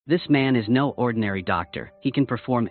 This man is no ordinary doctor. He can perform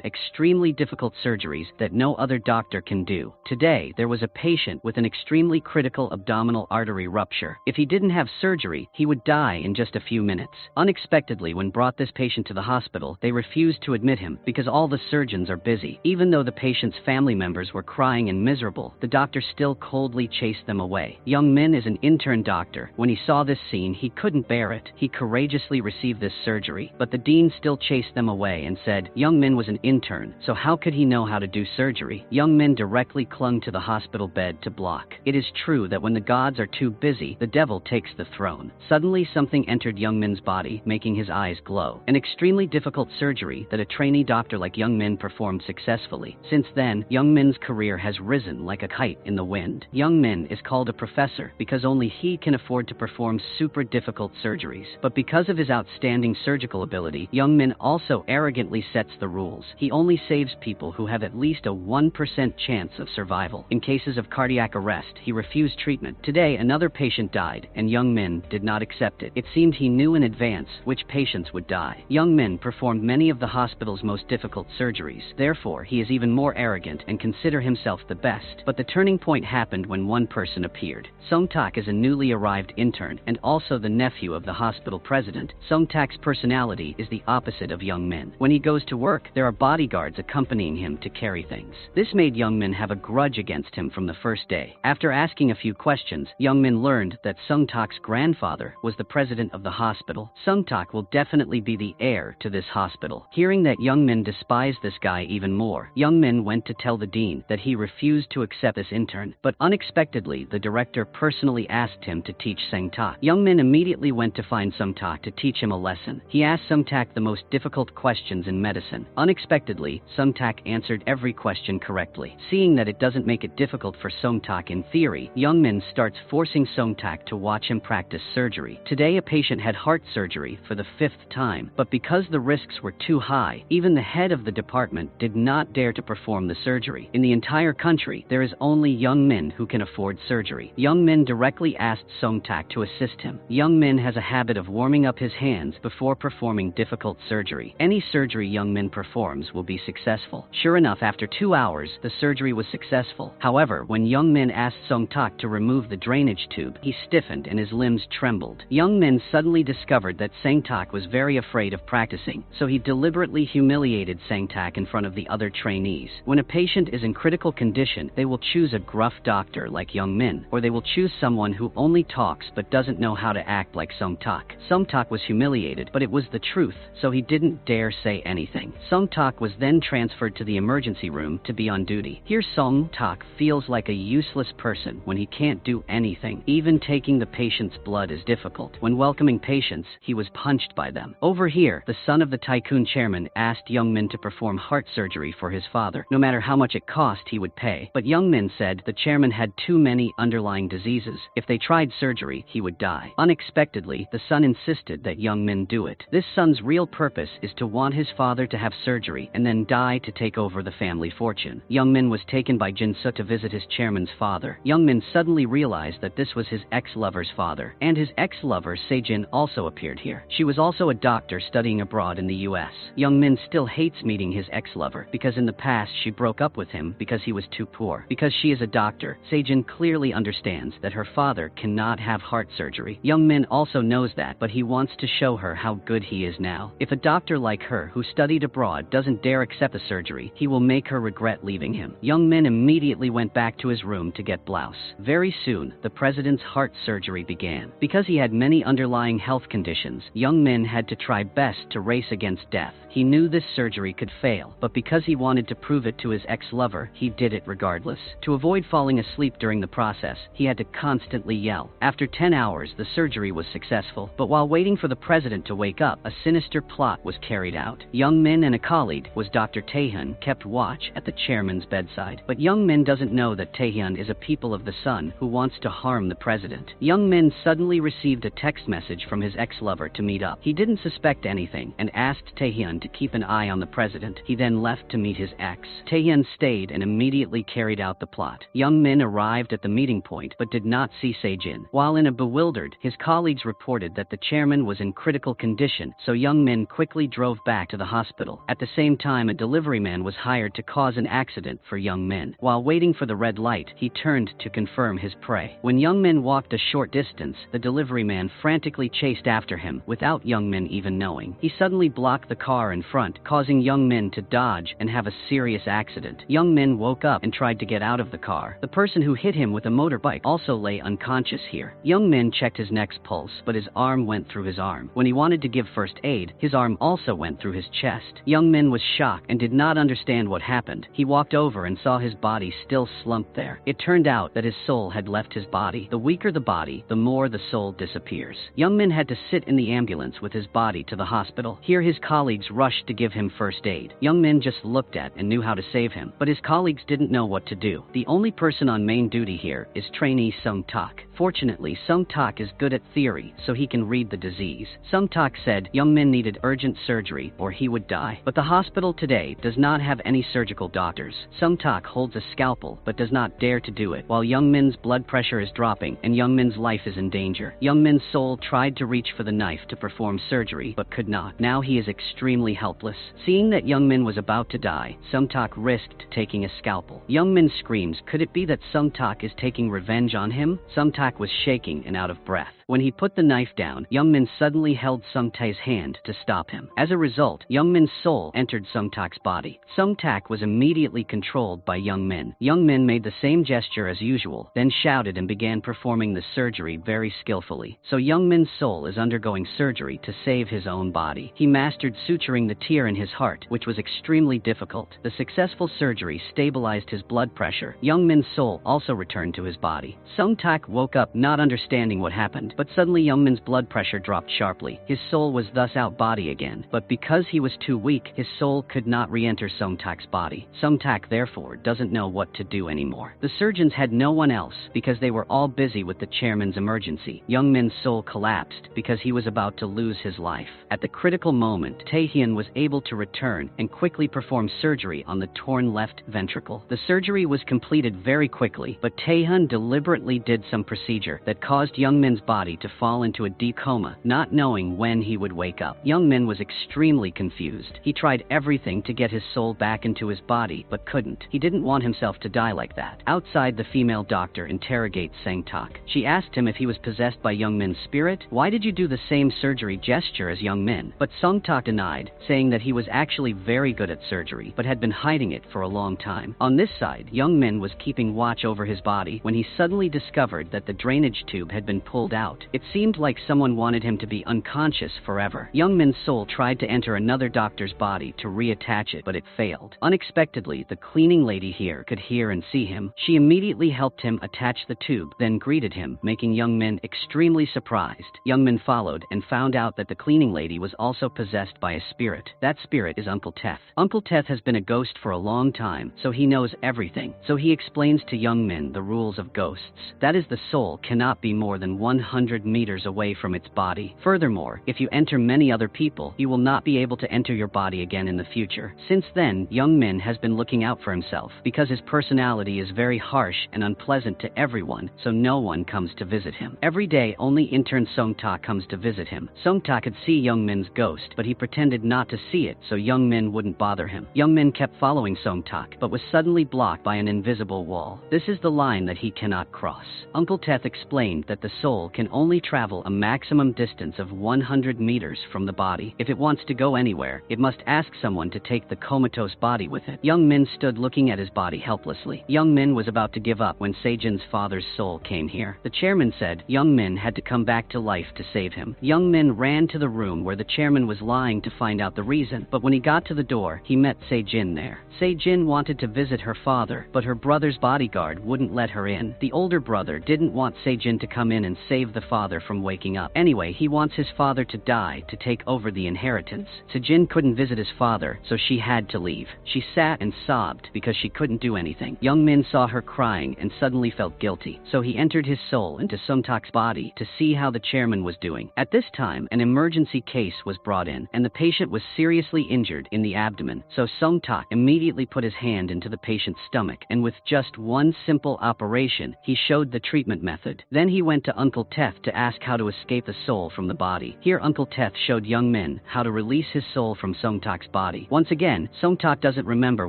extremely difficult surgeries that no other doctor can do. Today, there was a patient with an extremely critical abdominal artery rupture. If he didn't have surgery, he would die in just a few minutes. Unexpectedly, when brought this patient to the hospital, they refused to admit him because all the surgeons are busy. Even though the patient's family members were crying and miserable, the doctor still coldly chased them away. Young Min is an intern doctor. When he saw this scene, he couldn't bear it. He courageously received this surgery, but the dean still chased them away and said, Young Min was an intern, so how could he know how to do surgery? Young Min directly clung to the hospital bed to block. It is true that when the gods are too busy, the devil takes the throne. Suddenly, something entered Young Min's body, making his eyes glow. An extremely difficult surgery that a trainee doctor like Young Min performed successfully. Since then, Young Min's career has risen like a kite in the wind. Young Min is called a professor because only he can afford to perform super difficult surgeries. But because of his outstanding surgical ability, Young Min also arrogantly sets the rules. He only saves people who have at least a 1% chance of survival. In cases of cardiac arrest, he refused treatment. Today, another patient died, and Young Min did not accept it. It seemed he knew in advance which patients would die. Young Min performed many of the hospital's most difficult surgeries. Therefore, he is even more arrogant and consider himself the best. But the turning point happened when one person appeared. Sung Tak is a newly arrived intern and also the nephew of the hospital president. Sung Tak's personality is the opposite of Young Min. When he goes to work, there are bodyguards accompanying him to carry things. This made Young Min have a grudge against him from the first day. After asking a few questions, Young Min learned that Sung Tak's grandfather was the president of the hospital. Sung Tak will definitely be the heir to this hospital. Hearing that Young Min despised this guy even more, Young Min went to tell the dean that he refused to accept this intern, but unexpectedly, the director personally asked him to teach Sung Tak. Young Min immediately went to find Sung Tak to teach him a lesson. He asked Sung Tak the most difficult questions in medicine. Unexpectedly, Sung Tak answered every question correctly. Seeing that it doesn't make it difficult for Sung Tak in theory, Young Min starts forcing Sung Tak to watch him practice surgery. Today, a patient had heart surgery for the 5th time, but because the risks were too high, even the head of the department did not dare to perform the surgery. In the entire country, there is only Young Min who can afford surgery. Young Min directly asked Sung Tak to assist him. Young Min has a habit of warming up his hands before performing difficult surgery. Any surgery Young Min performs will be successful. Sure enough, after 2 hours, the surgery was successful. However, when Young Min asked Sung Tak to remove the drainage tube, he stiffened and his limbs trembled. Young Min suddenly discovered that Sung Tak was very afraid of practicing, so he deliberately humiliated Sung Tak in front of the other trainees. When a patient is in critical condition, they will choose a gruff doctor like Young Min, or they will choose someone who only talks but doesn't know how to act like Sung Tak. Sung Tak was humiliated, but it was the truth, so he didn't dare say anything. Sung Tak was then transferred to the emergency room to be on duty. Here Sung Tak feels like a useless person when he can't do anything. Even taking the patient's blood is difficult. When welcoming patients, he was punched by them. Over here, the son of the tycoon chairman asked Young Min to perform heart surgery for his father. No matter how much it cost, he would pay. But Young Min said the chairman had too many underlying diseases. If they tried surgery, he would die. Unexpectedly, the son insisted that Young Min do it. This son's real purpose is to want his father to have surgery and then die to take over the family fortune. Young Min was taken by Jinsu to visit his chairman's father. Young Min suddenly realized that this was his ex-lover's father, and his ex-lover Sejin also appeared here. She was also a doctor studying abroad in the US. Young Min still hates meeting his ex-lover because in the past she broke up with him because he was too poor. Because she is a doctor, Sejin clearly understands that her father cannot have heart surgery. Young Min also knows that, but he wants to show her how good he is now. If a doctor like her who studied abroad doesn't dare accept the surgery, he will make her regret leaving him. Young Min immediately went back to his room to get blouse. Very soon, the president's heart surgery began. Because he had many underlying health conditions, Young Min had to try best to race against death. He knew this surgery could fail, but because he wanted to prove it to his ex-lover, he did it regardless. To avoid falling asleep during the process, he had to constantly yell. After 10 hours, the surgery was successful, but while waiting for the president to wake up, a sinister plot was carried out. Young Min and a colleague, was Dr. Taehyun, kept watch at the chairman's bedside. But Young Min doesn't know that Taehyun is a people of the sun who wants to harm the president. Young Min suddenly received a text message from his ex-lover to meet up. He didn't suspect anything and asked Taehyun to keep an eye on the president. He then left to meet his ex. Taehyun stayed and immediately carried out the plot. Young Min arrived at the meeting point but did not see Sejin. While in a bewildered, his colleague colleagues reported that the chairman was in critical condition, so Young Min quickly drove back to the hospital. At the same time, a delivery man was hired to cause an accident for Young Min. While waiting for the red light, he turned to confirm his prey. When Young Min walked a short distance, the delivery man frantically chased after him without Young Min even knowing. He suddenly blocked the car in front, causing Young Min to dodge and have a serious accident. Young Min woke up and tried to get out of the car. The person who hit him with a motorbike also lay unconscious here. Young Min checked his next pulse, but his arm went through his arm. When he wanted to give first aid, his arm also went through his chest. Young Min was shocked and did not understand what happened. He walked over and saw his body still slumped there. It turned out that his soul had left his body. The weaker the body, the more the soul disappears. Young Min had to sit in the ambulance with his body to the hospital. Here his colleagues rushed to give him first aid. Young Min just looked at and knew how to save him, but his colleagues didn't know what to do. The only person on main duty here is trainee Sung Tak. Fortunately, Sung Tak is good at theory, so he can read the disease. Sung Tak said Young Min needed urgent surgery or he would die. But the hospital today does not have any surgical doctors. Sung Tak holds a scalpel but does not dare to do it. While Young Min's blood pressure is dropping and Young Min's life is in danger, Young Min's soul tried to reach for the knife to perform surgery but could not. Now he is extremely helpless. Seeing that Young Min was about to die, Sung Tak risked taking a scalpel. Young Min screams, could it be that Sung Tak is taking revenge on him? Sung Tak was shaking and out of breath. When he put the knife down, Young Min suddenly held Sung Tae's hand to stop him. As a result, Young Min's soul entered Sung Tak's body. Sung Tak was immediately controlled by Young Min. Young Min made the same gesture as usual, then shouted and began performing the surgery very skillfully. So Young Min's soul is undergoing surgery to save his own body. He mastered suturing the tear in his heart, which was extremely difficult. The successful surgery stabilized his blood pressure. Young Min's soul also returned to his body. Sung Tak woke up not understanding what happened, but suddenly Young Min's blood pressure dropped sharply. His soul was thus out body again, but because he was too weak, his soul could not re-enter Sung Tak's body. Sung Tak therefore doesn't know what to do anymore. The surgeons had no one else because they were all busy with the chairman's emergency. Young Min's soul collapsed because he was about to lose his life. At the critical moment, Taehyun was able to return and quickly perform surgery on the torn left ventricle. The surgery was completed very quickly, but Taehyun deliberately did some procedure that caused Young Min's body to fall into a deep coma, not knowing when he would wake up. Young Min was extremely confused. He tried everything to get his soul back into his body, but couldn't. He didn't want himself to die like that. Outside, the female doctor interrogates Sung Tak. She asked him if he was possessed by Young Min's spirit. Why did you do the same surgery gesture as Young Min? But Sung Tak denied, saying that he was actually very good at surgery, but had been hiding it for a long time. On this side, Young Min was keeping watch over his body when he suddenly discovered that the drainage tube had been pulled out. It seemed like someone wanted him to be unconscious forever. Young Min's soul tried to enter another doctor's body to reattach it, but it failed. Unexpectedly, the cleaning lady here could hear and see him. She immediately helped him attach the tube, then greeted him, making Young Min extremely surprised. Young Min followed and found out that the cleaning lady was also possessed by a spirit. That spirit is Uncle Teth. Uncle Teth has been a ghost for a long time, so he knows everything. So he explains to Young Min the rules of ghosts. That is, the soul cannot be more than 100 meters away from its body. Furthermore, if you enter many other people, you will not be able to enter your body again in the future. Since then, Young Min has been looking out for himself because his personality is very harsh and unpleasant to everyone, so no one comes to visit him. Every day, only intern Sung Tak comes to visit him. Sung Tak could see Young Min's ghost, but he pretended not to see it so Young Min wouldn't bother him. Young Min kept following Sung Tak, but was suddenly blocked by an invisible wall. This is the line that he cannot cross. Uncle Teth explained that the soul can only travel a maximum distance of 100 meters from the body. If it wants to go anywhere, it must ask someone to take the comatose body with it. Young Min stood looking at his body helplessly. Young Min was about to give up when Sejin's father's soul came here. The chairman said Young Min had to come back to life to save him. Young Min ran to the room where the chairman was lying to find out the reason, but when he got to the door, he met Sejin there. Sejin wanted to visit her father, but her brother's bodyguard wouldn't let her in. The older brother didn't want Sejin to come in and save the father from waking up. Anyway, he wants his father to die to take over the inheritance. Sejin couldn't visit his father, so she had to leave. She sat and sobbed because she couldn't do anything. Young Min saw her crying and suddenly felt guilty, so he entered his soul into Sung Tak's body to see how the chairman was doing. At this time, an emergency case was brought in, and the patient was seriously injured in the abdomen, so Sung Tak immediately put his hand into the patient's stomach, and with just one simple operation, he showed the treatment method. Then he went to Uncle Teth Teth to ask how to escape the soul from the body. Here Uncle Teth showed Young Min how to release his soul from Sungtak's body. Once again, Sungtak doesn't remember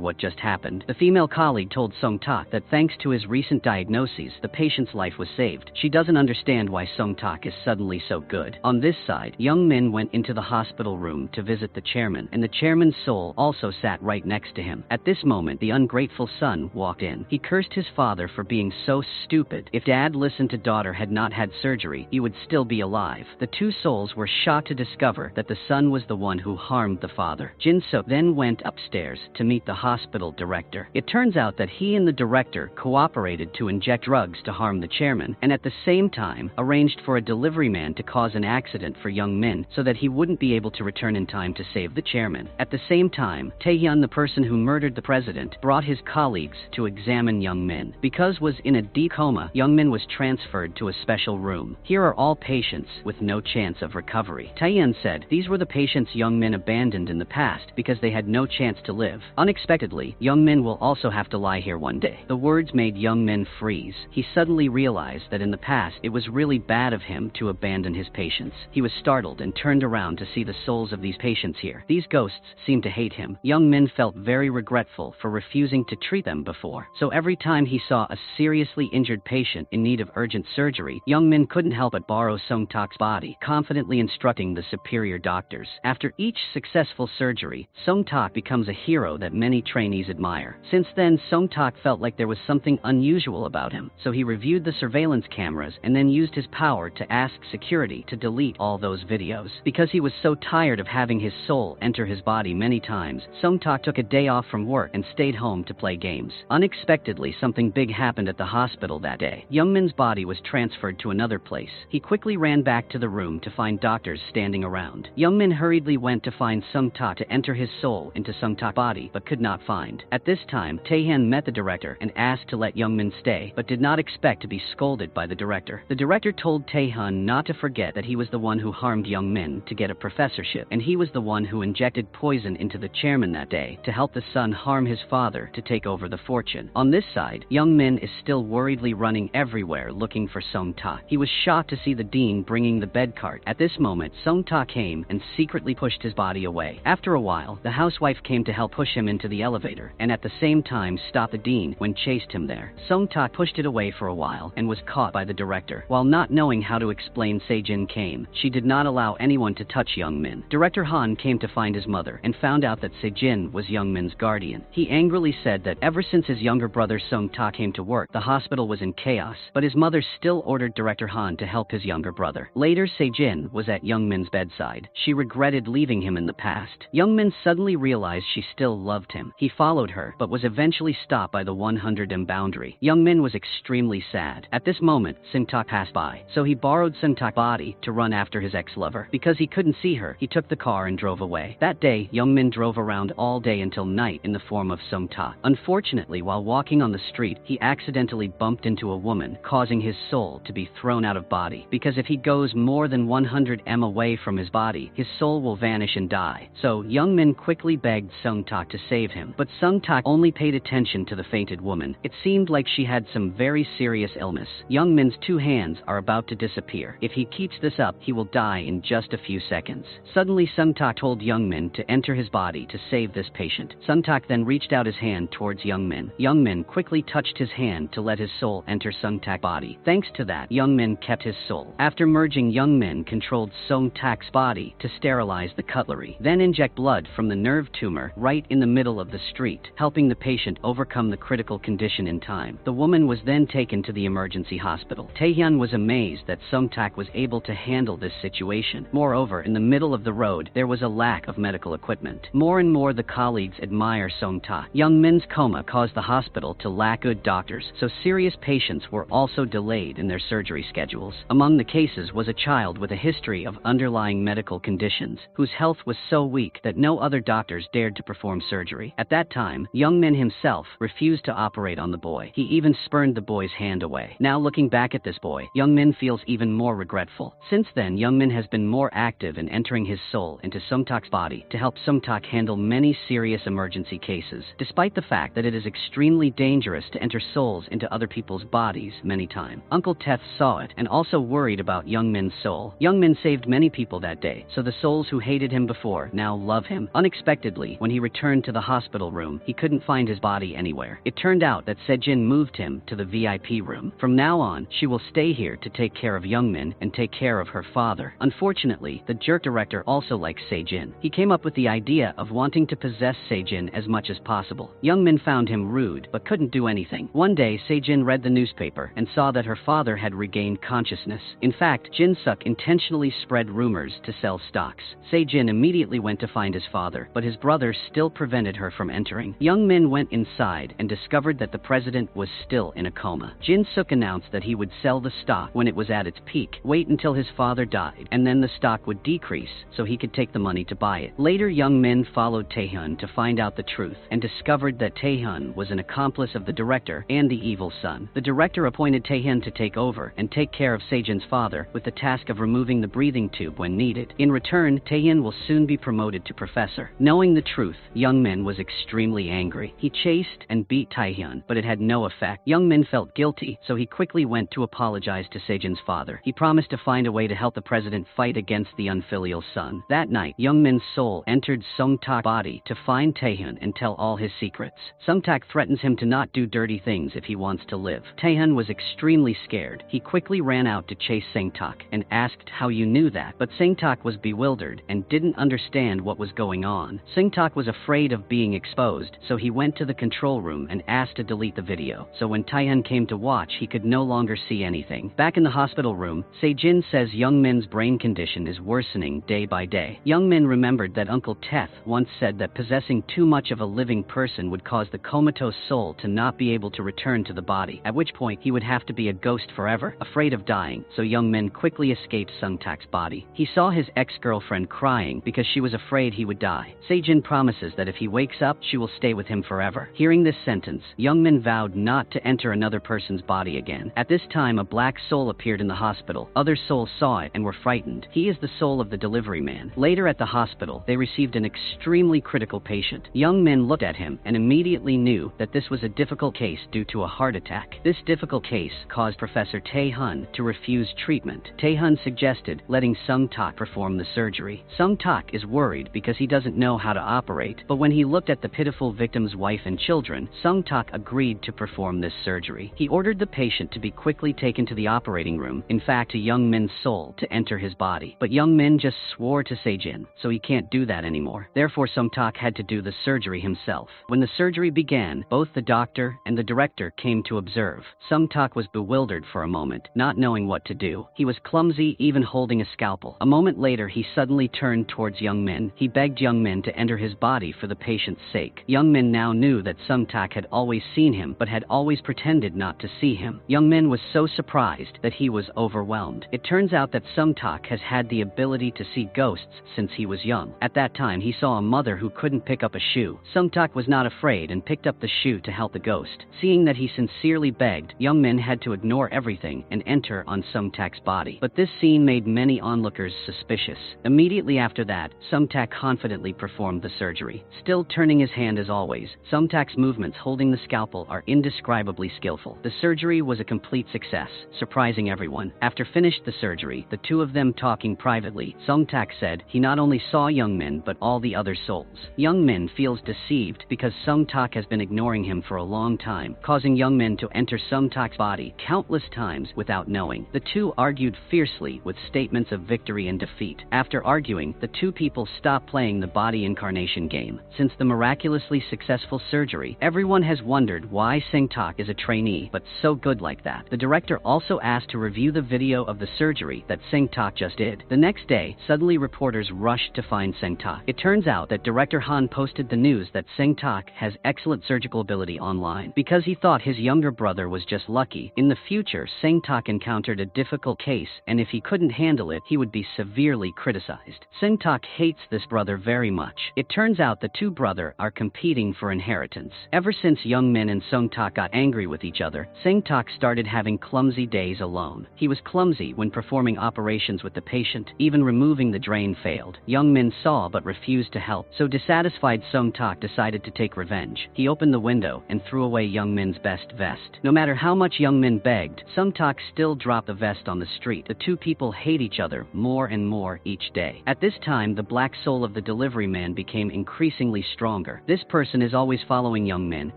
what just happened. The female colleague told Sungtak that thanks to his recent diagnoses, the patient's life was saved. She doesn't understand why Sungtak is suddenly so good. On this side, Young Min went into the hospital room to visit the chairman, and the chairman's soul also sat right next to him. At this moment, the ungrateful son walked in. He cursed his father for being so stupid. If dad listened to daughter had not had surgery, he would still be alive. The two souls were shocked to discover that the son was the one who harmed the father. Jin-suk then went upstairs to meet the hospital director. It turns out that he and the director cooperated to inject drugs to harm the chairman, and at the same time arranged for a delivery man to cause an accident for Young Min so that he wouldn't be able to return in time to save the chairman. At the same time, Taehyun, the person who murdered the president, brought his colleagues to examine Young Min. Because was in a deep coma, Young Min was transferred to a special room. Here are all patients with no chance of recovery. Taehyun said these were the patients Young Min abandoned in the past because they had no chance to live. Unexpectedly, Young Min will also have to lie here one day. The words made Young Min freeze. He suddenly realized that in the past it was really bad of him to abandon his patients. He was startled and turned around to see the souls of these patients here. These ghosts seemed to hate him. Young Min felt very regretful for refusing to treat them before. So every time he saw a seriously injured patient in need of urgent surgery, Young Min couldn't help but borrow Sungtak's body, confidently instructing the superior doctors. After each successful surgery, Sungtak becomes a hero that many trainees admire. Since then, Sungtak felt like there was something unusual about him, so he reviewed the surveillance cameras and then used his power to ask security to delete all those videos. Because he was so tired of having his soul enter his body many times, Sungtak took a day off from work and stayed home to play games. Unexpectedly, something big happened at the hospital that day. Young Min's body was transferred to another place. He quickly ran back to the room to find doctors standing around. Young Min hurriedly went to find Sungtak to enter his soul into Sungtak's body, but could not find. At this time, Taehyun met the director and asked to let Young Min stay, but did not expect to be scolded by the director. The director told Taehyun not to forget that he was the one who harmed Young Min to get a professorship, and he was the one who injected poison into the chairman that day to help the son harm his father to take over the fortune. On this side, Young Min is still worriedly running everywhere looking for Sungtak. He was shocked to see the dean bringing the bed cart. At this moment, Sungtak came and secretly pushed his body away. After a while, the housewife came to help push him into the elevator, and at the same time stopped the dean when chased him there. Sungtak pushed it away for a while and was caught by the director. While not knowing how to explain, Sejin came. She did not allow anyone to touch Young Min. Director Han came to find his mother and found out that Sejin was Young Min's guardian. He angrily said that ever since his younger brother Sungtak came to work, the hospital was in chaos, but his mother still ordered Director Han to help his younger brother. Later, Sejin was at Young Min's bedside. She regretted leaving him in the past. Young Min suddenly realized she still loved him. He followed her, but was eventually stopped by the 100m boundary. Young Min was extremely sad. At this moment, Sungtak passed by, so he borrowed Sungtak's body to run after his ex-lover. Because he couldn't see her, he took the car and drove away. That day, Young Min drove around all day until night in the form of Sungtak. Unfortunately, while walking on the street, he accidentally bumped into a woman, causing his soul to be thrown out of body. Because if he goes more than 100m away from his body, his soul will vanish and die. So, Young Min quickly begged Sungtak to save him, but Sungtak only paid attention to the fainted woman. It seemed like she had some very serious illness. Young Min's two hands are about to disappear. If he keeps this up, he will die in just a few seconds. Suddenly, Sungtak told Young Min to enter his body to save this patient. Sungtak then reached out his hand towards Young Min. Young Min quickly touched his hand to let his soul enter Sungtak's body. Thanks to that, Young Min kept his soul. After merging, Young Min controlled Sungtak's body to sterilize the cutlery, then inject blood from the nerve tumor right in the middle of the street, helping the patient overcome the critical condition in time. The woman was then taken to the emergency hospital. Taehyun was amazed that Sungtak was able to handle this situation. Moreover, in the middle of the road, there was a lack of medical equipment. More and more, the colleagues admire Sungtak. Young Min's coma caused the hospital to lack good doctors, so serious patients were also delayed in their surgery schedules. Among the cases was a child with a history of underlying medical conditions, whose health was so weak that no other doctors dared to perform surgery. At that time, Young Min himself refused to operate on the boy. He even spurned the boy's hand away. Now looking back at this boy, Young Min feels even more regretful. Since then, Young Min has been more active in entering his soul into Sungtak's body to help Sungtak handle many serious emergency cases, despite the fact that it is extremely dangerous to enter souls into other people's bodies many times. Uncle Teth saw it and also worried about Young Min's soul. Young Min saved many people that day, so the souls who hated him before now love him. Unexpectedly, when he returned to the hospital room, he couldn't find his body anywhere. It turned out that Sejin moved him to the VIP room. From now on, she will stay here to take care of Young Min and take care of her father. Unfortunately, the jerk director also likes Sejin. He came up with the idea of wanting to possess Sejin as much as possible. Young Min found him rude, but couldn't do anything. One day, Sejin read the newspaper and saw that her father had regained consciousness. In fact, Jin-suk intentionally spread rumors to sell stocks. Sejin immediately went to find his father, but his brother still prevented her from entering. Young Min went inside and discovered that the president was still in a coma. Jin-suk announced that he would sell the stock when it was at its peak, wait until his father died, and then the stock would decrease so he could take the money to buy it. Later, Young Min followed Taehyun to find out the truth and discovered that Taehyun was an accomplice of the director and the evil son. The director appointed Taehyun to take over and take care of Sejin's father with the task of removing the breathing tube when needed. In return, Taehyun will soon be promoted to professor. Knowing the truth, Young Min was extremely angry. He chased and beat Taehyun, but it had no effect. Young Min felt guilty, so he quickly went to apologize to Sejin's father. He promised to find a way to help the president fight against the unfilial son. That night, Young Min's soul entered Sung-tak's body to find Taehyun and tell all his secrets. Sung-tak threatens him to not do dirty things if he wants to live. Taehyun was extremely scared. He quickly ran out to chase Sung-tak and asked how you knew that, but Sung-tak was bewildered and didn't understand what was going on. Sung-tak was afraid of being exposed, so he went to the control room and asked to delete the video, so when Taehyun came to watch, he could no longer see anything. Back in the hospital room, Sejin says Young Min's brain condition is worsening day by day. Young Min remembered that Uncle Teth once said that possessing too much of a living person would cause the comatose soul to not be able to return to the body, at which point he would have to be a ghost forever, afraid of dying, so Young Min quickly escaped Sung-tak's body. He saw his ex-girlfriend crying because she was afraid he would die. Sejin promises that if he wakes up, she will stay with him forever. Hearing this sentence, Young Min vowed not to enter another person's body again. At this time, a black soul appeared in the hospital. Other souls saw it and were frightened. He is the soul of the delivery man. Later at the hospital, they received an extremely critical patient. Young Min looked at him and immediately knew that this was a difficult case due to a heart attack. This difficult case caused Professor Tae-hun to refuse treatment. Tae-hun suggested letting Sung-tak perform the surgery. Sung-tak is worried because he doesn't know how to operate, but when he looked at the pitiful victim's wife and children, Sung-tak agreed to perform this surgery. He ordered the patient to be quickly taken to the operating room, in fact to Young Min's soul to enter his body. But Young Min just swore to Sejin, so he can't do that anymore. Therefore, Sung-tak had to do the surgery himself. When the surgery began, both the doctor and the director came to observe. Sung-tak was bewildered for a moment, not knowing what to do. He was clumsy, even holding a scalpel. A moment later, he suddenly turned towards Young Min. He begged Young Min to enter his body for the patient's sake. Young Min now knew that Sung-tak had always seen him, but had always pretended not to see him. Young Min was so surprised that he was overwhelmed. It turns out that Sung-tak has had the ability to see ghosts since he was young. At that time, he saw a mother who couldn't pick up a shoe. Sung-tak was not afraid and picked up the shoe to help the ghost. Seeing that he sincerely begged, Young Min had to ignore everything and enter on Sung-tak's body. But this scene made many onlookers suspicious. Immediately after that, Sung-tak confidently performed the surgery. Still turning his hand as always, Sung-tak's movements holding the scalpel are indescribably skillful. The surgery was a complete success, surprising everyone. After finished the surgery, the two of them talking privately, Sung-tak said he not only saw Young Min but all the other souls. Young Min feels deceived because Sung-tak has been ignoring him for a long time, causing Young Min to enter Sung-tak's body countless times without knowing. The two argued fiercely with statements of victory and defeat. After arguing, the two people stopped playing the body incarnation game. Since the miraculously successful surgery, everyone has wondered why Sung-tak is a trainee but so good like that. The director also asked to review the video of the surgery that Sung-tak just did. The next day, suddenly reporters rushed to find Sung-tak. It turns out that director Han posted the news that Sung-tak has excellent surgical ability online. Because he thought his younger brother was just lucky, in the future Sung-tak encountered a difficult case, and if he couldn't handle it, he would be severely criticized. Sung-tak hates this brother very much. It turns out the two brothers are competing for inheritance. Ever since Young Min and Sung-tak got angry with each other, Sung-tak started having clumsy days alone. He was clumsy when performing operations with the patient. Even removing the drain failed. Young Min saw but refused to help, so dissatisfied Sung-tak decided to take revenge. He opened the window and threw away Young Min's best vest. No matter how much Young Min begged, Sung-tak still Phil dropped the vest on the street. The two people hate each other more and more each day. At this time, the black soul of the delivery man became increasingly stronger. This person is always following Young Min,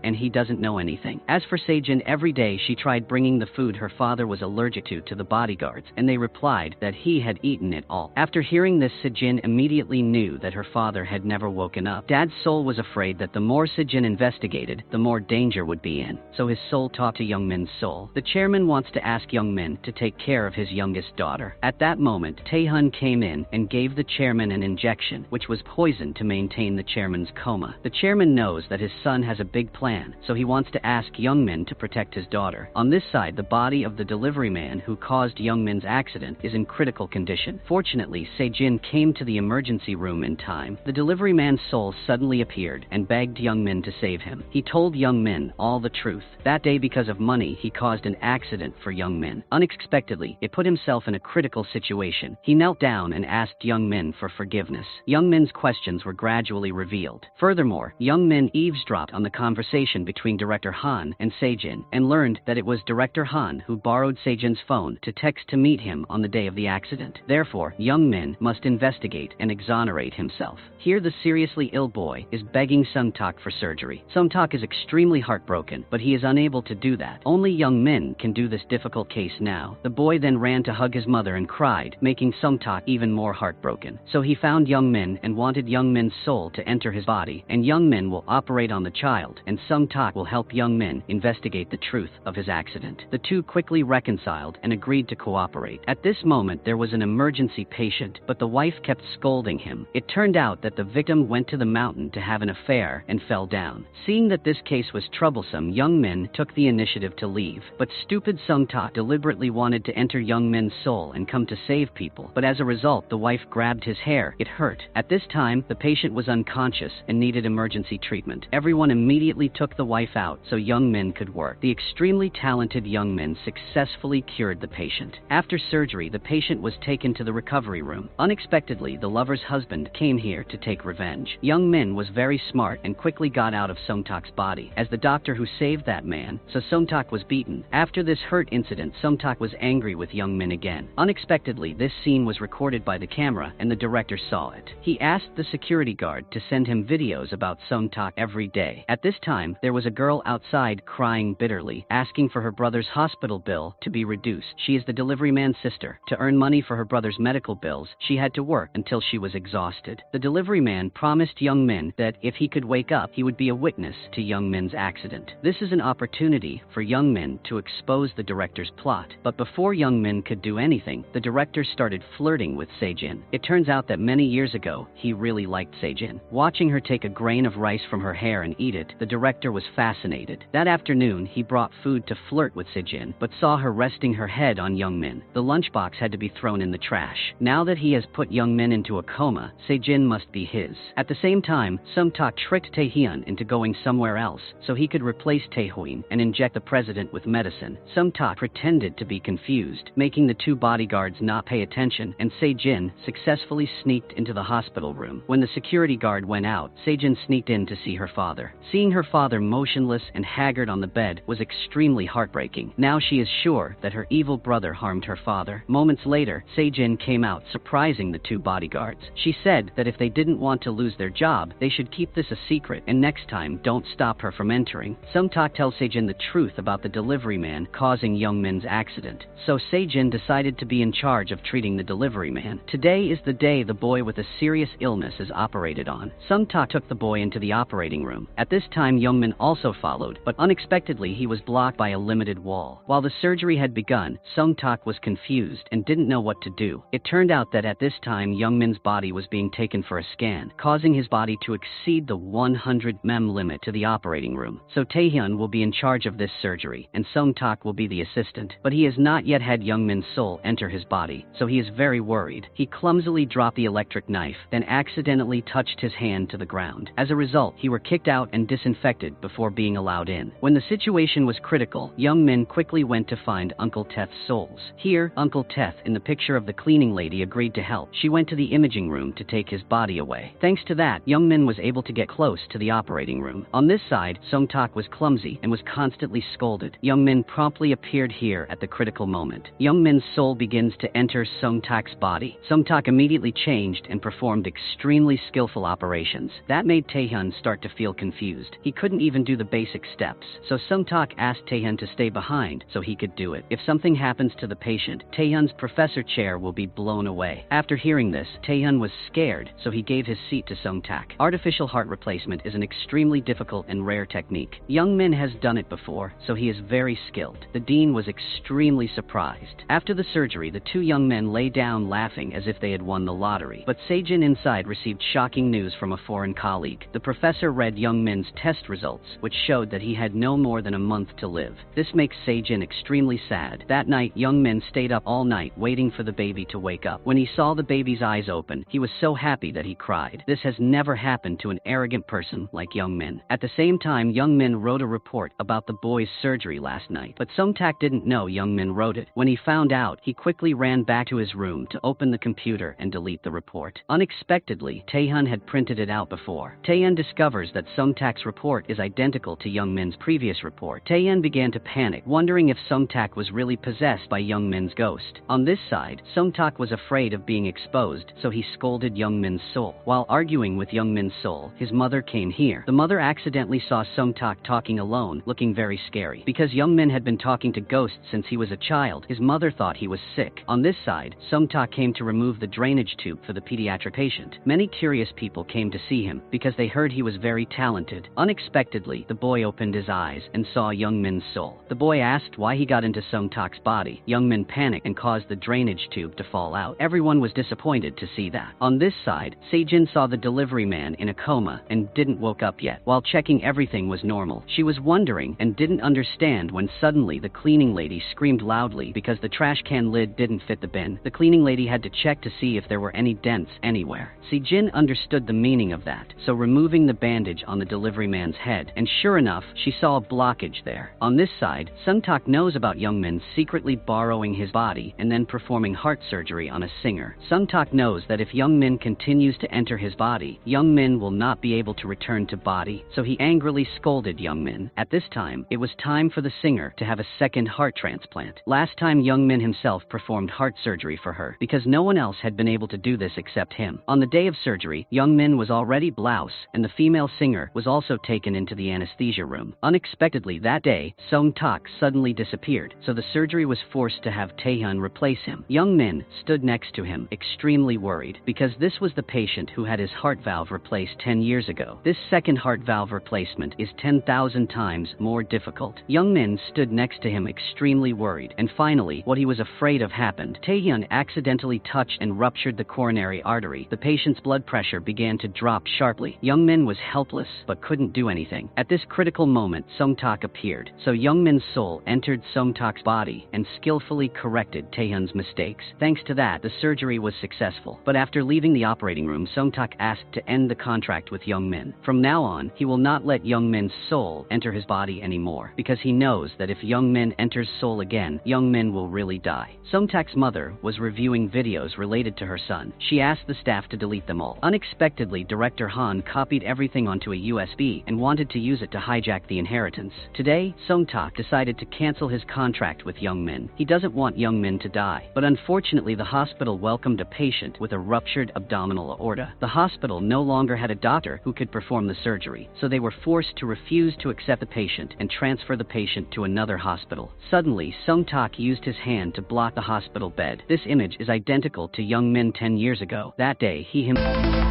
and he doesn't know anything. As for Sejin, every day she tried bringing the food her father was allergic to the bodyguards, and they replied that he had eaten it all. After hearing this, Sejin immediately knew that her father had never woken up. Dad's soul was afraid that the more Sejin investigated, the more danger would be in, so his soul talked to Young Min's soul. The chairman wants to ask Young Min to take care of his youngest daughter. At that moment, Tae-hun came in and gave the chairman an injection, which was poison to maintain the chairman's coma. The chairman knows that his son has a big plan, so he wants to ask Young Min to protect his daughter. On this side, the body of the delivery man who caused Young Min's accident is in critical condition. Fortunately, Sejin came to the emergency room in time. The delivery man's soul suddenly appeared and begged Young Min to save him. He told Young Min all the truth. That day, because of money, he caused an accident for Young Min. Unexpectedly, it put himself in a critical situation. He knelt down and asked Young Min for forgiveness. Young Min's questions were gradually revealed. Furthermore, Young Min eavesdropped on the conversation between Director Han and Sejin and learned that it was Director Han who borrowed Sejin's phone to text to meet him on the day of the accident. Therefore, Young Min must investigate and exonerate himself. Here, the seriously ill boy is begging Sung-tak for surgery. Sung-tak is extremely heartbroken, but he is unable to do that. Only Young Min can do this difficult case now. The boy then ran to hug his mother and cried, making Sung-tak even more heartbroken. So he found Young Min and wanted Young Min's soul to enter his body, and Young Min will operate on the child, and Sung-tak will help Young Min investigate the truth of his accident. The two quickly reconciled and agreed to cooperate. At this moment, there was an emergency patient, but the wife kept scolding him. It turned out that the victim went to the mountain to have an affair and fell down. Seeing that this case was troublesome, Young Min took the initiative to leave, but stupid Sung-tak deliberately wanted to enter Young Min's soul and come to save people, but as a result, the wife grabbed his hair. It hurt. At this time, the patient was unconscious and needed emergency treatment. Everyone immediately took the wife out so Young Min could work. The extremely talented Young Min successfully cured the patient. After surgery, the patient was taken to the recovery room. Unexpectedly, the lover's husband came here to take revenge. Young Min was very smart and quickly got out of Sung-tak's body as the doctor who saved that man, so Sung-tak was beaten. After this hurt incident, Sung-tak was angry with Young Min again. Unexpectedly, this scene was recorded by the camera and the director saw it. He asked the security guard to send him videos about Sung-tak every day. At this time, there was a girl outside crying bitterly, asking for her brother's hospital bill to be reduced. She is the delivery man's sister. To earn money for her brother's medical bills, she had to work until she was exhausted. The delivery man promised Young Min that if he could wake up, he would be a witness to Young Min's accident. This is an opportunity for Young Min to expose the director's plot. But before Young Min could do anything, the director started flirting with Sejin. It turns out that many years ago, he really liked Sejin. Watching her take a grain of rice from her hair and eat it, the director was fascinated. That afternoon, he brought food to flirt with Sejin, but saw her resting her head on Young Min. The lunchbox had to be thrown in the trash. Now that he has put Young Min into a coma, Sejin must be his. At the same time, Sung-tak tricked Tae-hyun into going somewhere else so he could replace Tae-hyun and inject the president with medicine. Sung-tak pretended to be confused, making the two bodyguards not pay attention, and Sejin successfully sneaked into the hospital room. When the security guard went out, Sejin sneaked in to see her father. Seeing her father motionless and haggard on the bed was extremely heartbreaking. Now she is sure that her evil brother harmed her father. Moments later, Sejin came out, surprising the two bodyguards. She said that if they didn't want to lose their job, they should keep this a secret, and next time, don't stop her from entering. Sung-tak tells Sejin the truth about the delivery man causing Young Min's accident. So Sejin decided to be in charge of treating the delivery man. Today is the day the boy with a serious illness is operated on. Sung-tak took the boy into the operating room. At this time, Young Min also followed, but unexpectedly he was blocked by a limited wall. While the surgery had begun, Sung-tak was confused and didn't know what to do. It turned out that at this time, Young Min's body was being taken for a scan, causing his body to exceed the 100 mem limit to the operating room. So Tae-hyun will be in charge of this surgery, and Sung-tak will be the assistant. But he has not yet had Young Min's soul enter his body, so he is very worried. He clumsily dropped the electric knife, then accidentally touched his hand to the ground. As a result, he were kicked out and disinfected before being allowed in. When the situation was critical, Young Min quickly went to find Uncle Teth's souls. Here, Uncle Teth, in the picture of the cleaning lady, agreed to help. She went to the imaging room to take his body away. Thanks to that, Young Min was able to get close to the operating room. On this side, Sung-tak was clumsy and was constantly scolded. Young Min promptly appeared here at the critical moment. Young Min's soul begins to enter Sung-tak's body. Sung-tak immediately changed and performed extremely skillful operations. That made Taehyun start to feel confused. He couldn't even do the basic steps, so Sung-tak asked Taehyun to stay behind so he could do it. If something happens to the patient, Taehyun's professor chair will be blown away. After hearing this, Taehyun was scared, so he gave his seat to Sung-tak. Artificial heart replacement is an extremely difficult and rare technique. Young Min has done it before, so he is very skilled. The dean was extremely surprised. After the surgery, the two young men lay down laughing as if they had won the lottery. But Sejin inside received shocking news from a foreign colleague. The professor read Young Min's test results, which showed that he had no more than a month to live. This makes Sejin extremely sad. That night, Young Min stayed up all night waiting for the baby to wake up. When he saw the baby's eyes open, he was so happy that he cried. This has never happened to an arrogant person like Young Min. At the same time, Young Min wrote a report about the boy's surgery last night, but Sung-tak didn't know Young Min wrote it. When he found out, he quickly ran back to his room to open the computer and delete the report. Unexpectedly, Taehyun had printed it out before. Taehyun discovers that Sung-tak's report is identical to Young Min's previous report. Taehyun began to panic, wondering if Sung-tak was really possessed by Young Min's ghost. On this side, Sung-tak was afraid of being exposed, so he scolded Young Min's soul. While arguing with Young Min's soul, his mother came here. The mother accidentally saw Sung-tak talking alone, looking very scary. Because Young Min had been talking to ghosts since he was a child, his mother thought he was sick. On this side, Sung-tak came to remove the drainage tube for the pediatric patient. Many curious people came to see him because they heard he was very talented. Unexpectedly, the boy opened his eyes and saw Young Min's soul. The boy asked why he got into Sung-tak's body. Young Min panicked and caused the drainage tube to fall out. Everyone was disappointed to see that. On this side, Sejin saw the delivery man in a coma and didn't woke up yet. While checking, everything was normal. She was wondering and didn't understand when suddenly the cleaning lady screamed loudly because the trash can lid didn't fit the bin. The cleaning lady had to check to see if there were any dents anywhere. Sejin understood the meaning of that, so removing the bandage on the delivery man's head, and sure enough, she saw a blockage there. On this side, Sung-tak knows about Young Min secretly borrowing his body and then performing heart surgery on a singer. Sung-tak knows that if Young Min continues to enter his body, Young Min will not be able to return to body, so he angrily scolded Young Min. At this time, it was time for the singer to have a second heart transplant. Last time, Young Min himself performed heart surgery for her because no one else had been able to do this except him. On the day of surgery, Young Min was already blouse, and the female singer was also taken into the anesthesia room. Unexpectedly that day, Sung-tak suddenly disappeared, so the surgery was forced to have Taehyun replace him. Young Min stood next to him, extremely worried, because this was the patient who had his heart valve replaced 10 years ago. This second heart valve replacement is 10,000 times more difficult. Young Min stood next to him extremely worried, and finally, what he was afraid of happened. Taehyun accidentally touched and ruptured the coronary artery. The patient's blood pressure began to drop sharply. Young Min was helpless, but couldn't do anything. At this critical moment, Sung-tak appeared, so Young Min's soul entered Sung-tak's body and skillfully corrected Taehyun's mistakes. Thanks to that, the surgery was successful. But after leaving the operating room, Sung-tak asked to end the contract with Young Min. From now on, he will not let Young Min's soul enter his body anymore, because he knows that if Young Min enters soul again, Young Min will really die. Sung-tak's mother was reviewing videos related to her son. She asked the staff to delete them all. Unexpectedly, Director Han copied everything onto a USB and wanted to use it to hijack the inheritance. Today, Sung-tak decided to cancel his contract with Young Min. He doesn't want Young Min to die. But unfortunately, the hospital welcomed a patient with a ruptured abdominal aorta. The hospital no longer had a doctor who could perform the surgery, so they were forced to refuse to accept the patient and transfer the patient to another hospital. Suddenly, Sung-tak used his hand to block the hospital bed. This image is identical to Young Min 10 years ago. That day, he himself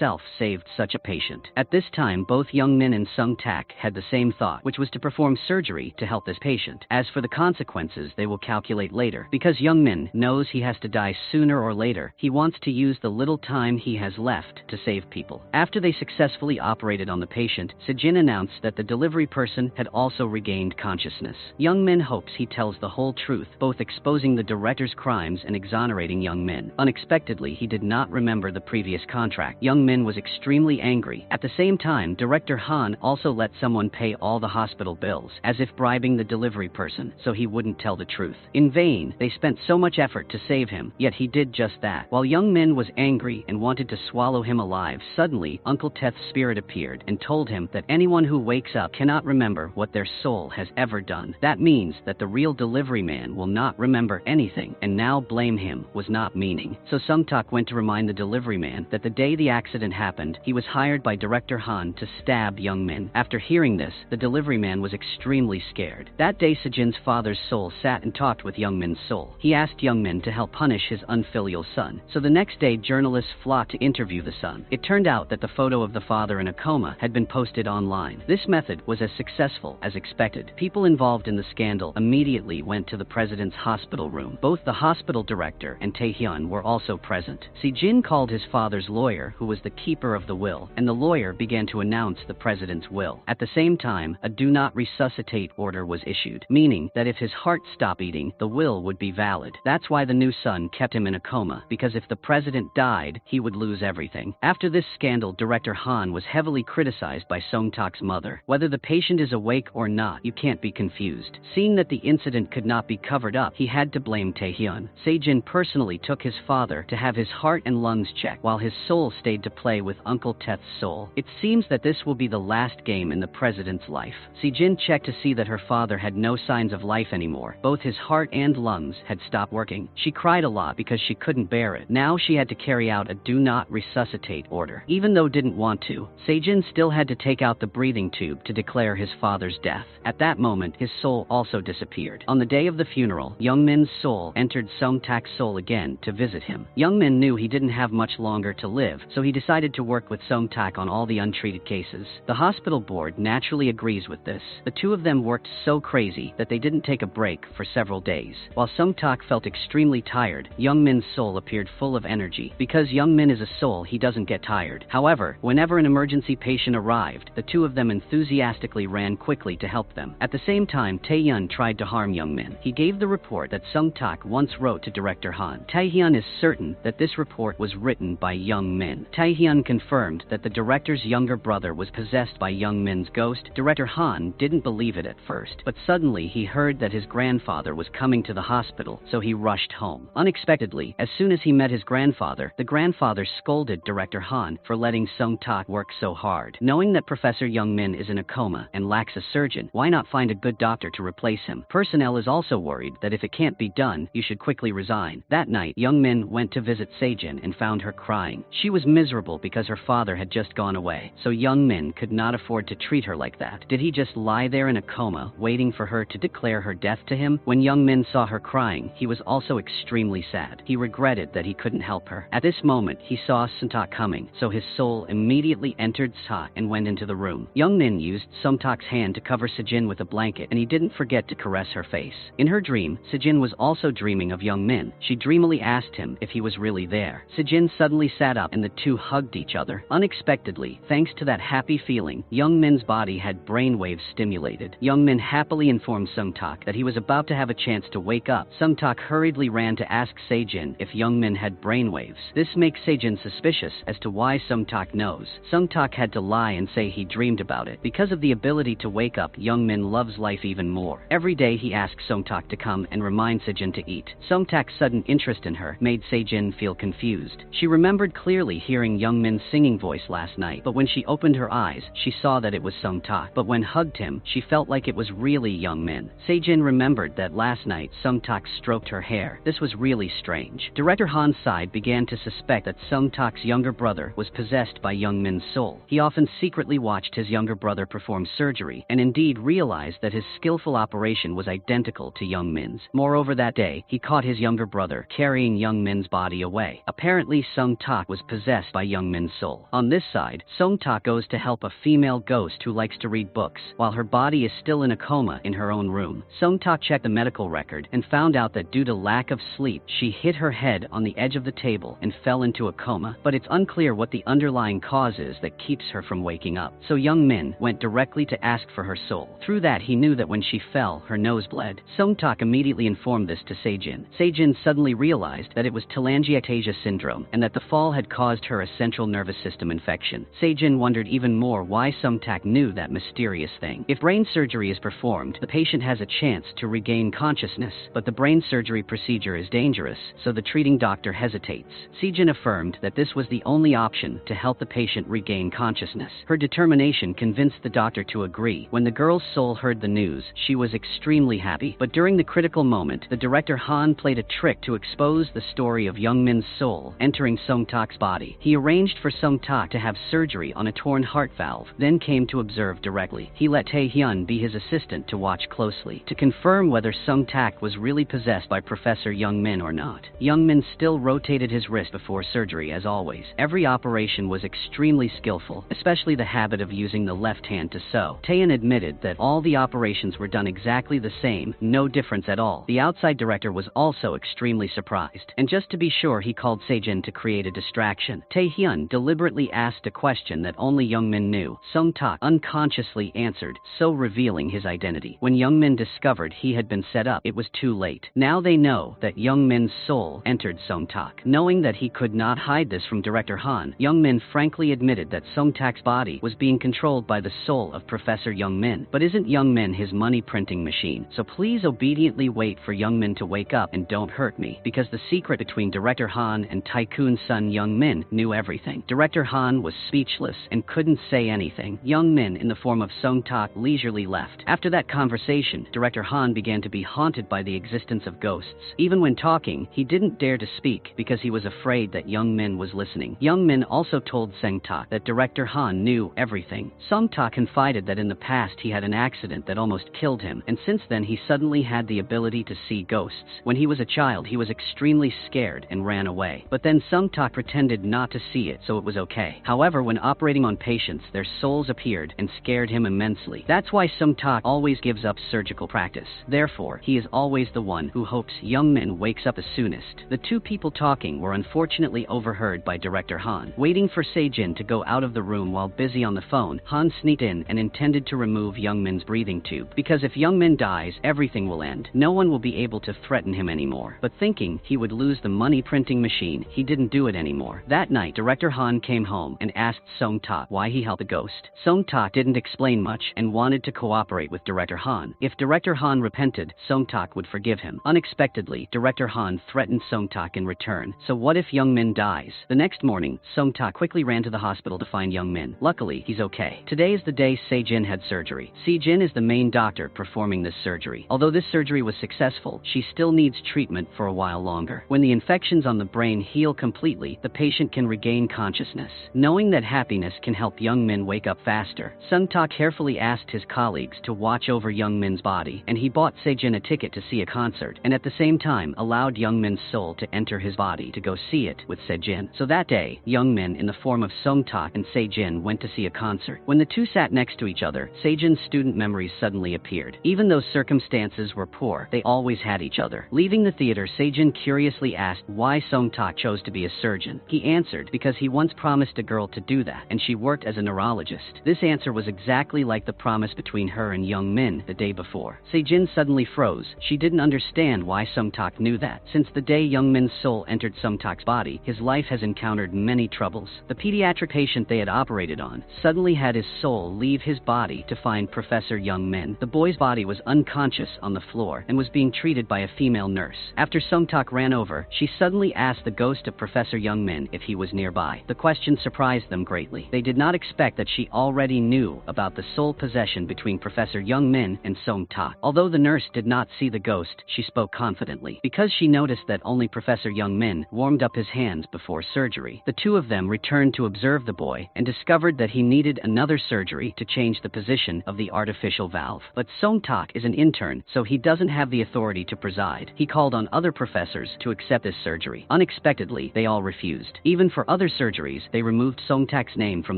himself saved such a patient. At this time, both Young Min and Sung Tak had the same thought, which was to perform surgery to help this patient. As for the consequences, they will calculate later. Because Young Min knows he has to die sooner or later, he wants to use the little time he has left to save people. After they successfully operated on the patient, Sejin announced that the delivery person had also regained consciousness. Young Min hopes he tells the whole truth, both exposing the director's crimes and exonerating Young Min. Unexpectedly, he did not remember the previous contract. Young Min was extremely angry. At the same time, Director Han also let someone pay all the hospital bills, as if bribing the delivery person, so he wouldn't tell the truth. In vain, they spent so much effort to save him, yet he did just that. While Young Min was angry and wanted to swallow him alive, suddenly, Uncle Teth's spirit appeared and told him that anyone who wakes up cannot remember what their soul has ever done. That means that the real delivery man will not remember anything, and now blame him was not meaning. So Sung Tak went to remind the delivery man that the day the accident happened, he was hired by Director Han to stab Young Min. After hearing this, the delivery man was extremely scared. That day, Sejin's father's soul sat and talked with Young Min's soul. He asked Young Min to help punish his unfilial son. So the next day, journalists flocked to interview the son. It turned out that the photo of the father in a coma had been posted online. This method was as successful as expected. People involved in the scandal immediately went to the president's hospital room. Both the hospital director and Taehyun were also present. Sejin called his father's lawyer, who was the keeper of the will, and the lawyer began to announce the president's will. At the same time, a do not resuscitate order was issued, meaning that if his heart stopped beating, the will would be valid. That's why the new son kept him in a coma, because if the president died, he would lose everything. After this scandal, Director Han was heavily criticized by Sung Tak's mother. Whether the patient is awake or not, you can't be confused. Seeing that the incident could not be covered up, he had to blame Taehyun. Sejin personally took his father to have his heart and lungs checked, while his soul stayed to play with Uncle Teth's soul. It seems that this will be the last game in the president's life. Sejin checked to see that her father had no signs of life anymore. Both his heart and lungs had stopped working. She cried a lot because she couldn't bear it. Now she had to carry out a do not resuscitate order. Even though didn't want to, Sejin still had to take out the breathing tube to declare his father's death. At that moment, his soul also disappeared. On the day of the funeral, Young Min's soul entered Sung Tak's soul again to visit him. Young Min knew he didn't have much longer to live, so he decided to work with Sung Tak on all the untreated cases. The hospital board naturally agrees with this. The two of them worked so crazy that they didn't take a break for several days. While Sung Tak felt extremely tired, Young Min's soul appeared full of energy. Because Young Min is a soul, he doesn't get tired. However, whenever an emergency patient arrived, the two of them enthusiastically ran quickly to help them. At the same time, Taehyun tried to harm Young Min. He gave the report that Sung Tak once wrote to Director Han. Taehyun is certain that this report was written by Young Min. Taehyun confirmed that the director's younger brother was possessed by Young Min's ghost. Director Han didn't believe it at first, but suddenly he heard that his grandfather was coming to the hospital, so he rushed home. Unexpectedly, as soon as he met his grandfather, the grandfather scolded Director Han for letting Sung Tak work so hard. Knowing that Professor Young Min is in a coma and lacks a surgeon, why not find a good doctor to replace him? Personnel is also worried that if it can't be done, you should quickly resign. That night, Young Min went to visit Sejin and found her crying. She was miserable because her father had just gone away, so Young Min could not afford to treat her like that. Did he just lie there in a coma, waiting for her to declare her death to him? When Young Min saw her crying, he was also extremely sad. He regretted that he couldn't help her. At this moment, he saw Sung Tak coming, so his soul immediately entered Tak and went into the room. Young Min used Sung Tak's hand to cover Sejin with a blanket, and he didn't forget to caress her face. In her dream, Sejin was also dreaming of Young Min. She dreamily asked him if he was really there. Sejin suddenly sat up and the two hugged each other. Unexpectedly, thanks to that happy feeling, Young Min's body had brainwaves stimulated. Young Min happily informed Sung Tak that he was about to have a chance to wake up. Sung Tak hurriedly ran to ask Sejin if Young Min had brainwaves. This makes Sejin suspicious as to why Sung Tak knows. Sung Tak had to lie and say he dreamed about it. Because of the ability to wake up, Young Min loves life even more. Every day he asks Sung Tak to come and remind Sejin to eat. Sung Tak's sudden interest in her made Sejin feel confused. She remembered clearly hearing Young Min's singing voice last night, but when she opened her eyes, she saw that it was Sung Tak. But when hugged him, she felt like it was really Young Min. Sejin remembered that last night Sung Tak stroked her hair. This was really strange. Director Han's side began to suspect that Sung Tak's younger brother was possessed by Young Min's soul. He often secretly watched his younger brother perform surgery, and indeed realized that his skillful operation was identical to Young Min's. Moreover, that day, he caught his younger brother carrying Young Min's body away. Apparently, Sung Tak was possessed by Youngmin's soul. On this side, Song-tak goes to help a female ghost who likes to read books, while her body is still in a coma in her own room. Song-tak checked the medical record and found out that due to lack of sleep, she hit her head on the edge of the table and fell into a coma, but it's unclear what the underlying cause is that keeps her from waking up. So Youngmin went directly to ask for her soul. Through that, he knew that when she fell, her nose bled. Song-tak immediately informed this to Sejin. Sejin suddenly realized that it was telangiectasia syndrome and that the fall had caused her a central nervous system infection. Sejin wondered even more why Song-tak knew that mysterious thing. If brain surgery is performed, the patient has a chance to regain consciousness, but the brain surgery procedure is dangerous, so the treating doctor hesitates. Sejin affirmed that this was the only option to help the patient regain consciousness. Her determination convinced the doctor to agree. When the girl's soul heard the news, she was extremely happy, but during the critical moment, the director Han played a trick to expose the story of Youngmin's soul entering Song-tak's body. He arranged for Song-tak to have surgery on a torn heart valve, then came to observe directly. He let Tae-hyun be his assistant to watch closely, to confirm whether Song-tak was really possessed by Professor Youngmin or not. Youngmin still rotated his wrist before surgery as always. Every operation was extremely skillful, especially the habit of using the left hand to sew. Taehyun admitted that all the operations were done exactly the same, no difference at all. The outside director was also extremely surprised, and just to be sure, he called Sejin to create a distraction. Tae-hyun deliberately asked a question that only Youngmin knew. Song-tak unconsciously answered, so revealing his identity. When Youngmin discovered he had been set up, it was too late. Now they know that Youngmin's soul entered Song-tak. Knowing that he could not hide this from director Han, Youngmin frankly admitted that Song-tak's body was being controlled by the soul of Professor Youngmin. But isn't Youngmin his money printing machine? So please obediently wait for Youngmin to wake up and don't hurt me, because the secret between director Han and Tycoon's son Youngmin knew everything. Director Han was speechless and couldn't say anything. Youngmin, in the form of Song-tak, leisurely left. After that conversation, director Han began to be haunted by the existence of ghosts. Even when talking, he didn't dare to speak because he was afraid that Youngmin was listening. Youngmin also told Song-tak that director Han knew everything. Song-tak confided that in the past he had an accident that almost killed him, and since then he suddenly had the ability to see ghosts. When he was a child, he was extremely scared and ran away. But then Song-tak pretended not to see it, so it was okay. However, when operating on patients, their souls appeared and scared him immensely. That's why Song-tak always gives up surgical practice. Therefore, he is always the one who hopes Youngmin wakes up the soonest. The two people talking were unfortunately overheard by director Han. Waiting for Sejin to go out of the room while busy on the phone, Han sneaked in and intended to remove Youngmin's breathing tube, because if Youngmin dies, everything will end. No one will be able to threaten him anymore. But thinking he would lose the money printing machine, he didn't do it anymore. That night, director Han came home and asked Song-tak why he helped the ghost. Song-tak didn't explain much and wanted to cooperate with director Han. If director Han repented, Song-tak would forgive him. Unexpectedly, director Han threatened Song-tak in return. So what if Youngmin dies? The next morning, Song-tak quickly ran to the hospital to find Youngmin. Luckily, he's okay. Today is the day Sejin had surgery. Sejin is the main doctor performing this surgery. Although this surgery was successful, she still needs treatment for a while longer. When the infections on the brain heal completely, the patient can regain consciousness. Knowing that happiness can help Youngmin wake up faster, Song-tak carefully asked his colleagues to watch over Youngmin's body, and he bought Sejin a ticket to see a concert, and at the same time allowed Youngmin's soul to enter his body to go see it with Sejin. So that day, Youngmin, in the form of Song-tak and Sejin, went to see a concert. When the two sat next to each other, Sejin's student memories suddenly appeared. Even though circumstances were poor, they always had each other. Leaving the theater, Sejin curiously asked why Song-tak chose to be a surgeon. He answered because he once promised a girl to do that, and she worked as a neurologist. This answer was exactly like the promise between her and Youngmin the day before. Sejin suddenly froze. She didn't understand why Song-tak knew that. Since the day Youngmin's soul entered Song-tak's body, his life has encountered many troubles. The pediatric patient they had operated on suddenly had his soul leave his body to find Professor Youngmin. The boy's body was unconscious on the floor and was being treated by a female nurse. After Song-tak ran over, she suddenly asked the ghost of Professor Youngmin if he was nearby. The question surprised them greatly. They did not expect that she already knew about the soul possession between Professor Youngmin and Song-tak. Although the nurse did not see the ghost, she spoke confidently. Because she noticed that only Professor Youngmin warmed up his hands before surgery, the two of them returned to observe the boy and discovered that he needed another surgery to change the position of the artificial valve. But Song-tak is an intern, so he doesn't have the authority to preside. He called on other professors to accept this surgery. Unexpectedly, they all refused. Even for other other surgeries, they removed Song-tak's name from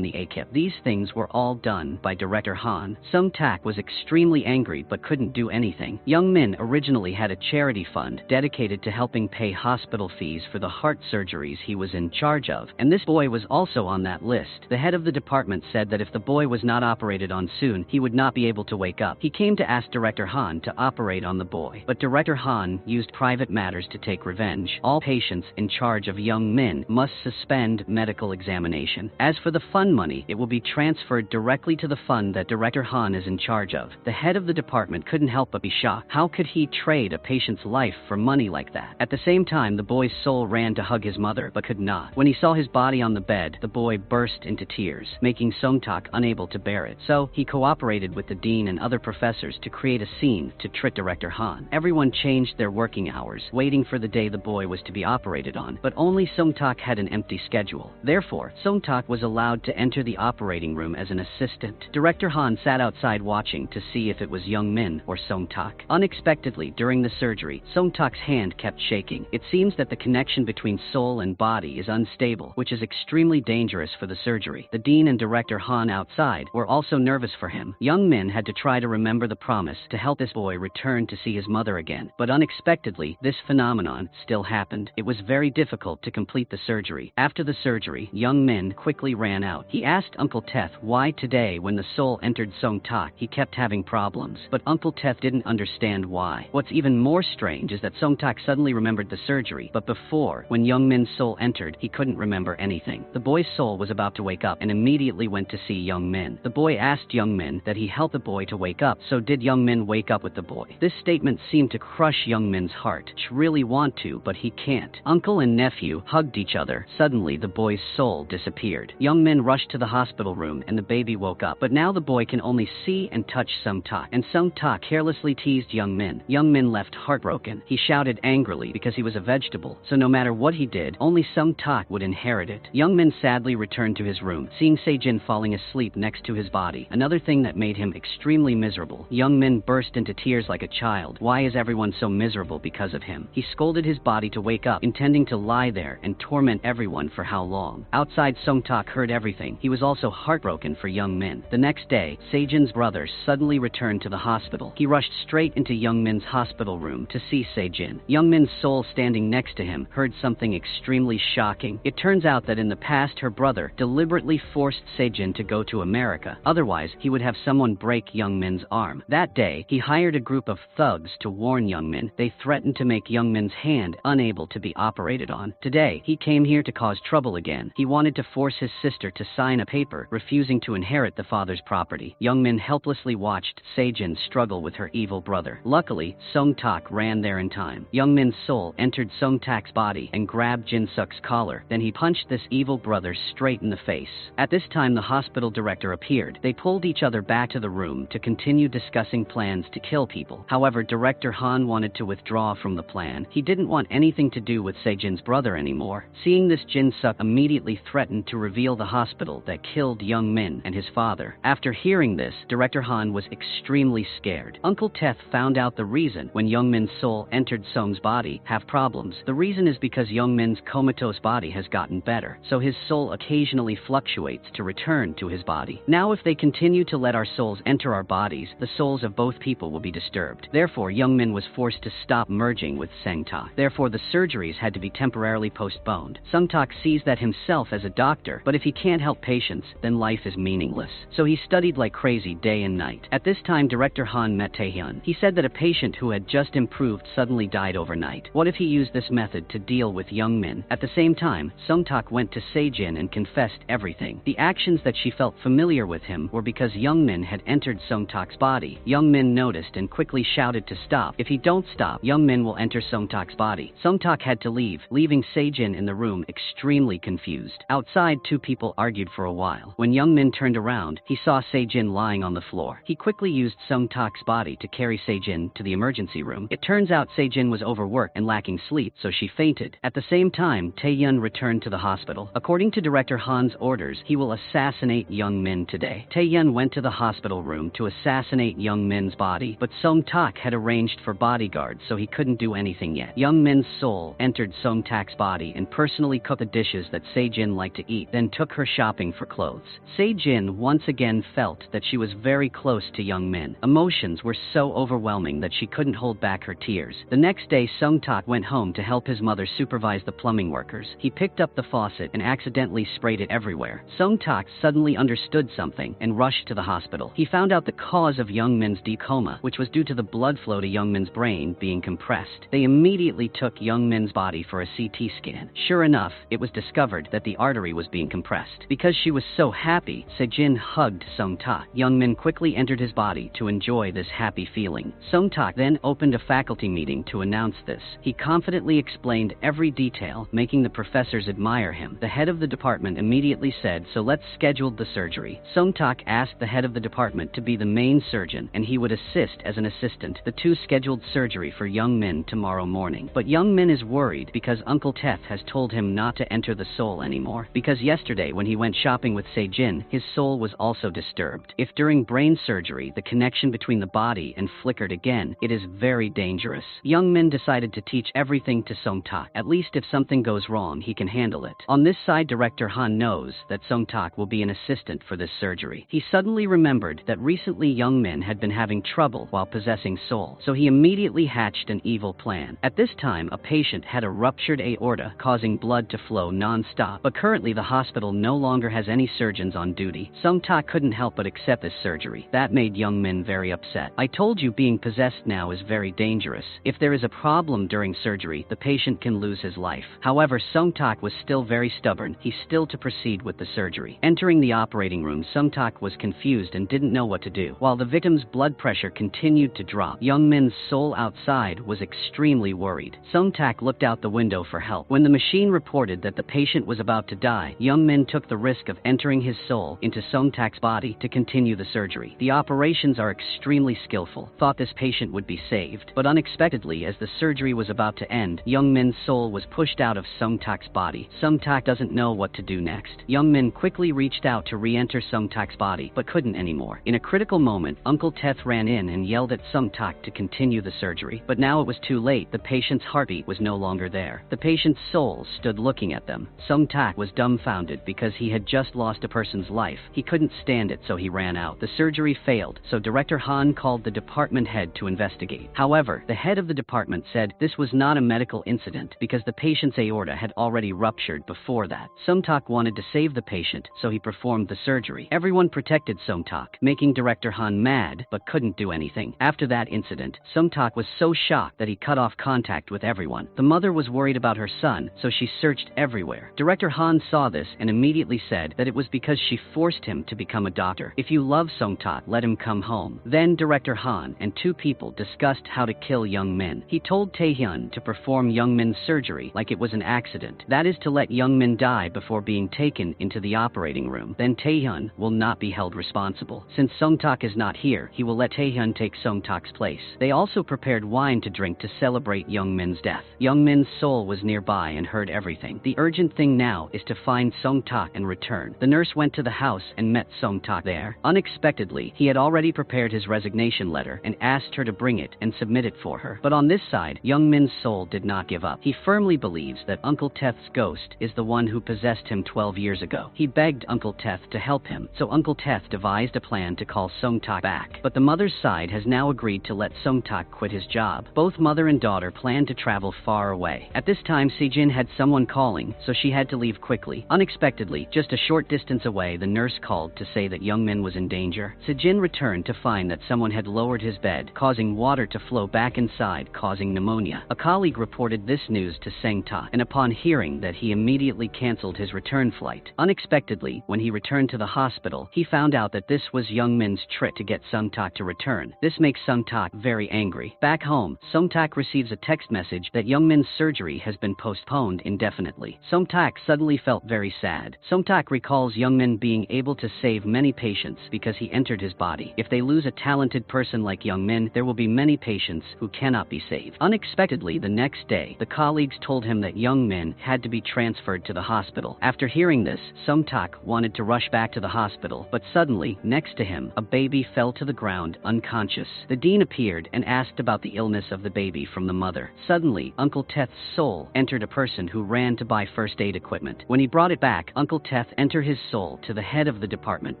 the AKIP. These things were all done by Director Han. Song-tak was extremely angry but couldn't do anything. Young Min originally had a charity fund dedicated to helping pay hospital fees for the heart surgeries he was in charge of, and this boy was also on that list. The head of the department said that if the boy was not operated on soon, he would not be able to wake up. He came to ask Director Han to operate on the boy, but Director Han used private matters to take revenge. All patients in charge of Young Min must suspend medical examination. As for the fund money, it will be transferred directly to the fund that Director Han is in charge of. The head of the department couldn't help but be shocked. How could he trade a patient's life for money like that? At the same time, the boy's soul ran to hug his mother, but could not. When he saw his body on the bed, the boy burst into tears, making Song-tak unable to bear it. So, he cooperated with the dean and other professors to create a scene to trick Director Han. Everyone changed their working hours, waiting for the day the boy was to be operated on, but only Song-tak had an empty schedule. Therefore, Song-tak was allowed to enter the operating room as an assistant. Director Han sat outside watching to see if it was Young Min or Song-tak. Unexpectedly, during the surgery, Song-tak's hand kept shaking. It seems that the connection between soul and body is unstable, which is extremely dangerous for the surgery. The dean and Director Han outside were also nervous for him. Young Min had to try to remember the promise to help this boy return to see his mother again. But unexpectedly, this phenomenon still happened. It was very difficult to complete the surgery. After the surgery, Young Min quickly ran out. He asked Uncle Teth why today, when the soul entered Song-tak, he kept having problems. But Uncle Teth didn't understand why. What's even more strange is that Song-tak suddenly remembered the surgery, but before, when Young Min's soul entered, he couldn't remember anything. The boy's soul was about to wake up and immediately went to see Young Min. The boy asked Young Min that he help the boy to wake up, so did Young Min wake up with the boy. This statement seemed to crush Young Min's heart. He really want to, but he can't. Uncle and nephew hugged each other. Suddenly, the boy's soul disappeared. Young Min rushed to the hospital room and the baby woke up, but now the boy can only see and touch Song-tak, and Song-tak carelessly teased Young Min. Young Min left heartbroken. He shouted angrily because he was a vegetable, so no matter what he did, only Song-tak would inherit it. Young Min sadly returned to his room, seeing Se-jin falling asleep next to his body. Another thing that made him extremely miserable. Young Min burst into tears like a child. Why is everyone so miserable because of him? He scolded his body to wake up, intending to lie there and torment everyone for how long. Outside, Song-tak heard everything. He was also heartbroken for Young Min. The next day, Se-jin's brother suddenly returned to the hospital. He rushed straight into Young Min's hospital room to see Se-jin. Young Min's soul standing next to him heard something extremely shocking. It turns out that in the past, her brother deliberately forced Se-jin to go to America. Otherwise, he would have someone break Young Min's arm. That day, he hired a group of thugs to warn Young Min. They threatened to make Young Min's hand unable to be operated on. Today, he came here to cause trouble again. He wanted to force his sister to sign a paper refusing to inherit the father's property. Young Min helplessly watched Se-jin struggle with her evil brother. Luckily, Song-tak ran there in time. Young Min's soul entered Song-tak's body and grabbed Jin-suk's collar. Then he punched this evil brother straight in the face. At this time, the hospital director appeared. They pulled each other back to the room to continue discussing plans to kill people. However, Director Han wanted to withdraw from the plan. He didn't want anything to do with Se-jin's brother anymore. Seeing this, Jin-suk immediately threatened to reveal the hospital that killed Young Min and his father. After hearing this, Director Han was extremely scared. Uncle Teth found out the reason when Young Min's soul entered Song's body have problems. The reason is because Young Min's comatose body has gotten better, so his soul occasionally fluctuates to return to his body. Now, if they continue to let our souls enter our bodies, the souls of both people will be disturbed. Therefore, Young Min was forced to stop merging with Song-tak. Therefore, the surgeries had to be temporarily postponed. Song-tak sees that himself as a doctor, but if he can't help patients, then life is meaningless. So he studied like crazy day and night. At this time, Director Han met Taehyun. He said that a patient who had just improved suddenly died overnight. What if he used this method to deal with Young Min? At the same time, Song-tak went to Se-jin and confessed everything. The actions that she felt familiar with him were because Young Min had entered Song-tak's body. Young Min noticed and quickly shouted to stop. If he don't stop, Young Min will enter Song-tak's body. Song-tak had to leave, leaving Se-jin in the room extremely confused. Outside, two people argued for a while. When Young Min turned around, he saw Se-jin lying on the floor. He quickly used Song-tak's body to carry Se-jin to the emergency room. It turns out Se-jin was overworked and lacking sleep, so she fainted. At the same time, Taehyun returned to the hospital. According to Director Han's orders, he will assassinate Young Min today. Taehyun went to the hospital room to assassinate Young Min's body, but Song-tak had arranged for bodyguards, so he couldn't do anything yet. Young Min's soul entered Song-tak's body and personally cooked the dish dishes that Se-jin liked to eat, then took her shopping for clothes. Se-jin once again felt that she was very close to Young Min. Emotions were so overwhelming that she couldn't hold back her tears. The next day, Sung-tak went home to help his mother supervise the plumbing workers. He picked up the faucet and accidentally sprayed it everywhere. Sung-tak suddenly understood something and rushed to the hospital. He found out the cause of Young Min's deep coma, which was due to the blood flow to Young Min's brain being compressed. They immediately took Young Min's body for a CT scan. Sure enough, it was discovered that the artery was being compressed. Because she was so happy, Se-jin hugged Sung-tak. Young Min quickly entered his body to enjoy this happy feeling. Sung-tak then opened a faculty meeting to announce this. He confidently explained every detail, making the professors admire him. The head of the department immediately said, "So let's schedule the surgery." Sung-tak asked the head of the department to be the main surgeon, and he would assist as an assistant. The two scheduled surgery for Young Min tomorrow morning. But Young Min is worried because Uncle Teth has told him not to enter the soul anymore. Because yesterday when he went shopping with Se-jin, his soul was also disturbed. If during brain surgery the connection between the body and flickered again, it is very dangerous. Young Min decided to teach everything to Sung-tak. At least if something goes wrong, he can handle it. On this side, Director Han knows that Sung-tak will be an assistant for this surgery. He suddenly remembered that recently Young Min had been having trouble while possessing soul, so he immediately hatched an evil plan. At this time, a patient had a ruptured aorta, causing blood to flow non-stop, but currently the hospital no longer has any surgeons on duty. Sung-tak couldn't help but accept this surgery. That made Young Min very upset. "I told you being possessed now is very dangerous. If there is a problem during surgery, the patient can lose his life." However, Sung-tak was still very stubborn. He still to proceed with the surgery. Entering the operating room, Sung-tak was confused and didn't know what to do. While the victim's blood pressure continued to drop, Young Min's soul outside was extremely worried. Sung-tak looked out the window for help. When the machine reported that the patient was about to die, Young Min took the risk of entering his soul into Sung-tak's body to continue the surgery. The operations are extremely skillful. Thought this patient would be saved, but unexpectedly, as the surgery was about to end, Young Min's soul was pushed out of Sung-tak's body. Sung-tak doesn't know what to do next. Young Min quickly reached out to re-enter Sung-tak's body, but couldn't anymore. In a critical moment, Uncle Teth ran in and yelled at Sung-tak to continue the surgery. But now it was too late. The patient's heartbeat was no longer there. The patient's soul stood looking at them. Sung-tak was dumbfounded because he had just lost a person's life. He couldn't stand it, so he ran out. The surgery failed, so Director Han called the department head to investigate. However, the head of the department said this was not a medical incident because the patient's aorta had already ruptured before that. Sung-tak wanted to save the patient, so he performed the surgery. Everyone protected Sung-tak, making Director Han mad, but couldn't do anything. After that incident, Sung-tak was so shocked that he cut off contact with everyone. The mother was worried about her son, so she searched everywhere. Director Han saw this and immediately said that it was because she forced him to become a doctor. "If you love Sung-tak, let him come home." Then Director Han and two people discussed how to kill Young Min. He told Taehyun to perform Young Min's surgery like it was an accident. That is to let Young Min die before being taken into the operating room. Then Taehyun will not be held responsible. Since Sung-tak is not here, he will let Taehyun take Sung-tak's place. They also prepared wine to drink to celebrate Young Min's death. Young Min's soul was nearby and heard everything. The urgent thing now is to find Sung-tak and return. The nurse went to the house and met Sung-tak there. Unexpectedly, he had already prepared his resignation letter and asked her to bring it and submit it for her. But on this side, Young Min's soul did not give up. He firmly believes that Uncle Teth's ghost is the one who possessed him 12 years ago. He begged Uncle Teth to help him, so Uncle Teth devised a plan to call Sung-tak back. But the mother's side has now agreed to let Sung-tak quit his job. Both mother and daughter planned to travel far away. At this time, Se-jin had someone calling, so she had to leave quickly. Unexpectedly, just a short distance away, the nurse called to say that Young Min was in danger. Se-jin returned to find that someone had lowered his bed, causing water to flow back inside, causing pneumonia. A colleague reported this news to Sang-ta, and upon hearing that, he immediately canceled his return flight. Unexpectedly, when he returned to the hospital, he found out that this was Young Min's trick to get Sung-tak to return. This makes Sung-tak very angry. Back home, Sung-tak receives a text message that Young Min's surgery has been postponed indefinitely. Sung-tak suddenly felt very sad. Sung-tak recalls Young Min being able to save many patients because he entered his body. If they lose a talented person like Young Min, there will be many patients who cannot be saved. Unexpectedly, the next day, the colleagues told him that Young Min had to be transferred to the hospital. After hearing this, Sung-tak wanted to rush back to the hospital, but suddenly, next to him, a baby fell to the ground, unconscious. The dean appeared and asked about the illness of the baby from the mother. Suddenly, Uncle Teth's soul entered a person who ran to buy first aid equipment. When he brought it back, Uncle Teth entered his soul to the head of the department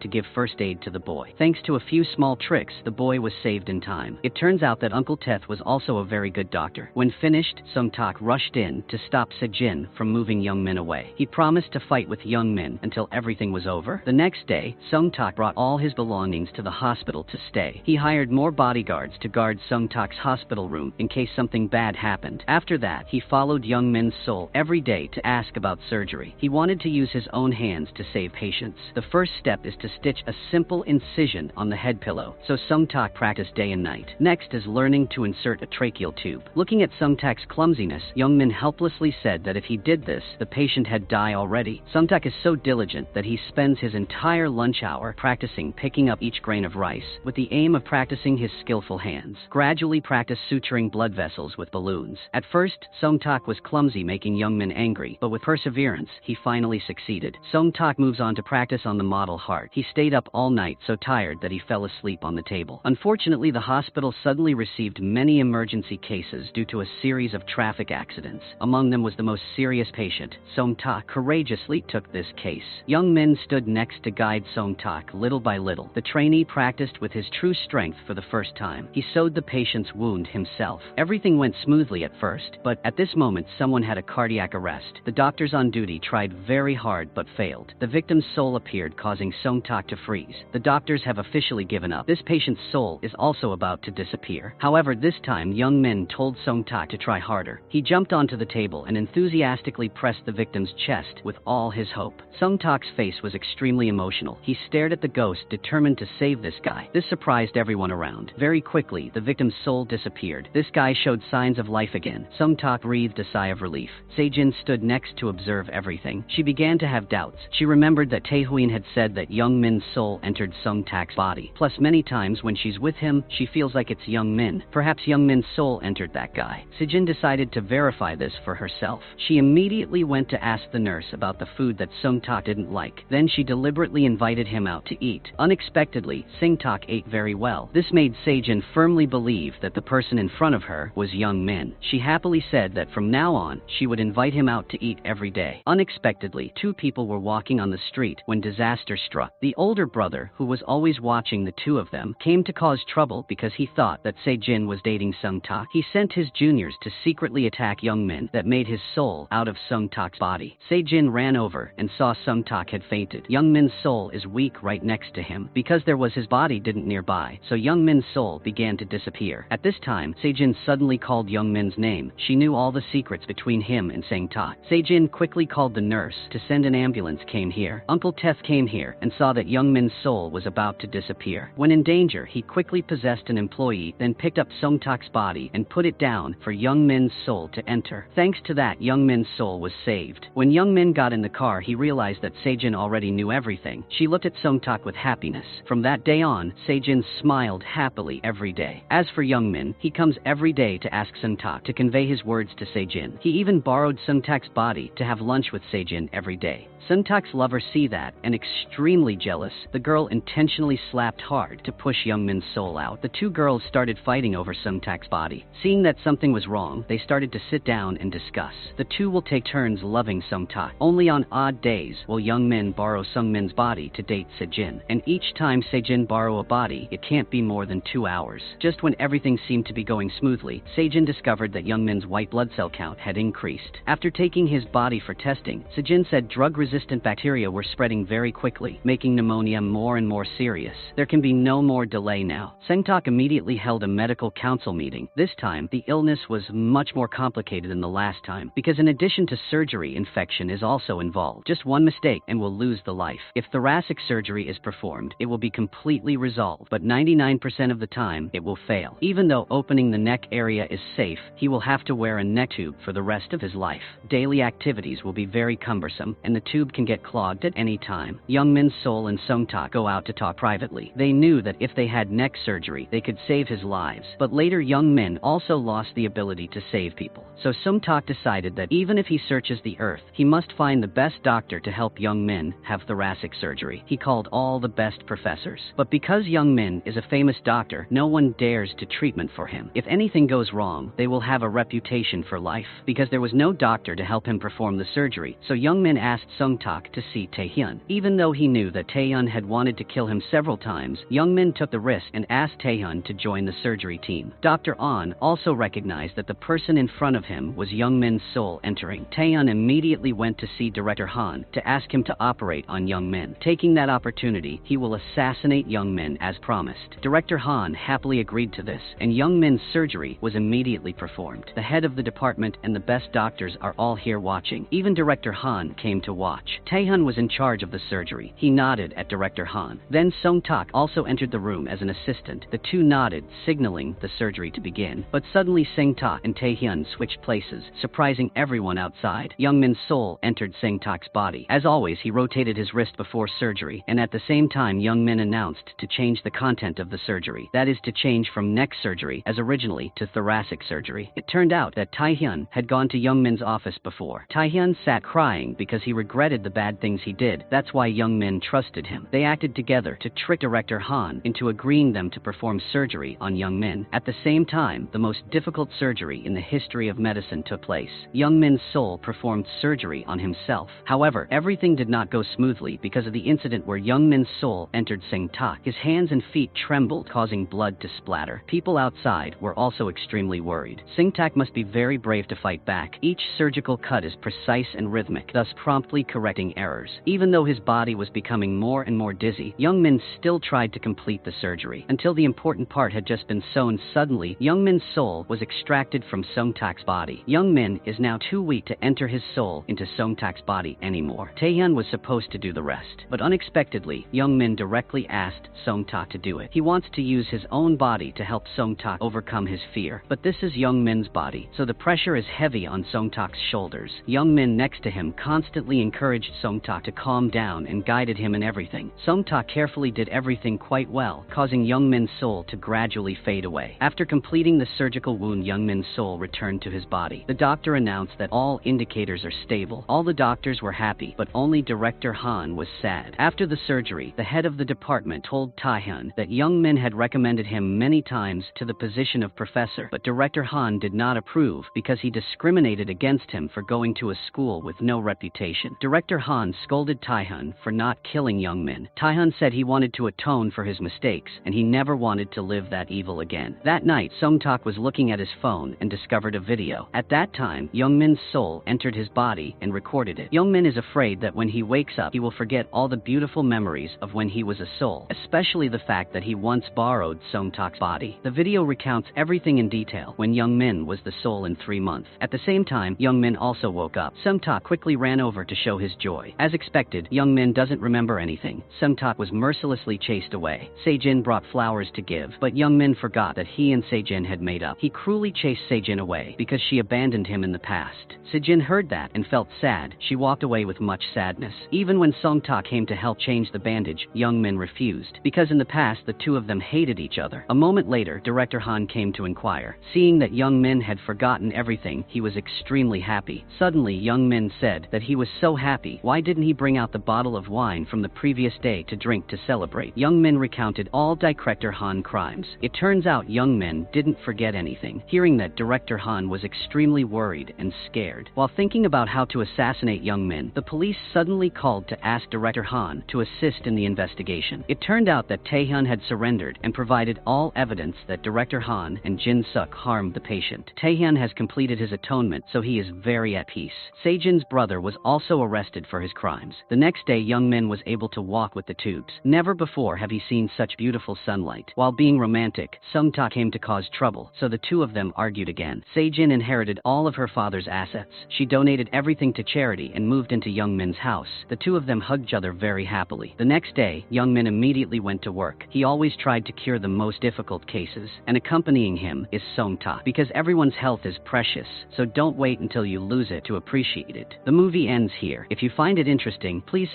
to give first aid to the boy. Thanks to a few small tricks, the boy was saved in time. It turns out that Uncle Teth was also a very good doctor. When finished, Sung Tak rushed in to stop Se-jin from moving Young Min away. He promised to fight with Young Min until everything was over. The next day, Sung Tak brought all his belongings to the hospital to stay. He hired more bodyguards to guard Sung Tak's hospital room in case something bad happened. After that, he followed Young Min's soul every day to ask about surgery. He wanted to use his own hands to save patients. The first step is to stitch a simple incision on the head pillow, so Sung Tak practiced day and night. Next is learning to insert a tracheal tube. Looking at Sung Tak's clumsiness, Young Min helplessly said that if he did this, the patient had died already. Sung Tak is so diligent that he spends his entire lunch hour practicing picking up each grain of rice, with the aim of practicing his skillful hands. Gradually practice suturing blood vessels with balloons. At first, Sung Tak was clumsy, making Young Min angry, but with perseverance, he finally succeeded. Sung Tak moves on to practice on the model heart. He stayed up all night, so tired that he fell asleep on the table. Unfortunately, the hospital suddenly received many emergency cases due to a series of traffic accidents. Among them was the most serious patient. Sung Tak courageously took this case. Young Min stood next to guide Sung Tak little by little. The trainee practiced with his true strength for the first time. He sewed the patient's wound himself. Everything went smoothly at first, but at this moment someone had a cardiac arrest. The doctors on duty tried very hard but failed. The victim's soul appeared, causing Sung Tak to freeze. The doctors have officially given up. This patient's soul is also about to disappear. However, this time Young Min told Sung Tak to try harder. He jumped onto the table and enthusiastically pressed the victim's chest with all his hope. Sung Tak's face was extremely emotional. He stared at the ghost, determined to save this guy. This surprised everyone around. Very quickly, the victim's soul disappeared. This guy showed signs of life again. Sung Tak breathed a sigh of relief. Se-jin stood next to observe everything. She began to have doubts. She remembered that Tae-huin had said that Young Min's soul entered Sung Tak's body. Plus, many times when she's with him, she feels like it's Young Min. Perhaps Young Min's soul entered that guy. Se-jin decided to verify this for herself. She immediately went to ask the nurse about the food that Sung Tak didn't like. Then she deliberately invited him out to eat. Unexpectedly, Sung Tak ate very well. This made Se-jin firmly believe that the person in front of her was Young Min. She happily said that from now on, she would invite him out to eat every day. Unexpectedly, two people were walking on the street when disaster struck. The older brother, who was always watching the two of them, came to cause trouble because he thought that Se-jin was dating Sung Tak. He sent his juniors to secretly attack Young Min that made his soul out of Sung Tak's body. Se-jin ran over and saw Sung Tak had fainted. Young Min's soul is weak right next to him. Because there was his body didn't nearby, so Young Min's soul began to disappear. At this time, Se-jin suddenly called Young Min's name. She knew all the secrets between him and Sung Tak. Se-jin quickly called the nurse to send an ambulance came here. Uncle Teth came here and saw that Young Min's soul was about to disappear. When in danger, he quickly possessed an employee, then picked up Sung Tak's body and put it down for Young Min's soul to enter. Thanks to that, Young Min's soul was saved. When Young Min got in the car, he realized that Se-jin already knew everything. She looked at Sung Tak with happiness. From that day on, Se-jin smiled happily every day. As for Young Min, he comes every day to ask Sung Tak to convey his words to Se-jin. He even borrowed Sung Tak's body to have lunch with Se-jin every day. Sung Tak's lover see that, and extremely jealous, the girl intentionally slapped hard to push Young Min's soul out. The two girls started fighting over Sung Tak's body. Seeing that something was wrong, they started to sit down and discuss. The two will take turns loving Sung Tak. Only on odd days will Young Min borrow Sung Min's body to date Se-jin, and each time Se-jin borrow a body, it can't be more than 2 hours. Just when everything seemed to be going smoothly, Se-jin discovered that Young Min's white blood cell count had increased. After taking his body for testing, Se-jin said drug-resistant bacteria were spreading very quickly, making pneumonia more and more serious. There can be no more delay now. Sung Tak immediately held a medical council meeting. This time, the illness was much more complicated than the last time, because in addition to surgery, infection is also involved. Just one mistake and will lose the life. If thoracic surgery is performed, it will be completely resolved, but 99% of the time, it will fail. Even though opening the neck area is safe, he will have to wear a neck tube for the rest of his life. Daily activities will be very cumbersome, and the tube can get clogged at any time. Young Min's soul and Sung Tak go out to talk privately. They knew that if they had neck surgery, they could save his lives. But later Young Min also lost the ability to save people. So Sung Tak decided that even if he searches the earth, he must find the best doctor to help Young Min have thoracic surgery. He called all the best professors. But because Young Min is a famous doctor, no one dares to treatment for him. If anything goes wrong, they will have a reputation for life. Because there was no doctor to help him perform the surgery, so Youngmin asked Sung-tak to see Taehyun. Even though he knew that Taehyun had wanted to kill him several times, Youngmin took the risk and asked Taehyun to join the surgery team. Dr. Ahn also recognized that the person in front of him was Youngmin's soul entering. Taehyun immediately went to see Director Han to ask him to operate on Youngmin. Taking that opportunity, he will assassinate Youngmin as promised. Director Han happily agreed to this, and Youngmin's surgery was immediately performed. The head of the department and the best doctors are all here watching. Even Director Han came to watch. Taehyun was in charge of the surgery. He nodded at Director Han. Then Sung-tak also entered the room as an assistant. The two nodded, signaling the surgery to begin. But suddenly Sung-tak and Taehyun switched places, surprising everyone outside. Youngmin's soul entered Sung-tak's body. As always, he rotated his wrist before surgery, and at the same time Youngmin announced to change the content of the surgery. That is to change from neck surgery, as originally, to thoracic surgery. It turned out that Taehyun had gone to Youngmin's office before. Taehyun sat crying because he regretted the bad things he did. That's why Youngmin trusted him. They acted together to trick Director Han into agreeing them to perform surgery on Youngmin. At the same time, the most difficult surgery in the history of medicine took place. Youngmin's soul performed surgery on himself. However, everything did not go smoothly because of the incident where Youngmin's soul entered Sung-tak. His hands and feet trembled, causing blood to splatter. People outside were also extremely worried. Sung-tak must be very brave to fight back. Each surgical cut is precise and rhythmic, thus promptly correcting errors. Even though his body was becoming more and more dizzy, Youngmin still tried to complete the surgery. Until the important part had just been sewn, suddenly, Youngmin's soul was extracted from Sung-tak's body. Youngmin is now too weak to enter his soul into Sung-tak's body anymore. Taehyun was supposed to do the rest, but unexpectedly, Youngmin directly asked Sung-tak to do it. He wants to use his own body to help Sung-tak overcome his fear, but this is Youngmin's body, so the pressure is heavy on Sung-tak's shoulders. Youngmin next to him constantly encouraged Sung-tak to calm down and guided him in everything. Sung-tak carefully did everything quite well, causing Youngmin's soul to gradually fade away. After completing the surgical wound, Youngmin's soul returned to his body. The doctor announced that all indicators are stable. All the doctors were happy, but only Director Han was sad. After the surgery, the head of the department told Taehyun that Youngmin had recommended him many times to the position of professor, but Director Han did not approve because he discriminated against him for going to a school with no reputation. Director Han scolded Taehyun for not killing Youngmin. Taehyun said he wanted to atone for his mistakes, and he never wanted to live that evil again. That night, Sung-tak was looking at his phone and discovered a video. At that time, Youngmin's soul entered his body and recorded it. Youngmin is afraid that when he wakes up, he will forget all the beautiful memories of when he was a soul, especially the fact that he once borrowed Sung-tak's body. The video recounts everything in detail when Youngmin was the soul in 3 months. At the same time, Youngmin also woke up. Sung-tak quickly ran over to show his joy. As expected, Youngmin doesn't remember anything. Sung-tak was mercilessly chased away. Sejin brought flowers to give, but Youngmin forgot that he and Sejin had made up. He cruelly chased Sejin away because she abandoned him in the past. Sejin heard that and felt sad. She walked away with much sadness. Even when Sung-tak came to help change the bandage, Youngmin refused, because in the past the two of them hated each other. A moment later, Director Han came to inquire. Seeing that Youngmin had forgotten everything, he was extremely happy. Suddenly, Youngmin said that he was so happy. Why didn't he bring out the bottle of wine from the previous day to drink to celebrate? Youngmin recounted all Director Han crimes. It turns out Youngmin didn't forget anything. Hearing that, Director Han was extremely worried and scared. While thinking about how to assassinate Youngmin, the police suddenly called to ask Director Han to assist in the investigation. It turned out that Taehyun had surrendered and provided all evidence that Director Han and Jin Suk harmed the patient. Taehyun has completed his atonement, so he is very at peace. Sejin's brother was also arrested for his crimes. The next day, Youngmin was able to walk with the tubes. Never before have he seen such beautiful sunlight. While being romantic, Sung-tak came to cause trouble, so the two of them argued again. Sejin inherited all of her father's assets. She donated everything to charity and moved into Youngmin's house. The two of them hugged each other very happily. The next day, Youngmin immediately went to work. He always tried to cure the most difficult cases, and accompanying him is Sung-tak, because everyone's health is precious, so don't wait until you lose it to appreciate it. The movie ends here. If you find it interesting, please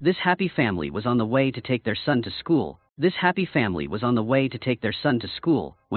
This happy family was on the way to take their son to school. When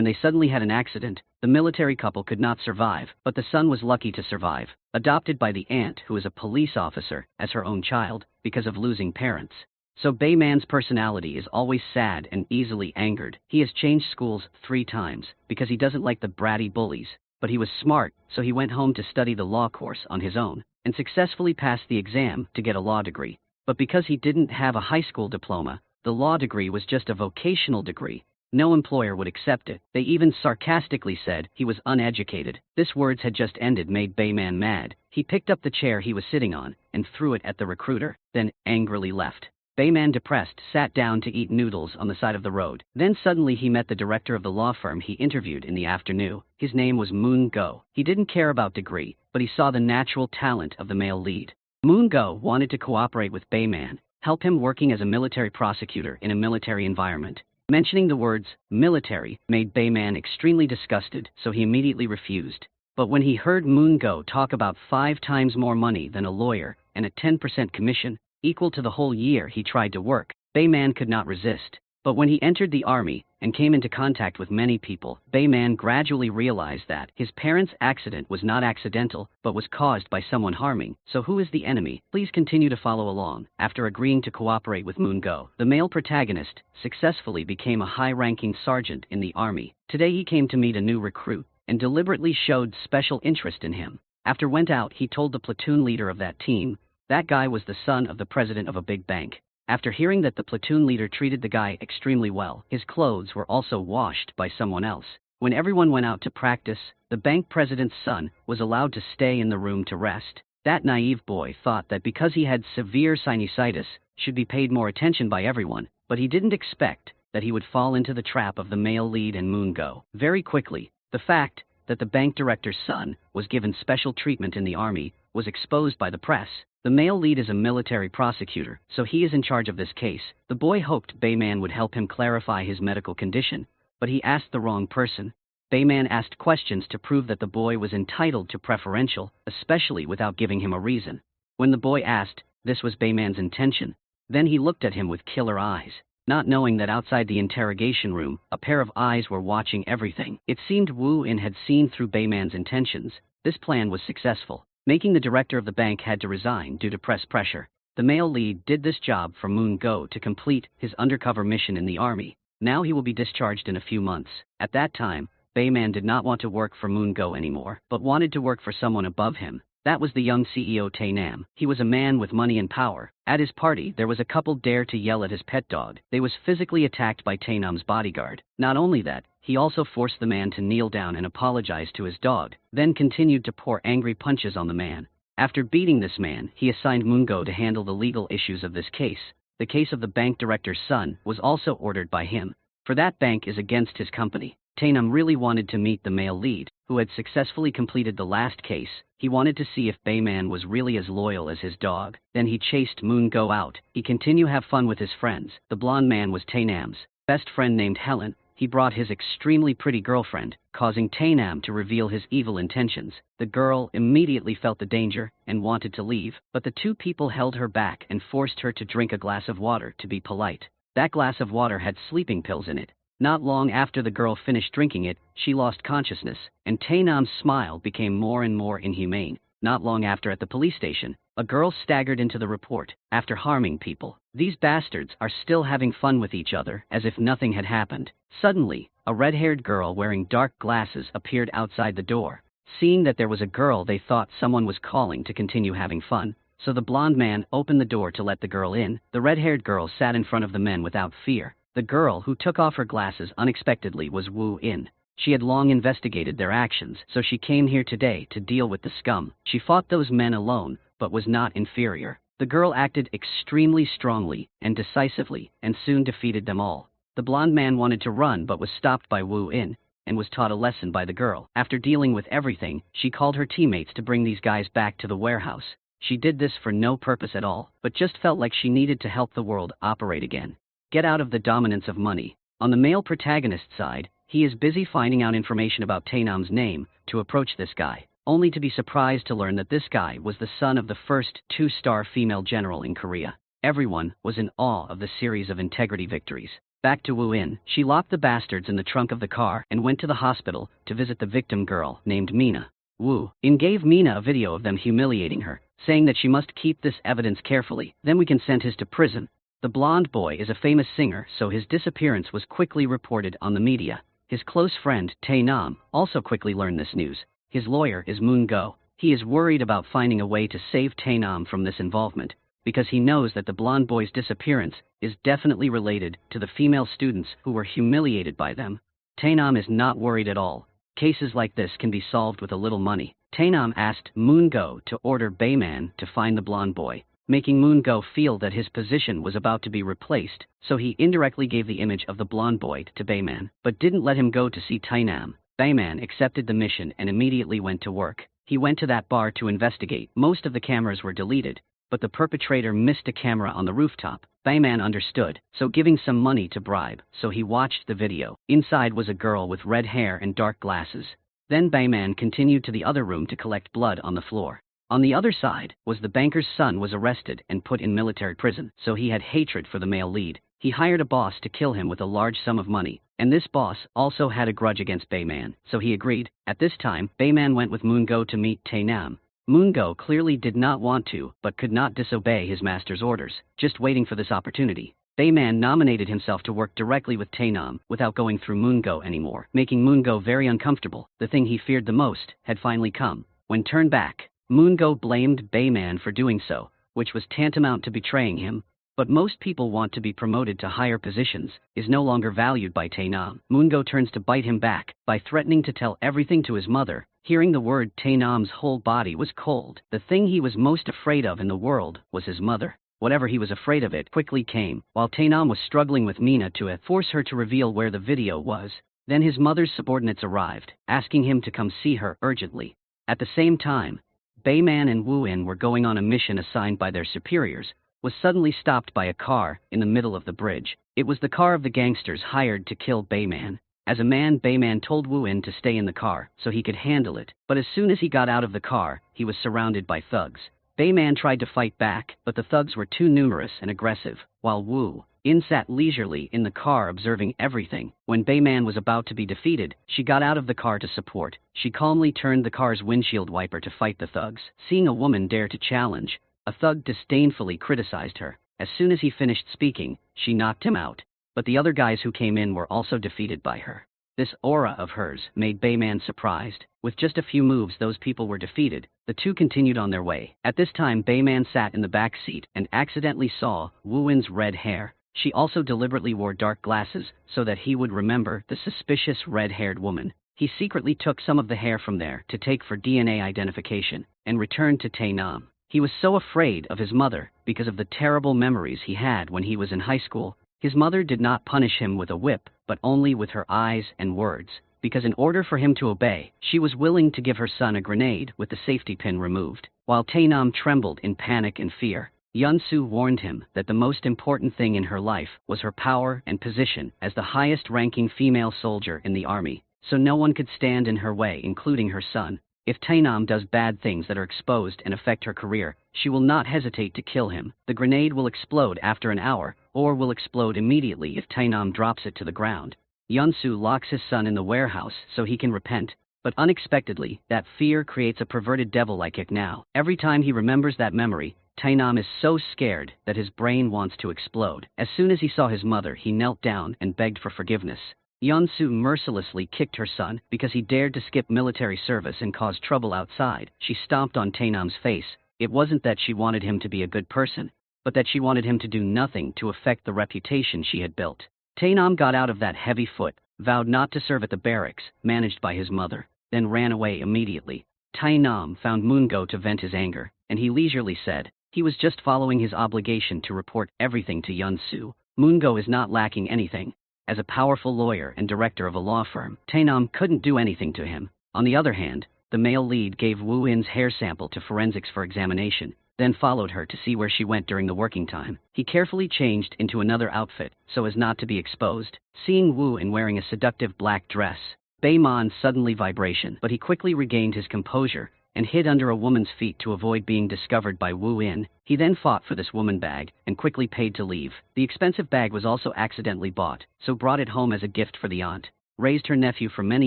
they suddenly had an accident. The military couple could not survive, but the son was lucky to survive, adopted by the aunt, who is a police officer, as her own child, because of losing parents. So Bayman's personality is always sad and easily angered. He has changed schools 3 times, because he doesn't like the bratty bullies. But he was smart, so he went home to study the law course on his own, and successfully passed the exam to get a law degree. But because he didn't have a high school diploma, the law degree was just a vocational degree. No employer would accept it. They even sarcastically said he was uneducated. This words had just ended made Bayman mad. He picked up the chair he was sitting on and threw it at the recruiter, then angrily left. Bayman, depressed, sat down to eat noodles on the side of the road. Then suddenly he met the director of the law firm he interviewed in the afternoon. His name was Moon Go. He didn't care about degree, but he saw the natural talent of the male lead. Moon Go wanted to cooperate with Bayman, help him working as a military prosecutor in a military environment. Mentioning the words military made Bayman extremely disgusted, so he immediately refused. But when he heard Moon Go talk about 5 times more money than a lawyer and a 10% commission, equal to the whole year he tried to work, Bayman could not resist. But when he entered the army and came into contact with many people, Bayman gradually realized that his parents' accident was not accidental, but was caused by someone harming. So who is the enemy? Please continue to follow along. After agreeing to cooperate with Moon Go, the male protagonist successfully became a high-ranking sergeant in the army. Today he came to meet a new recruit and deliberately showed special interest in him. After went out, he told the platoon leader of that team that guy was the son of the president of a big bank. After hearing that the platoon leader treated the guy extremely well, his clothes were also washed by someone else. When everyone went out to practice, the bank president's son was allowed to stay in the room to rest. That naive boy thought that because he had severe sinusitis, should be paid more attention by everyone, but he didn't expect that he would fall into the trap of the male lead and Moon Go. Very quickly, the fact that the bank director's son was given special treatment in the army was exposed by the press. The male lead is a military prosecutor, so he is in charge of this case. The boy hoped Bayman would help him clarify his medical condition, but he asked the wrong person. Bayman asked questions to prove that the boy was entitled to preferential, especially without giving him a reason. When the boy asked, this was Bayman's intention. Then he looked at him with killer eyes, not knowing that outside the interrogation room, a pair of eyes were watching everything. It seemed Wu In had seen through Bayman's intentions. This plan was successful, making the director of the bank had to resign due to press pressure. The male lead did this job for Moon Go to complete his undercover mission in the army. Now he will be discharged in a few months. At that time, Bayman did not want to work for Moon Go anymore, but wanted to work for someone above him. That was the young CEO Tainam. He was a man with money and power. At his party, there was a couple dare to yell at his pet dog. They was physically attacked by Tainam's bodyguard. Not only that, he also forced the man to kneel down and apologize to his dog, then continued to pour angry punches on the man. After beating this man, he assigned Moon Go to handle the legal issues of this case. The case of the bank director's son was also ordered by him, for that bank is against his company. Tainam really wanted to meet the male lead, who had successfully completed the last case. He wanted to see if Bayman was really as loyal as his dog. Then he chased Moon Go out. He continued to have fun with his friends. The blonde man was Tainam's best friend named Helen. He brought his extremely pretty girlfriend, causing Tainam to reveal his evil intentions. The girl immediately felt the danger and wanted to leave, but the two people held her back and forced her to drink a glass of water to be polite. That glass of water had sleeping pills in it. Not long after the girl finished drinking it, she lost consciousness, and Tainam's smile became more and more inhumane. Not long after, at the police station, a girl staggered into the report after harming people. These bastards are still having fun with each other as if nothing had happened. Suddenly, a red-haired girl wearing dark glasses appeared outside the door. Seeing that there was a girl, they thought someone was calling to continue having fun, so the blonde man opened the door to let the girl in. The red-haired girl sat in front of the men without fear. The girl who took off her glasses unexpectedly was Wu In. She had long investigated their actions, so she came here today to deal with the scum. She fought those men alone, but was not inferior. The girl acted extremely strongly and decisively, and soon defeated them all. The blonde man wanted to run but was stopped by Wu In, and was taught a lesson by the girl. After dealing with everything, she called her teammates to bring these guys back to the warehouse. She did this for no purpose at all, but just felt like she needed to help the world operate again. Get out of the dominance of money. On the male protagonist's side, he is busy finding out information about Tainam's name to approach this guy, only to be surprised to learn that this guy was the son of the first 2-star female general in Korea. Everyone was in awe of the series of integrity victories. Back to Wu In, she locked the bastards in the trunk of the car and went to the hospital to visit the victim girl named Mina. Wu In gave Mina a video of them humiliating her, saying that she must keep this evidence carefully, then we can send his to prison. The blonde boy is a famous singer, so his disappearance was quickly reported on the media. His close friend, Tae Nam, also quickly learned this news. His lawyer is Moon Go. He is worried about finding a way to save Tae Nam from this involvement, because he knows that the blonde boy's disappearance is definitely related to the female students who were humiliated by them. Tae Nam is not worried at all. Cases like this can be solved with a little money. Tae Nam asked Moon Go to order Bayman to find the blonde boy, making Moon Go feel that his position was about to be replaced, so he indirectly gave the image of the blonde boy to Bayman, but didn't let him go to see Tae Nam. Bayman accepted the mission and immediately went to work. He went to that bar to investigate. Most of the cameras were deleted, but the perpetrator missed a camera on the rooftop. Bayman understood, so giving some money to bribe, so he watched the video. Inside was a girl with red hair and dark glasses. Then Bayman continued to the other room to collect blood on the floor. On the other side was the banker's son was arrested and put in military prison, so he had hatred for the male lead. He hired a boss to kill him with a large sum of money, and this boss also had a grudge against Bayman, so he agreed. At this time, Bayman went with Moon Go to meet Tae Nam. Moon Go clearly did not want to, but could not disobey his master's orders, just waiting for this opportunity. Bayman nominated himself to work directly with Tae Nam without going through Moon Go anymore, making Moon Go very uncomfortable. The thing he feared the most had finally come. When turned back, Moon Go blamed Bayman for doing so, which was tantamount to betraying him. But most people want to be promoted to higher positions, is no longer valued by Tae Nam. Moon Go turns to bite him back by threatening to tell everything to his mother. Hearing the word, Tae Nam's whole body was cold. The thing he was most afraid of in the world was his mother. Whatever he was afraid of, it quickly came. While Tae Nam was struggling with Mina to force her to reveal where the video was, then his mother's subordinates arrived, asking him to come see her urgently. At the same time, Bayman and Wu In were going on a mission assigned by their superiors, was suddenly stopped by a car in the middle of the bridge. It was the car of the gangsters hired to kill Bayman. As a man, Bayman told Wu In to stay in the car so he could handle it, but as soon as he got out of the car, he was surrounded by thugs. Bayman tried to fight back, but the thugs were too numerous and aggressive, while Wu In sat leisurely in the car observing everything. When Bayman was about to be defeated, she got out of the car to support. She calmly turned the car's windshield wiper to fight the thugs. Seeing a woman dare to challenge, a thug disdainfully criticized her. As soon as he finished speaking, she knocked him out, but the other guys who came in were also defeated by her. This aura of hers made Bayman surprised. With just a few moves those people were defeated. The two continued on their way. At this time Bayman sat in the back seat and accidentally saw Wu In's red hair. She also deliberately wore dark glasses so that he would remember the suspicious red-haired woman. He secretly took some of the hair from there to take for DNA identification and returned to Tae Nam. He was so afraid of his mother because of the terrible memories he had when he was in high school. His mother did not punish him with a whip, but only with her eyes and words, because in order for him to obey, she was willing to give her son a grenade with the safety pin removed. While Tae Nam trembled in panic and fear, Yun-soo warned him that the most important thing in her life was her power and position as the highest-ranking female soldier in the army, so no one could stand in her way, including her son. If Tae Nam does bad things that are exposed and affect her career, she will not hesitate to kill him. The grenade will explode after an hour, or will explode immediately if Tae Nam drops it to the ground. Yun-soo locks his son in the warehouse so he can repent, but unexpectedly, that fear creates a perverted devil-like ick now. Every time he remembers that memory, Tae Nam is so scared that his brain wants to explode. As soon as he saw his mother, he knelt down and begged for forgiveness. Yun-soo mercilessly kicked her son because he dared to skip military service and cause trouble outside. She stomped on Tae Nam's face. It wasn't that she wanted him to be a good person, but that she wanted him to do nothing to affect the reputation she had built. Tae Nam got out of that heavy foot, vowed not to serve at the barracks, managed by his mother, then ran away immediately. Tae Nam found Moon Go to vent his anger, and he leisurely said he was just following his obligation to report everything to Yun-soo. Moon Go is not lacking anything. As a powerful lawyer and director of a law firm, Tae Nam couldn't do anything to him. On the other hand, the male lead gave Wu In's hair sample to forensics for examination, then followed her to see where she went during the working time. He carefully changed into another outfit so as not to be exposed. Seeing Wu In wearing a seductive black dress, Bayman suddenly vibration, but he quickly regained his composure and hid under a woman's feet to avoid being discovered by Wu In. He then fought for this woman bag and quickly paid to leave. The expensive bag was also accidentally bought, so brought it home as a gift for the aunt. Raised her nephew for many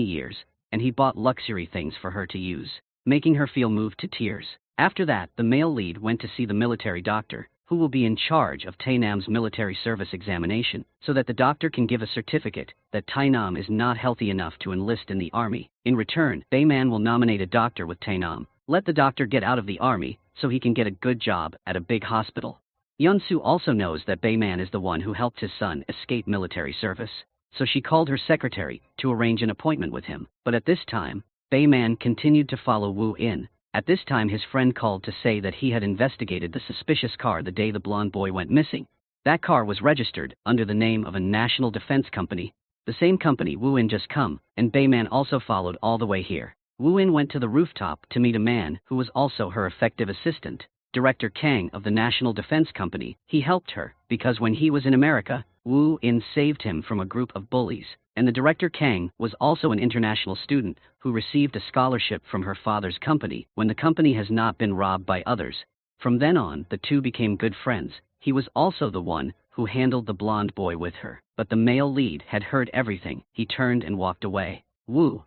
years, and he bought luxury things for her to use, making her feel moved to tears. After that, the male lead went to see the military doctor, who will be in charge of Tainam's military service examination, so that the doctor can give a certificate that Tainam is not healthy enough to enlist in the army. In return, Bayman will nominate a doctor with Tainam, let the doctor get out of the army, so he can get a good job at a big hospital. Yunsu also knows that Bayman is the one who helped his son escape military service, so she called her secretary to arrange an appointment with him. But at this time, Bayman continued to follow Wu In. At this time his friend called to say that he had investigated the suspicious car the day the blonde boy went missing. That car was registered under the name of a national defense company, the same company Wu In just come, and Bayman also followed all the way here. Wu In went to the rooftop to meet a man who was also her effective assistant, Director Kang of the National Defense Company. He helped her, because when he was in America, Wu In saved him from a group of bullies, and the Director Kang was also an international student who received a scholarship from her father's company when the company has not been robbed by others. From then on, the two became good friends. He was also the one who handled the blonde boy with her. But the male lead had heard everything. He turned and walked away. Wu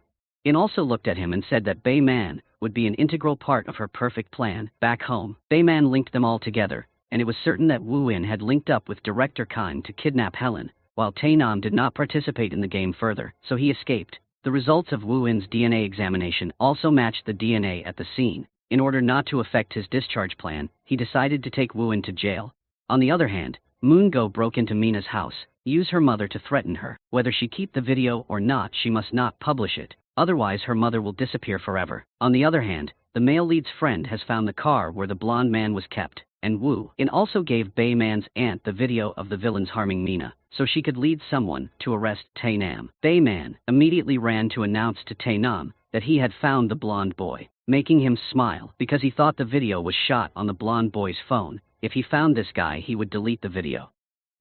In also looked at him and said that Bayman would be an integral part of her perfect plan. Back home, Bayman linked them all together, and it was certain that Wu In had linked up with Director Kang to kidnap Helen, while Tainam did not participate in the game further, so he escaped. The results of Wu In's DNA examination also matched the DNA at the scene. In order not to affect his discharge plan, he decided to take Wu In to jail. On the other hand, Moon Go broke into Mina's house, used her mother to threaten her. Whether she keep the video or not, she must not publish it, otherwise her mother will disappear forever. On the other hand, the male lead's friend has found the car where the blonde man was kept, and Wu In also gave Bayman's aunt the video of the villains harming Mina, so she could lead someone to arrest Tainam. Bayman immediately ran to announce to Tainam that he had found the blonde boy, making him smile because he thought the video was shot on the blonde boy's phone. If he found this guy, he would delete the video.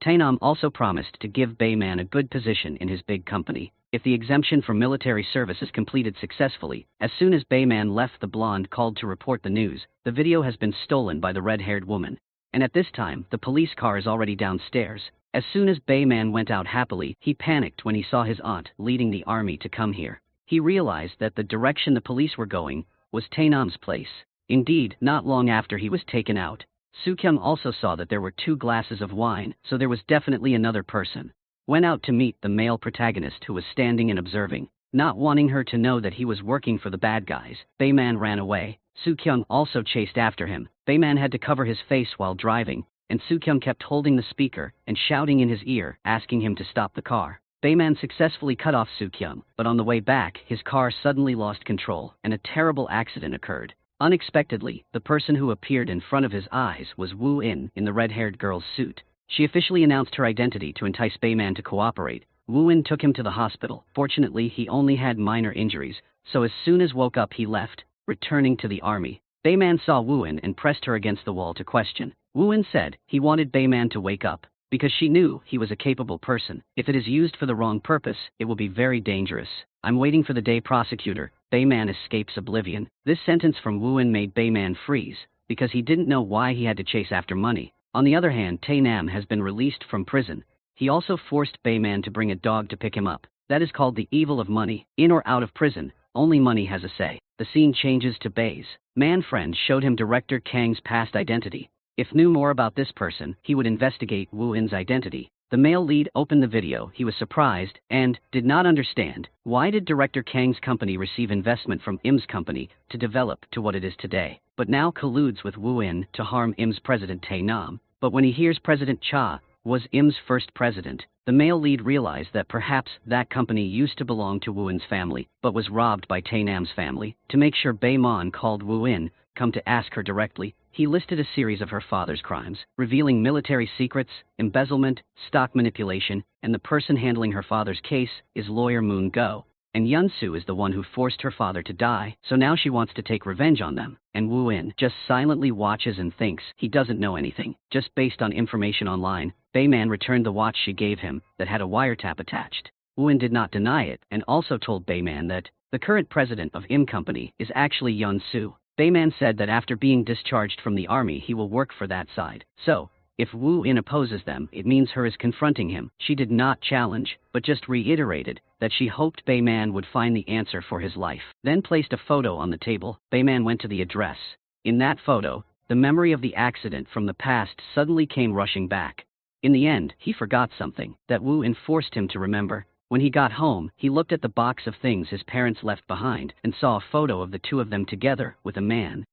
Tainam also promised to give Bayman a good position in his big company if the exemption from military service is completed successfully. As soon as Bayman left, the blonde called to report the news. The video has been stolen by the red-haired woman, and at this time, the police car is already downstairs. As soon as Bayman went out happily, he panicked when he saw his aunt leading the army to come here. He realized that the direction the police were going was Tainam's place. Indeed, not long after he was taken out, Soo-kyung also saw that there were 2 glasses of wine, so there was definitely another person. Went out to meet the male protagonist who was standing and observing. Not wanting her to know that he was working for the bad guys, Bayman ran away. Soo-kyung also chased after him. Bayman had to cover his face while driving, and Soo-kyung kept holding the speaker and shouting in his ear, asking him to stop the car. Bayman successfully cut off Soo-kyung, but on the way back, his car suddenly lost control, and a terrible accident occurred. Unexpectedly, the person who appeared in front of his eyes was Wu In the red-haired girl's suit. She officially announced her identity to entice Bayman to cooperate. Wu In took him to the hospital. Fortunately, he only had minor injuries, so as soon as woke up he left, returning to the army. Bayman saw Wu In and pressed her against the wall to question. Wu In said he wanted Bayman to wake up, because she knew he was a capable person. If it is used for the wrong purpose, it will be very dangerous. I'm waiting for the day, prosecutor. Bayman escapes oblivion. This sentence from Wu In made Bayman freeze, because he didn't know why he had to chase after money. On the other hand, Tainam has been released from prison. He also forced Bayman to bring a dog to pick him up. That is called the evil of money. In or out of prison, only money has a say. The scene changes to Bay's man friend showed him Director Kang's past identity. If knew more about this person, he would investigate Wu In's identity. The male lead opened the video. He was surprised and did not understand. Why did Director Kang's company receive investment from Im's company to develop to what it is today, but now colludes with Wu In to harm Im's president Tainam? But when he hears President Cha was Im's first president, the male lead realized that perhaps that company used to belong to Wu In's family, but was robbed by Tainam's family. To make sure, Bayman called Wu In come to ask her directly. He listed a series of her father's crimes, revealing military secrets, embezzlement, stock manipulation, and the person handling her father's case is lawyer Moon Go. And Yunsu is the one who forced her father to die, so now she wants to take revenge on them. And Wu In just silently watches and thinks he doesn't know anything. Just based on information online, Bayman returned the watch she gave him that had a wiretap attached. Wu In did not deny it, and also told Bayman that the current president of Im Company is actually Yunsu. Bayman said that after being discharged from the army he will work for that side. So, if Wu In opposes them, it means her is confronting him. She did not challenge, but just reiterated that she hoped Bayman would find the answer for his life. Then placed a photo on the table. Bayman went to the address. In that photo, the memory of the accident from the past suddenly came rushing back. In the end, he forgot something that Wu In forced him to remember. When he got home, he looked at the box of things his parents left behind and saw a photo of the two of them together with a man.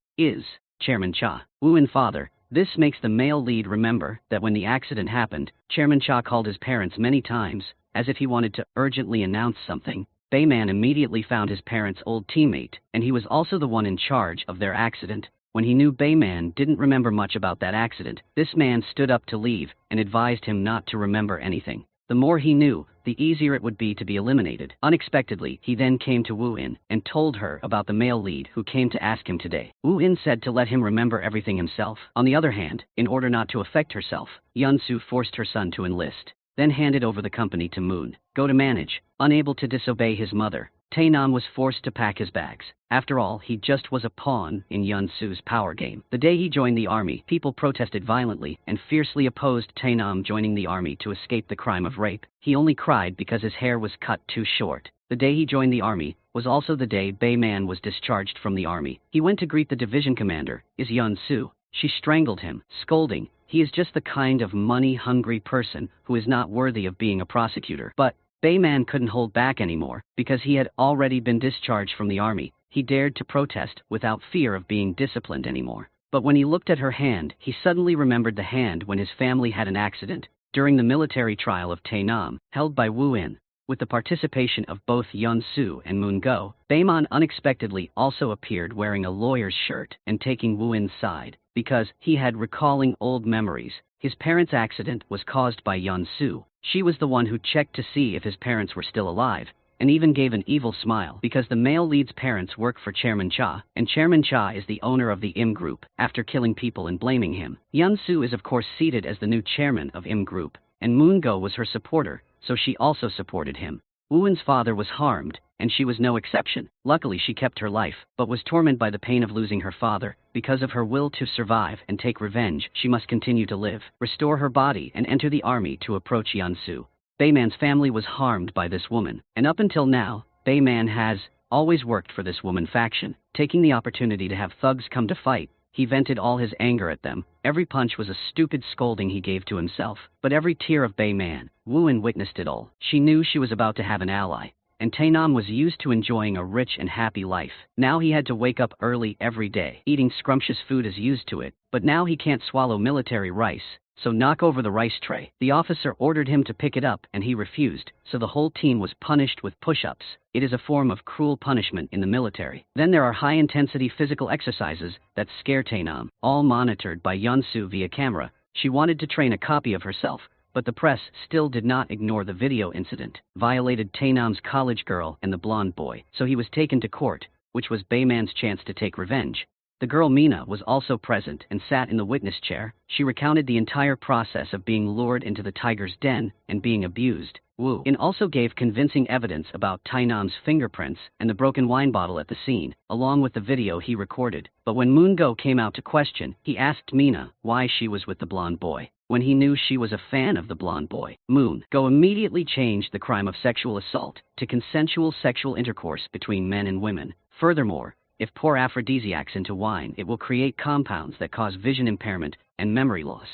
Chairman Cha. Wu In father. This makes the male lead remember that when the accident happened, Chairman Cha called his parents many times, as if he wanted to urgently announce something. Bayman immediately found his parents' old teammate, and he was also the one in charge of their accident. When he knew Bayman didn't remember much about that accident, this man stood up to leave and advised him not to remember anything. The more he knew, the easier it would be to be eliminated. Unexpectedly, he then came to Wu In and told her about the male lead who came to ask him today. Wu In said to let him remember everything himself. On the other hand, in order not to affect herself, Yunsu forced her son to enlist, then handed over the company to Moon Go to manage. Unable to disobey his mother, Taenam was forced to pack his bags. After all, he just was a pawn in Yunsu's power game. The day he joined the army, people protested violently and fiercely opposed Taenam joining the army to escape the crime of rape. He only cried because his hair was cut too short. The day he joined the army was also the day Bayman was discharged from the army. He went to greet the division commander, Yunsu. She strangled him, scolding, "He is just the kind of money-hungry person who is not worthy of being a prosecutor." But Bayman couldn't hold back anymore, because he had already been discharged from the army. He dared to protest without fear of being disciplined anymore. But when he looked at her hand, he suddenly remembered the hand when his family had an accident, during the military trial of Taenam, held by Wu In. With the participation of both Yunsu and Moon Go, Bayman unexpectedly also appeared wearing a lawyer's shirt and taking Wu In's side, because he had recalling old memories. His parents' accident was caused by Yunsu. She was the one who checked to see if his parents were still alive, and even gave an evil smile because the male lead's parents work for Chairman Cha, and Chairman Cha is the owner of the IM Group. After killing people and blaming him, Yunsu is of course seated as the new chairman of IM Group, and Moon Go was her supporter, so she also supported him. Wu-in's father was harmed, and she was no exception. Luckily she kept her life, but was tormented by the pain of losing her father. Because of her will to survive and take revenge, she must continue to live, restore her body, and enter the army to approach Yunsu. Bayman's family was harmed by this woman, and up until now, Bayman has always worked for this woman faction. Taking the opportunity to have thugs come to fight, he vented all his anger at them. Every punch was a stupid scolding he gave to himself, but every tear of Bayman, Wu-in witnessed it all. She knew she was about to have an ally, and Taenam was used to enjoying a rich and happy life. Now he had to wake up early every day. Eating scrumptious food is used to it, but now he can't swallow military rice, so knock over the rice tray. The officer ordered him to pick it up and he refused, so the whole team was punished with push-ups. It is a form of cruel punishment in the military. Then there are high-intensity physical exercises that scare Taenam, all monitored by Yunsu via camera. She wanted to train a copy of herself, but the press still did not ignore the video incident. Violated Taenam's college girl and the blonde boy, so he was taken to court, which was Bayman's chance to take revenge. The girl Mina was also present and sat in the witness chair. She recounted the entire process of being lured into the tiger's den and being abused. Wu-in also gave convincing evidence about Taenam's fingerprints and the broken wine bottle at the scene, along with the video he recorded. But when Moon-go came out to question, he asked Mina why she was with the blonde boy, when he knew she was a fan of the blonde boy. Moon-go immediately changed the crime of sexual assault to consensual sexual intercourse between men and women. Furthermore, if pour aphrodisiacs into wine, it will create compounds that cause vision impairment and memory loss.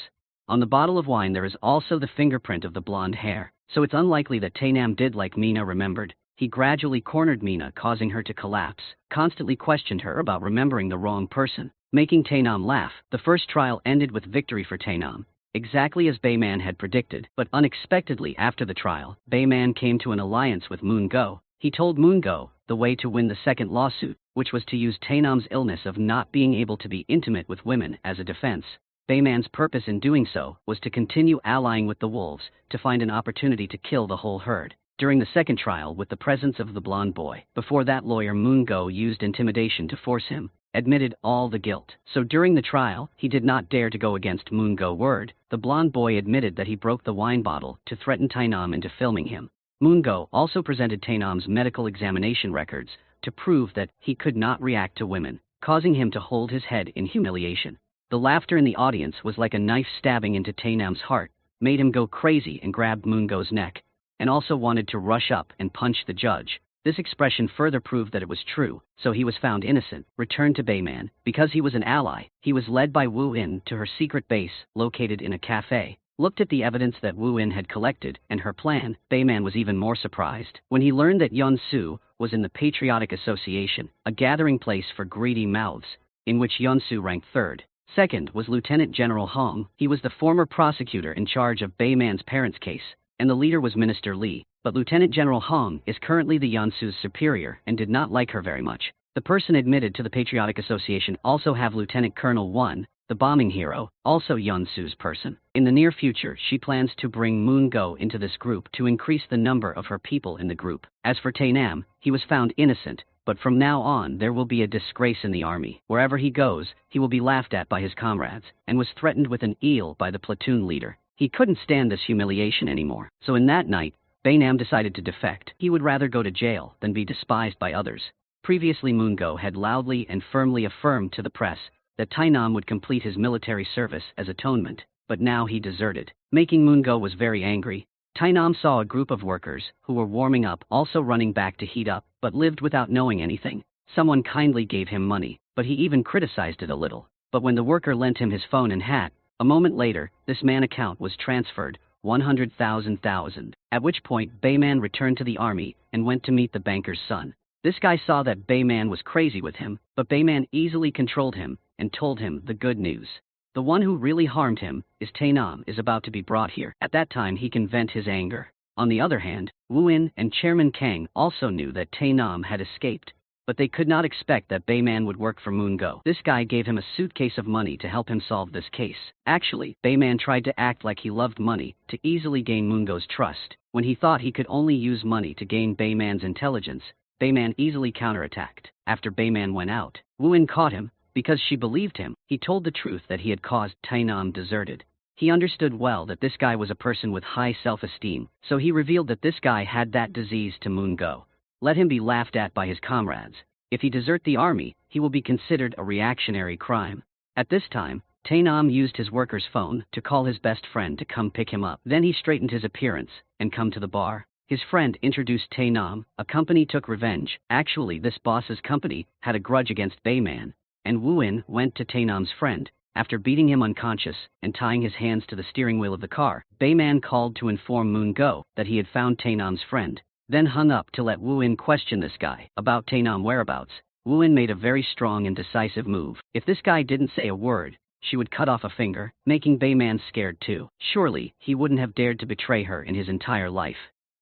On the bottle of wine there is also the fingerprint of the blonde hair, so it's unlikely that Taenam did like Mina remembered. He gradually cornered Mina, causing her to collapse, constantly questioned her about remembering the wrong person, making Taenam laugh. The first trial ended with victory for Taenam, exactly as Bayman had predicted, but unexpectedly after the trial, Bayman came to an alliance with Moon-go. He told Moon-go the way to win the second lawsuit, which was to use Taenam's illness of not being able to be intimate with women as a defense. Bayman's purpose in doing so was to continue allying with the wolves to find an opportunity to kill the whole herd. During the second trial with the presence of the blonde boy, before that lawyer Moon-go used intimidation to force him, admitted all the guilt. So during the trial, he did not dare to go against Moon-go's word. The blonde boy admitted that he broke the wine bottle to threaten Taenam into filming him. Moon-go also presented Taenam's medical examination records to prove that he could not react to women. causing him to hold his head in humiliation. The laughter in the audience was like a knife stabbing into Tainam's heart, made him go crazy and grabbed Moongo's neck, and also wanted to rush up and punch the judge. This expression further proved that it was true, so he was found innocent, returned to Bayman. Because he was an ally, he was led by Wu In to her secret base, located in a cafe. Looked at the evidence that Wu In had collected and her plan, Bayman was even more surprised when he learned that Yun Su was in the Patriotic Association, a gathering place for greedy mouths, in which Yun Su ranked third. Second was Lieutenant General Hong. He was the former prosecutor in charge of Bayman's parents' case, and the leader was Minister Li. But Lieutenant General Hong is currently the Yun Su's superior and did not like her very much. The person admitted to the Patriotic Association also have Lieutenant Colonel Wan, the bombing hero, also Yun Su's person. In the near future, she plans to bring Moon Go into this group to increase the number of her people in the group. As for Tainam, he was found innocent, but from now on there will be a disgrace in the army. Wherever he goes, he will be laughed at by his comrades, and was threatened with an eel by the platoon leader. He couldn't stand this humiliation anymore, so in that night, Baynam decided to defect. He would rather go to jail than be despised by others. Previously Moongo had loudly and firmly affirmed to the press that Tainam would complete his military service as atonement, but now he deserted. Making Moongo was very angry. Tainam saw a group of workers who were warming up also running back to heat up, but lived without knowing anything. Someone kindly gave him money, but he even criticized it a little. But when the worker lent him his phone and hat, a moment later, this man's account was transferred 100,000. At which point Bayman returned to the army and went to meet the banker's son. This guy saw that Bayman was crazy with him, but Bayman easily controlled him and told him the good news. The one who really harmed him is Tainam is about to be brought here. At that time he can vent his anger. On the other hand, Wu In and Chairman Kang also knew that Tainam had escaped, but they could not expect that Bayman would work for Moongo. This guy gave him a suitcase of money to help him solve this case. Actually, Bayman tried to act like he loved money to easily gain Moongo's trust. When he thought he could only use money to gain Bayman's intelligence, Bayman easily counterattacked. After Bayman went out, Wu In caught him. Because she believed him, he told the truth that he had caused Tainam deserted. He understood well that this guy was a person with high self-esteem, so he revealed that this guy had that disease to Moongo. Let him be laughed at by his comrades. If he desert the army, he will be considered a reactionary crime. At this time, Tainam used his worker's phone to call his best friend to come pick him up. Then he straightened his appearance and come to the bar. His friend introduced Tainam. A company took revenge. Actually, this boss's company had a grudge against Bayman, and Wu In went to Tainam's friend. After beating him unconscious and tying his hands to the steering wheel of the car, Bayman called to inform Moongo that he had found Tainam's friend, then hung up to let Wu In question this guy about Tainam's whereabouts. Wu In made a very strong and decisive move. If this guy didn't say a word, she would cut off a finger, making Bayman scared too. Surely, he wouldn't have dared to betray her in his entire life.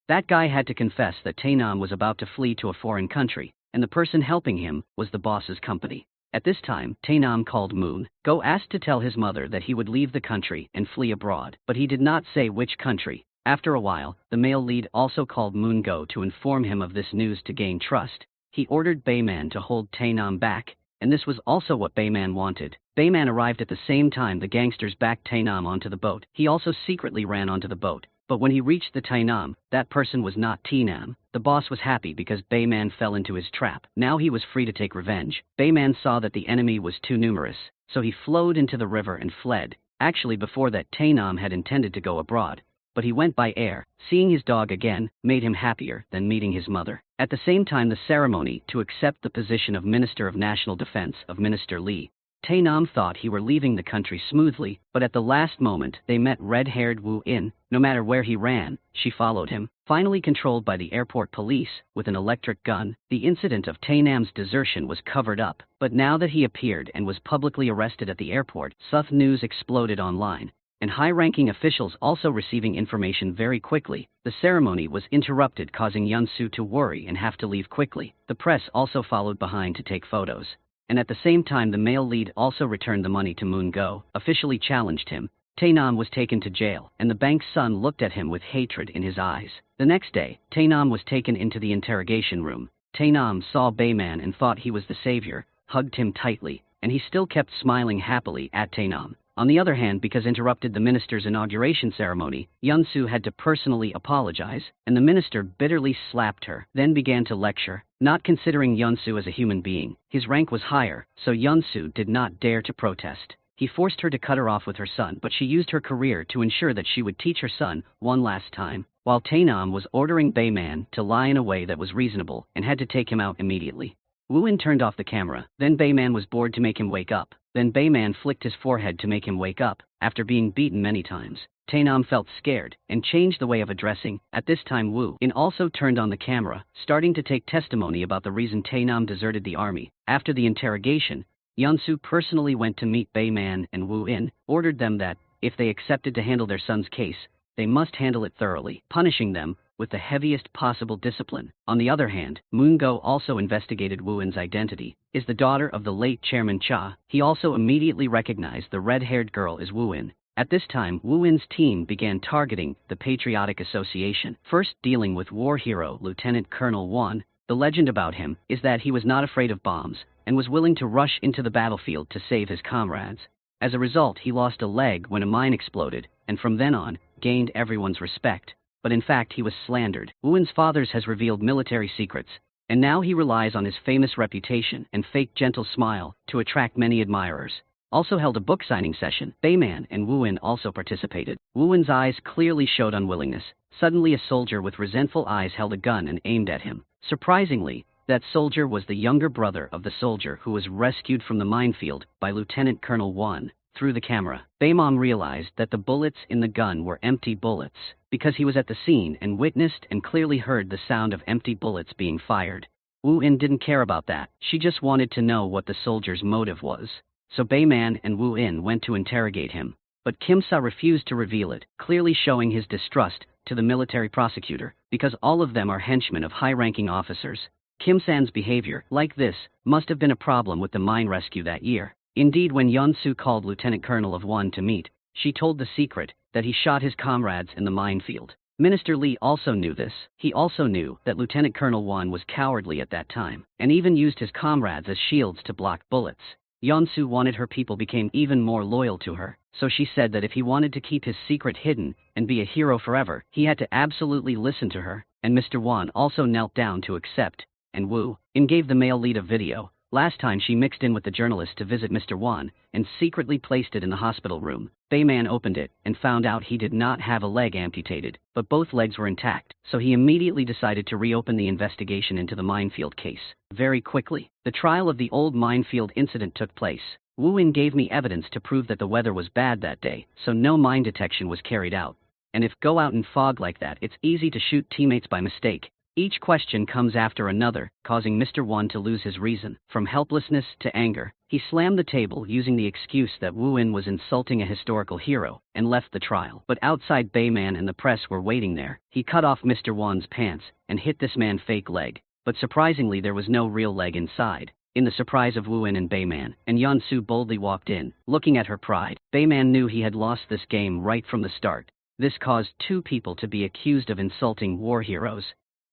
That guy had to confess that Tainam was about to flee to a foreign country, and the person helping him was the boss's company. At this time, Tainam called Moongo, asked to tell his mother that he would leave the country and flee abroad, but he did not say which country. After a while, the male lead also called Moongo to inform him of this news to gain trust. He ordered Bayman to hold Tainam back, and this was also what Bayman wanted. Bayman arrived at the same time the gangsters backed Tainam onto the boat. He also secretly ran onto the boat, but when he reached the Tainam, that person was not Tainam. The boss was happy because Bayman fell into his trap. Now he was free to take revenge. Bayman saw that the enemy was too numerous, so he flowed into the river and fled. Actually, before that, Tainam had intended to go abroad, but he went by air. Seeing his dog again made him happier than meeting his mother. At the same time, the ceremony to accept the position of Minister of National Defense of Minister Li, Tainam thought he were leaving the country smoothly, but at the last moment they met red-haired Wu In. No matter where he ran, she followed him. Finally controlled by the airport police with an electric gun, the incident of Tainam's desertion was covered up. But now that he appeared and was publicly arrested at the airport, Suth news exploded online, and high-ranking officials also receiving information very quickly. The ceremony was interrupted, causing Yun Su to worry and have to leave quickly. The press also followed behind to take photos. And at the same time the male lead also returned the money to Moongo, officially challenged him. Tainam was taken to jail, and the bank's son looked at him with hatred in his eyes. The next day, Tainam was taken into the interrogation room. Tainam saw Bayman and thought he was the savior, hugged him tightly, and he still kept smiling happily at Tainam. On the other hand, because interrupted the minister's inauguration ceremony, Yun-soo had to personally apologize, and the minister bitterly slapped her, then began to lecture. Not considering Yun-soo as a human being, his rank was higher, so Yun-soo did not dare to protest. He forced her to cut her off with her son, but she used her career to ensure that she would teach her son one last time, while Tae-nam was ordering Bae-man to lie in a way that was reasonable and had to take him out immediately. Woo-in turned off the camera, then Bae-man was bored to make him wake up. Then Bae-man flicked his forehead to make him wake up. After being beaten many times, Tae-nam felt scared and changed the way of addressing. At this time Woo-in also turned on the camera, starting to take testimony about the reason Tae-nam deserted the army. After the interrogation, Yun-soo personally went to meet Bae-man and Woo-in, ordered them that, if they accepted to handle their son's case, they must handle it thoroughly, punishing them with the heaviest possible discipline. On the other hand, Moon-go also investigated Woo-in's identity. Is the daughter of the late Chairman Cha. He also immediately recognized the red-haired girl as Woo-in. At this time, Woo-in's team began targeting the Patriotic Association, first dealing with war hero Lieutenant Colonel Won. The legend about him is that he was not afraid of bombs and was willing to rush into the battlefield to save his comrades. As a result, he lost a leg when a mine exploded, and from then on, gained everyone's respect. But in fact he was slandered. Woo-in's father has revealed military secrets, and now he relies on his famous reputation and fake gentle smile to attract many admirers. Also held a book signing session. Bae-man and Woo-in also participated. Woo-in's eyes clearly showed unwillingness. Suddenly a soldier with resentful eyes held a gun and aimed at him. Surprisingly, that soldier was the younger brother of the soldier who was rescued from the minefield by Lieutenant Colonel Won. Through the camera, Bae-man realized that the bullets in the gun were empty bullets, because he was at the scene and witnessed and clearly heard the sound of empty bullets being fired. Woo-in didn't care about that. She just wanted to know what the soldier's motive was. So Bae-man and Woo-in went to interrogate him. But Kim-sa refused to reveal it, clearly showing his distrust to the military prosecutor, because all of them are henchmen of high-ranking officers. Kim-san's behavior, like this, must have been a problem with the mine rescue that year. Indeed, when Yun-soo called Lieutenant Colonel of Won to meet, she told the secret that he shot his comrades in the minefield. Minister Lee also knew this. He also knew that Lieutenant Colonel Won was cowardly at that time, and even used his comrades as shields to block bullets. Yun-soo wanted her people became even more loyal to her, so she said that if he wanted to keep his secret hidden and be a hero forever, he had to absolutely listen to her, and Mr. Won also knelt down to accept, and Woo-in gave the male lead a video. Last time she mixed in with the journalist to visit Mr. Won and secretly placed it in the hospital room. Bae-man opened it and found out he did not have a leg amputated, but both legs were intact, so he immediately decided to reopen the investigation into the minefield case. Very quickly, the trial of the old minefield incident took place. Woo-in gave me evidence to prove that the weather was bad that day, so no mine detection was carried out. And if go out in fog like that, it's easy to shoot teammates by mistake. Each question comes after another, causing Mr. Won to lose his reason. From helplessness to anger, he slammed the table using the excuse that Woo-in was insulting a historical hero, and left the trial. But outside, Bae-man and the press were waiting there. He cut off Mr. Won's pants and hit this man's fake leg. But surprisingly, there was no real leg inside. In the surprise of Woo-in and Bae-man, and Yun-soo boldly walked in, looking at her pride. Bae-man knew he had lost this game right from the start. This caused two people to be accused of insulting war heroes.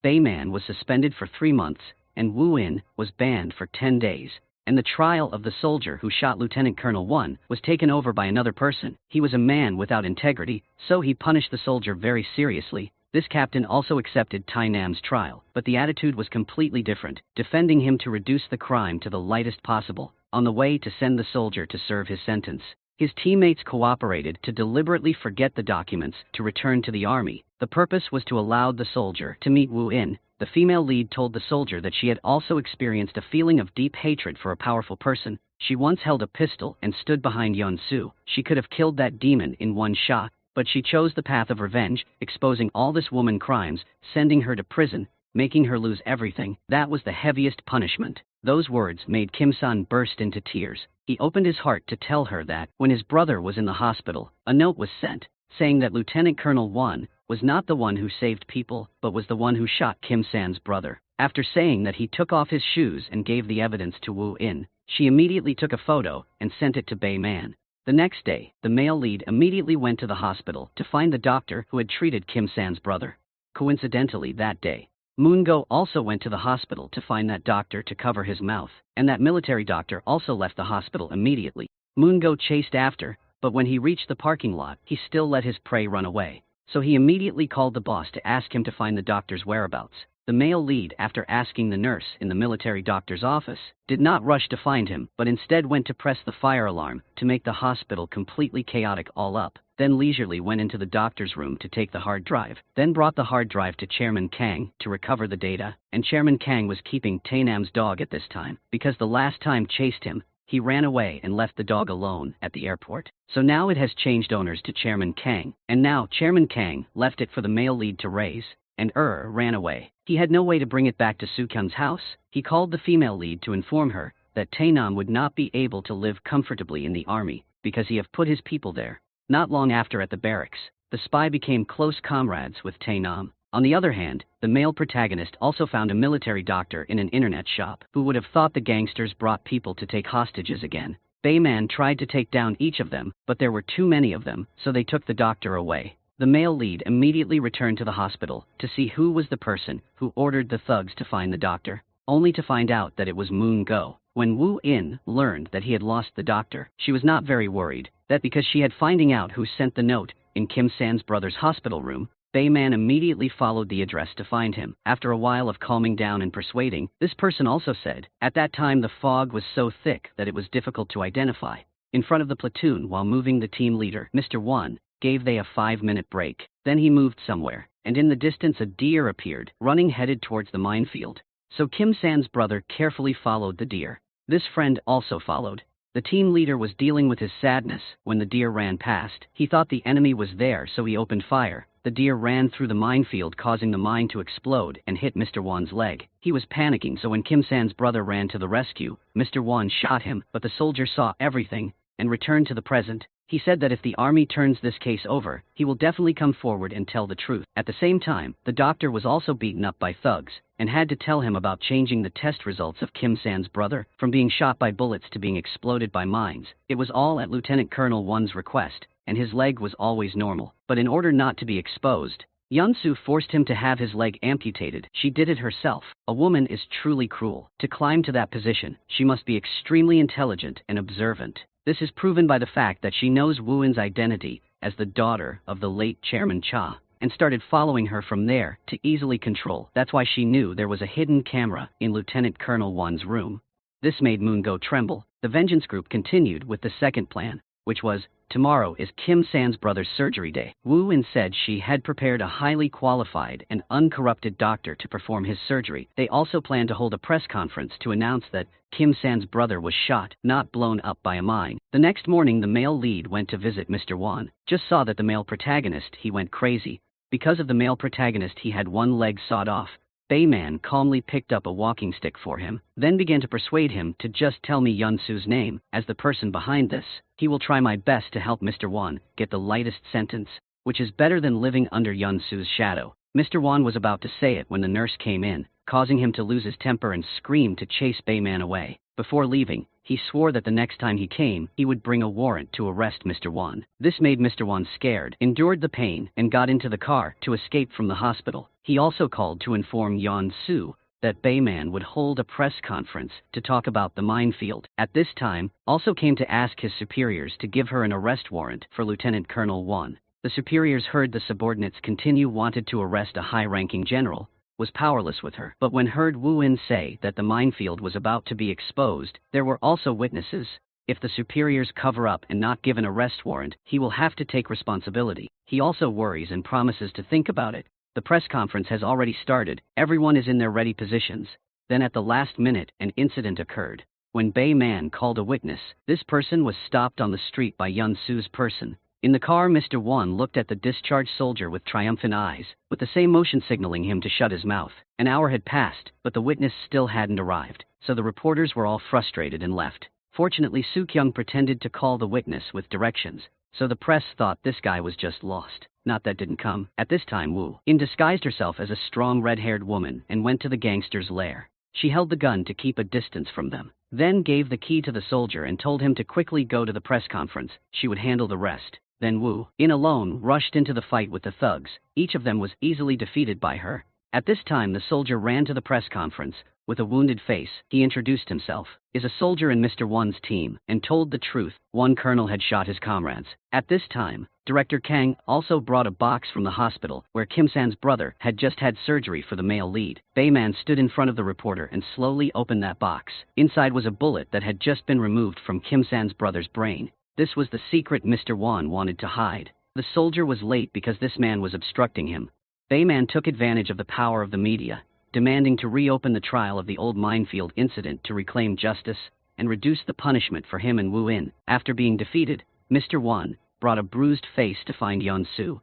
Bae-man was suspended for 3 months, and Woo-in was banned for 10 days. And the trial of the soldier who shot Lieutenant Colonel Won was taken over by another person. He was a man without integrity, so he punished the soldier very seriously. This captain also accepted Tae-nam's trial, but the attitude was completely different, defending him to reduce the crime to the lightest possible, on the way to send the soldier to serve his sentence. His teammates cooperated to deliberately forget the documents to return to the army. The purpose was to allow the soldier to meet Woo-in. The female lead told the soldier that she had also experienced a feeling of deep hatred for a powerful person. She once held a pistol and stood behind Yun-soo. She could have killed that demon in one shot, but she chose the path of revenge, exposing all this woman's crimes, sending her to prison, making her lose everything. That was the heaviest punishment. Those words made Kim-san burst into tears. He opened his heart to tell her that, when his brother was in the hospital, a note was sent, saying that Lieutenant Colonel Won was not the one who saved people, but was the one who shot Kim-san's brother. After saying that he took off his shoes and gave the evidence to Woo-in, she immediately took a photo and sent it to Bae-man. The next day, the male lead immediately went to the hospital to find the doctor who had treated Kim-san's brother. Coincidentally, that day, Moon-go also went to the hospital to find that doctor to cover his mouth, and that military doctor also left the hospital immediately. Moon-go chased after, but when he reached the parking lot, he still let his prey run away. So he immediately called the boss to ask him to find the doctor's whereabouts. The male lead, after asking the nurse in the military doctor's office, did not rush to find him, but instead went to press the fire alarm to make the hospital completely chaotic all up, then leisurely went into the doctor's room to take the hard drive, then brought the hard drive to Chairman Kang to recover the data, and Chairman Kang was keeping Tainam's dog at this time, because the last time chased him, he ran away and left the dog alone at the airport. So now it has changed owners to Chairman Kang, and now Chairman Kang left it for the male lead to raise, and ran away. He had no way to bring it back to Soo-kyung's house. He called the female lead to inform her that Tae-nam would not be able to live comfortably in the army because he have put his people there. Not long after at the barracks, the spy became close comrades with Tae-nam. On the other hand, the male protagonist also found a military doctor in an internet shop who would have thought the gangsters brought people to take hostages again. Bayman tried to take down each of them, but there were too many of them, so they took the doctor away. The male lead immediately returned to the hospital to see who was the person who ordered the thugs to find the doctor, only to find out that it was Moon Go. When Woo In learned that he had lost the doctor, she was not very worried, that because she had finding out who sent the note in Kim San's brother's hospital room, Bayman immediately followed the address to find him. After a while of calming down and persuading, this person also said, at that time the fog was so thick that it was difficult to identify. In front of the platoon while moving, the team leader, Mr. Won, gave they a 5-minute break. Then he moved somewhere, and in the distance a deer appeared, running headed towards the minefield. So Kim San's brother carefully followed the deer. This friend also followed. The team leader was dealing with his sadness when the deer ran past. He thought the enemy was there, so he opened fire. The deer ran through the minefield, causing the mine to explode and hit Mr. Won's leg. He was panicking, so when Kim San's brother ran to the rescue, Mr. Won shot him, but the soldier saw everything and returned to the present. He said that if the army turns this case over, he will definitely come forward and tell the truth. At the same time, the doctor was also beaten up by thugs, and had to tell him about changing the test results of Kim San's brother, from being shot by bullets to being exploded by mines. It was all at Lieutenant Colonel Won's request, and his leg was always normal. But in order not to be exposed, Yeon-soo forced him to have his leg amputated. She did it herself. A woman is truly cruel. To climb to that position, she must be extremely intelligent and observant. This is proven by the fact that she knows Woo-in's identity as the daughter of the late Chairman Cha, and started following her from there to easily control. That's why she knew there was a hidden camera in Lieutenant Colonel Won's room. This made Moon Go tremble. The Vengeance Group continued with the second plan, which was, tomorrow is Kim San's brother's surgery day. Woo-in said she had prepared a highly qualified and uncorrupted doctor to perform his surgery. They also planned to hold a press conference to announce that Kim San's brother was shot, not blown up by a mine. The next morning the male lead went to visit Mr. Won. Just saw that the male protagonist, he went crazy. Because of the male protagonist he had one leg sawed off. Bayman calmly picked up a walking stick for him, then began to persuade him to just tell me Yeon-soo's name as the person behind this. He will try my best to help Mr. Won get the lightest sentence, which is better than living under Yeon-soo's shadow. Mr. Won was about to say it when the nurse came in, causing him to lose his temper and scream to chase Bayman away. Before leaving, he swore that the next time he came, he would bring a warrant to arrest Mr. Won. This made Mr. Won scared, endured the pain, and got into the car to escape from the hospital. He also called to inform Yeon-soo that Bayman would hold a press conference to talk about the minefield. At this time, also came to ask his superiors to give her an arrest warrant for Lieutenant Colonel Won. The superiors heard the subordinates continue wanted to arrest a high-ranking general, was powerless with her. But when heard Woo-in say that the minefield was about to be exposed, there were also witnesses. If the superiors cover up and not give an arrest warrant, he will have to take responsibility. He also worries and promises to think about it. The press conference has already started. Everyone is in their ready positions. Then at the last minute, an incident occurred. When Bayman called a witness, this person was stopped on the street by Yeon-soo's person. In the car, Mr. Won looked at the discharged soldier with triumphant eyes, with the same motion signaling him to shut his mouth. An hour had passed, but the witness still hadn't arrived, so the reporters were all frustrated and left. Fortunately, Soo-kyung pretended to call the witness with directions, so the press thought this guy was just lost. Not that didn't come. At this time, Woo-in disguised herself as a strong red-haired woman and went to the gangster's lair. She held the gun to keep a distance from them, then gave the key to the soldier and told him to quickly go to the press conference. She would handle the rest. Then Woo-in alone rushed into the fight with the thugs. Each of them was easily defeated by her. At this time the soldier ran to the press conference, With a wounded face, he introduced himself, is a soldier in Mr. Wan's team, and told the truth. One colonel had shot his comrades. At this time, Director Kang also brought a box from the hospital where Kim San's brother had just had surgery for the male lead. Bayman stood in front of the reporter and slowly opened that box. Inside was a bullet that had just been removed from Kim San's brother's brain. This was the secret Mr. Wan wanted to hide. The soldier was late because this man was obstructing him. Bayman took advantage of the power of the media, demanding to reopen the trial of the old minefield incident to reclaim justice and reduce the punishment for him and Wu In. After being defeated, Mr. Wan brought a bruised face to find Yeon-su,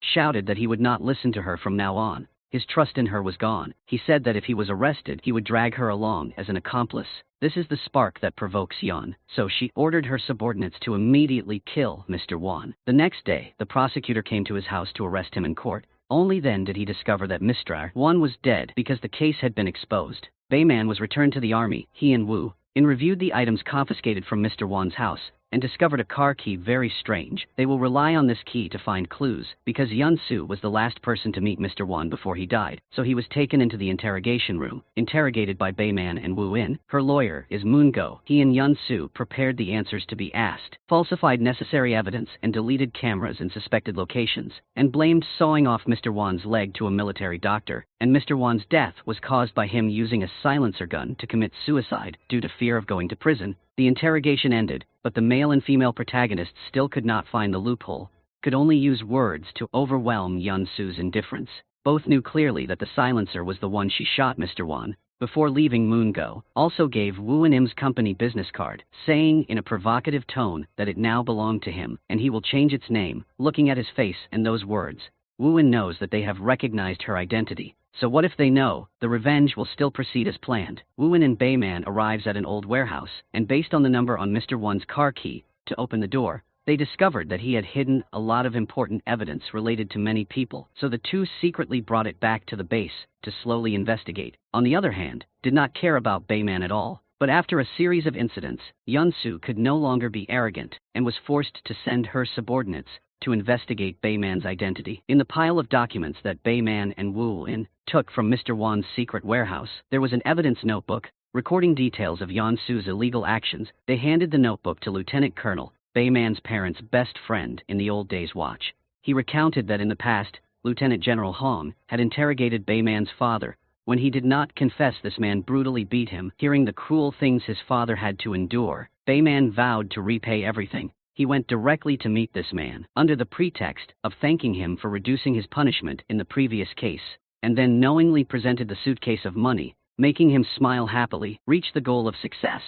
shouted that he would not listen to her from now on. His trust in her was gone. He said that if he was arrested, he would drag her along as an accomplice. This is the spark that provokes Yeon, so she ordered her subordinates to immediately kill Mr. Wan. The next day, the prosecutor came to his house to arrest him in court. Only then did he discover that Mr. Wan was dead because the case had been exposed. Bayman was returned to the army. He and Wu In reviewed the items confiscated from Mr. Wan's house and discovered a car key. Very strange. They will rely on this key to find clues, because Yeon-su was the last person to meet Mr. Wan before he died, so he was taken into the interrogation room, interrogated by Bayman and Wu In. Her lawyer is Moon-go. He and Yeon-su prepared the answers to be asked, falsified necessary evidence and deleted cameras in suspected locations, and blamed sawing off Mr. Wan's leg to a military doctor, and Mr. Wan's death was caused by him using a silencer gun to commit suicide due to fear of going to prison. The interrogation ended, but the male and female protagonists still could not find the loophole, could only use words to overwhelm Yeon-su's indifference. Both knew clearly that the silencer was the one she shot Mr. Wan. Before leaving, Moon-go also gave Wu In-im's company business card, saying in a provocative tone that it now belonged to him, and he will change its name. Looking at his face and those words, Wu In knows that they have recognized her identity. So what if they know? The revenge will still proceed as planned. Wu In and Bayman arrives at an old warehouse, and based on the number on Mr. Wan's car key to open the door, they discovered that he had hidden a lot of important evidence related to many people, so the two secretly brought it back to the base to slowly investigate. On the other hand, did not care about Bayman at all. But after a series of incidents, Yeon-su could no longer be arrogant and was forced to send her subordinates to investigate Bayman's identity. In the pile of documents that Bayman and Wu In took from Mr. Wan's secret warehouse, there was an evidence notebook recording details of Yeon-su's illegal actions. They handed the notebook to Lieutenant Colonel, Bayman's parents' best friend in the old days. Watch. He recounted that in the past, Lieutenant General Hong had interrogated Bayman's father. When he did not confess, this man brutally beat him. Hearing the cruel things his father had to endure, Bayman vowed to repay everything. He went directly to meet this man, under the pretext of thanking him for reducing his punishment in the previous case, and then knowingly presented the suitcase of money, making him smile happily, reach the goal of success.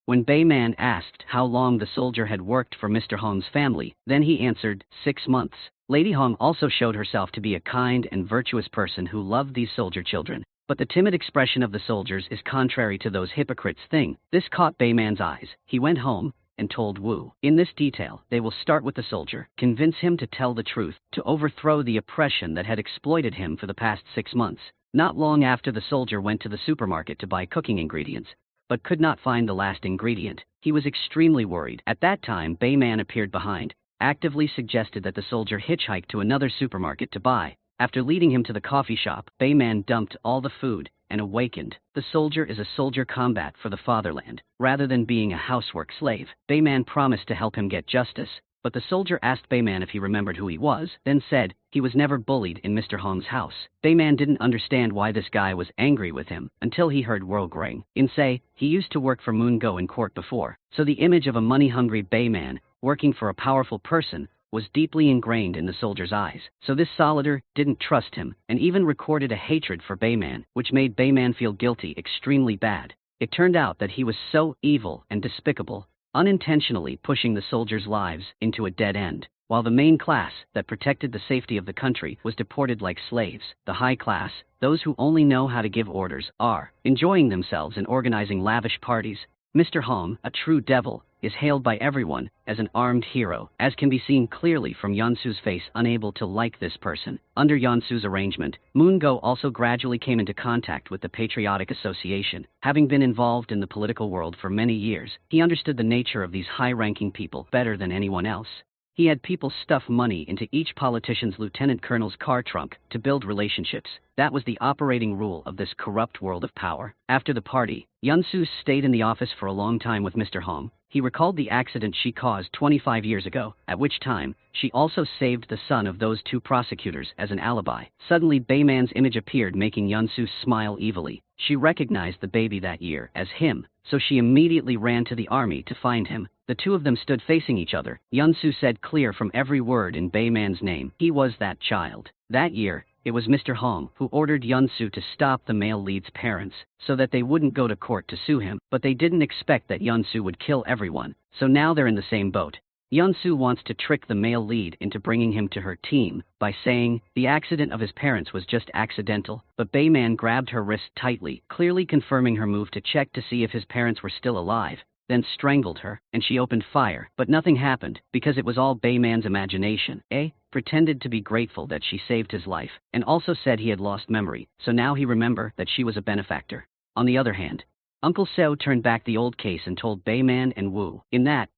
When Bayman asked how long the soldier had worked for Mr. Hong's family, then he answered, 6 months. Lady Hong also showed herself to be a kind and virtuous person who loved these soldier children. But the timid expression of the soldiers is contrary to those hypocrites' thing. This caught Bayman's eyes. He went home and told Wu. In this detail, they will start with the soldier, convince him to tell the truth, to overthrow the oppression that had exploited him for the past 6 months. Not long after, the soldier went to the supermarket to buy cooking ingredients, but could not find the last ingredient. He was extremely worried. At that time, Bayman appeared behind, actively suggested that the soldier hitchhike to another supermarket to buy. After leading him to the coffee shop, Bayman dumped all the food and awakened. The soldier is a soldier combat for the fatherland, rather than being a housework slave. Bayman promised to help him get justice, but the soldier asked Bayman if he remembered who he was, then said he was never bullied in Mr. Hong's house. Bayman didn't understand why this guy was angry with him until he heard Wograng in say he used to work for Moon-go in court before, so the image of a money-hungry Bayman working for a powerful person was deeply ingrained in the soldier's eyes. So this soldier didn't trust him, and even recorded a hatred for Bayman, which made Bayman feel guilty, extremely bad. It turned out that he was so evil and despicable, unintentionally pushing the soldiers' lives into a dead end, while the main class that protected the safety of the country was deported like slaves. The high class, those who only know how to give orders, are enjoying themselves and organizing lavish parties. Mr. Hong, a true devil, is hailed by everyone as an armed hero, as can be seen clearly from Yeon-su's face, unable to like this person. Under Yeon-su's arrangement, Moon-go also gradually came into contact with the Patriotic Association. Having been involved in the political world for many years, he understood the nature of these high-ranking people better than anyone else. He had people stuff money into each politician's lieutenant colonel's car trunk to build relationships. That was the operating rule of this corrupt world of power. After the party, Yunsu stayed in the office for a long time with Mr. Hong. He recalled the accident she caused 25 years ago, at which time she also saved the son of those two prosecutors as an alibi. Suddenly Bayman's image appeared, making Yunsu smile evilly. She recognized the baby that year as him, so she immediately ran to the army to find him. The two of them stood facing each other. Yunsu said clear from every word in Bayman's name, he was that child. That year, it was Mr. Hong who ordered Yunsu to stop the male lead's parents so that they wouldn't go to court to sue him, but they didn't expect that Yunsu would kill everyone, so now they're in the same boat. Yunsu wants to trick the male lead into bringing him to her team by saying the accident of his parents was just accidental, but Bayman grabbed her wrist tightly, clearly confirming her move to check to see if his parents were still alive, then strangled her, and she opened fire, but nothing happened because it was all Bayman's imagination. Pretended to be grateful that she saved his life, and also said he had lost memory, so now he remembered that she was a benefactor. On the other hand, Uncle Seo turned back the old case and told Bayman and Wu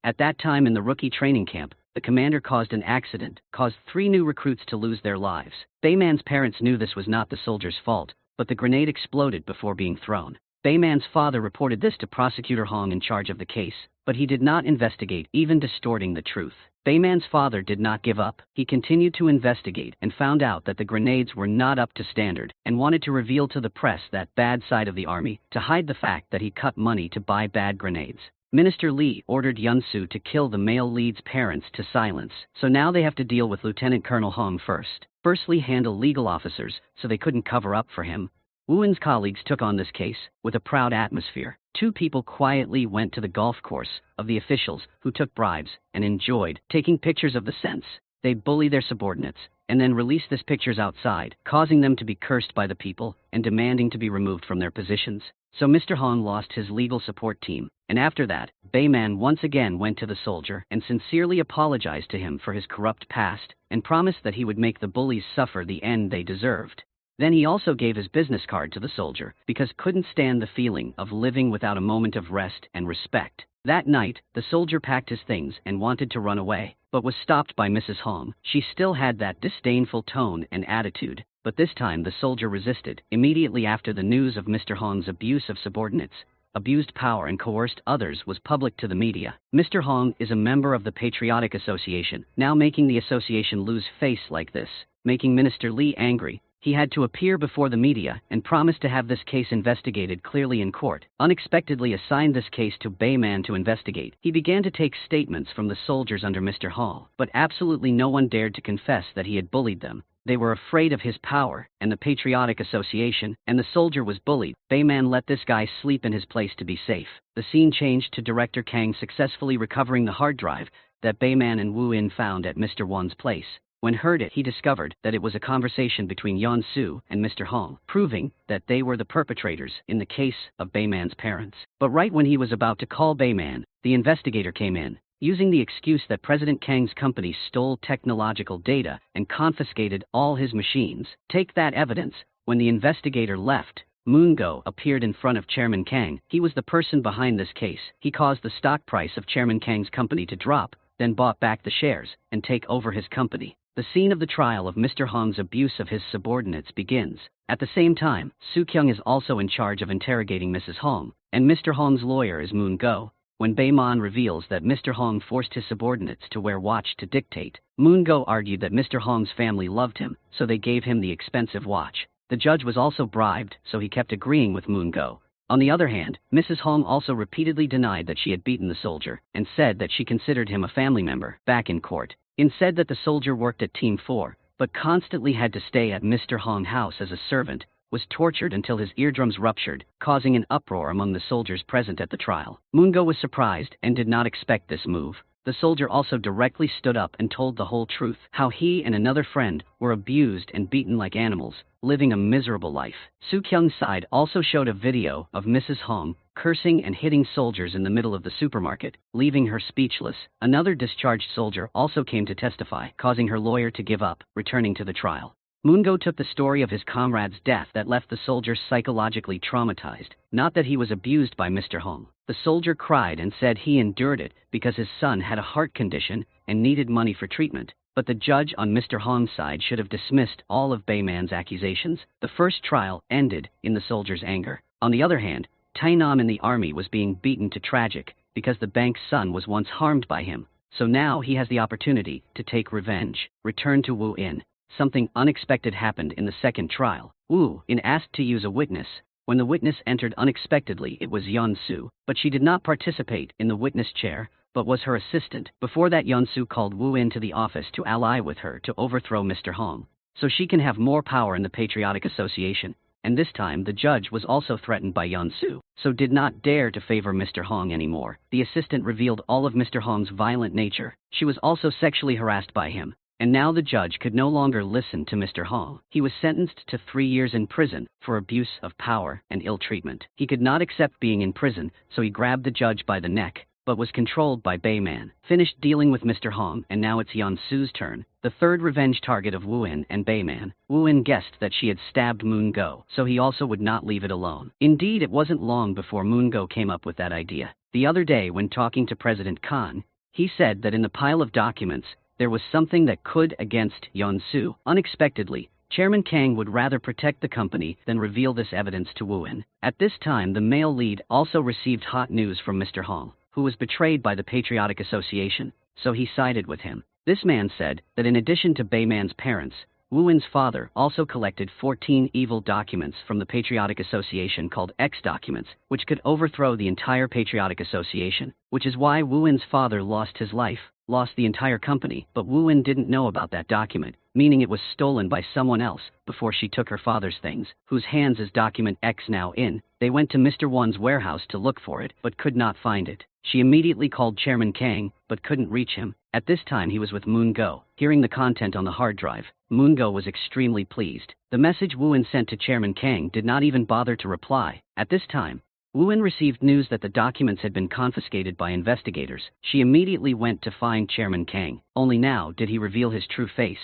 at that time in the rookie training camp, the commander caused an accident, caused 3 new recruits to lose their lives. Bayman's parents knew this was not the soldier's fault, but the grenade exploded before being thrown. Bayman's father reported this to Prosecutor Hong in charge of the case, but he did not investigate, even distorting the truth. Bayman's father did not give up. He continued to investigate and found out that the grenades were not up to standard and wanted to reveal to the press that bad side of the army to hide the fact that he cut money to buy bad grenades. Minister Lee ordered Yunsu to kill the male lead's parents to silence, so now they have to deal with Lieutenant Colonel Hong first. Firstly, handle legal officers so they couldn't cover up for him. Wu's colleagues took on this case with a proud atmosphere. 2 people quietly went to the golf course of the officials who took bribes and enjoyed taking pictures of the scents. They bully their subordinates and then release these pictures outside, causing them to be cursed by the people and demanding to be removed from their positions. So Mr. Hong lost his legal support team, and after that, Bayman once again went to the soldier and sincerely apologized to him for his corrupt past and promised that he would make the bullies suffer the end they deserved. Then he also gave his business card to the soldier because couldn't stand the feeling of living without a moment of rest and respect. That night, the soldier packed his things and wanted to run away, but was stopped by Mrs. Hong. She still had that disdainful tone and attitude, but this time the soldier resisted. Immediately after the news of Mr. Hong's abuse of subordinates, abused power and coerced others was public to the media. Mr. Hong is a member of the Patriotic Association, now making the association lose face like this, making Minister Lee angry. He had to appear before the media and promised to have this case investigated clearly in court. Unexpectedly assigned this case to Bayman to investigate. He began to take statements from the soldiers under Mr. Hall, but absolutely no one dared to confess that he had bullied them. They were afraid of his power and the Patriotic Association, and the soldier was bullied. Bayman let this guy sleep in his place to be safe. The scene changed to Director Kang successfully recovering the hard drive that Bayman and Wu In found at Mr. Wan's place. When heard it, he discovered that it was a conversation between Yunsu and Mr. Hong, proving that they were the perpetrators in the case of Bayman's parents. But right when he was about to call Bayman, the investigator came in, using the excuse that President Kang's company stole technological data and confiscated all his machines. Take that evidence. When the investigator left, Moon-go appeared in front of Chairman Kang. He was the person behind this case. He caused the stock price of Chairman Kang's company to drop, then bought back the shares and take over his company. The scene of the trial of Mr. Hong's abuse of his subordinates begins. At the same time, Soo Kyung is also in charge of interrogating Mrs. Hong, and Mr. Hong's lawyer is Moon-go. When Bayman reveals that Mr. Hong forced his subordinates to wear watch to dictate, Moon-go argued that Mr. Hong's family loved him, so they gave him the expensive watch. The judge was also bribed, so he kept agreeing with Moon-go. On the other hand, Mrs. Hong also repeatedly denied that she had beaten the soldier, and said that she considered him a family member. Back in court, said that the soldier worked at Team 4, but constantly had to stay at Mr. Hong's house as a servant, was tortured until his eardrums ruptured, causing an uproar among the soldiers present at the trial. Moon-go was surprised and did not expect this move. The soldier also directly stood up and told the whole truth, how he and another friend were abused and beaten like animals, living a miserable life. Soo Kyung's side also showed a video of Mrs. Hong cursing and hitting soldiers in the middle of the supermarket, leaving her speechless. Another discharged soldier also came to testify, causing her lawyer to give up, returning to the trial. Mungo took the story of his comrade's death that left the soldier psychologically traumatized, not that he was abused by Mr. Hong. The soldier cried and said he endured it because his son had a heart condition and needed money for treatment. But the judge on Mr. Hong's side should have dismissed all of Bayman's accusations. The first trial ended in the soldier's anger. On the other hand, Tai Nam in the army was being beaten to tragic because the bank's son was once harmed by him. So now he has the opportunity to take revenge. Return to Wu In. Something unexpected happened in the second trial. Wu In asked to use a witness. When the witness entered unexpectedly, it was Yun-Su, but she did not participate in the witness chair, but was her assistant. Before that, Yun-Su called Wu In to the office to ally with her to overthrow Mr. Hong, so she can have more power in the Patriotic Association. And this time the judge was also threatened by Yun-Su, so did not dare to favor Mr. Hong anymore. The assistant revealed all of Mr. Hong's violent nature. She was also sexually harassed by him. And now the judge could no longer listen to Mr. Hong. He was sentenced to 3 years in prison for abuse of power and ill treatment. He could not accept being in prison, so he grabbed the judge by the neck, but was controlled by Bayman. Finished dealing with Mr. Hong, and now it's Yun-Su's turn, the third revenge target of Wu In and Bayman. Wu In guessed that she had stabbed Moon-go, so he also would not leave it alone. Indeed, it wasn't long before Moon-go came up with that idea. The other day when talking to President Khan, he said that in the pile of documents, there was something that could against Yun-Su. Unexpectedly, Chairman Kang would rather protect the company than reveal this evidence to Wu In. At this time, the male lead also received hot news from Mr. Hong, who was betrayed by the Patriotic Association, so he sided with him. This man said that in addition to Bayman's parents, Wu In's father also collected 14 evil documents from the Patriotic Association called X documents, which could overthrow the entire Patriotic Association, which is why Wu In's father lost his life, lost the entire company. But Wu In didn't know about that document, meaning it was stolen by someone else before she took her father's things, whose hands is document X now in. They went to Mr. Won's warehouse to look for it, but could not find it. She immediately called Chairman Kang, but couldn't reach him. At this time he was with Moon-go. Hearing the content on the hard drive, Moon-go was extremely pleased. The message Wu In sent to Chairman Kang did not even bother to reply. At this time, Wu In received news that the documents had been confiscated by investigators. She immediately went to find Chairman Kang. Only now did he reveal his true face.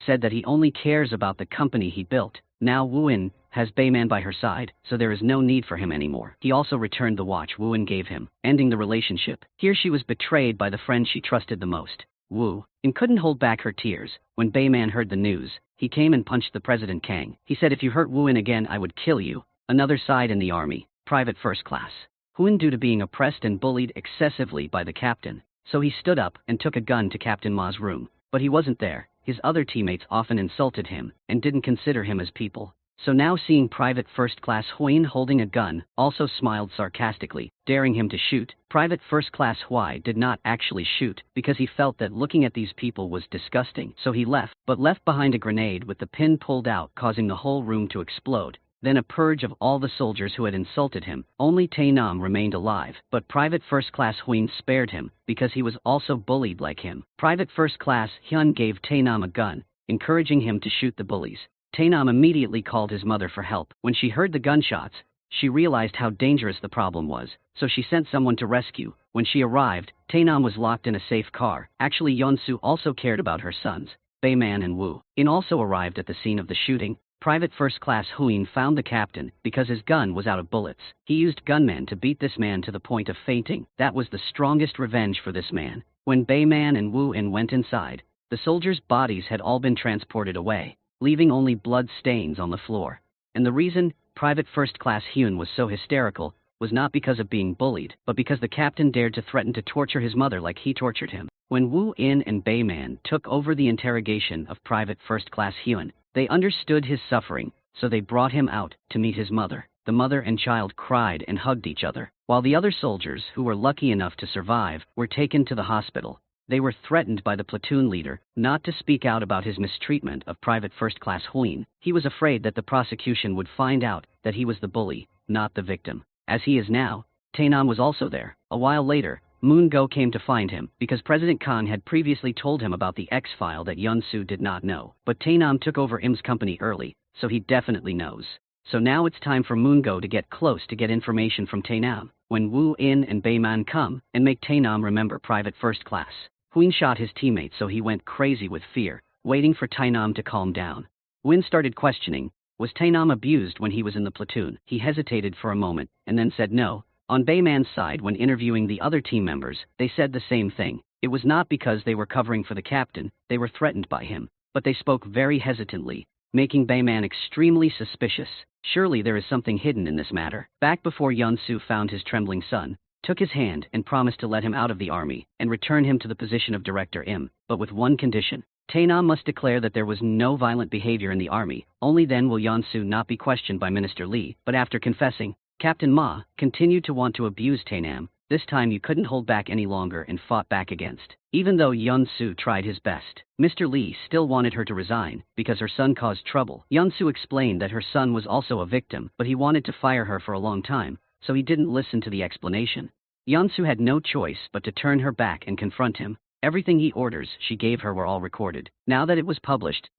Said that he only cares about the company he built. Now Wu In has Bayman by her side, so there is no need for him anymore. He also returned the watch Wu In gave him, ending the relationship. Here she was betrayed by the friend she trusted the most. Wu In couldn't hold back her tears. When Bayman heard the news, he came and punched the President Kang. He said, "If you hurt Wu In again, I would kill you." Another side in the army, Private First Class Wu In, due to being oppressed and bullied excessively by the captain, so he stood up and took a gun to Captain Ma's room. But he wasn't there. His other teammates often insulted him and didn't consider him as people. So now seeing Private First Class Huin holding a gun, also smiled sarcastically, daring him to shoot. Private First Class Hui did not actually shoot because he felt that looking at these people was disgusting, so he left, but left behind a grenade with the pin pulled out, causing the whole room to explode. Then a purge of all the soldiers who had insulted him. Only Tai Nam remained alive, but Private First Class Huin spared him because he was also bullied like him. Private First Class Hyun gave Tai Nam a gun, encouraging him to shoot the bullies. Tai Nam immediately called his mother for help. When she heard the gunshots, she realized how dangerous the problem was, so she sent someone to rescue. When she arrived, Tai Nam was locked in a safe car. Actually, Yeon-su also cared about her sons, Bayman and Wu In also arrived at the scene of the shooting. Private First Class Huin found the captain because his gun was out of bullets. He used gunmen to beat this man to the point of fainting. That was the strongest revenge for this man. When Bayman and Wu In went inside, the soldiers' bodies had all been transported away, leaving only blood stains on the floor. And the reason Private First Class Hyun was so hysterical was not because of being bullied, but because the captain dared to threaten to torture his mother like he tortured him. When Wu In and Bayman took over the interrogation of Private First Class Hyun, they understood his suffering, so they brought him out to meet his mother. The mother and child cried and hugged each other, while the other soldiers, who were lucky enough to survive, were taken to the hospital. They were threatened by the platoon leader not to speak out about his mistreatment of Private First Class Huin. He was afraid that the prosecution would find out that he was the bully, not the victim. As he is now, Tai Nam was also there. A while later, Moon-go came to find him because President Khan had previously told him about the X-file that Yeon-su did not know. But Tai Nam took over Im's company early, so he definitely knows. So now it's time for Moon-go to get close to get information from Tai Nam. When Wu In and Bayman come and make Tai Nam remember Private First Class Huin shot his teammate, so he went crazy with fear, waiting for Tai Nam to calm down. Win started questioning, was Tainam abused when he was in the platoon? He hesitated for a moment, and then said no. On Bayman's side, when interviewing the other team members, they said the same thing. It was not because they were covering for the captain, they were threatened by him. But they spoke very hesitantly, making Bayman extremely suspicious. Surely there is something hidden in this matter. Back before Yunsu found his trembling son, took his hand and promised to let him out of the army and return him to the position of Director Im, but with one condition. Tainam must declare that there was no violent behavior in the army, only then will Yunsu not be questioned by Minister Li. But after confessing, Captain Ma continued to want to abuse Tainam. This time you couldn't hold back any longer and fought back against. Even though Yunsu tried his best, Mr. Li still wanted her to resign because her son caused trouble. Yunsu explained that her son was also a victim, but he wanted to fire her for a long time, so he didn't listen to the explanation. Yunsu had no choice but to turn her back and confront him. Everything he orders she gave her were all recorded. Now that it was published,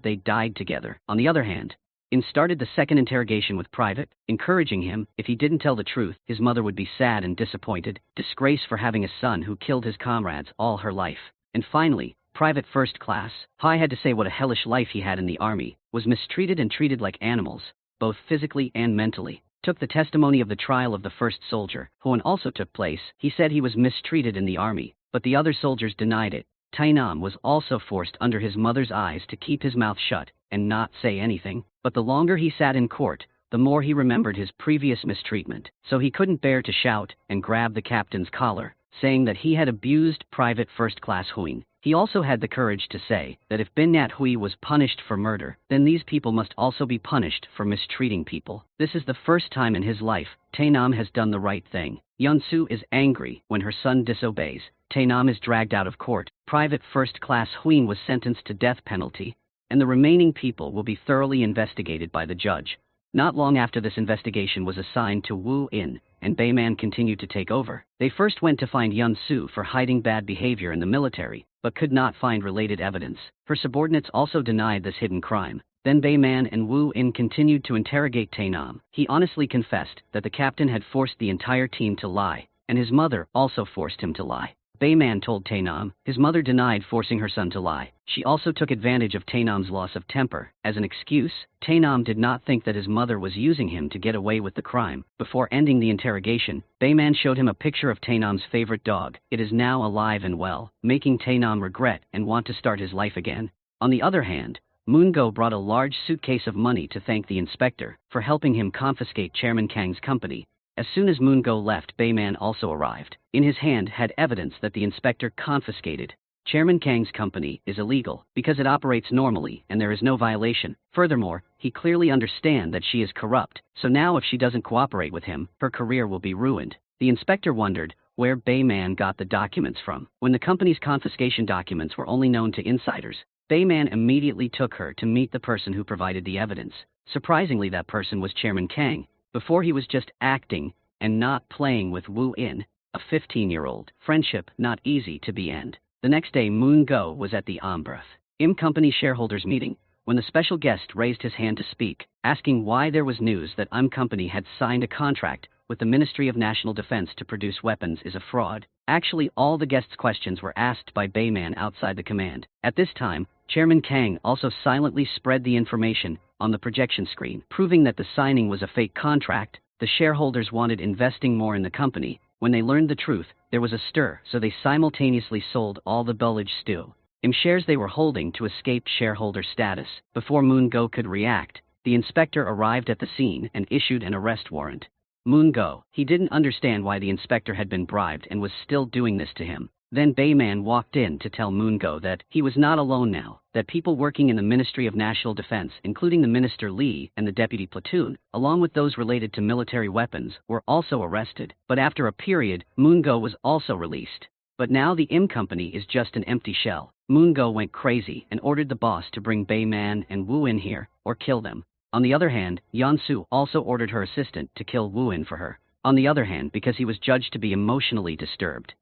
they died together. On the other hand, In started the second interrogation with Private, encouraging him, if he didn't tell the truth, his mother would be sad and disappointed, disgraced for having a son who killed his comrades all her life. And finally, Private First Class, Hai had to say what a hellish life he had in the army, was mistreated and treated like animals, both physically and mentally. Took the testimony of the trial of the first soldier, who also took place. He said he was mistreated in the army, but the other soldiers denied it. Tainam was also forced under his mother's eyes to keep his mouth shut and not say anything, but the longer he sat in court, the more he remembered his previous mistreatment, so he couldn't bear to shout and grab the captain's collar, saying that he had abused Private First Class Huing. He also had the courage to say that if Bin Nat Hui was punished for murder, then these people must also be punished for mistreating people. This is the first time in his life Tainam has done the right thing. Yunsu is angry when her son disobeys. Tainam is dragged out of court. Private First Class Huing was sentenced to death penalty, and the remaining people will be thoroughly investigated by the judge. Not long after this investigation was assigned to Wu In, and Bayman continued to take over. They first went to find Yunsu for hiding bad behavior in the military, but could not find related evidence. Her subordinates also denied this hidden crime. Then Bayman and Wu In continued to interrogate Tainam. He honestly confessed that the captain had forced the entire team to lie, and his mother also forced him to lie. Bayman told Tainam his mother denied forcing her son to lie. She also took advantage of Tainam's loss of temper. As an excuse, Tainam did not think that his mother was using him to get away with the crime. Before ending the interrogation, Bayman showed him a picture of Tainam's favorite dog. It is now alive and well, making Tainam regret and want to start his life again. On the other hand, Moongo brought a large suitcase of money to thank the inspector for helping him confiscate Chairman Kang's company. As soon as Moongo left, Bayman also arrived. In his hand had evidence that the inspector confiscated Chairman Kang's company is illegal because it operates normally and there is no violation. Furthermore, he clearly understands that she is corrupt, so now if she doesn't cooperate with him, her career will be ruined. The inspector wondered where Bayman got the documents from. When the company's confiscation documents were only known to insiders, Bayman immediately took her to meet the person who provided the evidence. Surprisingly, that person was Chairman Kang. Before he was just acting and not playing with Wu In, a 15-year-old. Friendship not easy to be end. The next day, Moon Go was at the Ambreth Im Company shareholders meeting when the special guest raised his hand to speak, asking why there was news that Company had signed a contract with the Ministry of National Defense to produce weapons is a fraud. Actually, all the guests' questions were asked by Bayman outside the command. At this time, Chairman Kang also silently spread the information on the projection screen, proving that the signing was a fake contract. The shareholders wanted investing more in the company. When they learned the truth, there was a stir, so they simultaneously sold all the Bullage Stew Im shares they were holding to escape shareholder status. Before Moon Go could react, the inspector arrived at the scene and issued an arrest warrant. Moon Go, he didn't understand why the inspector had been bribed and was still doing this to him. Then Bayman walked in to tell Moon Go that he was not alone now, that people working in the Ministry of National Defense, including the Minister Li and the deputy platoon, along with those related to military weapons, were also arrested. But after a period, Moon Go was also released. But now the Im Company is just an empty shell. Moon Go went crazy and ordered the boss to bring Bayman and Wu In here, or kill them. On the other hand, Yansu also ordered her assistant to kill Wu In for her. On the other hand, because he was judged to be emotionally disturbed.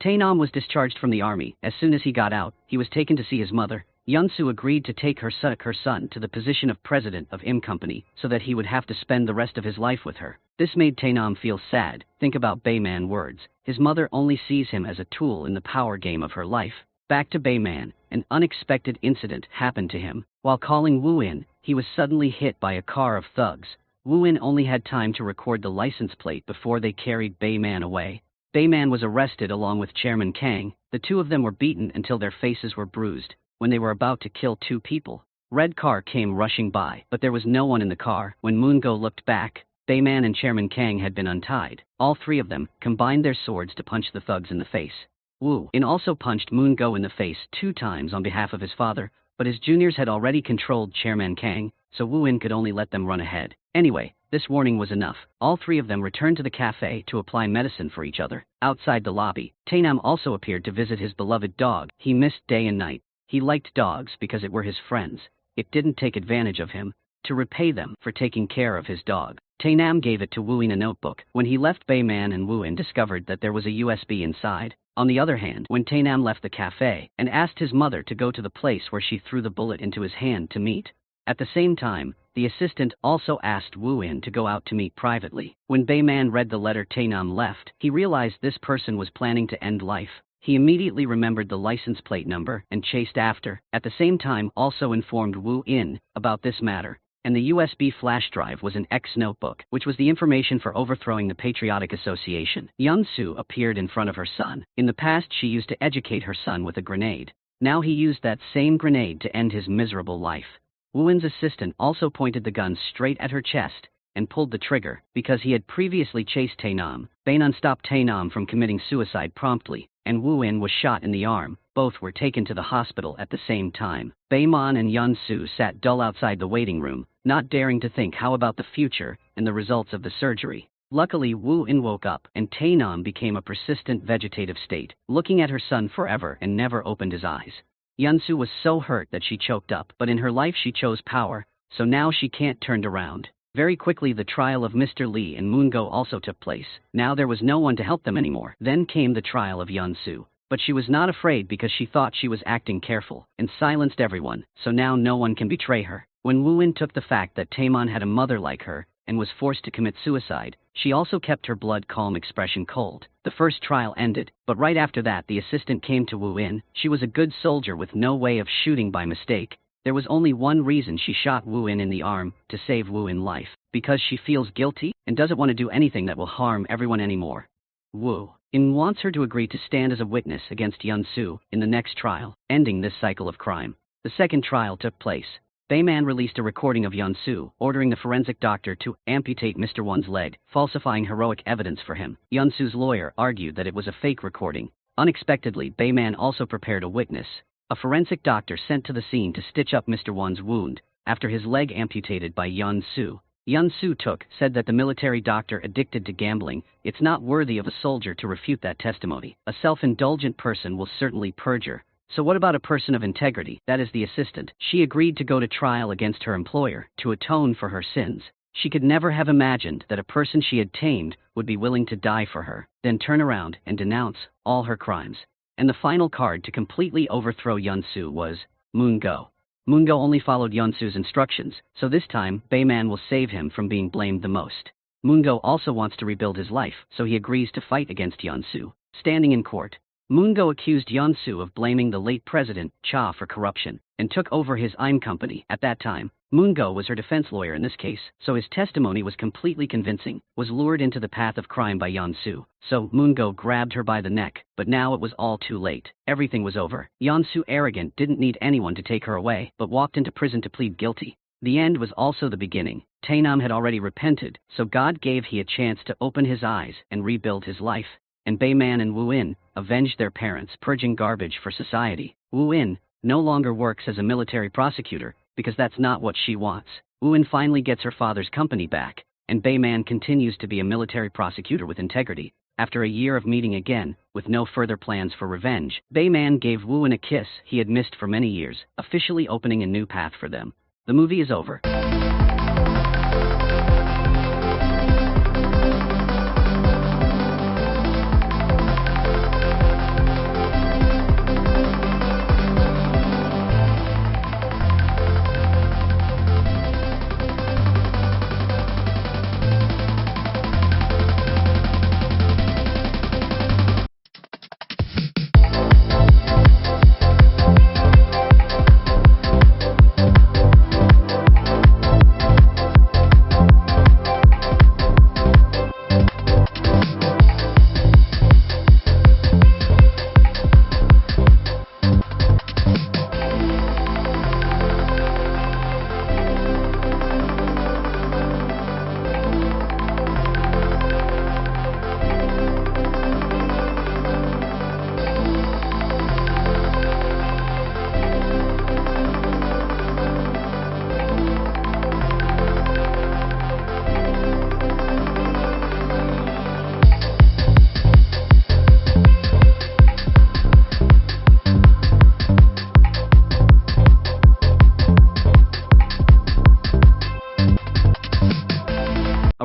Tainam was discharged from the army. As soon as he got out, he was taken to see his mother. Yunsu agreed to take her son to the position of president of Im Company so that he would have to spend the rest of his life with her. This made Tainam feel sad. Think about Bayman's words. His mother only sees him as a tool in the power game of her life. Back to Bayman, an unexpected incident happened to him. While calling Wu in, he was suddenly hit by a car of thugs. Wu in only had time to record the license plate before they carried Bayman away. Bayman was arrested along with Chairman Kang. The two of them were beaten until their faces were bruised. When they were about to kill two people, Red car came rushing by, but there was no one in the car. When Moon-go looked back, Bayman and Chairman Kang had been untied. All three of them combined their swords to punch the thugs in the face. Wu In also punched Moon-go in the face 2 times on behalf of his father, but his juniors had already controlled Chairman Kang, so Wu In could only let them run ahead. Anyway, this warning was enough. All three of them returned to the cafe to apply medicine for each other. Outside the lobby, Taenam also appeared to visit his beloved dog. He missed day and night. He liked dogs because it were his friends. It didn't take advantage of him. To repay them for taking care of his dog, Taenam gave it to Wu In a notebook. When he left, Bayman and Wu In discovered that there was a USB inside. On the other hand, when Taenam left the cafe and asked his mother to go to the place where she threw the bullet into his hand to meet, at the same time, the assistant also asked Wu In to go out to meet privately. When Bayman read the letter Taenam left, he realized this person was planning to end life. He immediately remembered the license plate number and chased after. At the same time, also informed Wu In about this matter. And the USB flash drive was an ex-notebook, which was the information for overthrowing the Patriotic Association. Yun-Su appeared in front of her son. In the past, she used to educate her son with a grenade. Now he used that same grenade to end his miserable life. Wu In's assistant also pointed the gun straight at her chest and pulled the trigger. Because he had previously chased Taenam, Bayman stopped Taenam from committing suicide promptly, and Wu In was shot in the arm. Both were taken to the hospital at the same time. Bayman and Yun-Su sat dull outside the waiting room, not daring to think how about the future and the results of the surgery. Luckily, Wu In woke up, and Taenam became a persistent vegetative state, looking at her son forever and never opened his eyes. Yun-Su was so hurt that she choked up, but in her life she chose power, so now she can't turn around. Very quickly, the trial of Mr. Lee and Moon-go also took place. Now there was no one to help them anymore. Then came the trial of Yun-Su. But she was not afraid because she thought she was acting careful and silenced everyone, so now no one can betray her. When Wu In took the fact that Taemon had a mother like her and was forced to commit suicide, she also kept her blood calm expression cold. The first trial ended, but right after that the assistant came to Wu In. She was a good soldier with no way of shooting by mistake. There was only one reason she shot Wu In the arm, to save Wu In life, because she feels guilty and doesn't want to do anything that will harm everyone anymore. Wu In wants her to agree to stand as a witness against Yun-Su in the next trial, ending this cycle of crime. The second trial took place. Bayman released a recording of Yun-Su, ordering the forensic doctor to amputate Mr. Won's leg, falsifying heroic evidence for him. Yun-Su's lawyer argued that it was a fake recording. Unexpectedly, Bayman also prepared a witness, a forensic doctor sent to the scene to stitch up Mr. Won's wound after his leg amputated by Yun-Su. Yun-Su said that the military doctor addicted to gambling. It's not worthy of a soldier to refute that testimony. A self-indulgent person will certainly perjure. So what about a person of integrity? That is the assistant. She agreed to go to trial against her employer to atone for her sins. She could never have imagined that a person she had tamed would be willing to die for her, then turn around and denounce all her crimes. And the final card to completely overthrow Yun-Su was Moon-go. Moon-go only followed Yun-Su's instructions, so this time, Bayman will save him from being blamed the most. Moon-go also wants to rebuild his life, so he agrees to fight against Yun-Su. Standing in court, Moon-go accused Yun-Su of blaming the late President Cha for corruption, and took over his IM company. At that time, Moon-go was her defense lawyer in this case, so his testimony was completely convincing. Was lured into the path of crime by Yun-Su, so Moon-go grabbed her by the neck, but now it was all too late. Everything was over. Yun-Su, arrogant, didn't need anyone to take her away, but walked into prison to plead guilty. The end was also the beginning. Taenam had already repented, so God gave he a chance to open his eyes and rebuild his life. And Bayman and Wu In avenged their parents, purging garbage for society. Wu In no longer works as a military prosecutor, because that's not what she wants. Wu In finally gets her father's company back, and Bayman continues to be a military prosecutor with integrity. After a year of meeting again, with no further plans for revenge, Bayman gave Wu In a kiss he had missed for many years, officially opening a new path for them. The movie is over.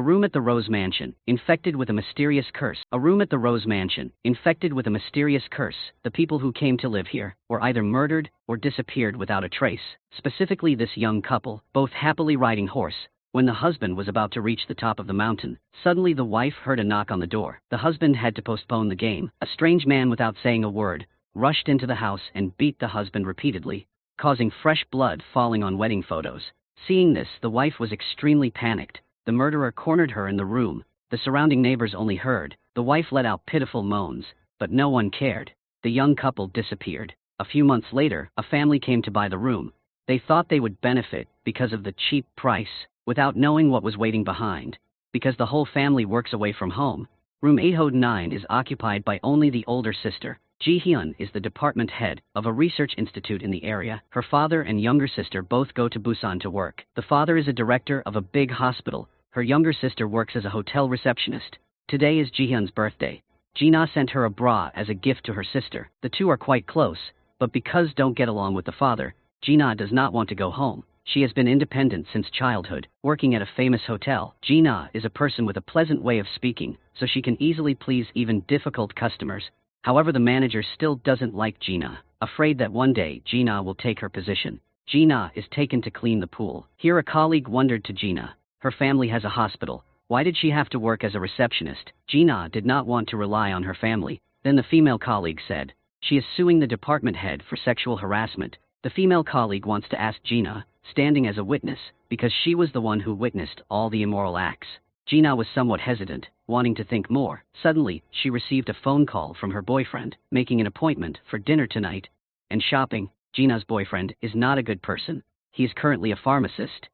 room at the Rose Mansion, infected with a mysterious curse. A room at the Rose Mansion, infected with a mysterious curse. The people who came to live here were either murdered or disappeared without a trace. Specifically this young couple, both happily riding horse. When the husband was about to reach the top of the mountain, suddenly the wife heard a knock on the door. The husband had to postpone the game. A strange man, without saying a word, rushed into the house and beat the husband repeatedly, causing fresh blood falling on wedding photos. Seeing this, the wife was extremely panicked. The murderer cornered her in the room. The surrounding neighbors only heard. The wife let out pitiful moans, but no one cared. The young couple disappeared. A few months later, a family came to buy the room. They thought they would benefit because of the cheap price, without knowing what was waiting behind. Because the whole family works away from home, room 809 is occupied by only the older sister. Ji-hyun is the department head of a research institute in the area. Her father and younger sister both go to Busan to work. The father is a director of a big hospital. Her younger sister works as a hotel receptionist. Today is Ji-hyun's birthday. Ji-na sent her a bra as a gift to her sister. The two are quite close, but because don't get along with the father, Ji-na does not want to go home. She has been independent since childhood, working at a famous hotel. Ji-na is a person with a pleasant way of speaking, so she can easily please even difficult customers. However, the manager still doesn't like Ji-na, afraid that one day Ji-na will take her position. Ji-na is taken to clean the pool. Here a colleague wondered to Ji-na, her family has a hospital. Why did she have to work as a receptionist? Ji-na did not want to rely on her family. Then the female colleague said, she is suing the department head for sexual harassment. The female colleague wants to ask Ji-na, standing as a witness, because she was the one who witnessed all the immoral acts. Ji-na was somewhat hesitant, wanting to think more. Suddenly, she received a phone call from her boyfriend, making an appointment for dinner tonight and shopping. Ji-na's boyfriend is not a good person. He is currently a pharmacist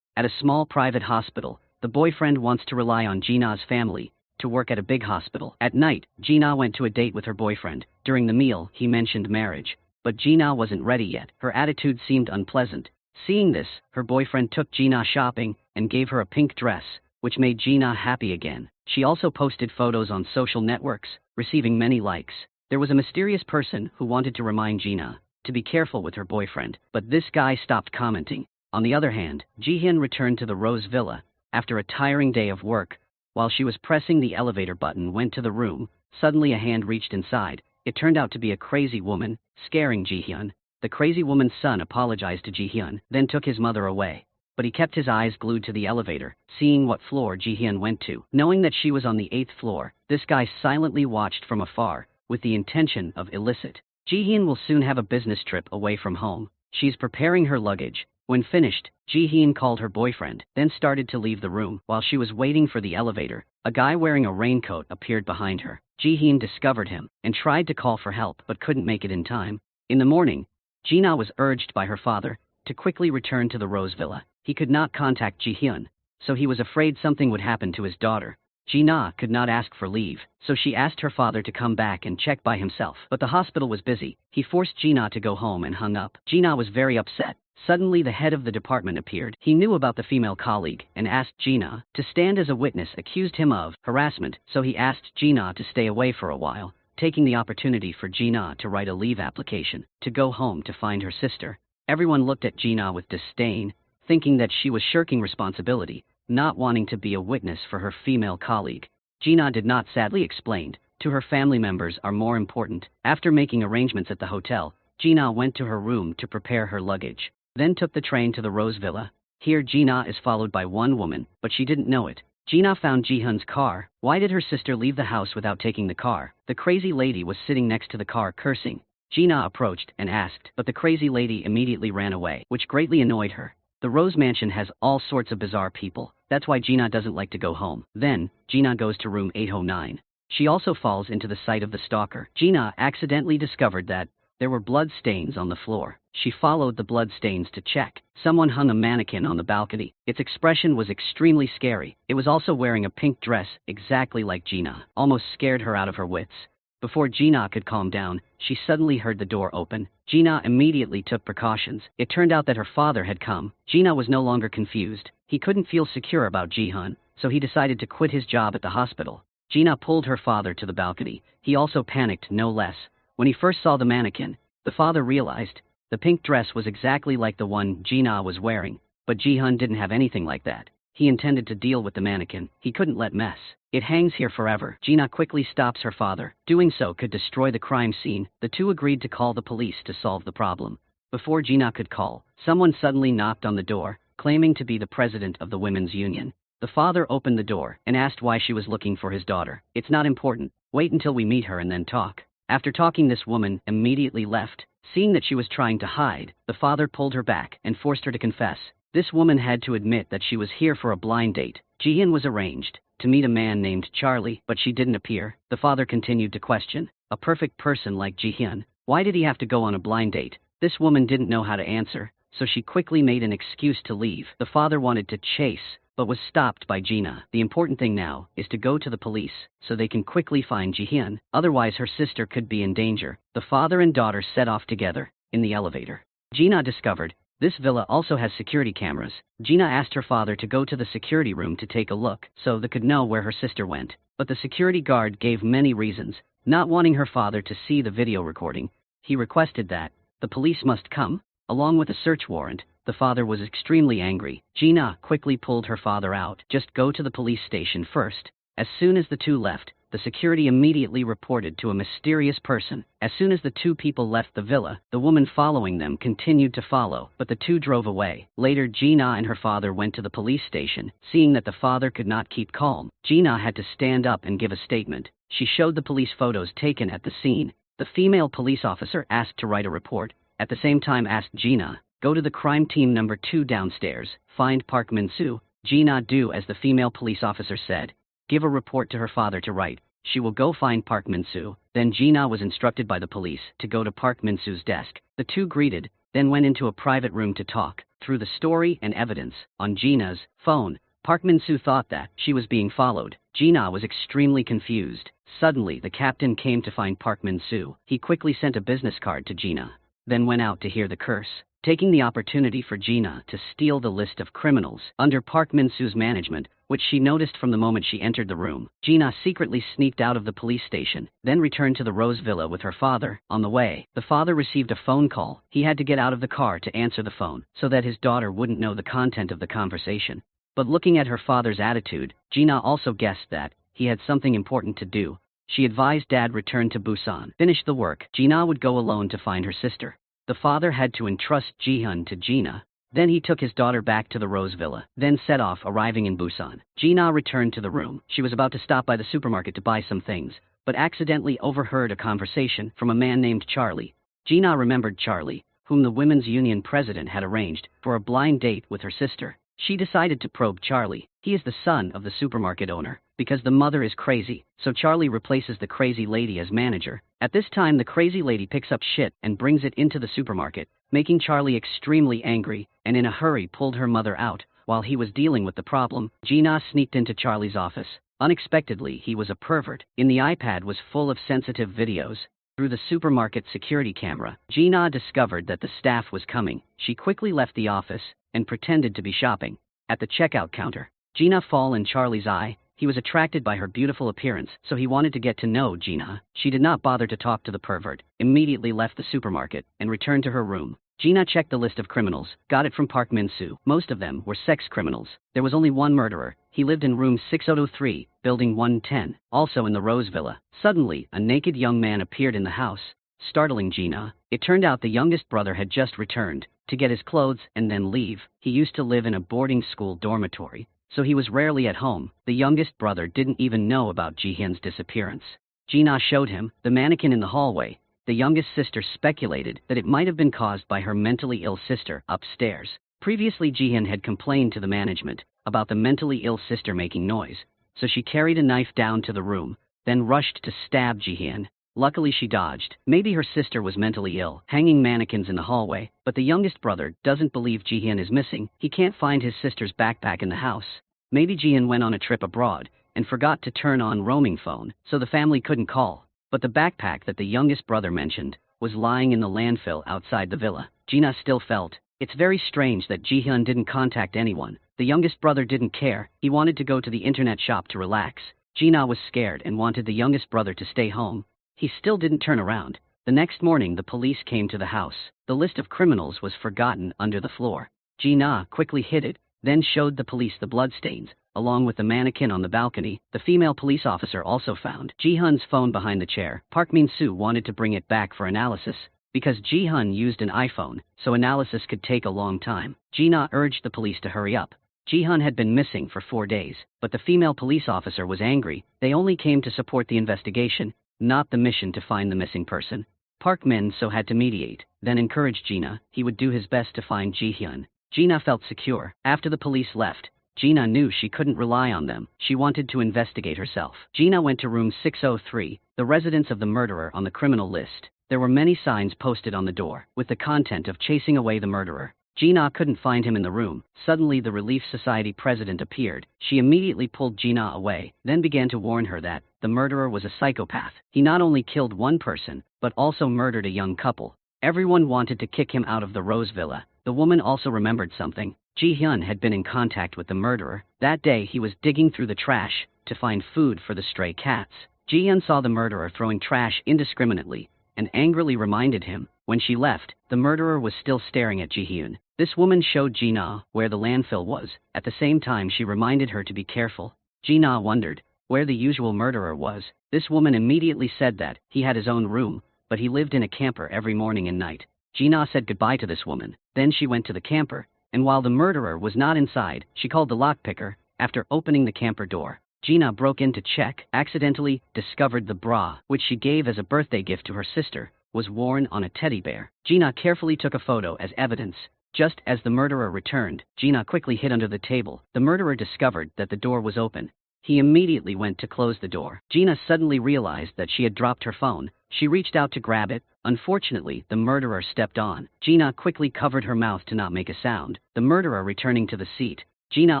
at a small private hospital. The boyfriend wants to rely on Ji-na's family to work at a big hospital. At night, Ji-na went to a date with her boyfriend. During the meal, he mentioned marriage, but Ji-na wasn't ready yet. Her attitude seemed unpleasant. Seeing this, her boyfriend took Ji-na shopping and gave her a pink dress, which made Ji-na happy again. She also posted photos on social networks, receiving many likes. There was a mysterious person who wanted to remind Ji-na to be careful with her boyfriend, but this guy stopped commenting. On the other hand, Ji-hyun returned to the Rose Villa after a tiring day of work. While she was pressing the elevator button went to the room, suddenly a hand reached inside. It turned out to be a crazy woman, scaring Ji-hyun. The crazy woman's son apologized to Ji-hyun, then took his mother away. But he kept his eyes glued to the elevator, seeing what floor Ji-hyun went to. Knowing that she was on the 8th floor, this guy silently watched from afar, with the intention of illicit. Ji-hyun will soon have a business trip away from home. She's preparing her luggage. When finished, Ji-hyun called her boyfriend, then started to leave the room. While she was waiting for the elevator, a guy wearing a raincoat appeared behind her. Ji-hyun discovered him, and tried to call for help but couldn't make it in time. In the morning, Ji-na was urged by her father to quickly return to the Rose Villa. He could not contact Ji-hyun, so he was afraid something would happen to his daughter. Ji-na could not ask for leave, so she asked her father to come back and check by himself. But the hospital was busy. He forced Ji-na to go home and hung up. Ji-na was very upset. Suddenly the head of the department appeared. He knew about the female colleague and asked Ji-na to stand as a witness, accused him of harassment, so he asked Ji-na to stay away for a while, taking the opportunity for Ji-na to write a leave application to go home to find her sister. Everyone looked at Ji-na with disdain, thinking that she was shirking responsibility, not wanting to be a witness for her female colleague. Ji-na did not sadly explained to her family members are more important. After making arrangements at the hotel, Ji-na went to her room to prepare her luggage, then took the train to the Rose Villa. Here Ji-na is followed by one woman, but she didn't know it. Ji-na found Ji-hyun's car. Why did her sister leave the house without taking the car? The crazy lady was sitting next to the car cursing. Ji-na approached and asked, but the crazy lady immediately ran away, which greatly annoyed her. The Rose Mansion has all sorts of bizarre people. That's why Ji-na doesn't like to go home. Then, Ji-na goes to room 809. She also falls into the sight of the stalker. Ji-na accidentally discovered that there were blood stains on the floor. She followed the blood stains to check. Someone hung a mannequin on the balcony. Its expression was extremely scary. It was also wearing a pink dress, exactly like Ji-na. Almost scared her out of her wits. Before Ji-na could calm down, she suddenly heard the door open. Ji-na immediately took precautions. It turned out that her father had come. Ji-na was no longer confused. He couldn't feel secure about Ji-hyun, so he decided to quit his job at the hospital. Ji-na pulled her father to the balcony. He also panicked no less. When he first saw the mannequin, the father realized the pink dress was exactly like the one Ji-na was wearing, but Ji-hyun didn't have anything like that. He intended to deal with the mannequin. He couldn't let mess. It hangs here forever. Gina quickly stops her father. Doing so could destroy the crime scene. The two agreed to call the police to solve the problem. Before Gina could call, someone suddenly knocked on the door, claiming to be the president of the women's union. The father opened the door and asked why she was looking for his daughter. It's not important. Wait until we meet her and then talk. After talking, this woman immediately left. Seeing that she was trying to hide, the father pulled her back and forced her to confess. This woman had to admit that she was here for a blind date. Jihyun was arranged to meet a man named Charlie, but she didn't appear. The father continued to question. A perfect person like Jihyun, why did he have to go on a blind date? This woman didn't know how to answer, so she quickly made an excuse to leave. The father wanted to chase, but was stopped by Gina. The important thing now is to go to the police, so they can quickly find Jihyun, otherwise her sister could be in danger. The father and daughter set off together, in the elevator. Gina discovered this villa also has security cameras. Gina asked her father to go to the security room to take a look, so they could know where her sister went. But the security guard gave many reasons, not wanting her father to see the video recording. He requested that the police must come, along with a search warrant. The father was extremely angry. Gina quickly pulled her father out. Just go to the police station first. As soon as the two left, the security immediately reported to a mysterious person. As soon as the two people left the villa, the woman following them continued to follow, but the two drove away. Later, Gina and her father went to the police station. Seeing that the father could not keep calm, Gina had to stand up and give a statement. She showed the police photos taken at the scene. The female police officer asked to write a report, at the same time asked Gina, go to the crime team number 2 downstairs, find Park Min-soo. Gina do as the female police officer said. Give a report to her father to write. She will go find Park Min-soo. Then Gina was instructed by the police to go to Park Min-soo's desk. The two greeted, then went into a private room to talk through the story and evidence. On Gina's phone, Park Min-soo thought that she was being followed. Gina was extremely confused. Suddenly, the captain came to find Park Min-soo. He quickly sent a business card to Gina, then went out to hear the curse, taking the opportunity for Gina to steal the list of criminals under Park Min-soo's management, which she noticed from the moment she entered the room. Gina secretly sneaked out of the police station, then returned to the Rose Villa with her father. On the way, the father received a phone call. He had to get out of the car to answer the phone, so that his daughter wouldn't know the content of the conversation. But looking at her father's attitude, Gina also guessed that he had something important to do. She advised Dad return to Busan. Finish the work. Gina would go alone to find her sister. The father had to entrust Jihyun to Gina. Then he took his daughter back to the Rose Villa, then set off, arriving in Busan. Gina returned to the room. She was about to stop by the supermarket to buy some things, but accidentally overheard a conversation from a man named Charlie. Gina remembered Charlie, whom the women's union president had arranged for a blind date with her sister. She decided to probe Charlie. He is the son of the supermarket owner. Because the mother is crazy, so Charlie replaces the crazy lady as manager. At this time, the crazy lady picks up shit and brings it into the supermarket, making Charlie extremely angry, and in a hurry pulled her mother out. While he was dealing with the problem, Gina sneaked into Charlie's office. Unexpectedly, he was a pervert. In the iPad was full of sensitive videos. Through the supermarket security camera, Gina discovered that the staff was coming. She quickly left the office and pretended to be shopping. At the checkout counter, Gina fell in Charlie's eye. He was attracted by her beautiful appearance, so he wanted to get to know Gina. She did not bother to talk to the pervert, immediately left the supermarket, and returned to her room. Gina checked the list of criminals, got it from Park Min-soo. Most of them were sex criminals. There was only one murderer. He lived in room 6003, building 110, also in the Rose Villa. Suddenly, a naked young man appeared in the house, startling Gina. It turned out the youngest brother had just returned to get his clothes and then leave. He used to live in a boarding school dormitory, so he was rarely at home. The youngest brother didn't even know about Jihyun's disappearance. Gina showed him the mannequin in the hallway. The youngest sister speculated that it might have been caused by her mentally ill sister upstairs. Previously, Jihyun had complained to the management about the mentally ill sister making noise, so she carried a knife down to the room, then rushed to stab Jihyun. Luckily, she dodged. Maybe her sister was mentally ill, hanging mannequins in the hallway, but the youngest brother doesn't believe Jihyun is missing. He can't find his sister's backpack in the house. Maybe Jihyun went on a trip abroad and forgot to turn on roaming phone, so the family couldn't call. But the backpack that the youngest brother mentioned was lying in the landfill outside the villa. Gina still felt it's very strange that Jihyun didn't contact anyone. The youngest brother didn't care. He wanted to go to the internet shop to relax. Gina was scared and wanted the youngest brother to stay home. He still didn't turn around. The next morning, the police came to the house. The list of criminals was forgotten under the floor. Gina quickly hid it, then showed the police the bloodstains, along with the mannequin on the balcony. The female police officer also found Ji-hun's phone behind the chair. Park Min-soo wanted to bring it back for analysis, because Ji-hun used an iPhone, so analysis could take a long time. Ji-na urged the police to hurry up. Ji-hun had been missing for 4 days, but the female police officer was angry. They only came to support the investigation, not the mission to find the missing person. Park Min-soo had to mediate, then encourage Ji-na. He would do his best to find Ji-hyun. Ji-na felt secure. After the police left, Ji-na knew she couldn't rely on them. She wanted to investigate herself. Ji-na went to room 603, the residence of the murderer on the criminal list. There were many signs posted on the door, with the content of chasing away the murderer. Ji-na couldn't find him in the room. Suddenly the Relief Society president appeared. She immediately pulled Ji-na away, then began to warn her that the murderer was a psychopath. He not only killed one person, but also murdered a young couple. Everyone wanted to kick him out of the Rose Villa. The woman also remembered something. Ji-hyun had been in contact with the murderer. That day he was digging through the trash to find food for the stray cats. Ji-hyun saw the murderer throwing trash indiscriminately and angrily reminded him. When she left, the murderer was still staring at Ji-hyun. This woman showed Ji-na where the landfill was. At the same time she reminded her to be careful. Ji-na wondered where the usual murderer was. This woman immediately said that he had his own room, but he lived in a camper every morning and night. Ji-na said goodbye to this woman. Then she went to the camper, and while the murderer was not inside, she called the lockpicker. After opening the camper door, Ji-na broke in to check, accidentally discovered the bra, which she gave as a birthday gift to her sister, was worn on a teddy bear. Ji-na carefully took a photo as evidence. Just as the murderer returned, Ji-na quickly hid under the table. The murderer discovered that the door was open. He immediately went to close the door. Ji-na suddenly realized that she had dropped her phone. She reached out to grab it. Unfortunately, the murderer stepped on. Ji-na quickly covered her mouth to not make a sound. The murderer returning to the seat. Ji-na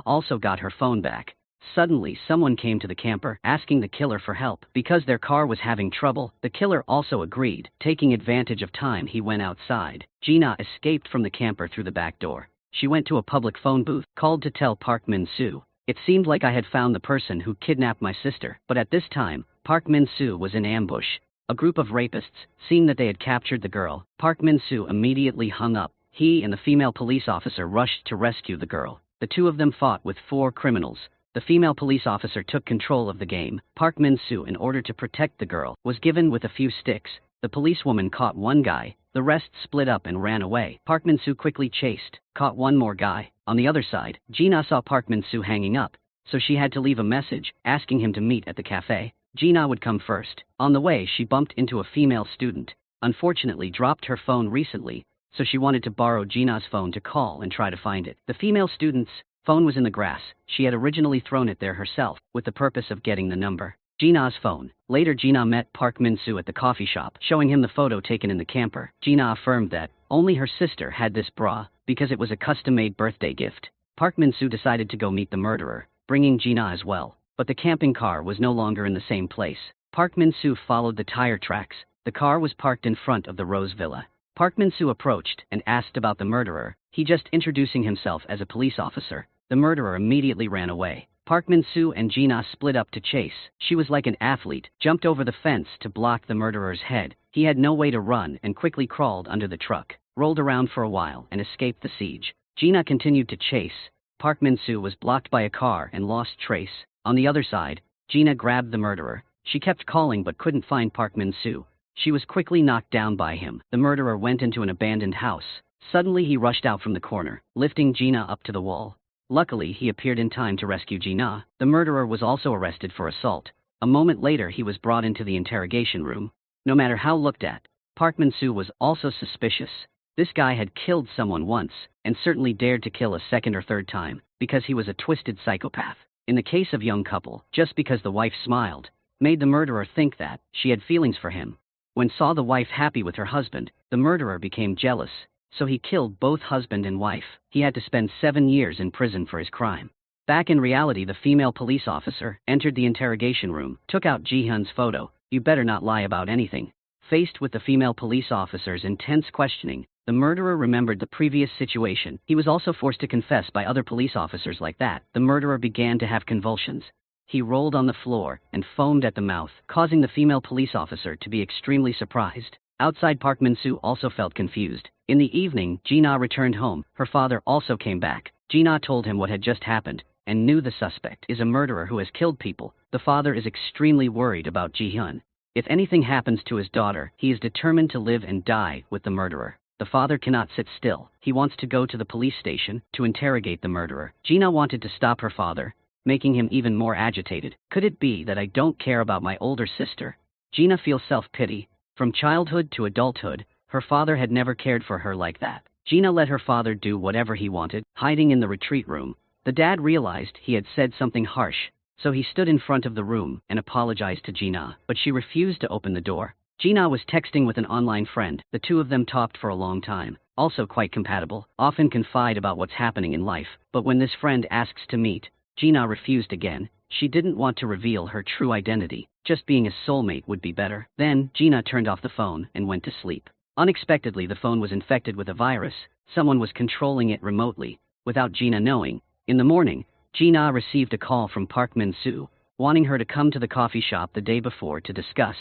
also got her phone back. Suddenly, someone came to the camper, asking the killer for help. Because their car was having trouble, the killer also agreed. Taking advantage of time, he went outside. Ji-na escaped from the camper through the back door. She went to a public phone booth, called to tell Park Min-soo. It seemed like I had found the person who kidnapped my sister, but at this time, Park Min-soo was in ambush. A group of rapists, seeing that they had captured the girl, Park Min-soo immediately hung up. He and the female police officer rushed to rescue the girl. The two of them fought with 4 criminals. The female police officer took control of the game. Park Min-soo, in order to protect the girl, was given with a few sticks. The policewoman caught one guy. The rest split up and ran away. Park Min-soo quickly chased, caught one more guy. On the other side, Ji-na saw Park Min-soo hanging up, so she had to leave a message, asking him to meet at the cafe. Ji-na would come first. On the way, she bumped into a female student. Unfortunately, dropped her phone recently, so she wanted to borrow Ji-na's phone to call and try to find it. The female student's phone was in the grass. She had originally thrown it there herself, with the purpose of getting the number. Ji-na's phone. Later, Ji-na met Park Min-soo at the coffee shop, showing him the photo taken in the camper. Ji-na affirmed that only her sister had this bra, because it was a custom-made birthday gift. Park Min-soo decided to go meet the murderer, bringing Ji-na as well. But the camping car was no longer in the same place. Park Min-soo followed the tire tracks. The car was parked in front of the Rose Villa. Park Min-soo approached and asked about the murderer. He just introducing himself as a police officer. The murderer immediately ran away. Park Min-soo and Ji-na split up to chase. She was like an athlete, jumped over the fence to block the murderer's head. He had no way to run and quickly crawled under the truck, rolled around for a while and escaped the siege. Ji-na continued to chase. Park Min-soo was blocked by a car and lost trace. On the other side, Ji-na grabbed the murderer. She kept calling but couldn't find Park Min-soo. She was quickly knocked down by him. The murderer went into an abandoned house. Suddenly he rushed out from the corner, lifting Ji-na up to the wall. Luckily, he appeared in time to rescue Ji-na. The murderer was also arrested for assault. A moment later, he was brought into the interrogation room. No matter how looked at, Park Min-soo was also suspicious. This guy had killed someone once, and certainly dared to kill a second or third time, because he was a twisted psychopath. In the case of young couple, just because the wife smiled, made the murderer think that she had feelings for him. When saw the wife happy with her husband, the murderer became jealous, so he killed both husband and wife. He had to spend 7 years in prison for his crime. Back in reality, the female police officer entered the interrogation room, took out Ji-hyun's photo. "You better not lie about anything." Faced with the female police officer's intense questioning, the murderer remembered the previous situation. He was also forced to confess by other police officers like that. The murderer began to have convulsions. He rolled on the floor and foamed at the mouth, causing the female police officer to be extremely surprised. Outside, Park Min-soo also felt confused. In the evening, Ji-na returned home. Her father also came back. Ji-na told him what had just happened and knew the suspect is a murderer who has killed people. The father is extremely worried about Ji-hyun. If anything happens to his daughter, he is determined to live and die with the murderer. The father cannot sit still. He wants to go to the police station to interrogate the murderer. Ji-na wanted to stop her father, making him even more agitated. Could it be that I don't care about my older sister? Ji-na feels self-pity. From childhood to adulthood, her father had never cared for her like that. Ji-na let her father do whatever he wanted, hiding in the retreat room. The dad realized he had said something harsh, so he stood in front of the room and apologized to Ji-na, but she refused to open the door. Ji-na was texting with an online friend. The two of them talked for a long time, also quite compatible, often confide about what's happening in life, but when this friend asks to meet, Ji-na refused again. She didn't want to reveal her true identity. Just being a soulmate would be better. Then, Ji-na turned off the phone and went to sleep. Unexpectedly, the phone was infected with a virus. Someone was controlling it remotely, without Ji-na knowing. In the morning, Ji-na received a call from Park Min-soo, wanting her to come to the coffee shop the day before to discuss.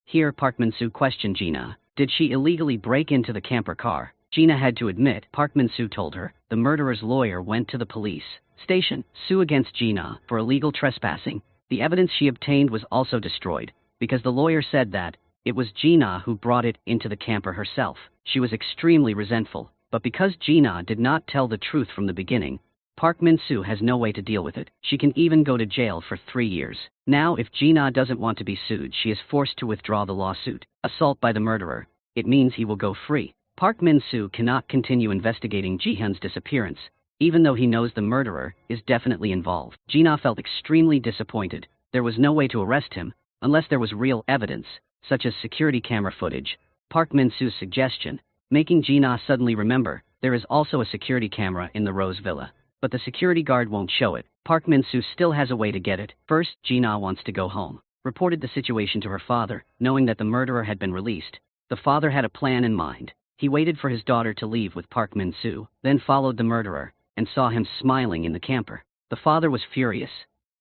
Here, Park Min-soo questioned Ji-na. Did she illegally break into the camper car? Ji-na had to admit. Park Min-soo told her the murderer's lawyer went to the police station, sue against Ji-na for illegal trespassing. The evidence she obtained was also destroyed, because the lawyer said that it was Ji-na who brought it into the camper herself. She was extremely resentful, but because Ji-na did not tell the truth from the beginning, Park Min-soo has no way to deal with it. She can even go to jail for 3 years. Now, if Ji-na doesn't want to be sued, she is forced to withdraw the lawsuit. Assault by the murderer. It means he will go free. Park Min-soo cannot continue investigating Ji-hyun's disappearance, even though he knows the murderer is definitely involved. Ji-na felt extremely disappointed. There was no way to arrest him, unless there was real evidence, such as security camera footage. Park Min-soo's suggestion, making Ji-na suddenly remember, there is also a security camera in the Rose Villa, but the security guard won't show it. Park Min-soo still has a way to get it. First, Ji-na wants to go home. Reported the situation to her father, knowing that the murderer had been released. The father had a plan in mind. He waited for his daughter to leave with Park Min-soo, then followed the murderer, and saw him smiling in the camper. The father was furious.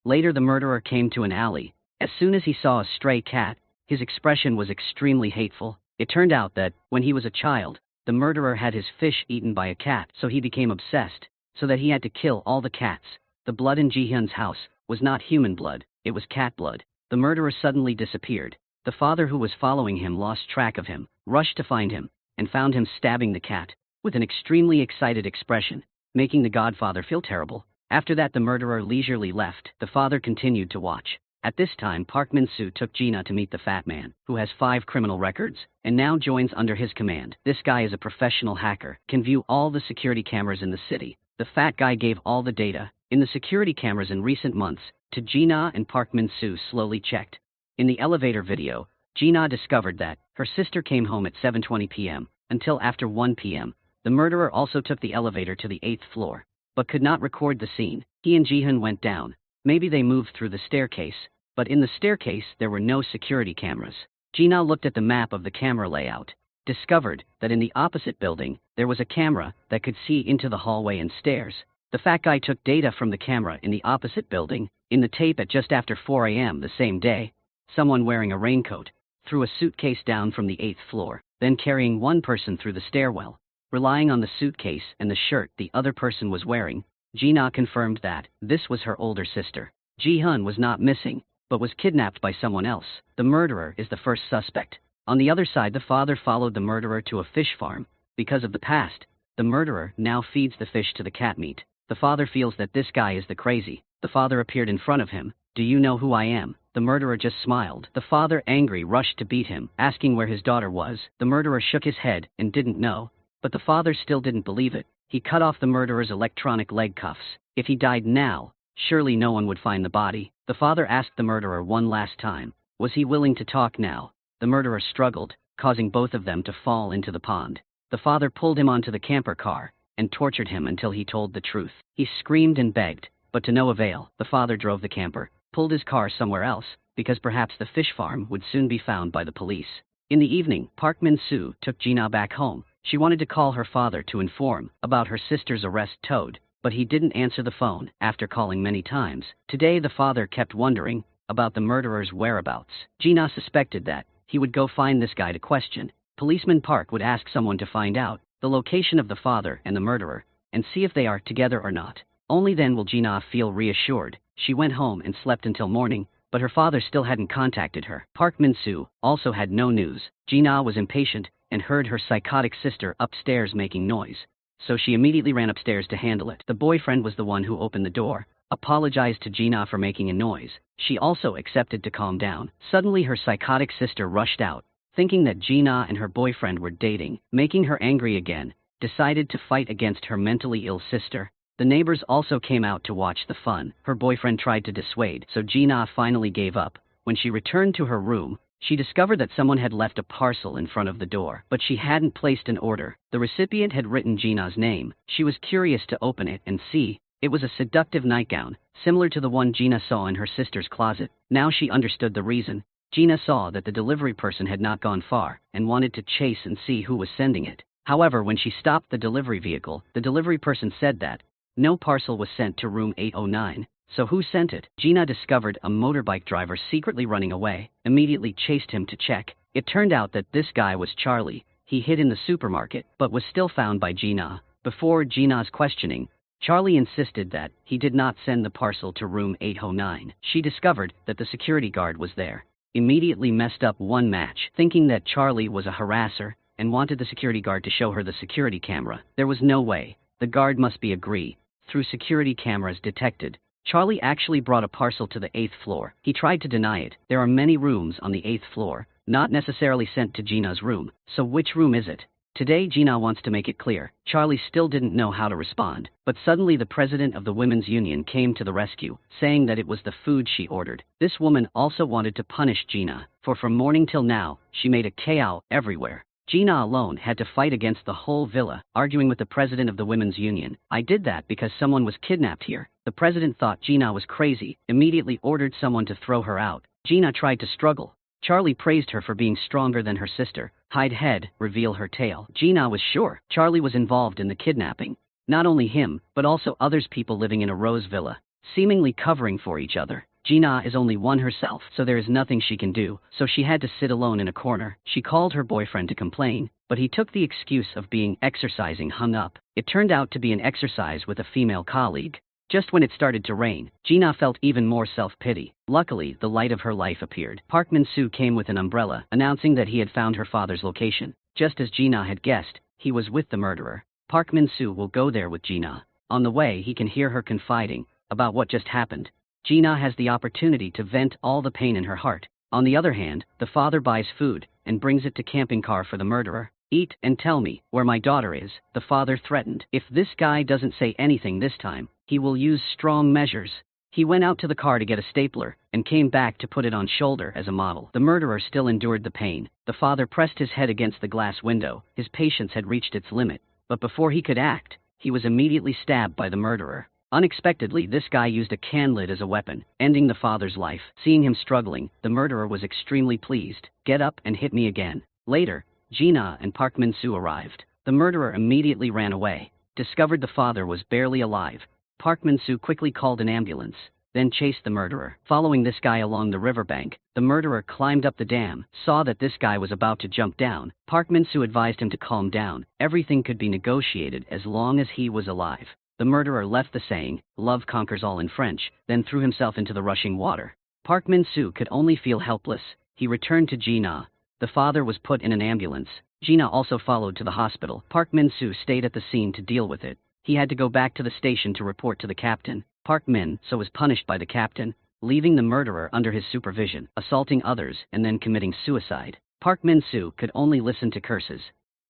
Later, the murderer came to an alley. As soon as he saw a stray cat, his expression was extremely hateful. It turned out that, when he was a child, the murderer had his fish eaten by a cat, so he became obsessed, so that he had to kill all the cats. The blood in Ji-hyun's house was not human blood, it was cat blood. The murderer suddenly disappeared. The father who was following him lost track of him, rushed to find him, and found him stabbing the cat, with an extremely excited expression, making the godfather feel terrible. After that, the murderer leisurely left. The father continued to watch. At this time, Park Min-soo took Ji-na to meet the fat man, who has 5 criminal records, and now joins under his command. This guy is a professional hacker, can view all the security cameras in the city. The fat guy gave all the data in the security cameras in recent months to Ji-na, and Park Min-soo slowly checked. In the elevator video, Ji-na discovered that her sister came home at 7:20 p.m. until after 1 p.m. The murderer also took the elevator to the 8th floor, but could not record the scene. He and Ji-hyun went down. Maybe they moved through the staircase, but in the staircase there were no security cameras. Ji-na looked at the map of the camera layout, discovered that in the opposite building there was a camera that could see into the hallway and stairs. The fat guy took data from the camera in the opposite building. In the tape at just after 4 a.m. the same day, someone wearing a raincoat threw a suitcase down from the 8th floor, then carrying one person through the stairwell. Relying on the suitcase and the shirt the other person was wearing, Ji-na confirmed that this was her older sister. Ji-hyun was not missing, but was kidnapped by someone else. The murderer is the first suspect. On the other side, the father followed the murderer to a fish farm. Because of the past, the murderer now feeds the fish to the cat meat. The father feels that this guy is the crazy. The father appeared in front of him. "Do you know who I am?" The murderer just smiled. The father, angry, rushed to beat him, asking where his daughter was. The murderer shook his head and didn't know, but the father still didn't believe it. He cut off the murderer's electronic leg cuffs. If he died now, surely no one would find the body. The father asked the murderer one last time, was he willing to talk now? The murderer struggled, causing both of them to fall into the pond. The father pulled him onto the camper car and tortured him until he told the truth. He screamed and begged, but to no avail. The father drove the camper, pulled his car somewhere else, because perhaps the fish farm would soon be found by the police. In the evening, Park Min-soo took Ji-na back home. She wanted to call her father to inform about her sister's arrest Toad, but he didn't answer the phone after calling many times. Today the father kept wondering about the murderer's whereabouts. Ji-na suspected that he would go find this guy to question. Policeman Park would ask someone to find out the location of the father and the murderer, and see if they are together or not. Only then will Gina feel reassured. She went home and slept until morning, but her father still hadn't contacted her. Park Min-soo also had no news. Gina was impatient and heard her psychotic sister upstairs making noise, so she immediately ran upstairs to handle it. The boyfriend was the one who opened the door, apologized to Gina for making a noise. She also accepted to calm down. Suddenly her psychotic sister rushed out, thinking that Gina and her boyfriend were dating, making her angry again, decided to fight against her mentally ill sister. The neighbors also came out to watch the fun. Her boyfriend tried to dissuade, so Gina finally gave up. When she returned to her room, she discovered that someone had left a parcel in front of the door, but she hadn't placed an order. The recipient had written Gina's name. She was curious to open it and see. It was a seductive nightgown, similar to the one Gina saw in her sister's closet. Now she understood the reason. Gina saw that the delivery person had not gone far, and wanted to chase and see who was sending it. However, when she stopped the delivery vehicle, the delivery person said that no parcel was sent to room 809, so who sent it? Gina discovered a motorbike driver secretly running away, immediately chased him to check. It turned out that this guy was Charlie. He hid in the supermarket, but was still found by Gina. Before Gina's questioning, Charlie insisted that he did not send the parcel to room 809. She discovered that the security guard was there. Immediately messed up one match, thinking that Charlie was a harasser, and wanted the security guard to show her the security camera. There was no way. The guard must be agree. Through security cameras detected, Charlie actually brought a parcel to the 8th floor. He tried to deny it. There are many rooms on the 8th floor, not necessarily sent to Gina's room. So which room is it? Today Gina wants to make it clear. Charlie still didn't know how to respond, but suddenly the president of the women's union came to the rescue, saying that it was the food she ordered. This woman also wanted to punish Gina, for from morning till now, she made a chaos everywhere. Gina alone had to fight against the whole villa, arguing with the president of the women's union. I did that because someone was kidnapped here. The president thought Gina was crazy, immediately ordered someone to throw her out. Gina tried to struggle. Charlie praised her for being stronger than her sister. Hide head, reveal her tail. Gina was sure Charlie was involved in the kidnapping. Not only him, but also others people living in a rose villa, seemingly covering for each other. Gina is only one herself, so there is nothing she can do, so she had to sit alone in a corner. She called her boyfriend to complain, but he took the excuse of being exercising hung up. It turned out to be an exercise with a female colleague. Just when it started to rain, Gina felt even more self-pity. Luckily, the light of her life appeared. Park Min-soo came with an umbrella, announcing that he had found her father's location. Just as Gina had guessed, he was with the murderer. Park Min-soo will go there with Gina. On the way, he can hear her confiding about what just happened. Gina has the opportunity to vent all the pain in her heart. On the other hand, the father buys food and brings it to camping car for the murderer. Eat and tell me where my daughter is, the father threatened. If this guy doesn't say anything this time, he will use strong measures. He went out to the car to get a stapler and came back to put it on shoulder as a model. The murderer still endured the pain. The father pressed his head against the glass window. His patience had reached its limit, but before he could act, he was immediately stabbed by the murderer. Unexpectedly, this guy used a can lid as a weapon, ending the father's life. Seeing him struggling, the murderer was extremely pleased. Get up and hit me again. Later, Gina and Park Min-soo arrived. The murderer immediately ran away. Discovered the father was barely alive. Park Min-soo quickly called an ambulance, then chased the murderer. Following this guy along the riverbank, the murderer climbed up the dam, saw that this guy was about to jump down. Park Min-soo advised him to calm down. Everything could be negotiated as long as he was alive. The murderer left the saying, "Love conquers all" in French, then threw himself into the rushing water. Park Min-soo could only feel helpless. He returned to Gina. The father was put in an ambulance. Gina also followed to the hospital. Park Min-soo stayed at the scene to deal with it. He had to go back to the station to report to the captain. Park Min-soo was punished by the captain, leaving the murderer under his supervision, assaulting others and then committing suicide. Park Min-soo could only listen to curses.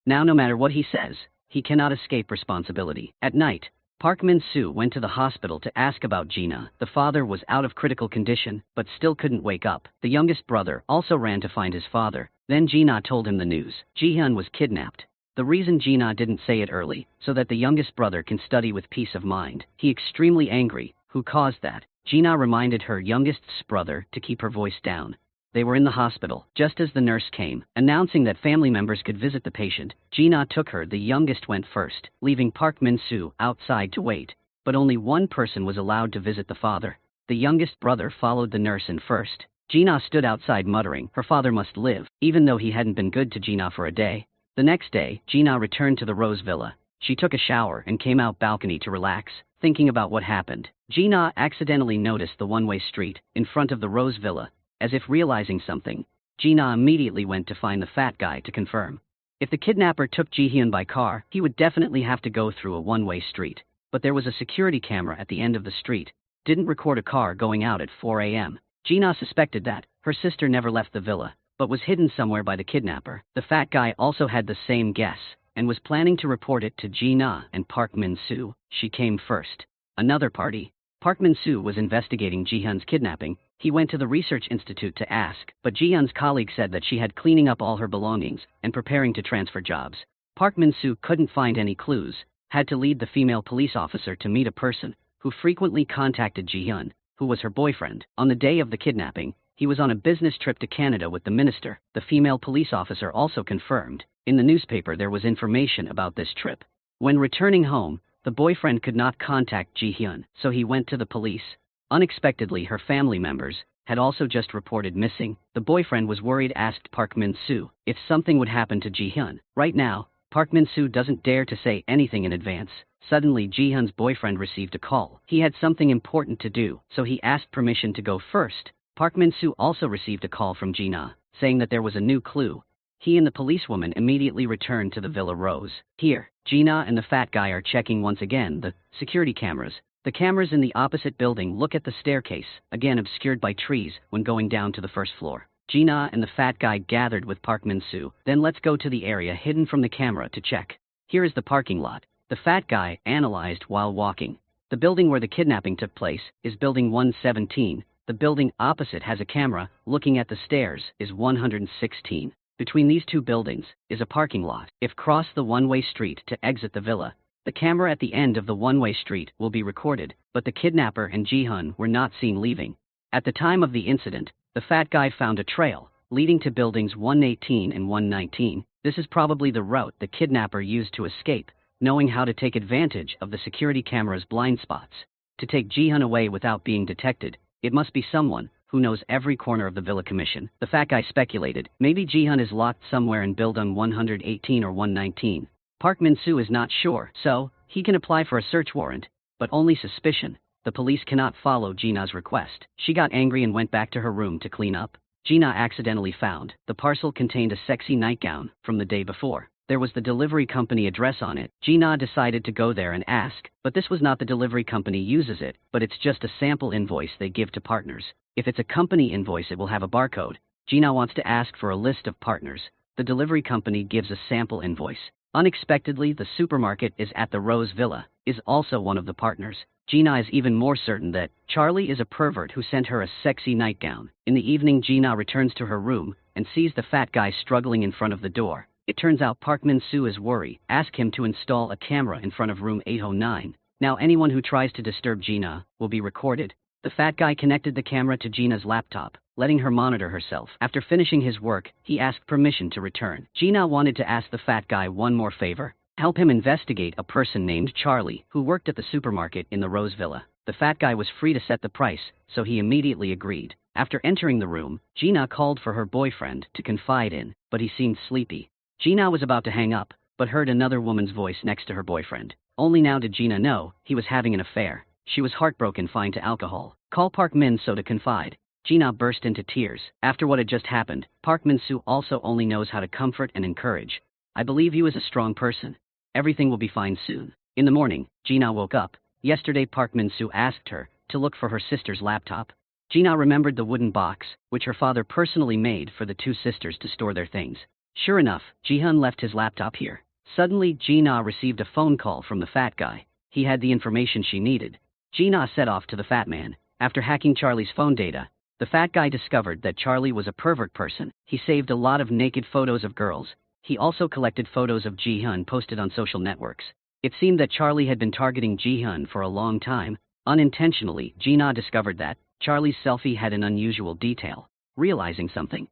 Now no matter what he says, he cannot escape responsibility. At night, Park Min-soo went to the hospital to ask about Gina. The father was out of critical condition, but still couldn't wake up. The youngest brother also ran to find his father. Then Gina told him the news. Ji-hyun was kidnapped. The reason Gina didn't say it early, so that the youngest brother can study with peace of mind. He extremely angry. Who caused that? Gina reminded her youngest's brother to keep her voice down. They were in the hospital, just as the nurse came, announcing that family members could visit the patient. Gina took her. The youngest went first, leaving Park Min-soo outside to wait. But only one person was allowed to visit the father. The youngest brother followed the nurse in first. Gina stood outside muttering, her father must live, even though he hadn't been good to Gina for a day. The next day, Gina returned to the Rose Villa. She took a shower and came out balcony to relax, thinking about what happened. Gina accidentally noticed the one-way street in front of the Rose Villa. As if realizing something, Gina immediately went to find the fat guy to confirm. If the kidnapper took Ji-hyun by car, he would definitely have to go through a one-way street. But there was a security camera at the end of the street. Didn't record a car going out at 4 a.m. Gina suspected that her sister never left the villa, but was hidden somewhere by the kidnapper. The fat guy also had the same guess, and was planning to report it to Gina and Park Min-soo. She came first. Another party. Park Min-soo was investigating Ji-hyun's kidnapping. He went to the research institute to ask, but Ji-hyun's colleague said that she had cleaning up all her belongings and preparing to transfer jobs. Park Min-soo couldn't find any clues, had to lead the female police officer to meet a person who frequently contacted Ji-hyun, who was her boyfriend. On the day of the kidnapping, he was on a business trip to Canada with the minister. The female police officer also confirmed. In the newspaper there was information about this trip. When returning home, the boyfriend could not contact Ji-hyun, so he went to the police. Unexpectedly, her family members had also just reported missing. The boyfriend was worried, asked Park Min-soo if something would happen to Ji-hyun. Right now, Park Min-soo doesn't dare to say anything in advance. Suddenly, Ji-hyun's boyfriend received a call. He had something important to do, so he asked permission to go first. Park Min-soo also received a call from Gina, saying that there was a new clue. He and the policewoman immediately returned to the Villa Rose. Here, Gina and the fat guy are checking once again the security cameras. The cameras in the opposite building look at the staircase, again obscured by trees, when going down to the first floor. Gina and the fat guy gathered with Park Min-soo. Then let's go to the area hidden from the camera to check. Here is the parking lot. The fat guy analyzed while walking. The building where the kidnapping took place is building 117. The building opposite has a camera. Looking at the stairs is 116. Between these two buildings is a parking lot. If cross the one-way street to exit the villa, the camera at the end of the one-way street will be recorded, but the kidnapper and Ji-hyun were not seen leaving. At the time of the incident, the fat guy found a trail leading to buildings 118 and 119. This is probably the route the kidnapper used to escape, knowing how to take advantage of the security camera's blind spots. To take Ji-hyun away without being detected, it must be someone who knows every corner of the Villa Commission. The fat guy speculated, maybe Ji-hyun is locked somewhere in building 118 or 119. Park Min-soo is not sure, so he can apply for a search warrant, but only suspicion. The police cannot follow Gina's request. She got angry and went back to her room to clean up. Gina accidentally found the parcel contained a sexy nightgown from the day before. There was the delivery company address on it. Gina decided to go there and ask, but this was not the delivery company uses it, but it's just a sample invoice they give to partners. If it's a company invoice, it will have a barcode. Gina wants to ask for a list of partners. The delivery company gives a sample invoice. Unexpectedly, the supermarket is at the Rose Villa, is also one of the partners. Gina is even more certain that Charlie is a pervert who sent her a sexy nightgown. In the evening, Gina returns to her room and sees the fat guy struggling in front of the door. It turns out Park Min-soo is worried. Ask him to install a camera in front of room 809. Now anyone who tries to disturb Gina will be recorded. The fat guy connected the camera to Gina's laptop, letting her monitor herself. After finishing his work, he asked permission to return. Gina wanted to ask the fat guy one more favor. Help him investigate a person named Charlie, who worked at the supermarket in the Rose Villa. The fat guy was free to set the price, so he immediately agreed. After entering the room, Gina called for her boyfriend to confide in, but he seemed sleepy. Gina was about to hang up, but heard another woman's voice next to her boyfriend. Only now did Gina know he was having an affair. She was heartbroken, fine to alcohol. Call Park Min-soo to confide. Gina burst into tears. After what had just happened, Park Min-soo also only knows how to comfort and encourage. I believe you is a strong person. Everything will be fine soon. In the morning, Gina woke up. Yesterday Park Min-soo asked her to look for her sister's laptop. Gina remembered the wooden box, which her father personally made for the two sisters to store their things. Sure enough, Ji-hyun left his laptop here. Suddenly, Gina received a phone call from the fat guy. He had the information she needed. Gina set off to the fat man. After hacking Charlie's phone data, the fat guy discovered that Charlie was a pervert person. He saved a lot of naked photos of girls. He also collected photos of Ji-hyun posted on social networks. It seemed that Charlie had been targeting Ji-hyun for a long time. Unintentionally, Gina discovered that Charlie's selfie had an unusual detail. Realizing something,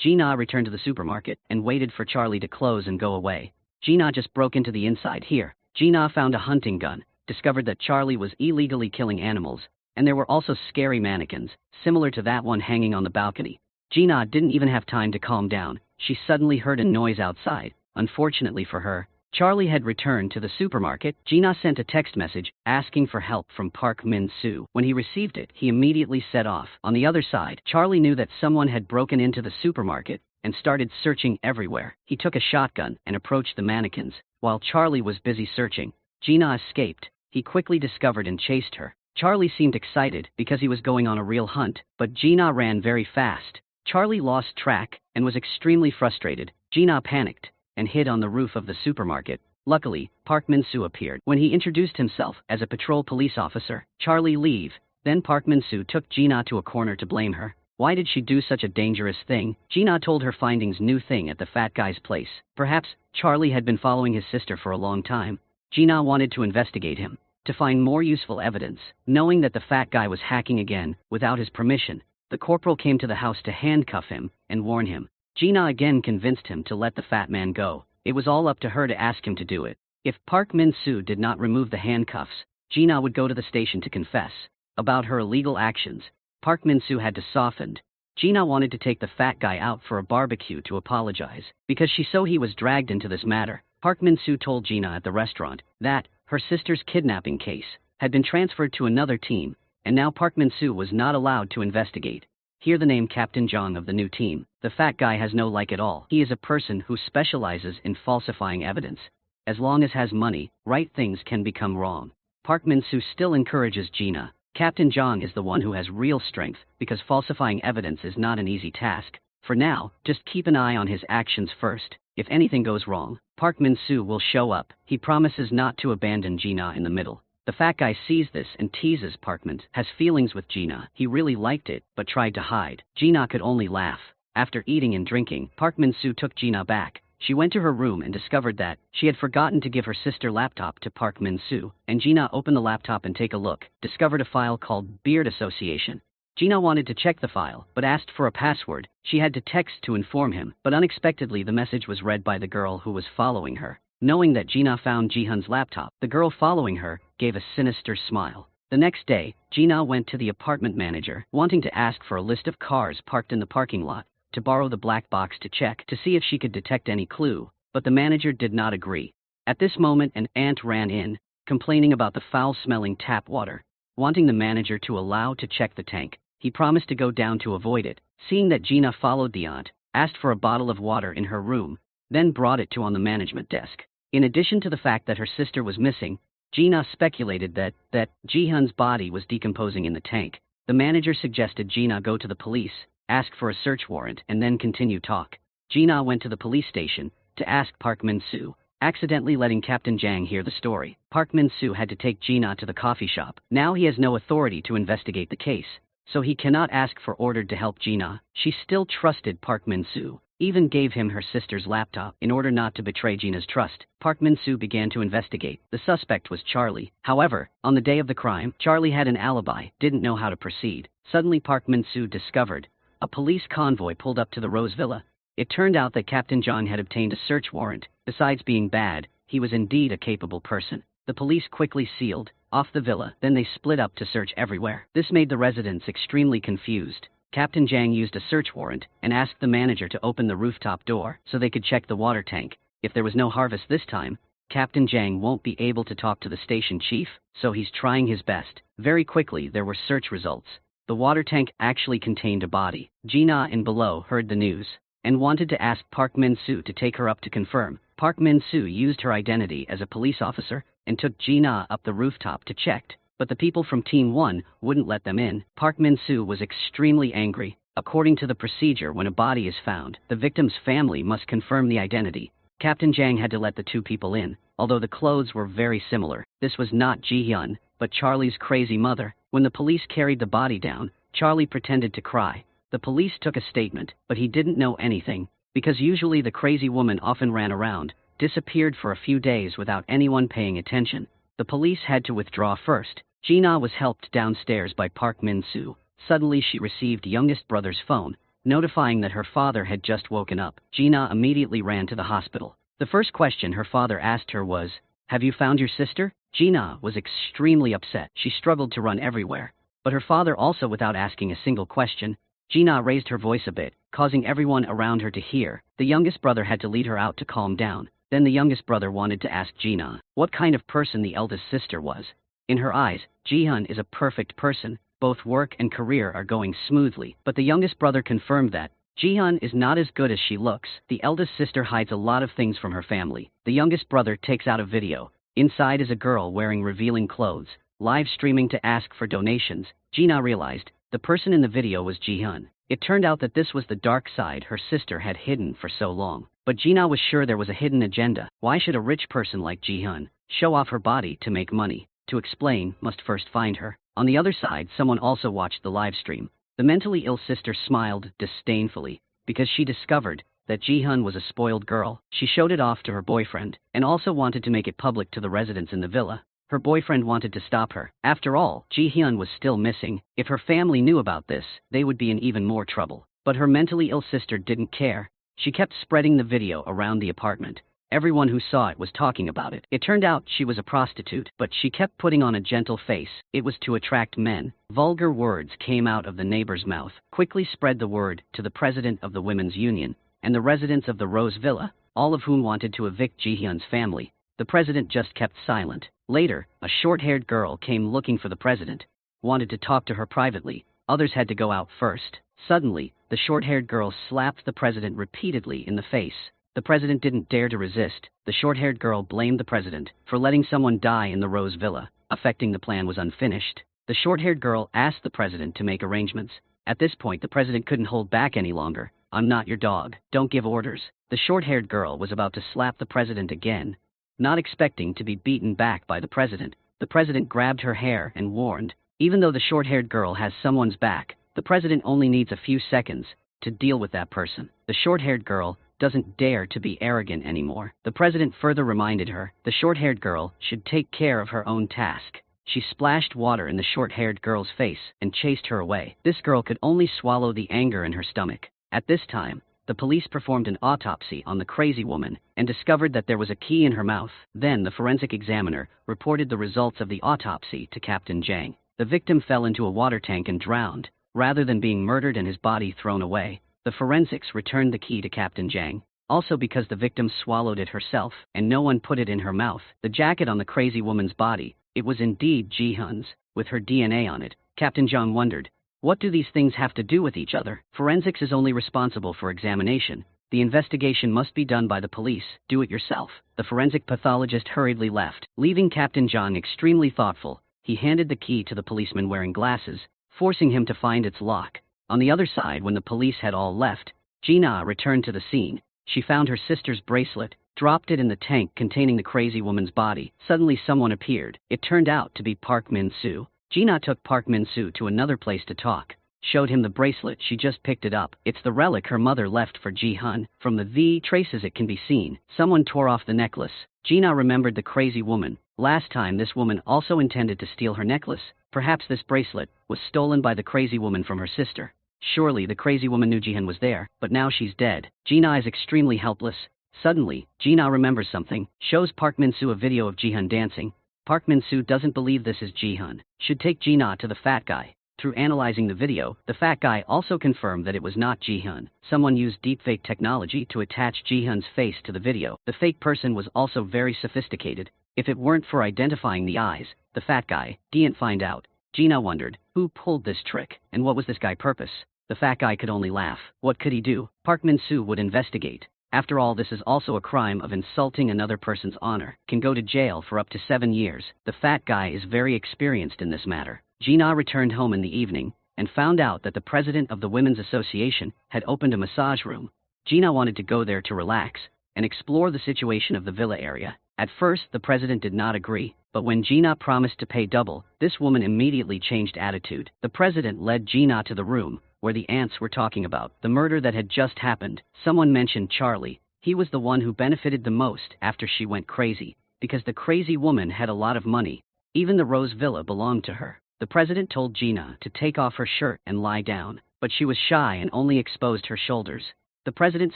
Gina returned to the supermarket and waited for Charlie to close and go away. Gina just broke into the inside. Here, Gina found a hunting gun, discovered that Charlie was illegally killing animals. and there were also scary mannequins, similar to that one hanging on the balcony. Gina didn't even have time to calm down. She suddenly heard a noise outside. Unfortunately for her, Charlie had returned to the supermarket. Gina sent a text message asking for help from Park Min-soo. When he received it, he immediately set off. On the other side, Charlie knew that someone had broken into the supermarket and started searching everywhere. He took a shotgun and approached the mannequins. While Charlie was busy searching, Gina escaped. He quickly discovered and chased her. Charlie seemed excited because he was going on a real hunt, but Gina ran very fast. Charlie lost track and was extremely frustrated. Gina panicked and hid on the roof of the supermarket. Luckily, Park Min-soo appeared. When he introduced himself as a patrol police officer, Charlie leave. Then Park Min-soo took Gina to a corner to blame her. Why did she do such a dangerous thing? Gina told her findings new thing at the fat guy's place. Perhaps Charlie had been following his sister for a long time. Gina wanted to investigate him, to find more useful evidence. Knowing that the fat guy was hacking again, without his permission, the corporal came to the house to handcuff him and warn him. Gina again convinced him to let the fat man go. It was all up to her to ask him to do it. If Park Min-soo did not remove the handcuffs, Gina would go to the station to confess about her illegal actions. Park Min-soo had to soften. Gina wanted to take the fat guy out for a barbecue to apologize, because she saw he was dragged into this matter. Park Min-soo told Gina at the restaurant that her sister's kidnapping case had been transferred to another team, and now Park Min-soo was not allowed to investigate. Hear the name Captain Jong of the new team. The fat guy has no like at all. He is a person who specializes in falsifying evidence. As long as has money, right things can become wrong. Park Min-soo still encourages Gina. Captain Jong is the one who has real strength, because falsifying evidence is not an easy task. For now, just keep an eye on his actions first. If anything goes wrong, Park Min-soo will show up. He promises not to abandon Gina in the middle. The fat guy sees this and teases Park Min. Has feelings with Gina. He really liked it, but tried to hide. Gina could only laugh. After eating and drinking, Park Min-soo took Gina back. She went to her room and discovered that she had forgotten to give her sister laptop to Park Min-soo, and Gina opened the laptop and take a look, discovered a file called Beard Association. Gina wanted to check the file, but asked for a password. She had to text to inform him, but unexpectedly the message was read by the girl who was following her. Knowing that Gina found Jihyun's laptop, the girl following her gave a sinister smile. The next day, Gina went to the apartment manager, wanting to ask for a list of cars parked in the parking lot, to borrow the black box to check to see if she could detect any clue, but the manager did not agree. At this moment, an aunt ran in, complaining about the foul-smelling tap water. Wanting the manager to allow to check the tank, he promised to go down to avoid it. Seeing that Gina followed the aunt, asked for a bottle of water in her room, then brought it to on the management desk. In addition to the fact that her sister was missing, Gina speculated that Jihyun's body was decomposing in the tank. The manager suggested Gina go to the police, ask for a search warrant, and then continue talk. Gina went to the police station to ask Park Min-soo, accidentally letting Captain Jang hear the story. Park Min-soo had to take Gina to the coffee shop. Now he has no authority to investigate the case, so he cannot ask for order to help Gina. She still trusted Park Min-soo, even gave him her sister's laptop in order not to betray Gina's trust. Park Min-soo began to investigate. The suspect was Charlie. However, on the day of the crime, Charlie had an alibi, didn't know how to proceed. Suddenly Park Min-soo discovered a police convoy pulled up to the Rose Villa. It turned out that Captain Jong had obtained a search warrant. Besides being bad, he was indeed a capable person. The police quickly sealed off the villa, then they split up to search everywhere. This made the residents extremely confused. Captain Jang used a search warrant and asked the manager to open the rooftop door so they could check the water tank. If there was no harvest this time, Captain Jang won't be able to talk to the station chief, so he's trying his best. Very quickly there were search results. The water tank actually contained a body. Gina in below heard the news and wanted to ask Park Min-soo to take her up to confirm. Park Min-soo used her identity as a police officer and took Gina up the rooftop to check, but the people from Team 1 wouldn't let them in. Park Min-soo was extremely angry. According to the procedure, when a body is found, the victim's family must confirm the identity. Captain Jang had to let the two people in, although the clothes were very similar. This was not Jihyun, but Charlie's crazy mother. When the police carried the body down, Charlie pretended to cry. The police took a statement, but he didn't know anything, because usually the crazy woman often ran around, disappeared for a few days without anyone paying attention. The police had to withdraw first. Gina was helped downstairs by Park Min-soo. Suddenly she received youngest brother's phone, notifying that her father had just woken up. Gina immediately ran to the hospital. The first question her father asked her was, "Have you found your sister?" Gina was extremely upset. She struggled to run everywhere. But her father also, without asking a single question, Gina raised her voice a bit, causing everyone around her to hear. The youngest brother had to lead her out to calm down. Then the youngest brother wanted to ask Gina what kind of person the eldest sister was. In her eyes, Jihyun is a perfect person, both work and career are going smoothly, but the youngest brother confirmed that Jihyun is not as good as she looks. The eldest sister hides a lot of things from her family. The youngest brother takes out a video. Inside is a girl wearing revealing clothes, live streaming to ask for donations. Gina realized the person in the video was Jihyun. It turned out that this was the dark side her sister had hidden for so long. But Gina was sure there was a hidden agenda. Why should a rich person like Jihyun show off her body to make money? To explain, must first find her. On the other side, someone also watched the live stream. The mentally ill sister smiled disdainfully because she discovered that Jihyun was a spoiled girl. She showed it off to her boyfriend and also wanted to make it public to the residents in the villa. Her boyfriend wanted to stop her. After all, Jihyun was still missing. If her family knew about this, they would be in even more trouble. But her mentally ill sister didn't care. She kept spreading the video around the apartment. Everyone who saw it was talking about it. It turned out she was a prostitute, but she kept putting on a gentle face. It was to attract men. Vulgar words came out of the neighbor's mouth. Quickly spread the word to the president of the women's union and the residents of the Rose Villa, all of whom wanted to evict Jihyun's family. The president just kept silent. Later, a short-haired girl came looking for the president, wanted to talk to her privately. Others had to go out first. Suddenly, the short-haired girl slapped the president repeatedly in the face. The president didn't dare to resist. The short-haired girl blamed the president for letting someone die in the Rose Villa, affecting the plan was unfinished. The short-haired girl asked the president to make arrangements. At this point, the president couldn't hold back any longer. "I'm not your dog. Don't give orders." The short-haired girl was about to slap the president again, not expecting to be beaten back by the president. The president grabbed her hair and warned, "Even though the short-haired girl has someone's back, the president only needs a few seconds to deal with that person." The short-haired girl doesn't dare to be arrogant anymore. The president further reminded her the short-haired girl should take care of her own task. She splashed water in the short-haired girl's face and chased her away. This girl could only swallow the anger in her stomach. At this time, the police performed an autopsy on the crazy woman and discovered that there was a key in her mouth. Then the forensic examiner reported the results of the autopsy to Captain Jang. The victim fell into a water tank and drowned, rather than being murdered and his body thrown away. The forensics returned the key to Captain Jang, also because the victim swallowed it herself and no one put it in her mouth. The jacket on the crazy woman's body, it was indeed Jihyun's, with her DNA on it. Captain Jang wondered, what do these things have to do with each other? Forensics is only responsible for examination. The investigation must be done by the police. Do it yourself. The forensic pathologist hurriedly left, leaving Captain Jang extremely thoughtful. He handed the key to the policeman wearing glasses, forcing him to find its lock. On the other side, when the police had all left, Gina returned to the scene. She found her sister's bracelet, dropped it in the tank containing the crazy woman's body. Suddenly someone appeared. It turned out to be Park Min-soo. Gina took Park Min-soo to another place to talk, showed him the bracelet. She just picked it up. It's the relic her mother left for Jihyun. From the V traces it can be seen. Someone tore off the necklace. Gina remembered the crazy woman. Last time this woman also intended to steal her necklace. Perhaps this bracelet was stolen by the crazy woman from her sister. Surely the crazy woman knew Jihyun was there, but now she's dead. Gina is extremely helpless. Suddenly, Gina remembers something, shows Park Min-soo a video of Jihyun dancing. Park Min-soo doesn't believe this is Jihyun. Should take Gina to the fat guy. Through analyzing the video, the fat guy also confirmed that it was not Jihyun. Someone used deepfake technology to attach Jihyun's face to the video. The fake person was also very sophisticated. If it weren't for identifying the eyes, the fat guy didn't find out. Gina wondered, who pulled this trick, and what was this guy's purpose? The fat guy could only laugh. What could he do? Park Min-soo would investigate. After all, this is also a crime of insulting another person's honor. Can go to jail for up to 7 years. The fat guy is very experienced in this matter. Gina returned home in the evening and found out that the president of the Women's Association had opened a massage room. Gina wanted to go there to relax and explore the situation of the villa area. At first, the president did not agree, but when Gina promised to pay double, this woman immediately changed attitude. The president led Gina to the room where the aunts were talking about the murder that had just happened. Someone mentioned Charlie. He was the one who benefited the most after she went crazy, because the crazy woman had a lot of money. Even the Rose Villa belonged to her. The president told Gina to take off her shirt and lie down, but she was shy and only exposed her shoulders. The president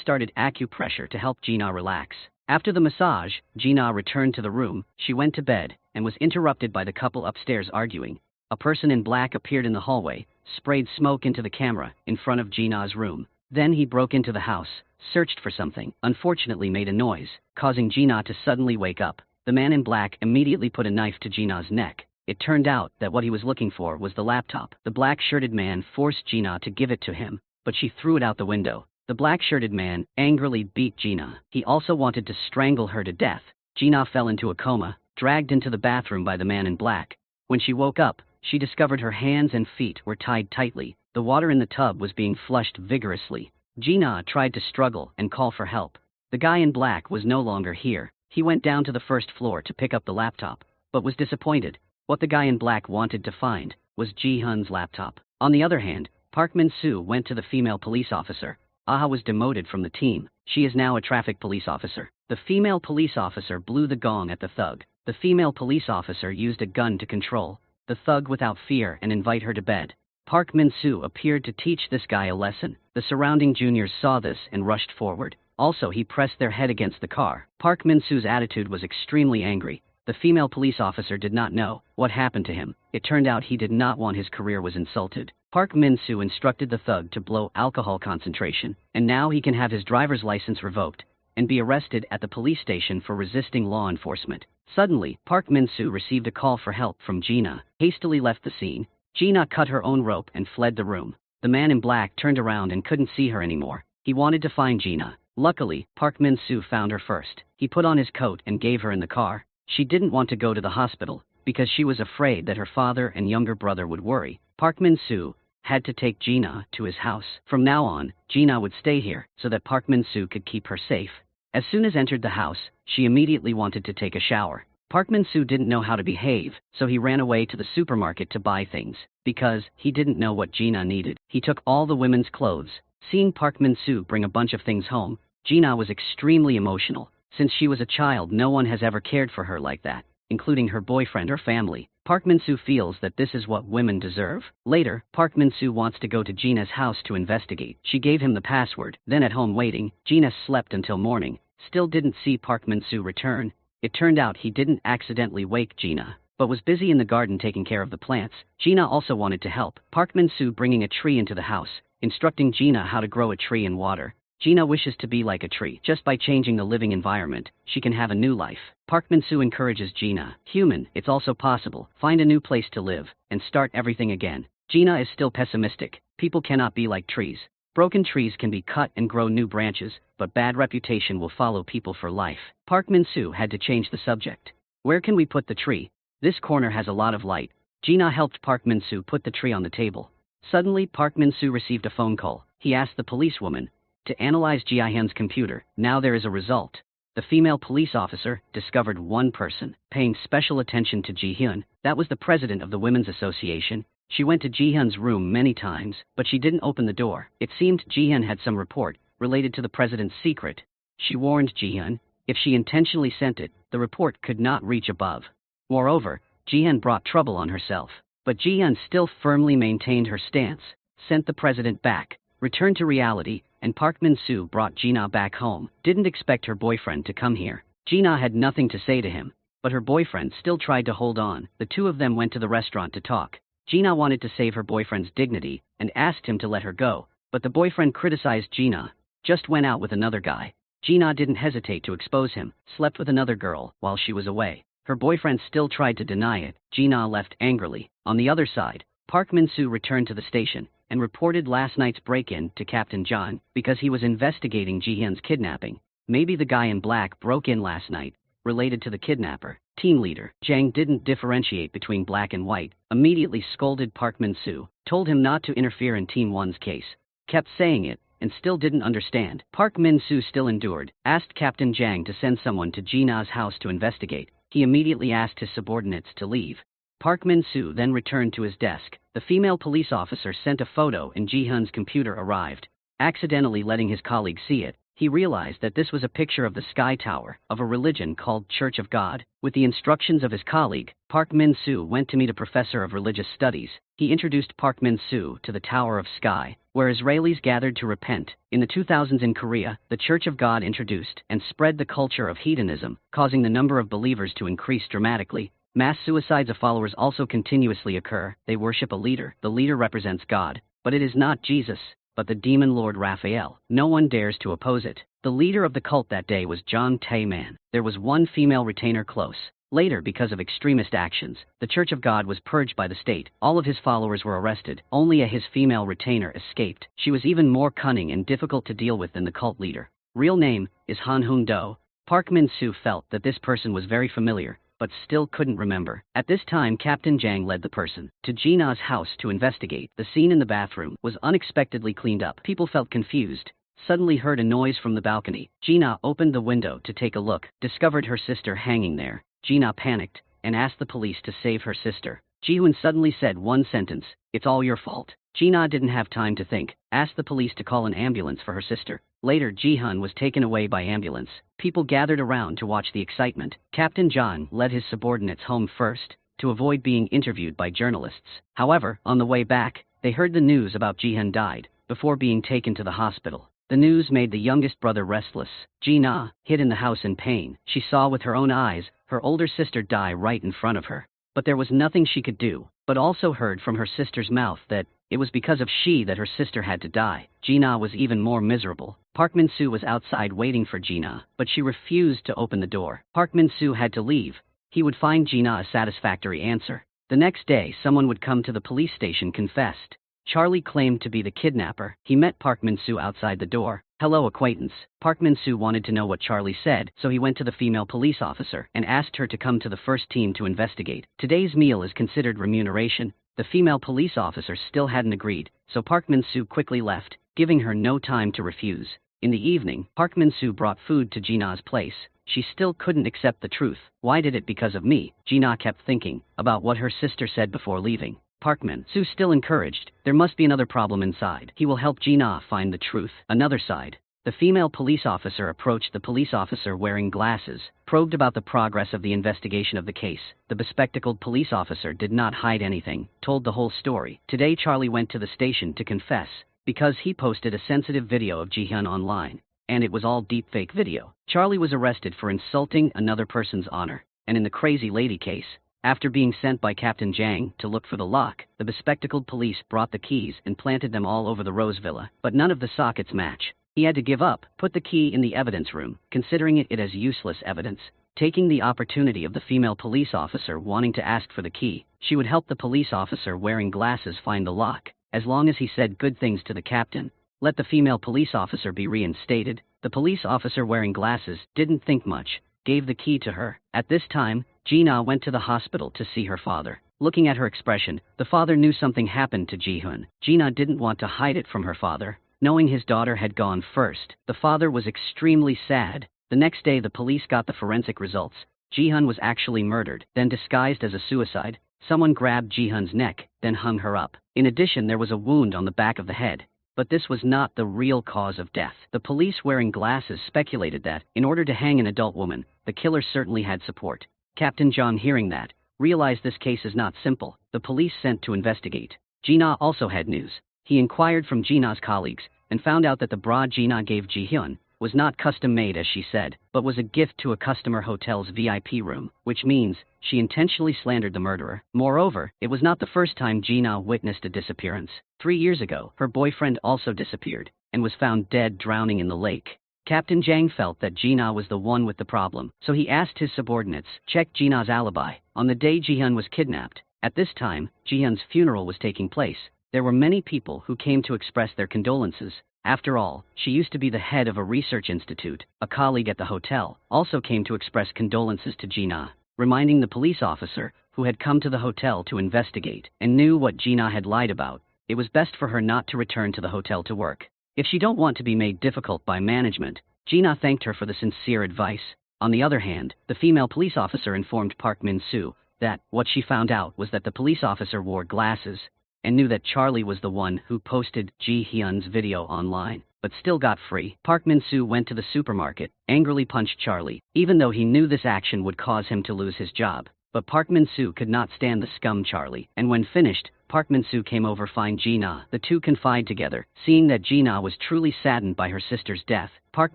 started acupressure to help Gina relax. After the massage, Gina returned to the room. She went to bed and was interrupted by the couple upstairs arguing. A person in black appeared in the hallway, sprayed smoke into the camera in front of Gina's room. Then he broke into the house, searched for something, unfortunately made a noise, causing Gina to suddenly wake up. The man in black immediately put a knife to Gina's neck. It turned out that what he was looking for was the laptop. The black-shirted man forced Gina to give it to him, but she threw it out the window. The black-shirted man angrily beat Gina. He also wanted to strangle her to death. Gina fell into a coma, dragged into the bathroom by the man in black. When she woke up, she discovered her hands and feet were tied tightly. The water in the tub was being flushed vigorously. Gina tried to struggle and call for help. The guy in black was no longer here. He went down to the first floor to pick up the laptop, but was disappointed. What the guy in black wanted to find was Ji-hun's laptop. On the other hand, Park Min-soo went to the female police officer. Ah was demoted from the team. She is now a traffic police officer. The female police officer blew the gong at the thug. The female police officer used a gun to control the thug without fear and invite her to bed. Park Min-soo appeared to teach this guy a lesson. The surrounding juniors saw this and rushed forward. Also, he pressed their head against the car. Park Min-soo's attitude was extremely angry. The female police officer did not know what happened to him. It turned out he did not want his career was insulted. Park Min-soo instructed the thug to blow alcohol concentration, and now he can have his driver's license revoked and be arrested at the police station for resisting law enforcement. Suddenly, Park Min-soo received a call for help from Gina. Hastily left the scene. Gina cut her own rope and fled the room. The man in black turned around and couldn't see her anymore. He wanted to find Gina. Luckily, Park Min-soo found her first. He put on his coat and gave her in the car. She didn't want to go to the hospital because she was afraid that her father and younger brother would worry. Park Min-soo had to take Gina to his house. From now on, Gina would stay here so that Park Min-soo could keep her safe. As soon as entered the house, she immediately wanted to take a shower. Park Min-soo didn't know how to behave, so he ran away to the supermarket to buy things. Because he didn't know what Gina needed, he took all the women's clothes. Seeing Park Min-soo bring a bunch of things home, Gina was extremely emotional. Since she was a child, no one has ever cared for her like that, including her boyfriend or family. Park Min-soo feels that this is what women deserve. Later, Park Min-soo wants to go to Gina's house to investigate. She gave him the password. Then at home waiting, Gina slept until morning. Still didn't see Park Min-soo return. It turned out he didn't accidentally wake Gina, but was busy in the garden taking care of the plants. Gina also wanted to help. Park Min-soo bringing a tree into the house, instructing Gina how to grow a tree in water. Gina wishes to be like a tree. Just by changing the living environment, she can have a new life. Park Min-soo encourages Gina. Human, it's also possible. Find a new place to live and start everything again. Gina is still pessimistic. People cannot be like trees. Broken trees can be cut and grow new branches, but bad reputation will follow people for life. Park Min-soo had to change the subject. Where can we put the tree? This corner has a lot of light. Gina helped Park Min-soo put the tree on the table. Suddenly, Park Min-soo received a phone call. He asked the policewoman to analyze Ji-hyun's computer. Now there is a result. The female police officer discovered one person paying special attention to Ji-hyun. That was the president of the Women's Association. She went to Ji-hyun's room many times, but she didn't open the door. It seemed Ji-hyun had some report related to the president's secret. She warned Ji-hyun, if she intentionally sent it, the report could not reach above. Moreover, Ji-hyun brought trouble on herself. But Ji-hyun still firmly maintained her stance, sent the president back, returned to reality, and Park Min-soo brought Gina back home. Didn't expect her boyfriend to come here. Gina had nothing to say to him, but her boyfriend still tried to hold on. The two of them went to the restaurant to talk. Gina wanted to save her boyfriend's dignity and asked him to let her go, but the boyfriend criticized Gina, just went out with another guy. Gina didn't hesitate to expose him, slept with another girl while she was away. Her boyfriend still tried to deny it. Gina left angrily. On the other side, Park Min-soo returned to the station and reported last night's break-in to Captain John because he was investigating Ji-hyun's kidnapping. Maybe the guy in black broke in last night, related to the kidnapper. Team leader Jang didn't differentiate between black and white, immediately scolded Park Min-soo, told him not to interfere in Team 1's case. Kept saying it, and still didn't understand. Park Min-soo still endured, asked Captain Jang to send someone to Gina's house to investigate. He immediately asked his subordinates to leave. Park Min-soo then returned to his desk. The female police officer sent a photo and Ji-hyun's computer arrived. Accidentally letting his colleague see it, he realized that this was a picture of the Sky Tower of a religion called Church of God. With the instructions of his colleague, Park Min-soo went to meet a professor of religious studies. He introduced Park Min-soo to the Tower of Sky, where Israelis gathered to repent. In the 2000s in Korea, the Church of God introduced and spread the culture of hedonism, causing the number of believers to increase dramatically. Mass suicides of followers also continuously occur. They worship a leader. The leader represents God, but it is not Jesus, but the demon lord Raphael. No one dares to oppose it. The leader of the cult that day was John Taeman. There was one female retainer close. Later, because of extremist actions, the Church of God was purged by the state. All of his followers were arrested. Only his female retainer escaped. She was even more cunning and difficult to deal with than the cult leader. Real name is Han Hoon Do. Park Min-soo felt that this person was very familiar, but still couldn't remember. At this time, Captain Jang led the person to Gina's house to investigate. The scene in the bathroom was unexpectedly cleaned up. People felt confused. Suddenly heard a noise from the balcony. Gina opened the window to take a look, discovered her sister hanging there. Gina panicked and asked the police to save her sister. Ji-hoon suddenly said one sentence, "It's all your fault." Gina didn't have time to think, asked the police to call an ambulance for her sister. Later, Ji-hoon was taken away by ambulance. People gathered around to watch the excitement. Captain John led his subordinates home first, to avoid being interviewed by journalists. However, on the way back, they heard the news about Ji-hoon died, before being taken to the hospital. The news made the youngest brother restless. Gina hid in the house in pain. She saw with her own eyes her older sister die right in front of her. But there was nothing she could do, but also heard from her sister's mouth that it was because of she that her sister had to die. Gina was even more miserable. Park Min-soo was outside waiting for Gina, but she refused to open the door. Park Min-soo had to leave. He would find Gina a satisfactory answer. The next day, someone would come to the police station confessed. Charlie claimed to be the kidnapper. He met Park Min-soo outside the door. "Hello, acquaintance." Park Min-soo wanted to know what Charlie said, so he went to the female police officer and asked her to come to the first team to investigate. Today's meal is considered remuneration. The female police officer still hadn't agreed, so Park Min-soo quickly left, giving her no time to refuse. In the evening, Park Min-soo brought food to Gina's place. She still couldn't accept the truth. Why did it because of me? Gina kept thinking about what her sister said before leaving. Park Min-soo still encouraged. There must be another problem inside. He will help Gina find the truth. Another side. The female police officer approached the police officer wearing glasses, probed about the progress of the investigation of the case. The bespectacled police officer did not hide anything, told the whole story. Today Charlie went to the station to confess, because he posted a sensitive video of Ji-hyun online, and it was all deepfake video. Charlie was arrested for insulting another person's honor, and in the crazy lady case, after being sent by Captain Jang to look for the lock, the bespectacled police brought the keys and planted them all over the Rose Villa, but none of the sockets match. He had to give up, put the key in the evidence room, considering it as useless evidence. Taking the opportunity of the female police officer wanting to ask for the key, she would help the police officer wearing glasses find the lock, as long as he said good things to the captain. Let the female police officer be reinstated. The police officer wearing glasses didn't think much, gave the key to her. At this time, Gina went to the hospital to see her father. Looking at her expression, the father knew something happened to Ji-hoon. Gina didn't want to hide it from her father, knowing his daughter had gone first. The father was extremely sad. The next day the police got the forensic results. Ji-hoon was actually murdered, then disguised as a suicide. Someone grabbed Ji-hoon's neck, then hung her up. In addition, there was a wound on the back of the head. But this was not the real cause of death. The police wearing glasses speculated that, in order to hang an adult woman, the killer certainly had support. Captain John, hearing that, realized this case is not simple. The police sent to investigate. Gina also had news. He inquired from Gina's colleagues, and found out that the bra Gina gave Ji-hyun was not custom-made as she said, but was a gift to a customer hotel's VIP room, which means she intentionally slandered the murderer. Moreover, it was not the first time Gina witnessed a disappearance. 3 years ago, her boyfriend also disappeared, and was found dead drowning in the lake. Captain Jang felt that Gina was the one with the problem, so he asked his subordinates, check Gina's alibi. On the day Ji-hyun was kidnapped, at this time, Ji-hyun's funeral was taking place. There were many people who came to express their condolences. After all, she used to be the head of a research institute. A colleague at the hotel also came to express condolences to Gina, reminding the police officer, who had come to the hotel to investigate, and knew what Gina had lied about. It was best for her not to return to the hotel to work. If she don't want to be made difficult by management, Gina thanked her for the sincere advice. On the other hand, the female police officer informed Park Min-soo that what she found out was that the police officer wore glasses, and knew that Charlie was the one who posted Ji-hyun's video online, but still got free. Park Min-soo went to the supermarket, angrily punched Charlie, even though he knew this action would cause him to lose his job. But Park Min-soo could not stand the scum Charlie, and when finished, Park Min-soo came over to find Gina. The two confide together. Seeing that Gina was truly saddened by her sister's death, Park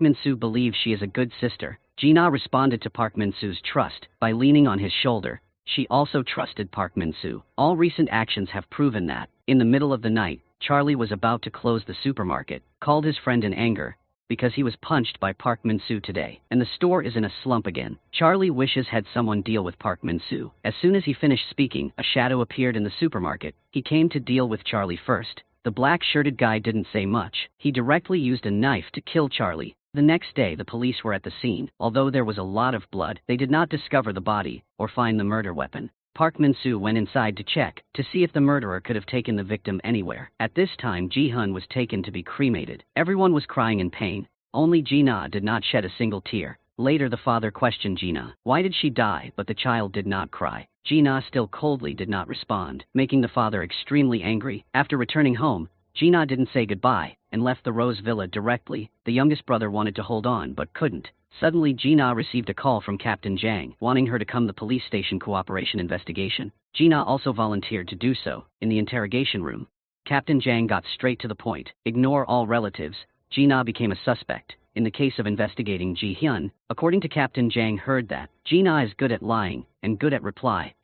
Min-soo believes she is a good sister. Gina responded to Park Min-soo's trust by leaning on his shoulder. She also trusted Park Min-soo. All recent actions have proven that. In the middle of the night, Charlie was about to close the supermarket, called his friend in anger, because he was punched by Park Min-soo today, and the store is in a slump again. Charlie wishes had someone deal with Park Min-soo. As soon as he finished speaking, a shadow appeared in the supermarket. He came to deal with Charlie first. The black-shirted guy didn't say much. He directly used a knife to kill Charlie. The next day the police were at the scene. Although there was a lot of blood, they did not discover the body or find the murder weapon. Park Min-soo went inside to check to see if the murderer could have taken the victim anywhere. At this time Ji-hun was taken to be cremated. Everyone was crying in pain. Only Ji-na did not shed a single tear. Later the father questioned Ji-na. Why did she die? But the child did not cry. Ji-na still coldly did not respond, making the father extremely angry. After returning home, Ji-na didn't say goodbye and left the Rose Villa directly. The youngest brother wanted to hold on but couldn't. Suddenly Ji-na received a call from Captain Jang, wanting her to come to the police station cooperation investigation. Ji-na also volunteered to do so. In the interrogation room, Captain Jang got straight to the point. Ignore all relatives. Ji-na became a suspect. In the case of investigating Ji-hyun, according to Captain Jang, heard that Ji-na is good at lying and good at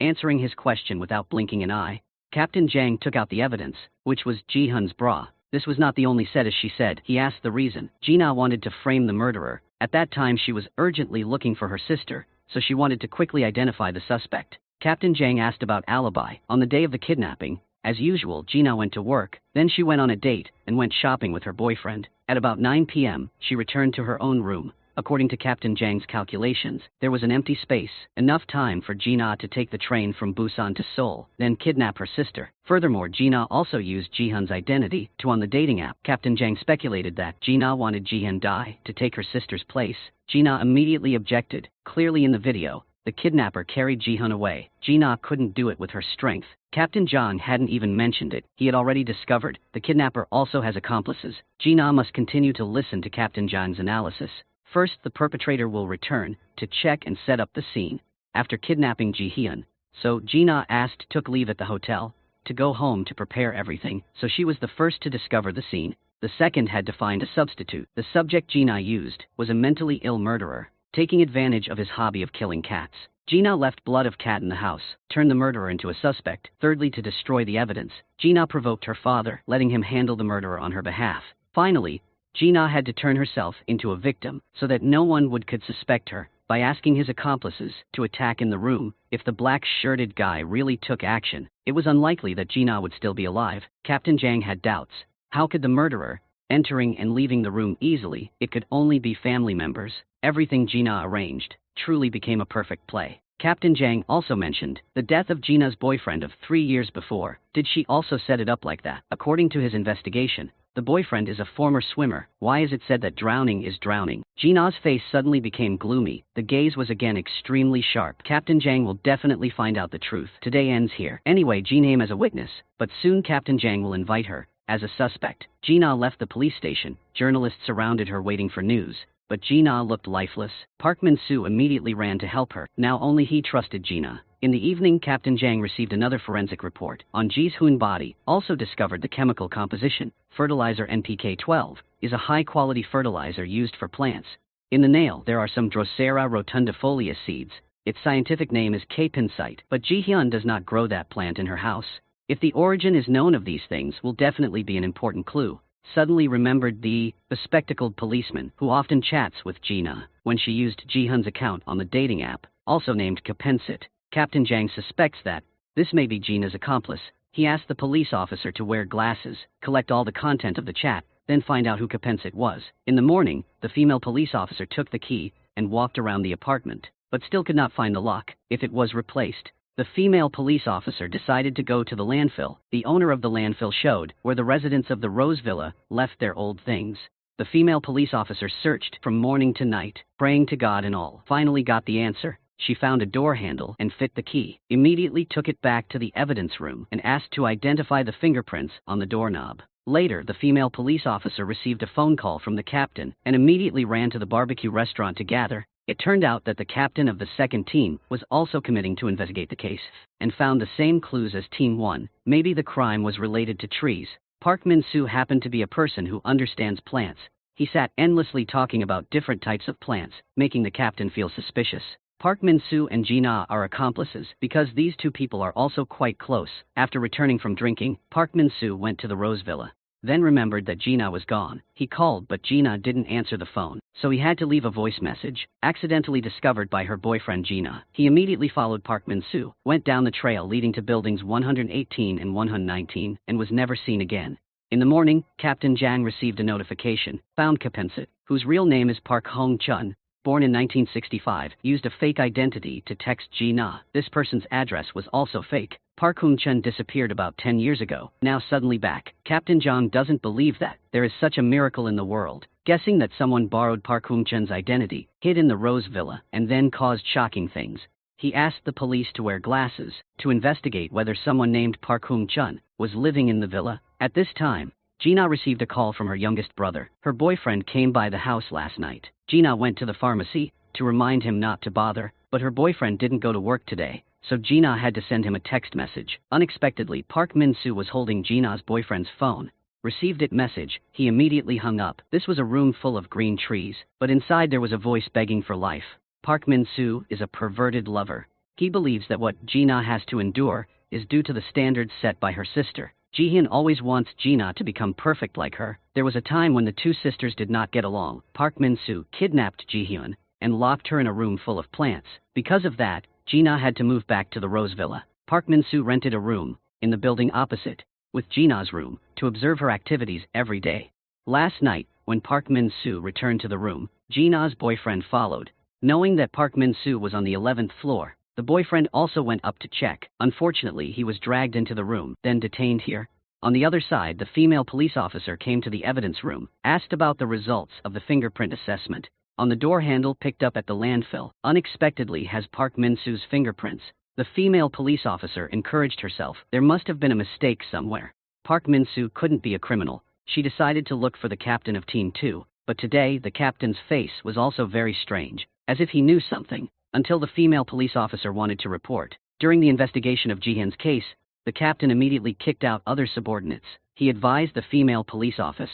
answering his question without blinking an eye. Captain Jang took out the evidence, which was Ji-hyun's bra. This was not the only set as she said. He asked the reason. Ji-na wanted to frame the murderer. At that time she was urgently looking for her sister, so she wanted to quickly identify the suspect. Captain Jang asked about alibi. On the day of the kidnapping, as usual, Ji-na went to work, then she went on a date and went shopping with her boyfriend. At about 9 p.m., she returned to her own room. According to Captain Jang's calculations, there was an empty space, enough time for Ji-na to take the train from Busan to Seoul, then kidnap her sister. Furthermore, Ji-na also used Ji-hyun's identity on the dating app. Captain Jang speculated that Ji-na wanted Ji-hyun die to take her sister's place. Ji-na immediately objected. Clearly in the video, the kidnapper carried Ji-hyun away. Ji-na couldn't do it with her strength. Captain Jang hadn't even mentioned it. He had already discovered the kidnapper also has accomplices. Ji-na must continue to listen to Captain Jang's analysis. First, the perpetrator will return to check and set up the scene. After kidnapping Ji-hyun, so Ji-na took leave at the hotel to go home to prepare everything, so she was the first to discover the scene. The second had to find a substitute. The subject Ji-na used was a mentally ill murderer, taking advantage of his hobby of killing cats. Ji-na left blood of cat in the house, turned the murderer into a suspect. Thirdly, to destroy the evidence, Ji-na provoked her father, letting him handle the murderer on her behalf. Finally, Ji-na had to turn herself into a victim so that no one could suspect her by asking his accomplices to attack in the room. If the black-shirted guy really took action, it was unlikely that Ji-na would still be alive. Captain Jang had doubts. How could the murderer, entering and leaving the room easily, it could only be family members. Everything Ji-na arranged truly became a perfect play. Captain Jang also mentioned the death of Ji-na's boyfriend of 3 years before. Did she also set it up like that? According to his investigation, the boyfriend is a former swimmer. Why is it said that drowning is drowning? Ji-na's face suddenly became gloomy. The gaze was again extremely sharp. Captain Jang will definitely find out the truth. Today ends here. Anyway, Ji-na as a witness, but soon Captain Jang will invite her as a suspect. Ji-na left the police station. Journalists surrounded her waiting for news, but Ji-na looked lifeless. Park Min-soo immediately ran to help her. Now only he trusted Ji-na. In the evening, Captain Jang received another forensic report on Ji-hyun's body, also discovered the chemical composition. Fertilizer NPK-12 is a high-quality fertilizer used for plants. In the nail, there are some Drosera rotundifolia seeds. Its scientific name is K-pinsite, but Ji-hyun does not grow that plant in her house. If the origin is known of these things, will definitely be an important clue. Suddenly remembered the bespectacled policeman who often chats with Ji-na when she used Ji-hyun's account on the dating app, also named K-pinsite. Captain Jang suspects that this may be Ji-na's accomplice. He asked the police officer to wear glasses, collect all the content of the chat, then find out who K-pinsite was. In the morning, the female police officer took the key and walked around the apartment, but still could not find the lock. If it was replaced, the female police officer decided to go to the landfill. The owner of the landfill showed where the residents of the Rose Villa left their old things. The female police officer searched from morning to night, praying to God and all. Finally got the answer. She found a door handle and fit the key. Immediately took it back to the evidence room and asked to identify the fingerprints on the doorknob. Later, the female police officer received a phone call from the captain and immediately ran to the barbecue restaurant to gather. It turned out that the captain of the second team was also committing to investigate the case and found the same clues as Team 1. Maybe the crime was related to trees. Park Min-soo happened to be a person who understands plants. He sat endlessly talking about different types of plants, making the captain feel suspicious. Park Min-soo and Ji-na are accomplices because these two people are also quite close. After returning from drinking, Park Min-soo went to the Rose Villa. Then remembered that Ji-na was gone. He called but Ji-na didn't answer the phone, so he had to leave a voice message, accidentally discovered by her boyfriend Ji-na. He immediately followed Park Min-soo, went down the trail leading to buildings 118 and 119, and was never seen again. In the morning, Captain Jang received a notification, found Kapensat, whose real name is Park Hong-chun, born in 1965, used a fake identity to text Ji-na. This person's address was also fake. Park Hong-chun disappeared about 10 years ago, now suddenly back. Captain Jang doesn't believe that there is such a miracle in the world, guessing that someone borrowed Park Hong-chun's identity, hid in the Rose Villa, and then caused shocking things. He asked the police to wear glasses, to investigate whether someone named Park Hong-chun was living in the villa. At this time, Ji-na received a call from her youngest brother. Her boyfriend came by the house last night. Ji-na went to the pharmacy to remind him not to bother, but her boyfriend didn't go to work today, so Ji-na had to send him a text message. Unexpectedly, Park Min-soo was holding Ji-na's boyfriend's phone. Received it message, he immediately hung up. This was a room full of green trees, but inside there was a voice begging for life. Park Min-soo is a perverted lover. He believes that what Ji-na has to endure is due to the standards set by her sister. Ji-hyun always wants Ji-na to become perfect like her. There was a time when the two sisters did not get along. Park Min-soo kidnapped Ji-hyun and locked her in a room full of plants. Because of that, Ji-na had to move back to the Rose Villa. Park Min-soo rented a room in the building opposite, with Ji-na's room, to observe her activities every day. Last night, when Park Min-soo returned to the room, Ji-na's boyfriend followed. Knowing that Park Min-soo was on the 11th floor, the boyfriend also went up to check. Unfortunately, he was dragged into the room, then detained here. On the other side, the female police officer came to the evidence room, asked about the results of the fingerprint assessment. On the door handle picked up at the landfill, unexpectedly has Park Min-soo's fingerprints. The female police officer encouraged herself. There must have been a mistake somewhere. Park Min-soo couldn't be a criminal. She decided to look for the captain of Team 2, but today the captain's face was also very strange, as if he knew something, until the female police officer wanted to report. During the investigation of Ji-hyun's case, the captain immediately kicked out other subordinates. He advised the female police officer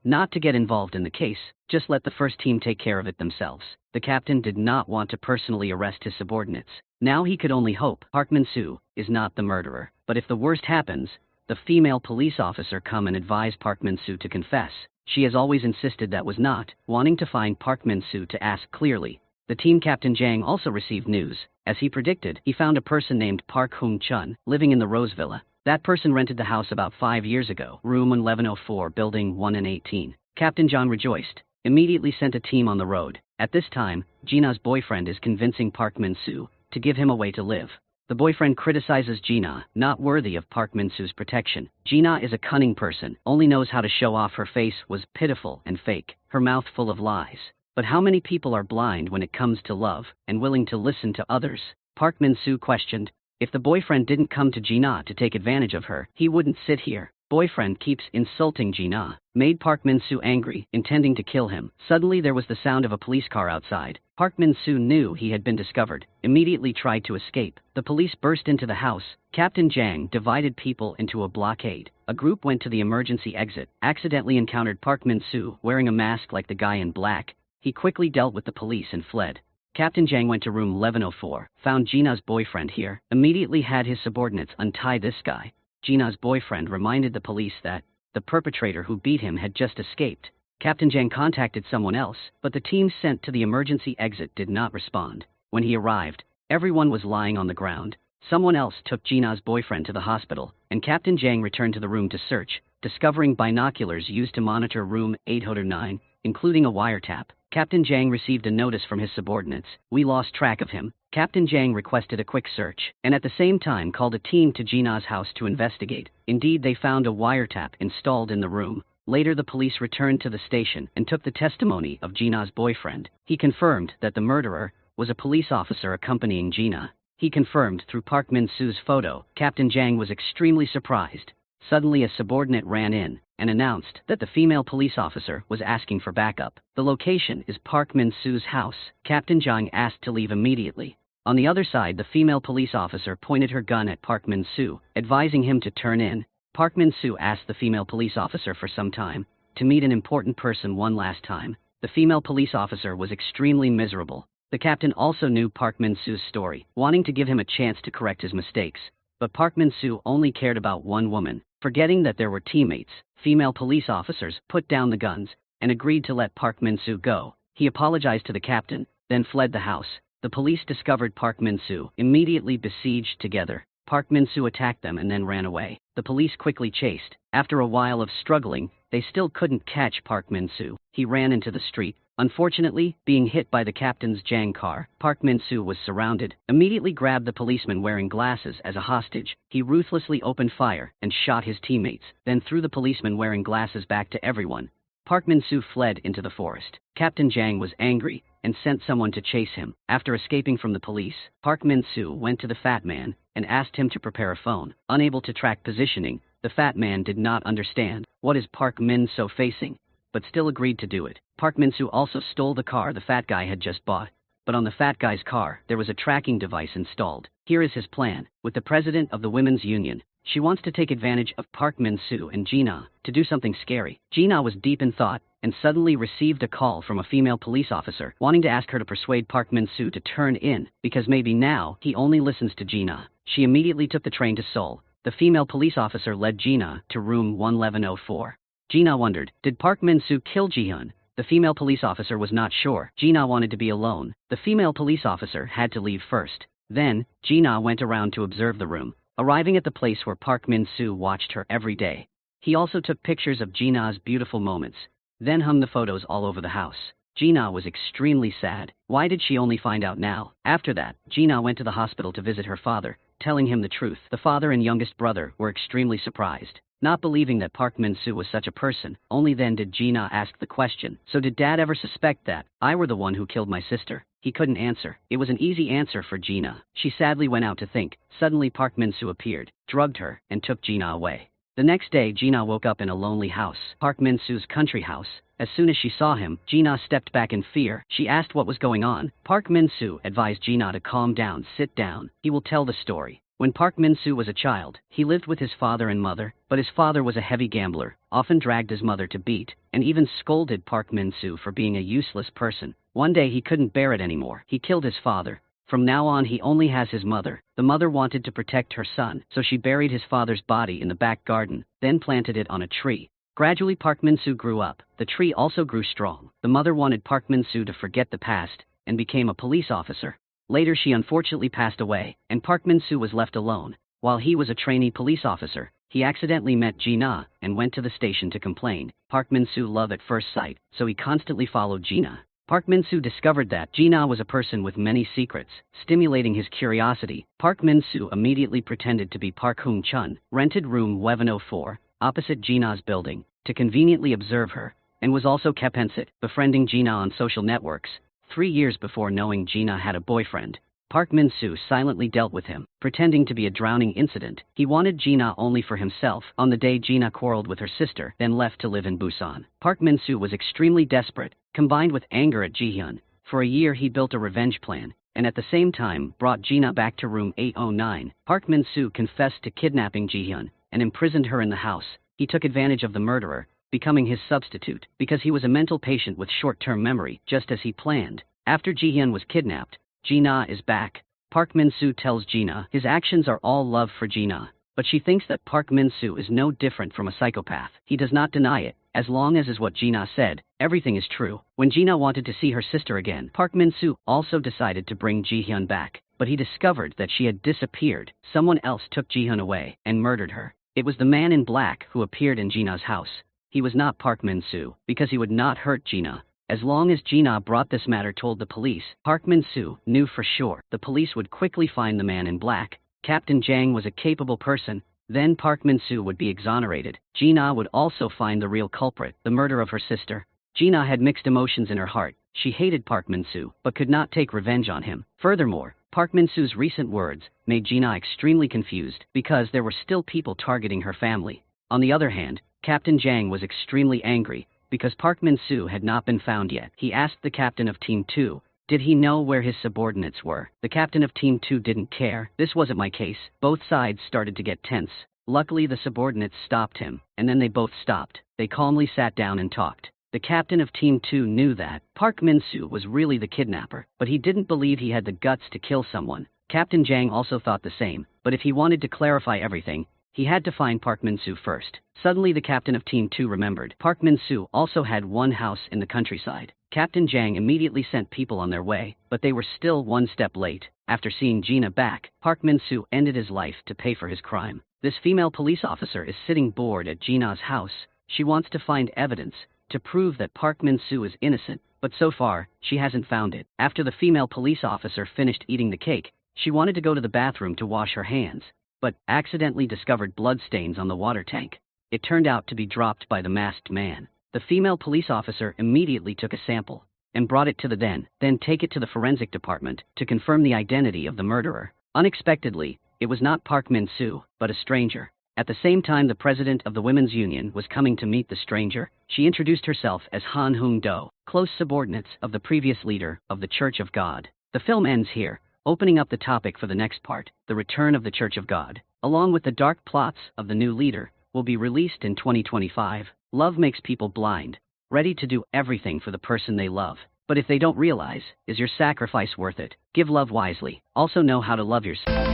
not to get involved in the case, just let the first team take care of it themselves. The captain did not want to personally arrest his subordinates. Now he could only hope Park Min-soo is not the murderer. But if the worst happens, the female police officer come and advise Park Min-soo to confess. She has always insisted that was not, wanting to find Park Min-soo to ask clearly. The team captain Jang also received news. As he predicted, he found a person named Park Hong-chun living in the Rose Villa. That person rented the house about 5 years ago, room 1104, building 1 and 18. Captain John rejoiced, immediately sent a team on the road. At this time, Ji-na's boyfriend is convincing Park Min-soo to give him a way to live. The boyfriend criticizes Ji-na, not worthy of Park Min-soo's protection. Ji-na is a cunning person, only knows how to show off. Her face was pitiful and fake, her mouth full of lies. But how many people are blind when it comes to love, and willing to listen to others? Park Min-soo questioned. If the boyfriend didn't come to Ji-na to take advantage of her, he wouldn't sit here. Boyfriend keeps insulting Ji-na. Made Park Min-soo angry, intending to kill him. Suddenly there was the sound of a police car outside. Park Min-soo knew he had been discovered, immediately tried to escape. The police burst into the house. Captain Jang divided people into a blockade. A group went to the emergency exit, accidentally encountered Park Min-soo wearing a mask like the guy in black. He quickly dealt with the police and fled. Captain Jang went to room 1104, found Ji-na's boyfriend here, immediately had his subordinates untie this guy. Ji-na's boyfriend reminded the police that the perpetrator who beat him had just escaped. Captain Jang contacted someone else, but the team sent to the emergency exit did not respond. When he arrived, everyone was lying on the ground. Someone else took Ji-na's boyfriend to the hospital, and Captain Jang returned to the room to search, discovering binoculars used to monitor room 809, including a wiretap. Captain Jang received a notice from his subordinates. We lost track of him. Captain Jang requested a quick search, and at the same time called a team to Ji-na's house to investigate. Indeed, they found a wiretap installed in the room. Later the police returned to the station and took the testimony of Ji-na's boyfriend. He confirmed that the murderer was a police officer accompanying Ji-na. He confirmed through Park Min-soo's photo. Captain Jang was extremely surprised. Suddenly a subordinate ran in and announced that the female police officer was asking for backup. The location is Park Min-soo's house. Captain Jang asked to leave immediately. On the other side, the female police officer pointed her gun at Park Min-soo, advising him to turn in. Park Min-soo asked the female police officer for some time to meet an important person one last time. The female police officer was extremely miserable. The captain also knew Park Min-soo's story, wanting to give him a chance to correct his mistakes. But Park Min-soo only cared about one woman. Forgetting that there were teammates, female police officers put down the guns and agreed to let Park Min-soo go. He apologized to the captain, then fled the house. The police discovered Park Min-soo, immediately besieged together. Park Min-soo attacked them and then ran away. The police quickly chased. After a while of struggling, they still couldn't catch Park Min-soo. He ran into the street, unfortunately, being hit by the captain's Jang car. Park Min-soo was surrounded, immediately grabbed the policeman wearing glasses as a hostage. He ruthlessly opened fire and shot his teammates, then threw the policeman wearing glasses back to everyone. Park Min-soo fled into the forest. Captain Jang was angry and sent someone to chase him. After escaping from the police, Park Min-soo went to the fat man and asked him to prepare a phone. Unable to track positioning, the fat man did not understand what is Park Min-soo facing, but still agreed to do it. Park Min-soo also stole the car the fat guy had just bought. But on the fat guy's car, there was a tracking device installed. Here is his plan. With the president of the women's union, she wants to take advantage of Park Min-soo and Gina to do something scary. Gina was deep in thought and suddenly received a call from a female police officer wanting to ask her to persuade Park Min-soo to turn in because maybe now he only listens to Gina. She immediately took the train to Seoul. The female police officer led Gina to room 1104. Gina wondered, did Park Min-soo kill Ji-hyun? The female police officer was not sure. Gina wanted to be alone. The female police officer had to leave first. Then, Gina went around to observe the room, arriving at the place where Park Min-soo watched her every day. He also took pictures of Gina's beautiful moments, then hung the photos all over the house. Gina was extremely sad. Why did she only find out now? After that, Gina went to the hospital to visit her father, telling him the truth. The father and youngest brother were extremely surprised, not believing that Park Min-soo was such a person. Only then did Gina ask the question, so did Dad ever suspect that I were the one who killed my sister? He couldn't answer. It was an easy answer for Gina. She sadly went out to think. Suddenly Park Min-soo appeared, drugged her, and took Gina away. The next day Gina woke up in a lonely house, Park Min-soo's country house. As soon as she saw him, Gina stepped back in fear. She asked what was going on. Park Min-soo advised Gina to calm down, sit down. He will tell the story. When Park Min-soo was a child, he lived with his father and mother, but his father was a heavy gambler, often dragged his mother to beat, and even scolded Park Min-soo for being a useless person. One day he couldn't bear it anymore. He killed his father. From now on he only has his mother. The mother wanted to protect her son, so she buried his father's body in the back garden, then planted it on a tree. Gradually Park Min-soo grew up. The tree also grew strong. The mother wanted Park Min-soo to forget the past, and became a police officer. Later she unfortunately passed away, and Park Min-soo was left alone. While he was a trainee police officer, he accidentally met Gina, and went to the station to complain. Park Min-soo loved at first sight, so he constantly followed Gina. Park Min-soo discovered that Gina was a person with many secrets, stimulating his curiosity. Park Min-soo immediately pretended to be Park Hoong-chun, rented room 1104, opposite Gina's building, to conveniently observe her, and was also Kepensit, befriending Gina on social networks. 3 years before knowing Gina had a boyfriend, Park Min-soo silently dealt with him, pretending to be a drowning incident. He wanted Gina only for himself. On the day Gina quarreled with her sister, then left to live in Busan. Park Min-soo was extremely desperate, combined with anger at Ji-hyun. For a year he built a revenge plan, and at the same time brought Gina back to room 809. Park Min-soo confessed to kidnapping Ji-hyun, and imprisoned her in the house. He took advantage of the murderer, becoming his substitute, because he was a mental patient with short-term memory, just as he planned. After Ji-hyun was kidnapped, Gina is back. Park Min-soo tells Gina his actions are all love for Gina, but she thinks that Park Min-soo is no different from a psychopath. He does not deny it, as long as is what Gina said, everything is true. When Gina wanted to see her sister again, Park Min-soo also decided to bring Ji-hyun back, but he discovered that she had disappeared. Someone else took Ji-hyun away and murdered her. It was the man in black who appeared in Gina's house. He was not Park Min-soo, because he would not hurt Gina. As long as Gina brought this matter told the police, Park Min-soo knew for sure the police would quickly find the man in black. Captain Jang was a capable person. Then Park Min-soo would be exonerated. Gina would also find the real culprit, the murder of her sister. Gina had mixed emotions in her heart. She hated Park Min-soo, but could not take revenge on him. Furthermore, Park Min-soo's recent words made Gina extremely confused, because there were still people targeting her family. On the other hand, Captain Jang was extremely angry, because Park Min-soo had not been found yet. He asked the captain of Team 2, did he know where his subordinates were? The captain of Team 2 didn't care. This wasn't my case. Both sides started to get tense. Luckily the subordinates stopped him, and then they both stopped. They calmly sat down and talked. The captain of Team 2 knew that Park Min-soo was really the kidnapper, but he didn't believe he had the guts to kill someone. Captain Jang also thought the same, but if he wanted to clarify everything, he had to find Park Min-soo first. Suddenly the captain of Team 2 remembered. Park Min-soo also had one house in the countryside. Captain Jang immediately sent people on their way, but they were still one step late. After seeing Gina back, Park Min-soo ended his life to pay for his crime. This female police officer is sitting bored at Gina's house. She wants to find evidence to prove that Park Min-soo is innocent, but so far, she hasn't found it. After the female police officer finished eating the cake, she wanted to go to the bathroom to wash her hands, but accidentally discovered bloodstains on the water tank. It turned out to be dropped by the masked man. The female police officer immediately took a sample and brought it to the den, then take it to the forensic department to confirm the identity of the murderer. Unexpectedly, it was not Park Min-soo, but a stranger. At the same time the president of the women's union was coming to meet the stranger, she introduced herself as Han Hung-do, close subordinates of the previous leader of the Church of God. The film ends here, opening up the topic for the next part. The return of the Church of God, along with the dark plots of the new leader, will be released in 2025. Love makes people blind, ready to do everything for the person they love. But if they don't realize, is your sacrifice worth it? Give love wisely. Also know how to love yourself.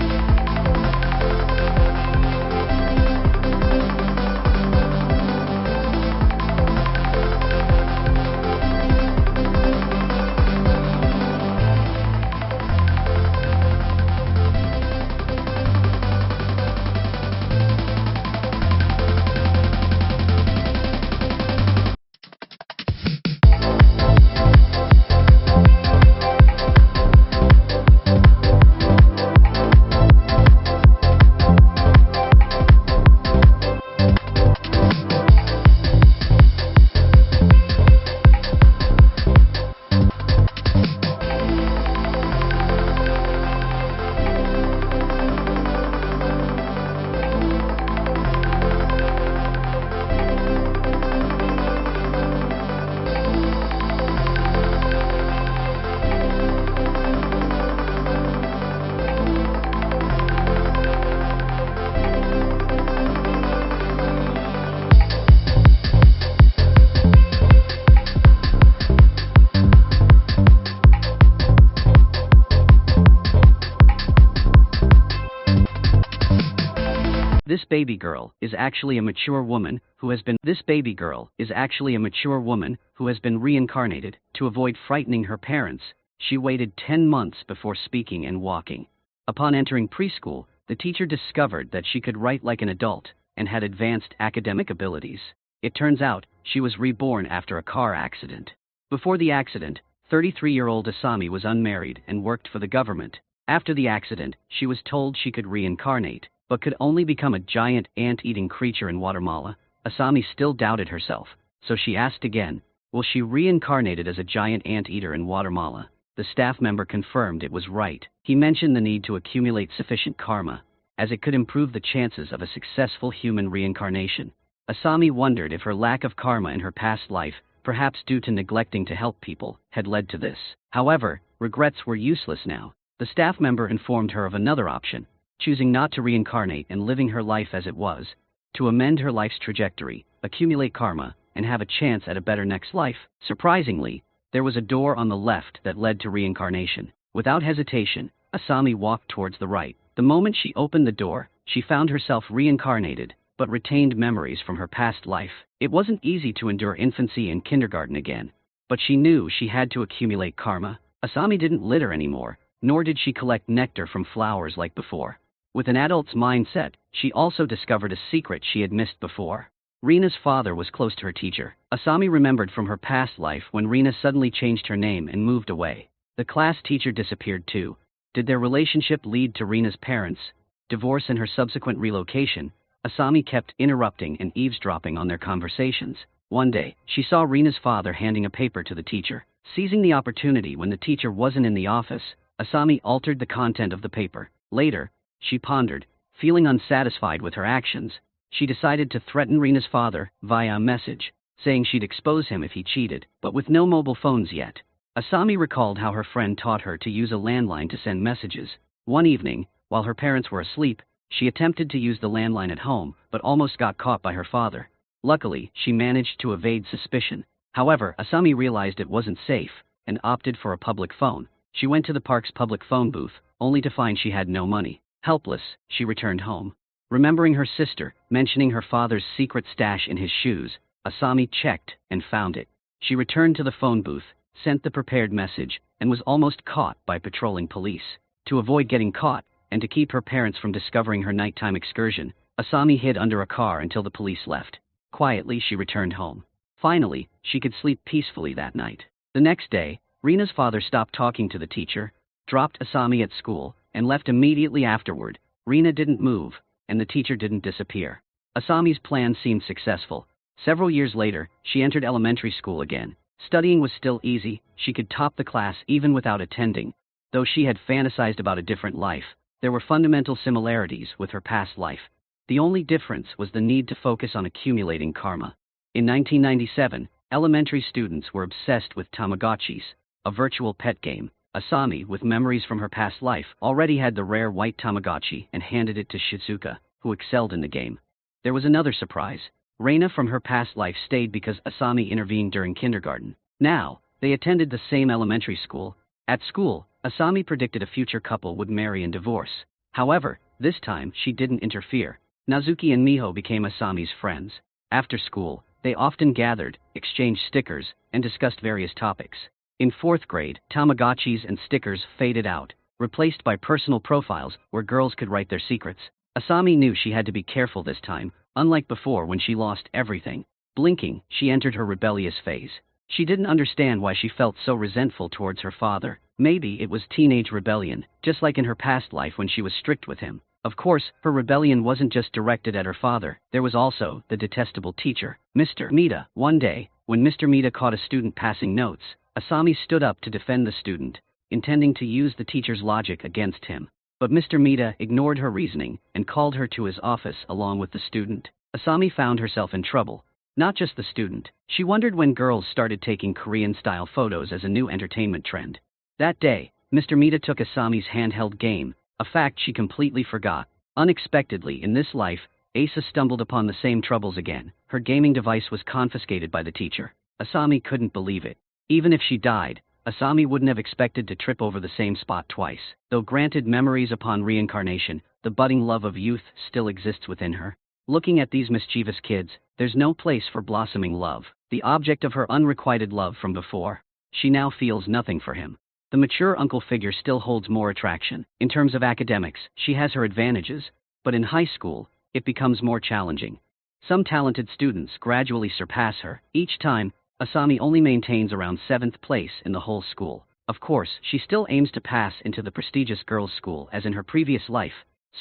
This baby girl is actually a mature woman who has been reincarnated. To avoid frightening her parents, she waited 10 months before speaking and walking. Upon entering preschool, the teacher discovered that she could write like an adult and had advanced academic abilities. It turns out she was reborn after a car accident. Before the accident, 33-year-old Asami was unmarried and worked for the government. After the accident, she was told she could reincarnate, but could only become a giant ant-eating creature in Guatemala. Asami still doubted herself, so she asked again, will she reincarnated as a giant ant-eater in Guatemala? The staff member confirmed it was right. He mentioned the need to accumulate sufficient karma, as it could improve the chances of a successful human reincarnation. Asami wondered if her lack of karma in her past life, perhaps due to neglecting to help people, had led to this. However, regrets were useless now. The staff member informed her of another option, choosing not to reincarnate and living her life as it was, to amend her life's trajectory, accumulate karma, and have a chance at a better next life. Surprisingly, there was a door on the left that led to reincarnation. Without hesitation, Asami walked towards the right. The moment she opened the door, she found herself reincarnated, but retained memories from her past life. It wasn't easy to endure infancy and kindergarten again, but she knew she had to accumulate karma. Asami didn't litter anymore, nor did she collect nectar from flowers like before. With an adult's mindset, she also discovered a secret she had missed before. Rina's father was close to her teacher. Asami remembered from her past life when Rina suddenly changed her name and moved away. The class teacher disappeared too. Did their relationship lead to Rina's parents' divorce and her subsequent relocation? Asami kept interrupting and eavesdropping on their conversations. One day, she saw Rina's father handing a paper to the teacher. Seizing the opportunity when the teacher wasn't in the office, Asami altered the content of the paper. Later, she pondered, feeling unsatisfied with her actions. She decided to threaten Rina's father via a message, saying she'd expose him if he cheated, but with no mobile phones yet. Asami recalled how her friend taught her to use a landline to send messages. One evening, while her parents were asleep, she attempted to use the landline at home, but almost got caught by her father. Luckily, she managed to evade suspicion. However, Asami realized it wasn't safe and opted for a public phone. She went to the park's public phone booth, only to find she had no money. Helpless, she returned home. Remembering her sister mentioning her father's secret stash in his shoes, Asami checked and found it. She returned to the phone booth, sent the prepared message, and was almost caught by patrolling police. To avoid getting caught, and to keep her parents from discovering her nighttime excursion, Asami hid under a car until the police left. Quietly, she returned home. Finally, she could sleep peacefully that night. The next day, Rina's father stopped talking to the teacher, dropped Asami at school, and left immediately afterward. Rina didn't move, and the teacher didn't disappear. Asami's plan seemed successful. Several years later, she entered elementary school again. Studying was still easy, she could top the class even without attending. Though she had fantasized about a different life, there were fundamental similarities with her past life. The only difference was the need to focus on accumulating karma. In 1997, elementary students were obsessed with Tamagotchis, a virtual pet game. Asami, with memories from her past life, already had the rare white Tamagotchi and handed it to Shizuka, who excelled in the game. There was another surprise. Reina from her past life stayed because Asami intervened during kindergarten. Now, they attended the same elementary school. At school, Asami predicted a future couple would marry and divorce. However, this time she didn't interfere. Nazuki and Miho became Asami's friends. After school, they often gathered, exchanged stickers, and discussed various topics. In 4th grade, Tamagotchis and stickers faded out, replaced by personal profiles where girls could write their secrets. Asami knew she had to be careful this time, unlike before when she lost everything. Blinking, she entered her rebellious phase. She didn't understand why she felt so resentful towards her father. Maybe it was teenage rebellion, just like in her past life when she was strict with him. Of course, her rebellion wasn't just directed at her father. There was also the detestable teacher, Mr. Mita. One day, when Mr. Mita caught a student passing notes, Asami stood up to defend the student, intending to use the teacher's logic against him. But Mr. Mita ignored her reasoning and called her to his office along with the student. Asami found herself in trouble. Not just the student. She wondered when girls started taking Korean-style photos as a new entertainment trend. That day, Mr. Mita took Asami's handheld game, a fact she completely forgot. Unexpectedly, in this life, Asa stumbled upon the same troubles again. Her gaming device was confiscated by the teacher. Asami couldn't believe it. Even if she died, Asami wouldn't have expected to trip over the same spot twice. Though granted memories upon reincarnation, the budding love of youth still exists within her. Looking at these mischievous kids, there's no place for blossoming love. The object of her unrequited love from before, she now feels nothing for him. The mature uncle figure still holds more attraction. In terms of academics, she has her advantages, but in high school, it becomes more challenging. Some talented students gradually surpass her. Each time, Asami only maintains around 7th place in the whole school. Of course, she still aims to pass into the prestigious girls' school as in her previous life,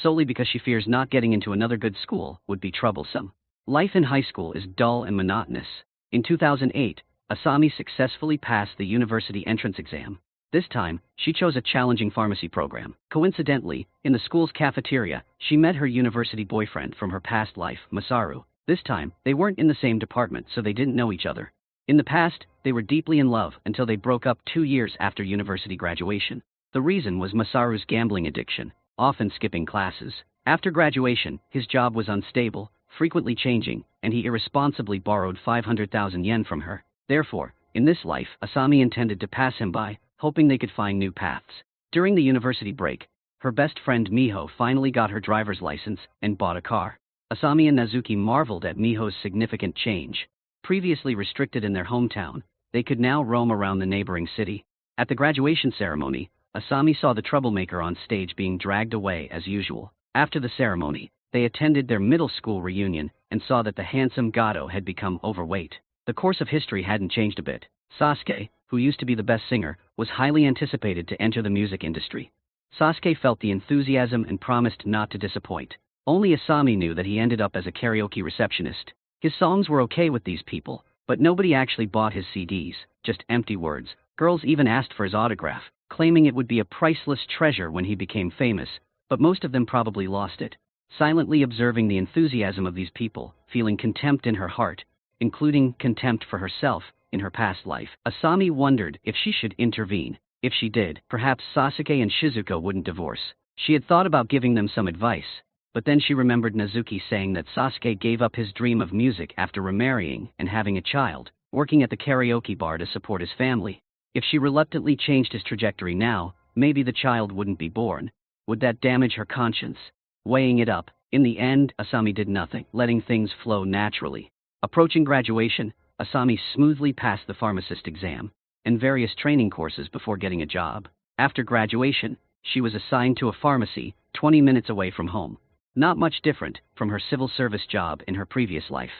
solely because she fears not getting into another good school would be troublesome. Life in high school is dull and monotonous. In 2008, Asami successfully passed the university entrance exam. This time, she chose a challenging pharmacy program. Coincidentally, in the school's cafeteria, she met her university boyfriend from her past life, Masaru. This time, they weren't in the same department, so they didn't know each other. In the past, they were deeply in love until they broke up 2 years after university graduation. The reason was Masaru's gambling addiction, often skipping classes. After graduation, his job was unstable, frequently changing, and he irresponsibly borrowed 500,000 yen from her. Therefore, in this life, Asami intended to pass him by, hoping they could find new paths. During the university break, her best friend Miho finally got her driver's license and bought a car. Asami and Nazuki marveled at Miho's significant change. Previously restricted in their hometown, they could now roam around the neighboring city. At the graduation ceremony, Asami saw the troublemaker on stage being dragged away as usual. After the ceremony, they attended their middle school reunion and saw that the handsome Gato had become overweight. The course of history hadn't changed a bit. Sasuke, who used to be the best singer, was highly anticipated to enter the music industry. Sasuke felt the enthusiasm and promised not to disappoint. Only Asami knew that he ended up as a karaoke receptionist. His songs were okay with these people, but nobody actually bought his CDs, just empty words. Girls even asked for his autograph, claiming it would be a priceless treasure when he became famous, but most of them probably lost it. Silently observing the enthusiasm of these people, feeling contempt in her heart, including contempt for herself in her past life, Asami wondered if she should intervene. If she did, perhaps Sasuke and Shizuka wouldn't divorce. She had thought about giving them some advice, but then she remembered Nazuki saying that Sasuke gave up his dream of music after remarrying and having a child. working at the karaoke bar to support his family. If she reluctantly changed his trajectory now, maybe the child wouldn't be born. Would that damage her conscience? Weighing it up, in the end, Asami did nothing, letting things flow naturally. Approaching graduation, Asami smoothly passed the pharmacist exam and various training courses before getting a job. After graduation, she was assigned to a pharmacy 20 minutes away from home. Not much different from her civil service job in her previous life.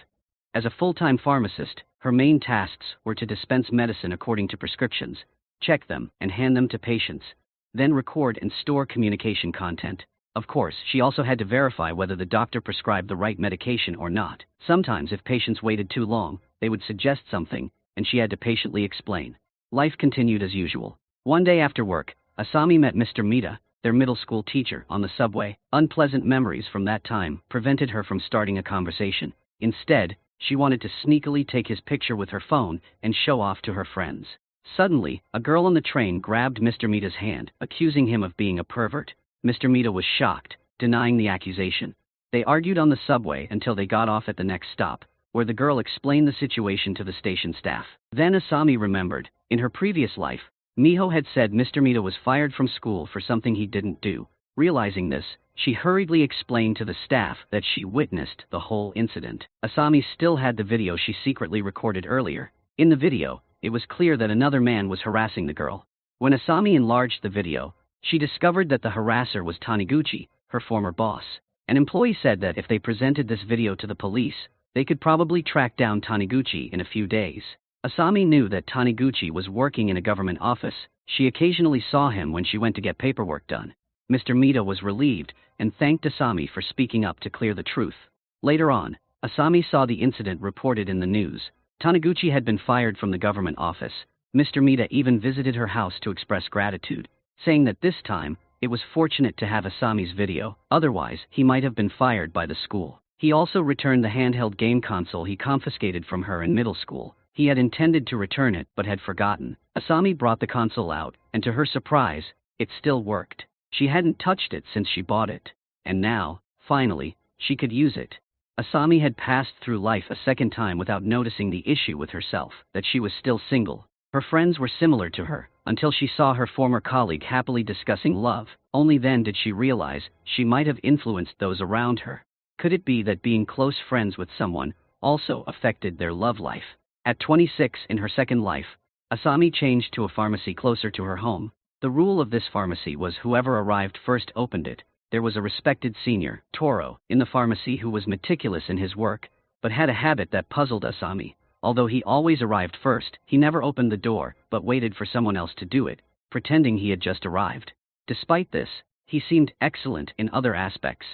As a full-time pharmacist, her main tasks were to dispense medicine according to prescriptions, check them and hand them to patients, then record and store communication content. Of course, she also had to verify whether the doctor prescribed the right medication or not. Sometimes if patients waited too long, they would suggest something, and she had to patiently explain. Life continued as usual. One day after work, Asami met Mr. Mita, their middle school teacher, on the subway. Unpleasant memories from that time prevented her from starting a conversation. Instead, she wanted to sneakily take his picture with her phone and show off to her friends. Suddenly, a girl on the train grabbed Mr. Mita's hand, accusing him of being a pervert. Mr. Mita was shocked, denying the accusation. They argued on the subway until they got off at the next stop, where the girl explained the situation to the station staff. Then Asami remembered, in her previous life, Miho had said Mr. Mita was fired from school for something he didn't do. Realizing this, she hurriedly explained to the staff that she witnessed the whole incident. Asami still had the video she secretly recorded earlier. In the video, it was clear that another man was harassing the girl. When Asami enlarged the video, she discovered that the harasser was Taniguchi, her former boss. An employee said that if they presented this video to the police, they could probably track down Taniguchi in a few days. Asami knew that Taniguchi was working in a government office. She occasionally saw him when she went to get paperwork done. Mr. Mita was relieved and thanked Asami for speaking up to clear the truth. Later on, Asami saw the incident reported in the news. Taniguchi had been fired from the government office. Mr. Mita even visited her house to express gratitude, saying that this time, it was fortunate to have Asami's video, otherwise he might have been fired by the school. He also returned the handheld game console he confiscated from her in middle school. He had intended to return it but had forgotten. Asami brought the console out, and to her surprise, it still worked. She hadn't touched it since she bought it. And now, finally, she could use it. Asami had passed through life a second time without noticing the issue with herself, that she was still single. Her friends were similar to her, until she saw her former colleague happily discussing love. Only then did she realize she might have influenced those around her. Could it be that being close friends with someone also affected their love life? At 26 in her second life, Asami changed to a pharmacy closer to her home. The rule of this pharmacy was whoever arrived first opened it. There was a respected senior, Toro, in the pharmacy who was meticulous in his work, but had a habit that puzzled Asami. Although he always arrived first, he never opened the door, but waited for someone else to do it, pretending he had just arrived. Despite this, he seemed excellent in other aspects.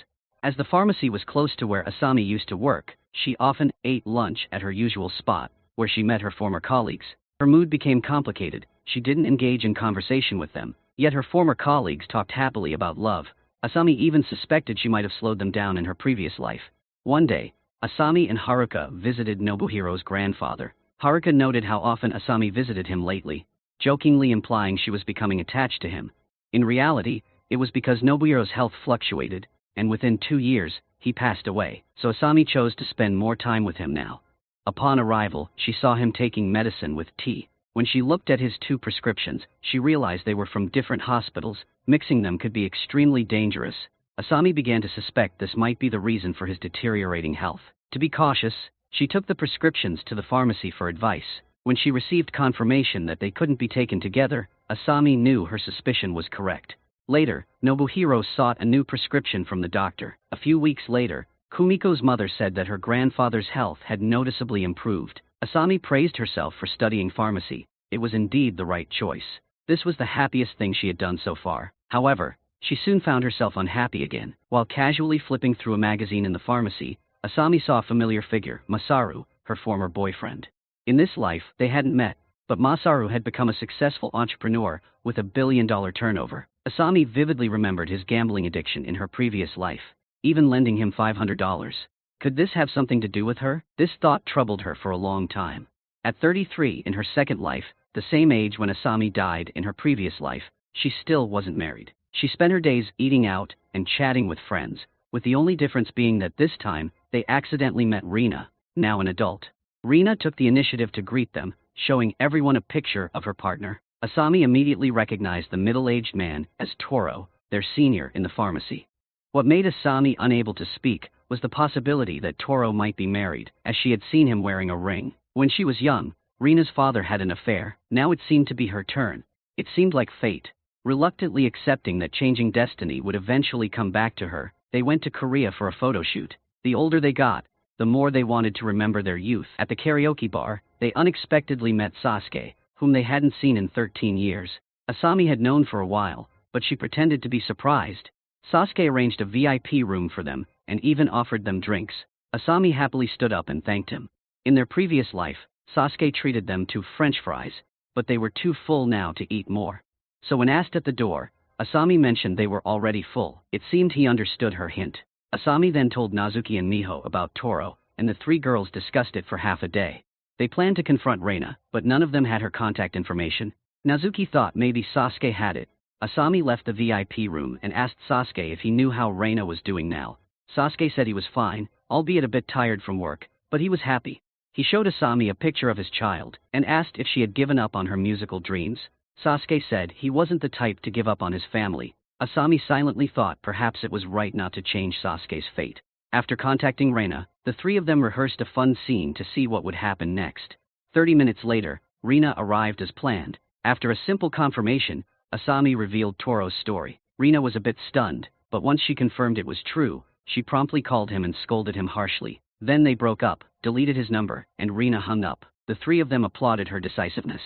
As the pharmacy was close to where Asami used to work, she often ate lunch at her usual spot, where she met her former colleagues. Her mood became complicated. She didn't engage in conversation with them, yet her former colleagues talked happily about love. Asami even suspected she might have slowed them down in her previous life. One day, Asami and Haruka visited Nobuhiro's grandfather. Haruka noted how often Asami visited him lately, jokingly implying she was becoming attached to him. In reality, it was because Nobuhiro's health fluctuated, and within 2 years, he passed away, so Asami chose to spend more time with him now. Upon arrival, she saw him taking medicine with tea. When she looked at his 2 prescriptions, she realized they were from different hospitals. Mixing them could be extremely dangerous. Asami began to suspect this might be the reason for his deteriorating health. To be cautious, she took the prescriptions to the pharmacy for advice. When she received confirmation that they couldn't be taken together, Asami knew her suspicion was correct. Later, Nobuhiro sought a new prescription from the doctor. A few weeks later, Kumiko's mother said that her grandfather's health had noticeably improved. Asami praised herself for studying pharmacy. It was indeed the right choice. This was the happiest thing she had done so far. However, she soon found herself unhappy again. While casually flipping through a magazine in the pharmacy, Asami saw a familiar figure, Masaru, her former boyfriend. In this life, they hadn't met, but Masaru had become a successful entrepreneur with $1 billion turnover. Asami vividly remembered his gambling addiction in her previous life, even lending him $500. Could this have something to do with her? This thought troubled her for a long time. At 33 in her second life, the same age when Asami died in her previous life, she still wasn't married. She spent her days eating out and chatting with friends, with the only difference being that this time, they accidentally met Rina, now an adult. Rina took the initiative to greet them, showing everyone a picture of her partner. Asami immediately recognized the middle-aged man as Toro, their senior in the pharmacy. What made Asami unable to speak was the possibility that Toro might be married, as she had seen him wearing a ring. When she was young, Rina's father had an affair. Now it seemed to be her turn. It seemed like fate. Reluctantly accepting that changing destiny would eventually come back to her, they went to Korea for a photo shoot. The older they got, the more they wanted to remember their youth. At the karaoke bar, they unexpectedly met Sasuke, whom they hadn't seen in 13 years. Asami had known for a while, but she pretended to be surprised. Sasuke arranged a VIP room for them, and even offered them drinks. Asami happily stood up and thanked him. In their previous life, Sasuke treated them to French fries, but they were too full now to eat more. So when asked at the door, Asami mentioned they were already full. It seemed he understood her hint. Asami then told Nazuki and Miho about Toro, and the three girls discussed it for half a day. They planned to confront Reina, but none of them had her contact information. Nazuki thought maybe Sasuke had it. Asami left the VIP room and asked Sasuke if he knew how Reina was doing now. Sasuke said he was fine, albeit a bit tired from work, but he was happy. He showed Asami a picture of his child, and asked if she had given up on her musical dreams. Sasuke said he wasn't the type to give up on his family. Asami silently thought perhaps it was right not to change Sasuke's fate. After contacting Reina, the three of them rehearsed a fun scene to see what would happen next. 30 minutes later, Rina arrived as planned. After a simple confirmation, Asami revealed Toro's story. Rina was a bit stunned, but once she confirmed it was true, she promptly called him and scolded him harshly. Then they broke up, deleted his number, and Rina hung up. The three of them applauded her decisiveness.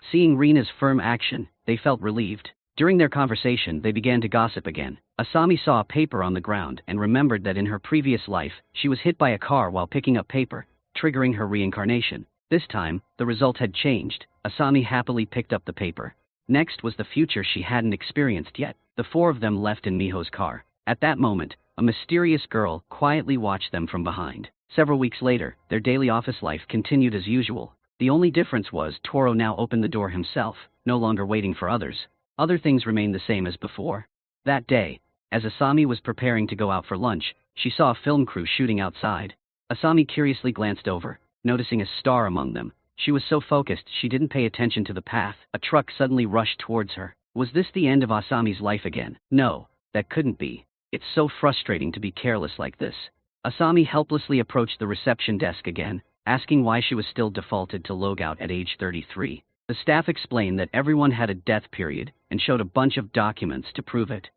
Seeing Rina's firm action, they felt relieved. During their conversation, they began to gossip again. Asami saw a paper on the ground and remembered that in her previous life, she was hit by a car while picking up paper, triggering her reincarnation. This time, the result had changed. Asami happily picked up the paper. Next was the future she hadn't experienced yet. The four of them left in Miho's car. At that moment, a mysterious girl quietly watched them from behind. Several weeks later, their daily office life continued as usual. The only difference was Toro now opened the door himself, no longer waiting for others. Other things remained the same as before. That day, as Asami was preparing to go out for lunch, she saw a film crew shooting outside. Asami curiously glanced over, noticing a star among them. She was so focused she didn't pay attention to the path. A truck suddenly rushed towards her. Was this the end of Asami's life again? No, that couldn't be. It's so frustrating to be careless like this. Asami helplessly approached the reception desk again, asking why she was still defaulted to log out at age 33. The staff explained that everyone had a death period and showed a bunch of documents to prove it.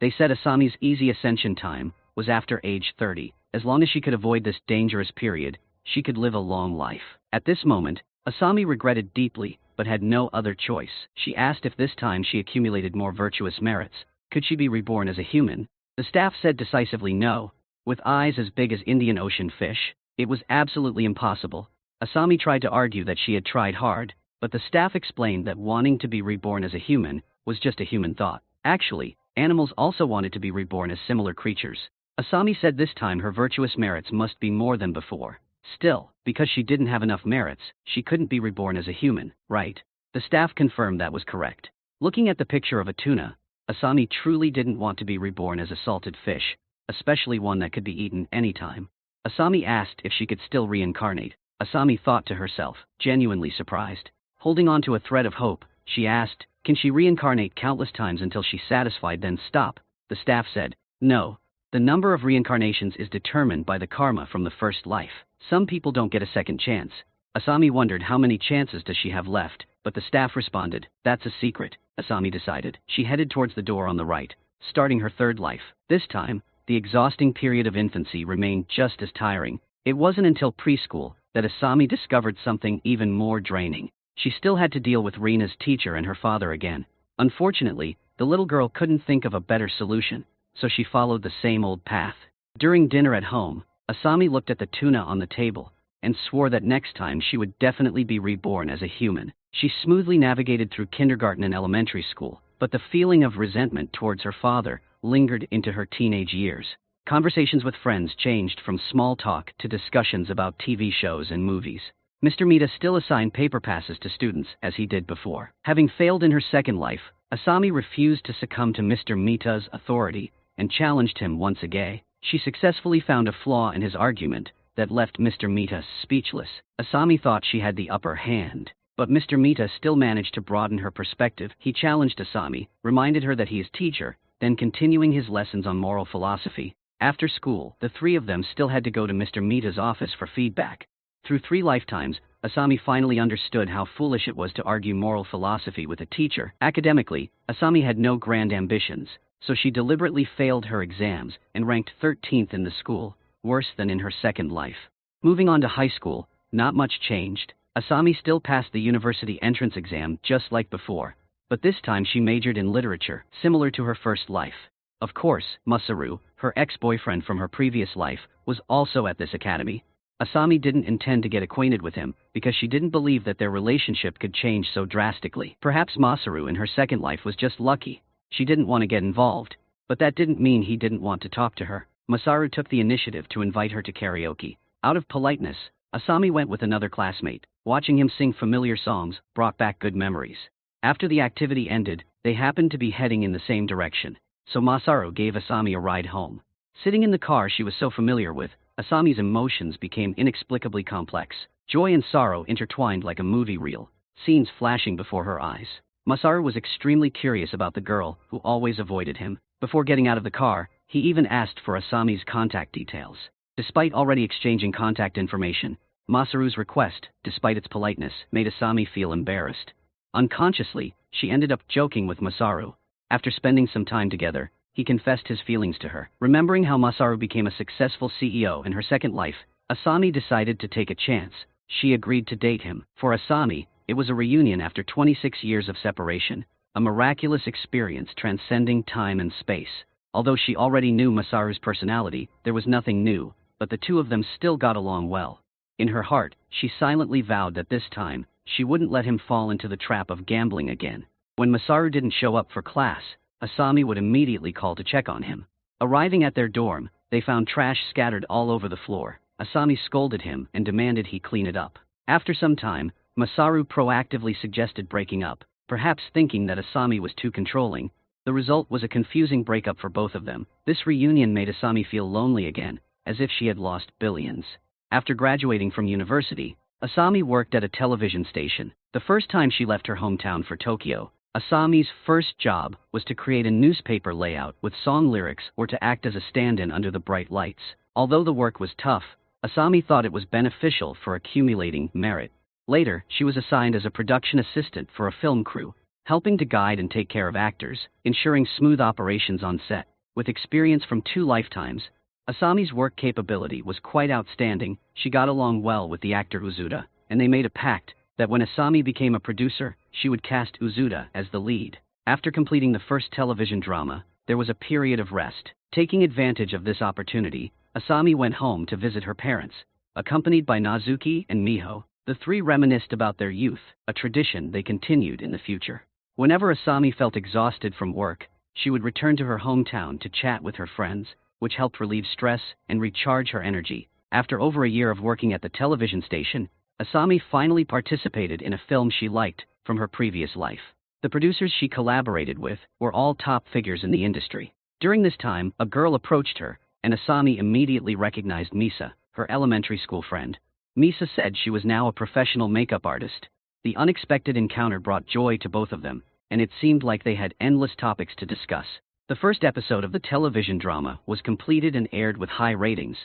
They said Asami's easy ascension time was after age 30. As long as she could avoid this dangerous period, she could live a long life. At this moment, Asami regretted deeply, but had no other choice. She asked if this time she accumulated more virtuous merits, could she be reborn as a human? The staff said decisively no. With eyes as big as Indian Ocean fish, it was absolutely impossible. Asami tried to argue that she had tried hard, but the staff explained that wanting to be reborn as a human was just a human thought. Actually, animals also wanted to be reborn as similar creatures. Asami said this time her virtuous merits must be more than before. Still, because she didn't have enough merits, she couldn't be reborn as a human, right? The staff confirmed that was correct. Looking at the picture of a tuna, Asami truly didn't want to be reborn as a salted fish, especially one that could be eaten anytime. Asami asked if she could still reincarnate. Asami thought to herself, genuinely surprised. Holding on to a thread of hope, she asked, can she reincarnate countless times until she's satisfied then stop? The staff said, no. The number of reincarnations is determined by the karma from the first life. Some people don't get a second chance. Asami wondered how many chances does she have left, but the staff responded, that's a secret. Asami decided. She headed towards the door on the right, starting her third life. This time, the exhausting period of infancy remained just as tiring. It wasn't until preschool that Asami discovered something even more draining. She still had to deal with Rina's teacher and her father again. Unfortunately, the little girl couldn't think of a better solution, so she followed the same old path. During dinner at home, Asami looked at the tuna on the table and swore that next time she would definitely be reborn as a human. She smoothly navigated through kindergarten and elementary school, but the feeling of resentment towards her father lingered into her teenage years. Conversations with friends changed from small talk to discussions about TV shows and movies. Mr. Mita still assigned paper passes to students as he did before. Having failed in her second life, Asami refused to succumb to Mr. Mita's authority and challenged him once again. She successfully found a flaw in his argument, that left Mr. Mita speechless. Asami thought she had the upper hand, but Mr. Mita still managed to broaden her perspective. He challenged Asami, reminded her that he is teacher, then continuing his lessons on moral philosophy. After school, the three of them still had to go to Mr. Mita's office for feedback. Through 3 lifetimes, Asami finally understood how foolish it was to argue moral philosophy with a teacher. Academically, Asami had no grand ambitions, so she deliberately failed her exams and ranked 13th in the school, worse than in her second life. Moving on to high school, not much changed. Asami still passed the university entrance exam just like before, but this time she majored in literature, similar to her first life. Of course, Masaru, her ex-boyfriend from her previous life, was also at this academy. Asami didn't intend to get acquainted with him because she didn't believe that their relationship could change so drastically. Perhaps Masaru in her second life was just lucky. She didn't want to get involved, but that didn't mean he didn't want to talk to her. Masaru took the initiative to invite her to karaoke. Out of politeness, Asami went with another classmate. Watching him sing familiar songs brought back good memories. After the activity ended, they happened to be heading in the same direction, so Masaru gave Asami a ride home. Sitting in the car she was so familiar with, Asami's emotions became inexplicably complex. Joy and sorrow intertwined like a movie reel, scenes flashing before her eyes. Masaru was extremely curious about the girl who always avoided him. Before getting out of the car, he even asked for Asami's contact details. Despite already exchanging contact information, Masaru's request, despite its politeness, made Asami feel embarrassed. Unconsciously, she ended up joking with Masaru. After spending some time together, he confessed his feelings to her. Remembering how Masaru became a successful CEO in her second life, Asami decided to take a chance. She agreed to date him. For Asami, it was a reunion after 26 years of separation, a miraculous experience transcending time and space. Although she already knew Masaru's personality, there was nothing new, but the two of them still got along well. In her heart, she silently vowed that this time, she wouldn't let him fall into the trap of gambling again. When Masaru didn't show up for class, Asami would immediately call to check on him. Arriving at their dorm, they found trash scattered all over the floor. Asami scolded him and demanded he clean it up. After some time, Masaru proactively suggested breaking up, perhaps thinking that Asami was too controlling. The result was a confusing breakup for both of them. This reunion made Asami feel lonely again, as if she had lost billions. After graduating from university, Asami worked at a television station. The first time she left her hometown for Tokyo, Asami's first job was to create a newspaper layout with song lyrics or to act as a stand-in under the bright lights. Although the work was tough, Asami thought it was beneficial for accumulating merit. Later, she was assigned as a production assistant for a film crew, helping to guide and take care of actors, ensuring smooth operations on set. With experience from 2 lifetimes, Asami's work capability was quite outstanding. She got along well with the actor Uzuda, and they made a pact that when Asami became a producer, she would cast Uzuda as the lead. After completing the first television drama, there was a period of rest. Taking advantage of this opportunity, Asami went home to visit her parents. Accompanied by Nazuki and Miho, the three reminisced about their youth, a tradition they continued in the future. Whenever Asami felt exhausted from work, she would return to her hometown to chat with her friends, which helped relieve stress and recharge her energy. After over a year of working at the television station, Asami finally participated in a film she liked from her previous life. The producers she collaborated with were all top figures in the industry. During this time, a girl approached her, and Asami immediately recognized Misa, her elementary school friend. Misa said she was now a professional makeup artist. The unexpected encounter brought joy to both of them, and it seemed like they had endless topics to discuss. The first episode of the television drama was completed and aired with high ratings,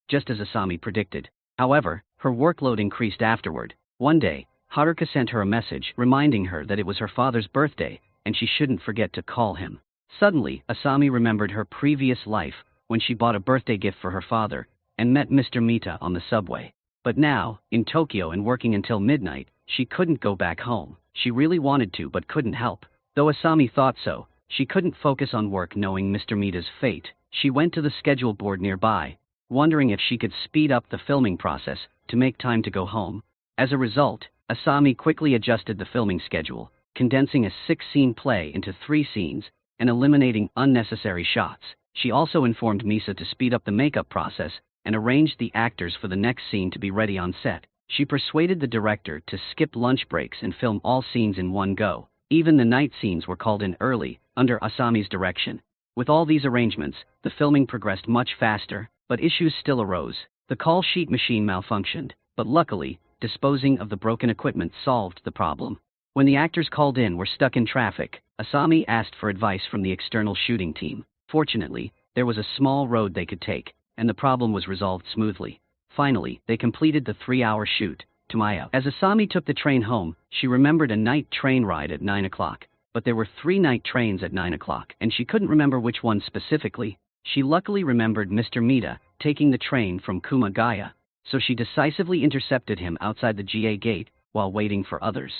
just as Asami predicted. However, her workload increased afterward. One day, Haruka sent her a message reminding her that it was her father's birthday, and she shouldn't forget to call him. Suddenly, Asami remembered her previous life, when she bought a birthday gift for her father, and met Mr. Mita on the subway. But now, in Tokyo and working until midnight, she couldn't go back home. She really wanted to but couldn't help. Though Asami thought so, she couldn't focus on work knowing Mr. Mita's fate. She went to the schedule board nearby, wondering if she could speed up the filming process to make time to go home. As a result, Asami quickly adjusted the filming schedule, condensing a 6-scene play into 3 scenes and eliminating unnecessary shots. She also informed Misa to speed up the makeup process and arranged the actors for the next scene to be ready on set. She persuaded the director to skip lunch breaks and film all scenes in one go. Even the night scenes were called in early, under Asami's direction. With all these arrangements, the filming progressed much faster, but issues still arose. The call sheet machine malfunctioned, but luckily, disposing of the broken equipment solved the problem. When the actors called in were stuck in traffic, Asami asked for advice from the external shooting team. Fortunately, there was a small road they could take, and the problem was resolved smoothly. Finally, they completed the 3-hour shoot. Tamaya. As Asami took the train home, she remembered a night train ride at 9 o'clock, but there were 3 night trains at 9 o'clock, and she couldn't remember which one specifically. She luckily remembered Mr. Mita taking the train from Kumagaya, so she decisively intercepted him outside the GA gate while waiting for others.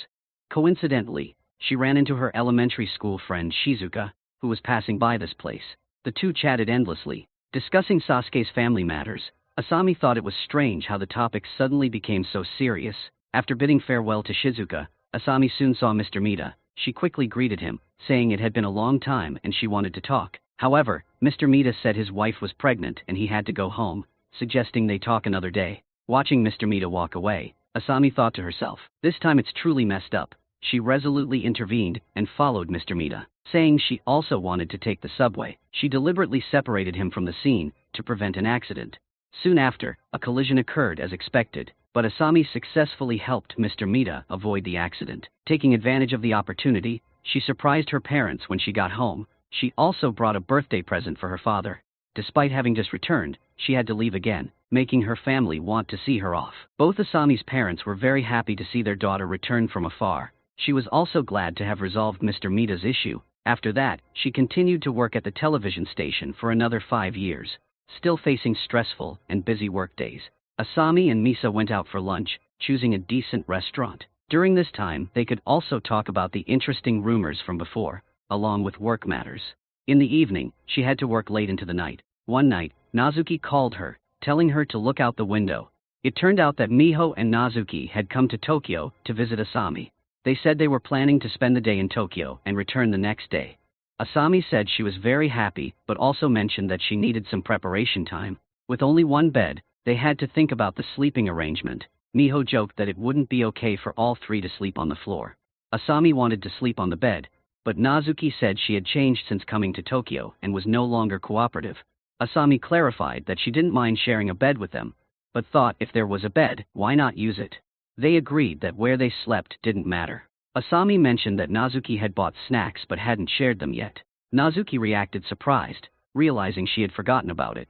Coincidentally, she ran into her elementary school friend Shizuka, who was passing by this place. The two chatted endlessly, discussing Sasuke's family matters. Asami thought it was strange how the topic suddenly became so serious. After bidding farewell to Shizuka, Asami soon saw Mr. Mita. She quickly greeted him, saying it had been a long time and she wanted to talk. However, Mr. Mita said his wife was pregnant and he had to go home, suggesting they talk another day. Watching Mr. Mita walk away, Asami thought to herself, this time it's truly messed up. She resolutely intervened and followed Mr. Mita, saying she also wanted to take the subway. She deliberately separated him from the scene to prevent an accident. Soon after, a collision occurred as expected, but Asami successfully helped Mr. Mita avoid the accident. Taking advantage of the opportunity, she surprised her parents when she got home. She also brought a birthday present for her father. Despite having just returned, she had to leave again, making her family want to see her off. Both Asami's parents were very happy to see their daughter return from afar. She was also glad to have resolved Mr. Mita's issue. After that, she continued to work at the television station for another 5 years. Still facing stressful and busy workdays, Asami and Misa went out for lunch, choosing a decent restaurant. During this time, they could also talk about the interesting rumors from before, along with work matters. In the evening, she had to work late into the night. One night, Nazuki called her, telling her to look out the window. It turned out that Miho and Nazuki had come to Tokyo to visit Asami. They said they were planning to spend the day in Tokyo and return the next day. Asami said she was very happy, but also mentioned that she needed some preparation time. With only one bed, they had to think about the sleeping arrangement. Miho joked that it wouldn't be okay for all 3 to sleep on the floor. Asami wanted to sleep on the bed, but Nazuki said she had changed since coming to Tokyo and was no longer cooperative. Asami clarified that she didn't mind sharing a bed with them, but thought if there was a bed, why not use it? They agreed that where they slept didn't matter. Asami mentioned that Nazuki had bought snacks but hadn't shared them yet. Nazuki reacted surprised, realizing she had forgotten about it.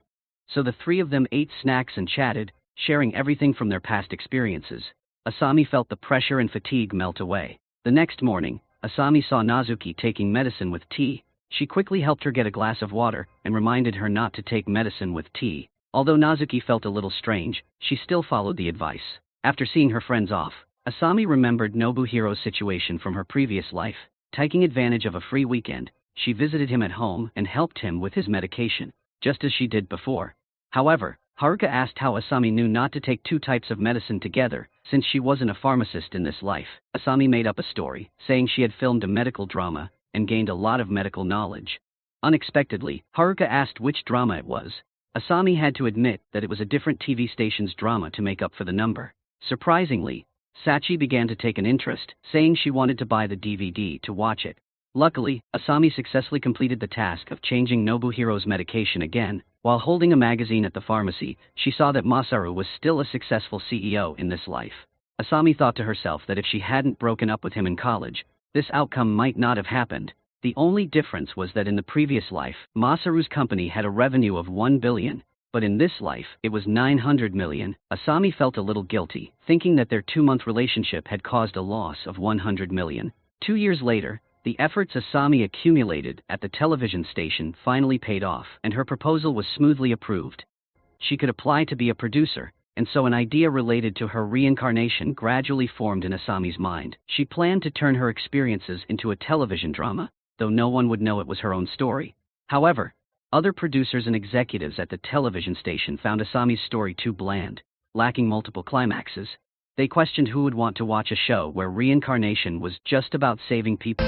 So the 3 of them ate snacks and chatted, sharing everything from their past experiences. Asami felt the pressure and fatigue melt away. The next morning, Asami saw Nazuki taking medicine with tea. She quickly helped her get a glass of water and reminded her not to take medicine with tea. Although Nazuki felt a little strange, she still followed the advice. After seeing her friends off, Asami remembered Nobuhiro's situation from her previous life. Taking advantage of a free weekend, she visited him at home and helped him with his medication, just as she did before. However, Haruka asked how Asami knew not to take 2 types of medicine together, since she wasn't a pharmacist in this life. Asami made up a story, saying she had filmed a medical drama and gained a lot of medical knowledge. Unexpectedly, Haruka asked which drama it was. Asami had to admit that it was a different TV station's drama to make up for the number. Surprisingly, Sachi began to take an interest, saying she wanted to buy the DVD to watch it. Luckily, Asami successfully completed the task of changing Nobuhiro's medication again. While holding a magazine at the pharmacy, she saw that Masaru was still a successful CEO in this life. Asami thought to herself that if she hadn't broken up with him in college, this outcome might not have happened. The only difference was that in the previous life, Masaru's company had a revenue of 1 billion. But in this life, it was 900 million. Asami felt a little guilty, thinking that their 2-month relationship had caused a loss of 100 million. 2 years later, the efforts Asami accumulated at the television station finally paid off, and her proposal was smoothly approved. She could apply to be a producer, and so an idea related to her reincarnation gradually formed in Asami's mind. She planned to turn her experiences into a television drama, though no one would know it was her own story. However, other producers and executives at the television station found Asami's story too bland, lacking multiple climaxes. They questioned who would want to watch a show where reincarnation was just about saving people.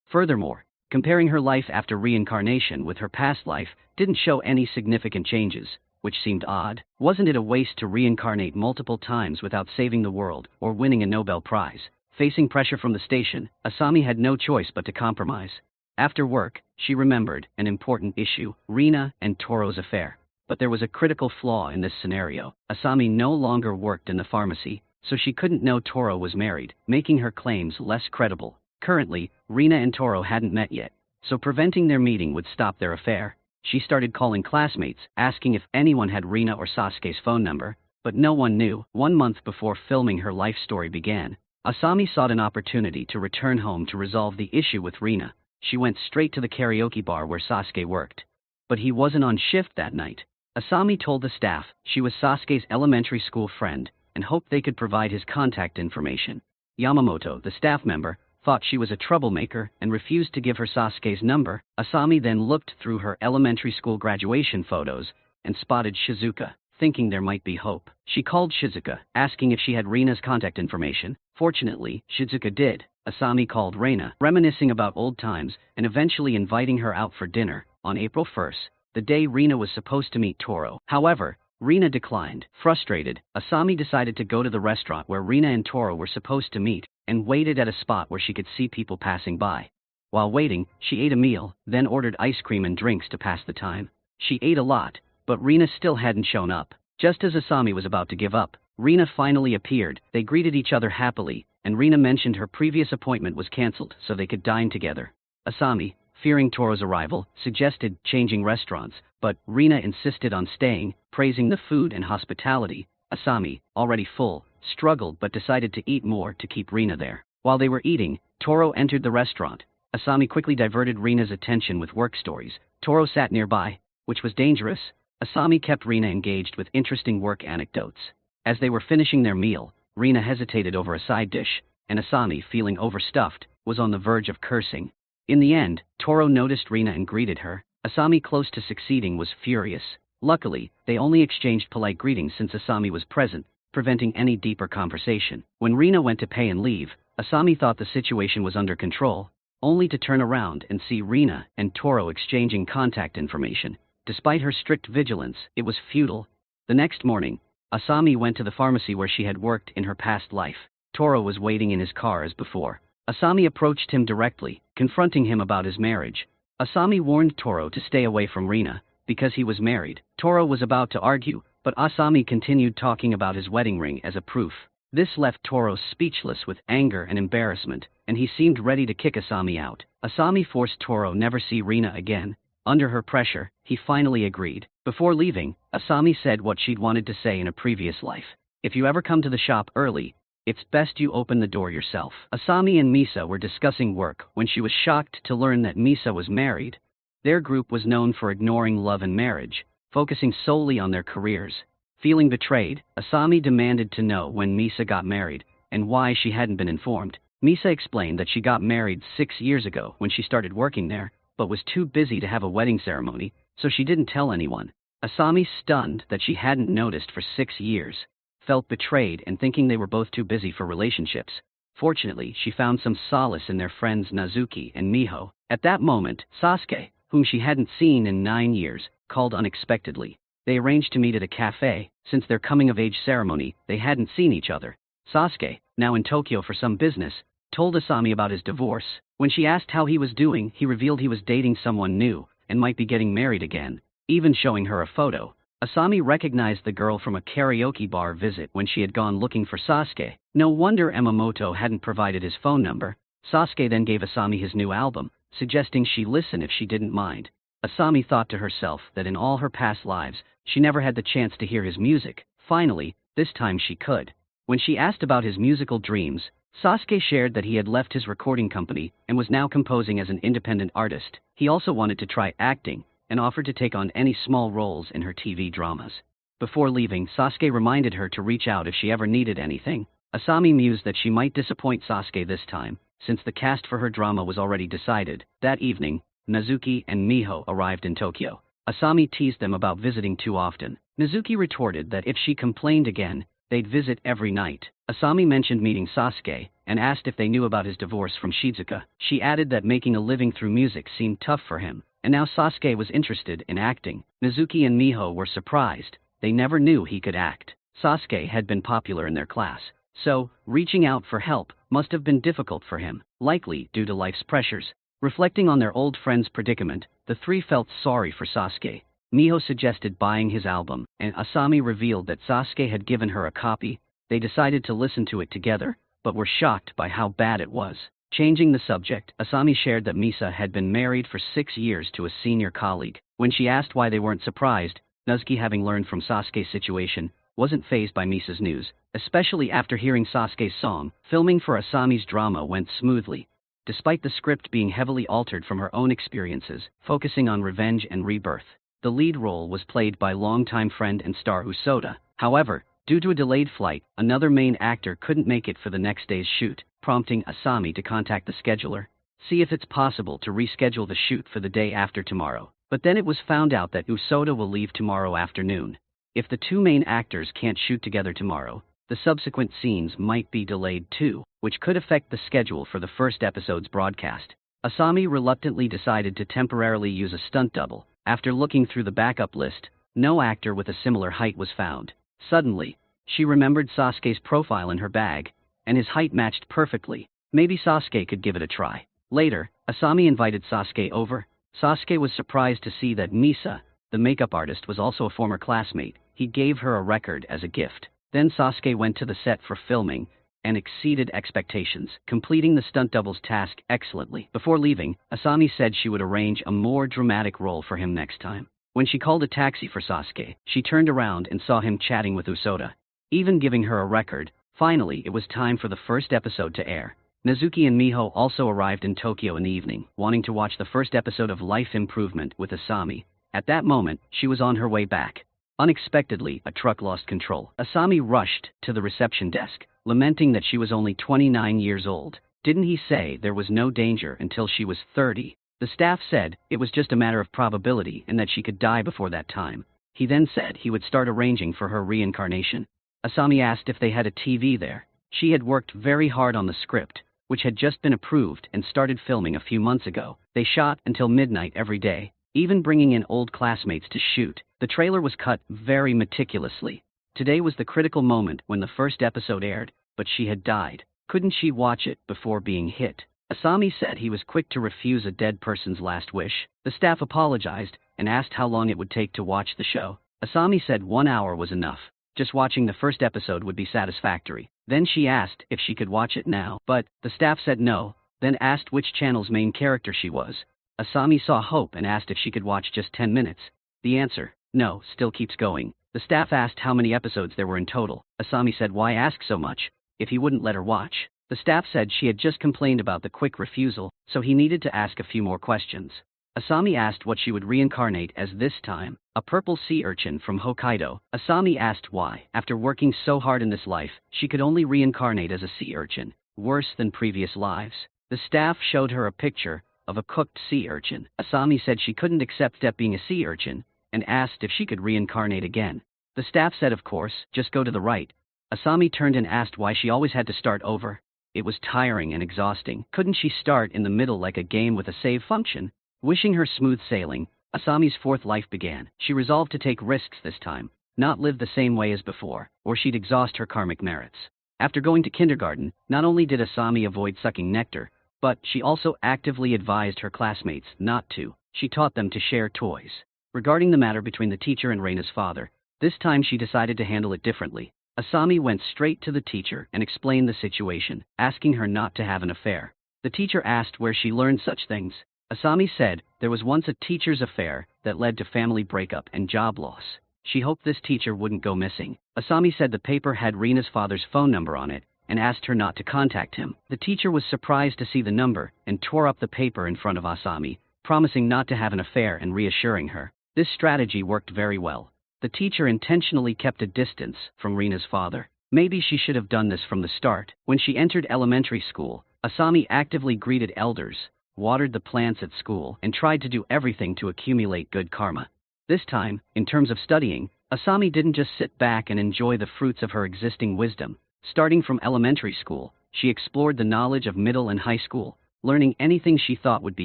Furthermore, comparing her life after reincarnation with her past life didn't show any significant changes, which seemed odd. Wasn't it a waste to reincarnate multiple times without saving the world or winning a Nobel Prize? Facing pressure from the station, Asami had no choice but to compromise. After work, she remembered an important issue, Rina and Toro's affair. But there was a critical flaw in this scenario. Asami no longer worked in the pharmacy, so she couldn't know Toro was married, making her claims less credible. Currently, Rina and Toro hadn't met yet, so preventing their meeting would stop their affair. She started calling classmates, asking if anyone had Rina or Sasuke's phone number, but no one knew. 1 month before filming her life story began, Asami sought an opportunity to return home to resolve the issue with Rina. She went straight to the karaoke bar where Sasuke worked. But he wasn't on shift that night. Asami told the staff she was Sasuke's elementary school friend and hoped they could provide his contact information. Yamamoto, the staff member, thought she was a troublemaker and refused to give her Sasuke's number. Asami then looked through her elementary school graduation photos and spotted Shizuka, thinking there might be hope. She called Shizuka, asking if she had Rina's contact information. Fortunately, Shizuka did. Asami called Rina, reminiscing about old times and eventually inviting her out for dinner on April 1st. The day Rina was supposed to meet Toro. However, Rina declined. Frustrated, Asami decided to go to the restaurant where Rina and Toro were supposed to meet and waited at a spot where she could see people passing by. While waiting, she ate a meal, then ordered ice cream and drinks to pass the time. She ate a lot, but Rina still hadn't shown up. Just as Asami was about to give up, Rina finally appeared. They greeted each other happily, and Rina mentioned her previous appointment was cancelled so they could dine together. Asami, fearing Toro's arrival, suggested changing restaurants, but Rina insisted on staying, praising the food and hospitality. Asami, already full, struggled but decided to eat more to keep Rina there. While they were eating, Toro entered the restaurant. Asami quickly diverted Rina's attention with work stories. Toro sat nearby, which was dangerous. Asami kept Rina engaged with interesting work anecdotes. As they were finishing their meal, Rina hesitated over a side dish, and Asami, feeling overstuffed, was on the verge of cursing. In the end, Toro noticed Rina and greeted her. Asami, close to succeeding, was furious. Luckily, they only exchanged polite greetings since Asami was present, preventing any deeper conversation. When Rina went to pay and leave, Asami thought the situation was under control, only to turn around and see Rina and Toro exchanging contact information. Despite her strict vigilance, it was futile. The next morning, Asami went to the pharmacy where she had worked in her past life. Toro was waiting in his car as before. Asami approached him directly, confronting him about his marriage. Asami warned Toro to stay away from Rina, because he was married. Toro was about to argue, but Asami continued talking about his wedding ring as a proof. This left Toro speechless with anger and embarrassment, and he seemed ready to kick Asami out. Asami forced Toro never see Rina again. Under her pressure, he finally agreed. Before leaving, Asami said what she'd wanted to say in a previous life. If you ever come to the shop early, it's best you open the door yourself. Asami and Misa were discussing work when she was shocked to learn that Misa was married. Their group was known for ignoring love and marriage, focusing solely on their careers. Feeling betrayed, Asami demanded to know when Misa got married and why she hadn't been informed. Misa explained that she got married 6 years ago when she started working there, but was too busy to have a wedding ceremony, so she didn't tell anyone. Asami, stunned that she hadn't noticed for 6 years, felt betrayed and thinking they were both too busy for relationships. Fortunately, she found some solace in their friends Nazuki and Miho. At that moment, Sasuke, whom she hadn't seen in 9 years, called unexpectedly. They arranged to meet at a cafe. Since their coming-of-age ceremony, they hadn't seen each other. Sasuke, now in Tokyo for some business, told Asami about his divorce. When she asked how he was doing, he revealed he was dating someone new and might be getting married again, even showing her a photo. Asami recognized the girl from a karaoke bar visit when she had gone looking for Sasuke. No wonder Yamamoto hadn't provided his phone number. Sasuke then gave Asami his new album, suggesting she listen if she didn't mind. Asami thought to herself that in all her past lives, she never had the chance to hear his music. Finally, this time she could. When she asked about his musical dreams, Sasuke shared that he had left his recording company and was now composing as an independent artist. He also wanted to try acting and offered to take on any small roles in her TV dramas. Before leaving, Sasuke reminded her to reach out if she ever needed anything. Asami mused that she might disappoint Sasuke this time, since the cast for her drama was already decided. That evening, Nazuki and Miho arrived in Tokyo. Asami teased them about visiting too often. Nazuki retorted that if she complained again, they'd visit every night. Asami mentioned meeting Sasuke, and asked if they knew about his divorce from Shizuka. She added that making a living through music seemed tough for him, and now Sasuke was interested in acting. Mizuki and Miho were surprised. They never knew he could act. Sasuke had been popular in their class, so reaching out for help must have been difficult for him, likely due to life's pressures. Reflecting on their old friend's predicament, the three felt sorry for Sasuke. Miho suggested buying his album, and Asami revealed that Sasuke had given her a copy. They decided to listen to it together, but were shocked by how bad it was. Changing the subject, Asami shared that Misa had been married for 6 years to a senior colleague. When she asked why they weren't surprised, Nasuke, having learned from Sasuke's situation, wasn't fazed by Misa's news, especially after hearing Sasuke's song. Filming for Asami's drama went smoothly, despite the script being heavily altered from her own experiences, focusing on revenge and rebirth. The lead role was played by longtime friend and star Usoda. However, due to a delayed flight, another main actor couldn't make it for the next day's shoot, prompting Asami to contact the scheduler, see if it's possible to reschedule the shoot for the day after tomorrow. But then it was found out that Usoda will leave tomorrow afternoon. If the two main actors can't shoot together tomorrow, the subsequent scenes might be delayed too, which could affect the schedule for the first episode's broadcast. Asami reluctantly decided to temporarily use a stunt double. After looking through the backup list, no actor with a similar height was found. Suddenly, she remembered Sasuke's profile in her bag, and his height matched perfectly. Maybe Sasuke could give it a try. Later, Asami invited Sasuke over. Sasuke was surprised to see that Misa, the makeup artist, was also a former classmate. He gave her a record as a gift. Then Sasuke went to the set for filming and exceeded expectations, completing the stunt double's task excellently. Before leaving, Asami said she would arrange a more dramatic role for him next time. When she called a taxi for Sasuke, she turned around and saw him chatting with Usoda, even giving her a record. Finally, it was time for the first episode to air. Mizuki and Miho also arrived in Tokyo in the evening, wanting to watch the first episode of Life Improvement with Asami. At that moment, she was on her way back. Unexpectedly, a truck lost control. Asami rushed to the reception desk, lamenting that she was only 29 years old. Didn't he say there was no danger until she was 30? The staff said it was just a matter of probability and that she could die before that time. He then said he would start arranging for her reincarnation. Asami asked if they had a TV there. She had worked very hard on the script, which had just been approved, and started filming a few months ago. They shot until midnight every day, even bringing in old classmates to shoot. The trailer was cut very meticulously. Today was the critical moment when the first episode aired, but she had died. Couldn't she watch it before being hit? Asami said he was quick to refuse a dead person's last wish. The staff apologized and asked how long it would take to watch the show. Asami said 1 hour was enough. Just watching the first episode would be satisfactory. Then she asked if she could watch it now, but the staff said no, then asked which channel's main character she was. Asami saw hope and asked if she could watch just 10 minutes. The answer, no, still keeps going. The staff asked how many episodes there were in total. Asami said why ask so much, if he wouldn't let her watch. The staff said she had just complained about the quick refusal, so he needed to ask a few more questions. Asami asked what she would reincarnate as this time, a purple sea urchin from Hokkaido. Asami asked why, after working so hard in this life, she could only reincarnate as a sea urchin, worse than previous lives. The staff showed her a picture of a cooked sea urchin. Asami said she couldn't accept step being a sea urchin, and asked if she could reincarnate again. The staff said of course, just go to the right. Asami turned and asked why she always had to start over. It was tiring and exhausting. Couldn't she start in the middle like a game with a save function? Wishing her smooth sailing, Asami's fourth life began. She resolved to take risks this time, not live the same way as before, or she'd exhaust her karmic merits. After going to kindergarten, not only did Asami avoid sucking nectar, but she also actively advised her classmates not to. She taught them to share toys. Regarding the matter between the teacher and Reina's father, this time she decided to handle it differently. Asami went straight to the teacher and explained the situation, asking her not to have an affair. The teacher asked where she learned such things. Asami said there was once a teacher's affair that led to family breakup and job loss. She hoped this teacher wouldn't go missing. Asami said the paper had Reina's father's phone number on it and asked her not to contact him. The teacher was surprised to see the number and tore up the paper in front of Asami, promising not to have an affair and reassuring her. This strategy worked very well. The teacher intentionally kept a distance from Reina's father. Maybe she should have done this from the start. When she entered elementary school, Asami actively greeted elders, watered the plants at school, and tried to do everything to accumulate good karma. This time, in terms of studying, Asami didn't just sit back and enjoy the fruits of her existing wisdom. Starting from elementary school, she explored the knowledge of middle and high school, learning anything she thought would be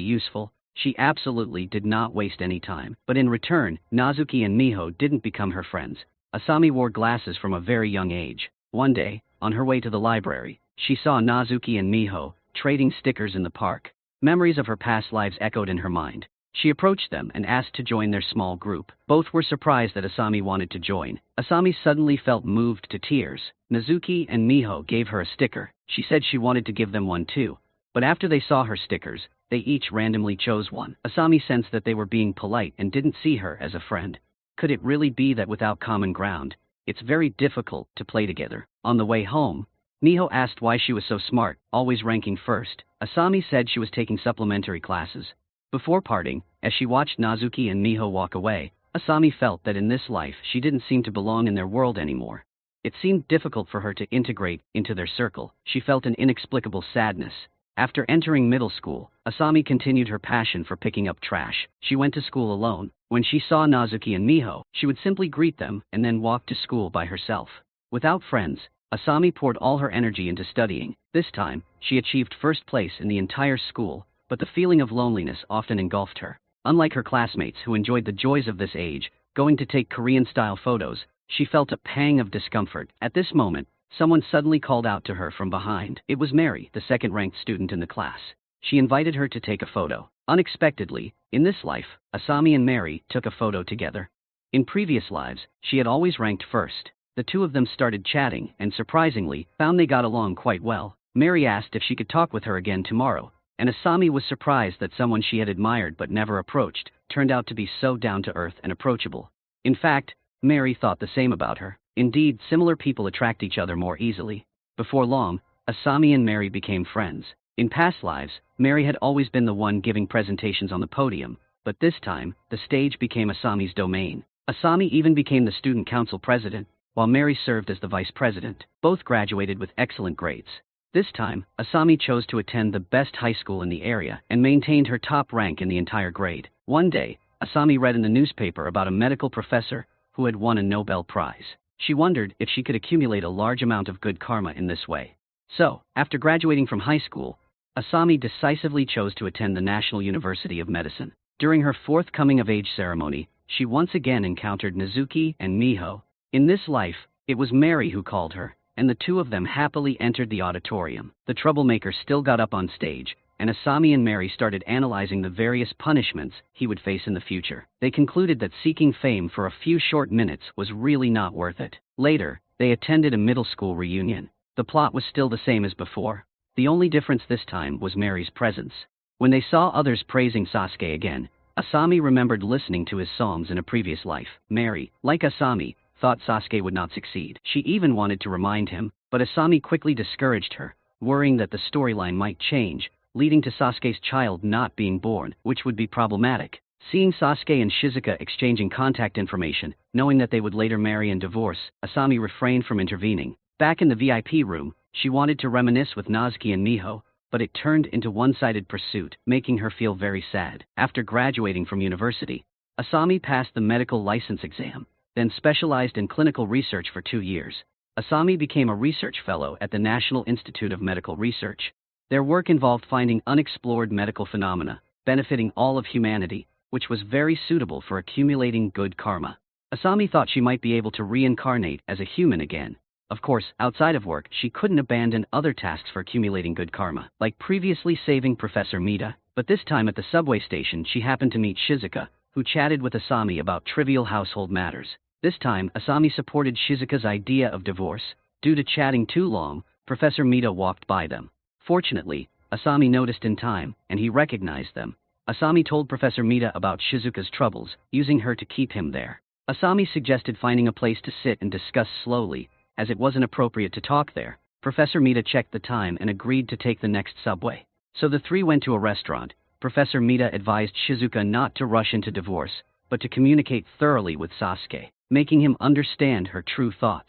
useful. She absolutely did not waste any time. But in return, Nazuki and Miho didn't become her friends. Asami wore glasses from a very young age. One day, on her way to the library, she saw Nazuki and Miho trading stickers in the park. Memories of her past lives echoed in her mind. She approached them and asked to join their small group. Both were surprised that Asami wanted to join. Asami suddenly felt moved to tears. Nazuki and Miho gave her a sticker. She said she wanted to give them one too. But after they saw her stickers, they each randomly chose one. Asami sensed that they were being polite and didn't see her as a friend. Could it really be that without common ground, it's very difficult to play together? On the way home, Miho asked why she was so smart, always ranking first. Asami said she was taking supplementary classes. Before parting, as she watched Nazuki and Miho walk away, Asami felt that in this life she didn't seem to belong in their world anymore. It seemed difficult for her to integrate into their circle. She felt an inexplicable sadness. After entering middle school, Asami continued her passion for picking up trash. She went to school alone. When she saw Nazuki and Miho, she would simply greet them and then walk to school by herself. Without friends, Asami poured all her energy into studying. This time, she achieved first place in the entire school, but the feeling of loneliness often engulfed her. Unlike her classmates who enjoyed the joys of this age, going to take Korean-style photos, she felt a pang of discomfort. At this moment, someone suddenly called out to her from behind. It was Mary, the second-ranked student in the class. She invited her to take a photo. Unexpectedly, in this life, Asami and Mary took a photo together. In previous lives, she had always ranked first. The two of them started chatting and surprisingly found they got along quite well. Mary asked if she could talk with her again tomorrow, and Asami was surprised that someone she had admired but never approached turned out to be so down-to-earth and approachable. In fact, Mary thought the same about her. Indeed, similar people attract each other more easily. Before long, Asami and Mary became friends. In past lives, Mary had always been the one giving presentations on the podium, but this time, the stage became Asami's domain. Asami even became the student council president, while Mary served as the vice president. Both graduated with excellent grades. This time, Asami chose to attend the best high school in the area and maintained her top rank in the entire grade. One day, Asami read in the newspaper about a medical professor who had won a Nobel Prize. She wondered if she could accumulate a large amount of good karma in this way. So, after graduating from high school, Asami decisively chose to attend the National University of Medicine. During her fourth coming-of-age ceremony, she once again encountered Nazuki and Miho. In this life, it was Mary who called her, and the two of them happily entered the auditorium. The troublemaker still got up on stage, and Asami and Mary started analyzing the various punishments he would face in the future. They concluded that seeking fame for a few short minutes was really not worth it. Later, they attended a middle school reunion. The plot was still the same as before. The only difference this time was Mary's presence. When they saw others praising Sasuke again, Asami remembered listening to his songs in a previous life. Mary, like Asami, thought Sasuke would not succeed. She even wanted to remind him, but Asami quickly discouraged her, worrying that the storyline might change, leading to Sasuke's child not being born, which would be problematic. Seeing Sasuke and Shizuka exchanging contact information, knowing that they would later marry and divorce, Asami refrained from intervening. Back in the VIP room, she wanted to reminisce with Nazuki and Miho, but it turned into one-sided pursuit, making her feel very sad. After graduating from university, Asami passed the medical license exam, then specialized in clinical research for 2 years. Asami became a research fellow at the National Institute of Medical Research. Their work involved finding unexplored medical phenomena, benefiting all of humanity, which was very suitable for accumulating good karma. Asami thought she might be able to reincarnate as a human again. Of course, outside of work, she couldn't abandon other tasks for accumulating good karma, like previously saving Professor Mida. But this time at the subway station, she happened to meet Shizuka, who chatted with Asami about trivial household matters. This time, Asami supported Shizuka's idea of divorce. Due to chatting too long, Professor Mida walked by them. Fortunately, Asami noticed in time, and he recognized them. Asami told Professor Mida about Shizuka's troubles, using her to keep him there. Asami suggested finding a place to sit and discuss slowly, as it wasn't appropriate to talk there. Professor Mida checked the time and agreed to take the next subway. So the three went to a restaurant. Professor Mida advised Shizuka not to rush into divorce, but to communicate thoroughly with Sasuke, making him understand her true thoughts.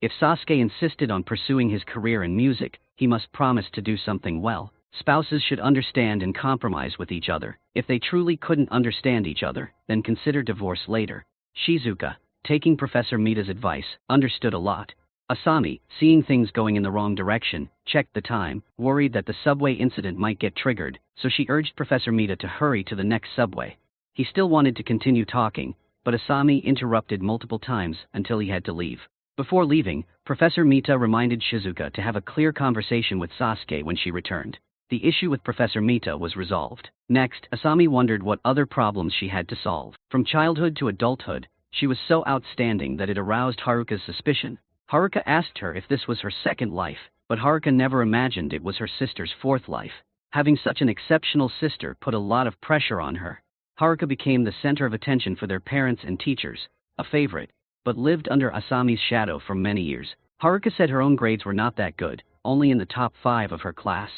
If Sasuke insisted on pursuing his career in music, he must promise to do something well. Spouses should understand and compromise with each other. If they truly couldn't understand each other, then consider divorce later. Shizuka, taking Professor Mida's advice, understood a lot. Asami, seeing things going in the wrong direction, checked the time, worried that the subway incident might get triggered, so she urged Professor Mita to hurry to the next subway. He still wanted to continue talking, but Asami interrupted multiple times until he had to leave. Before leaving, Professor Mita reminded Shizuka to have a clear conversation with Sasuke when she returned. The issue with Professor Mita was resolved. Next, Asami wondered what other problems she had to solve. From childhood to adulthood, she was so outstanding that it aroused Haruka's suspicion. Haruka asked her if this was her second life, but Haruka never imagined it was her sister's fourth life. Having such an exceptional sister put a lot of pressure on her. Haruka became the center of attention for their parents and teachers, a favorite, but lived under Asami's shadow for many years. Haruka said her own grades were not that good, only in the top 5 of her class.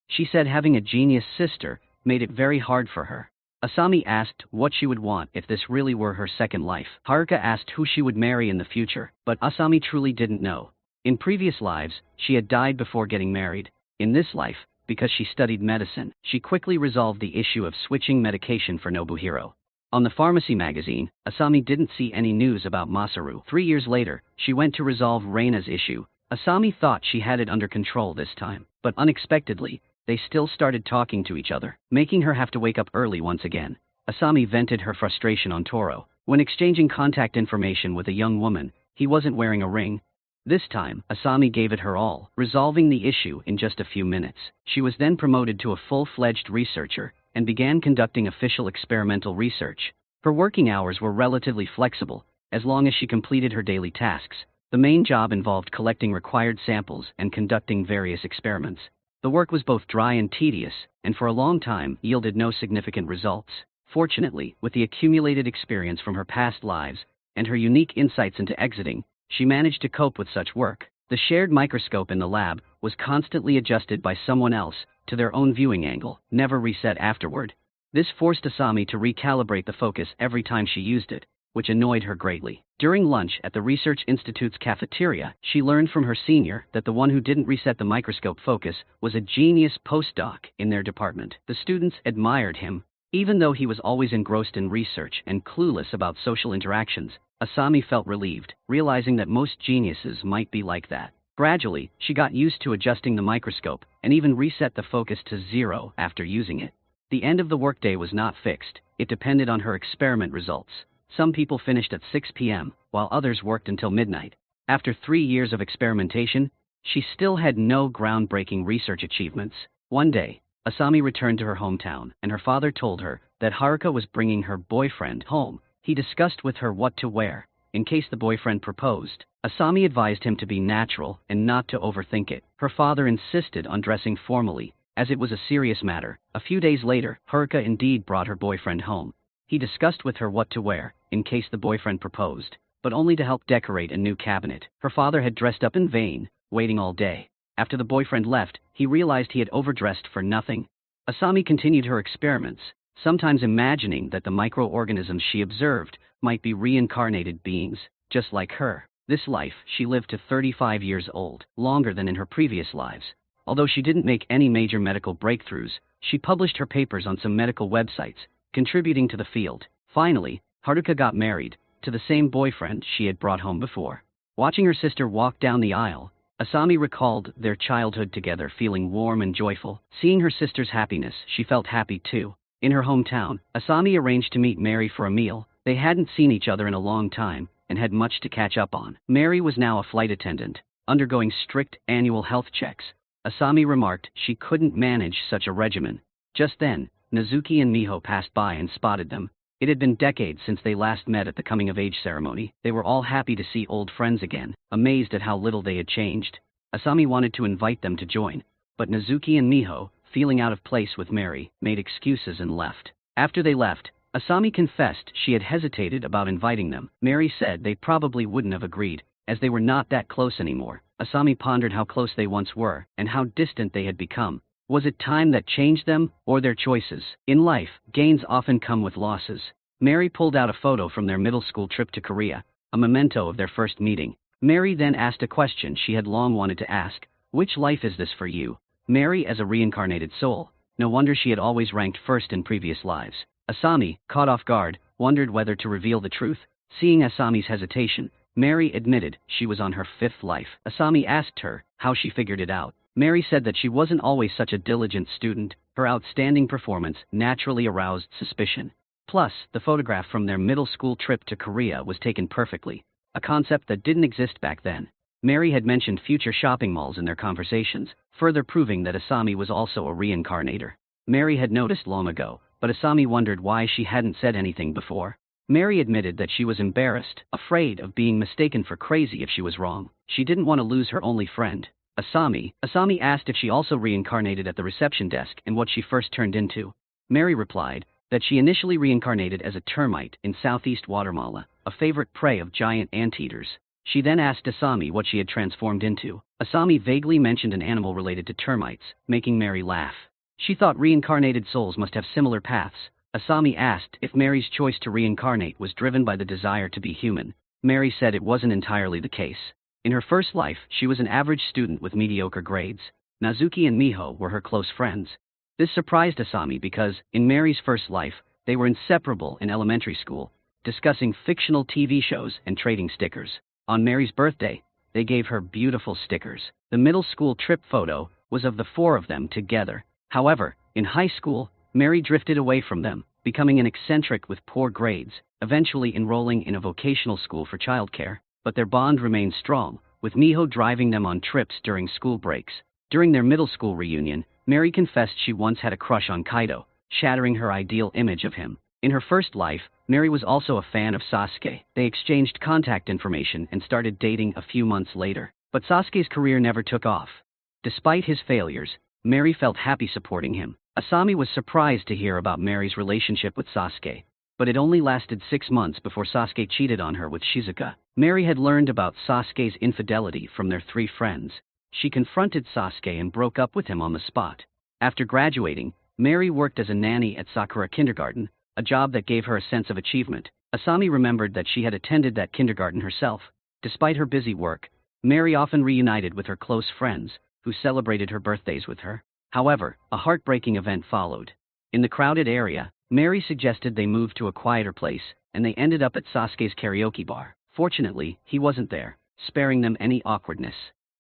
She said having a genius sister made it very hard for her. Asami asked what she would want if this really were her second life. Haruka asked who she would marry in the future, but Asami truly didn't know. In previous lives, she had died before getting married. In this life, because she studied medicine, she quickly resolved the issue of switching medication for Nobuhiro. On the pharmacy magazine, Asami didn't see any news about Masaru. 3 years later, she went to resolve Reina's issue. Asami thought she had it under control this time, but unexpectedly, they still started talking to each other, making her have to wake up early once again. Asami vented her frustration on Toro. When exchanging contact information with a young woman, he wasn't wearing a ring. This time, Asami gave it her all, resolving the issue in just a few minutes. She was then promoted to a full-fledged researcher, and began conducting official experimental research. Her working hours were relatively flexible, as long as she completed her daily tasks. The main job involved collecting required samples and conducting various experiments. The work was both dry and tedious, and for a long time yielded no significant results. Fortunately, with the accumulated experience from her past lives, and her unique insights into exiting, she managed to cope with such work. The shared microscope in the lab was constantly adjusted by someone else to their own viewing angle, never reset afterward. This forced Asami to recalibrate the focus every time she used it, which annoyed her greatly. During lunch at the Research Institute's cafeteria, she learned from her senior that the one who didn't reset the microscope focus was a genius postdoc in their department. The students admired him. Even though he was always engrossed in research and clueless about social interactions, Asami felt relieved, realizing that most geniuses might be like that. Gradually, she got used to adjusting the microscope, and even reset the focus to 0 after using it. The end of the workday was not fixed, it depended on her experiment results. Some people finished at 6 p.m., while others worked until midnight. After 3 years of experimentation, she still had no groundbreaking research achievements. One day, Asami returned to her hometown, and her father told her that Haruka was bringing her boyfriend home. He discussed with her what to wear, in case the boyfriend proposed. Asami advised him to be natural and not to overthink it. Her father insisted on dressing formally, as it was a serious matter. A few days later, Haruka indeed brought her boyfriend home. He discussed with her what to wear, in case the boyfriend proposed, but only to help decorate a new cabinet. Her father had dressed up in vain, waiting all day. After the boyfriend left, he realized he had overdressed for nothing. Asami continued her experiments, sometimes imagining that the microorganisms she observed might be reincarnated beings, just like her. This life, she lived to 35 years old, longer than in her previous lives. Although she didn't make any major medical breakthroughs, she published her papers on some medical websites, contributing to the field. Finally, Haruka got married, to the same boyfriend she had brought home before. Watching her sister walk down the aisle, Asami recalled their childhood together, feeling warm and joyful. Seeing her sister's happiness, she felt happy too. In her hometown, Asami arranged to meet Mary for a meal. They hadn't seen each other in a long time, and had much to catch up on. Mary was now a flight attendant, undergoing strict annual health checks. Asami remarked she couldn't manage such a regimen. Just then, Nezuki and Miho passed by and spotted them. It had been decades since they last met at the coming-of-age ceremony. They were all happy to see old friends again, amazed at how little they had changed. Asami wanted to invite them to join, but Nezuki and Miho, feeling out of place with Mary, made excuses and left. After they left, Asami confessed she had hesitated about inviting them. Mary said they probably wouldn't have agreed, as they were not that close anymore. Asami pondered how close they once were, and how distant they had become. Was it time that changed them, or their choices? In life, gains often come with losses. Mary pulled out a photo from their middle school trip to Korea, a memento of their first meeting. Mary then asked a question she had long wanted to ask. Which life is this for you? Mary as a reincarnated soul. No wonder she had always ranked first in previous lives. Asami, caught off guard, wondered whether to reveal the truth. Seeing Asami's hesitation, Mary admitted she was on her fifth life. Asami asked her how she figured it out. Mary said that she wasn't always such a diligent student. Her outstanding performance naturally aroused suspicion. Plus, the photograph from their middle school trip to Korea was taken perfectly, a concept that didn't exist back then. Mary had mentioned future shopping malls in their conversations, further proving that Asami was also a reincarnator. Mary had noticed long ago, but Asami wondered why she hadn't said anything before. Mary admitted that she was embarrassed, afraid of being mistaken for crazy if she was wrong. She didn't want to lose her only friend. Asami asked if she also reincarnated at the reception desk and what she first turned into. Mary replied that she initially reincarnated as a termite in southeast Guatemala, a favorite prey of giant anteaters. She then asked Asami what she had transformed into. Asami vaguely mentioned an animal related to termites, making Mary laugh. She thought reincarnated souls must have similar paths. Asami asked if Mary's choice to reincarnate was driven by the desire to be human. Mary said it wasn't entirely the case. In her first life, she was an average student with mediocre grades. Nazuki and Miho were her close friends. This surprised Asami because, in Mary's first life, they were inseparable in elementary school, discussing fictional TV shows and trading stickers. On Mary's birthday, they gave her beautiful stickers. The middle school trip photo was of the four of them together. However, in high school, Mary drifted away from them, becoming an eccentric with poor grades, eventually enrolling in a vocational school for childcare. But their bond remained strong, with Miho driving them on trips during school breaks. During their middle school reunion, Mary confessed she once had a crush on Kaido, shattering her ideal image of him. In her first life, Mary was also a fan of Sasuke. They exchanged contact information and started dating a few months later. But Sasuke's career never took off. Despite his failures, Mary felt happy supporting him. Asami was surprised to hear about Mary's relationship with Sasuke, but it only lasted 6 months before Sasuke cheated on her with Shizuka. Mary had learned about Sasuke's infidelity from their 3 friends. She confronted Sasuke and broke up with him on the spot. After graduating, Mary worked as a nanny at Sakura Kindergarten, a job that gave her a sense of achievement. Asami remembered that she had attended that kindergarten herself. Despite her busy work, Mary often reunited with her close friends, who celebrated her birthdays with her. However, a heartbreaking event followed. In the crowded area, Mary suggested they move to a quieter place, and they ended up at Sasuke's karaoke bar. Fortunately, he wasn't there, sparing them any awkwardness.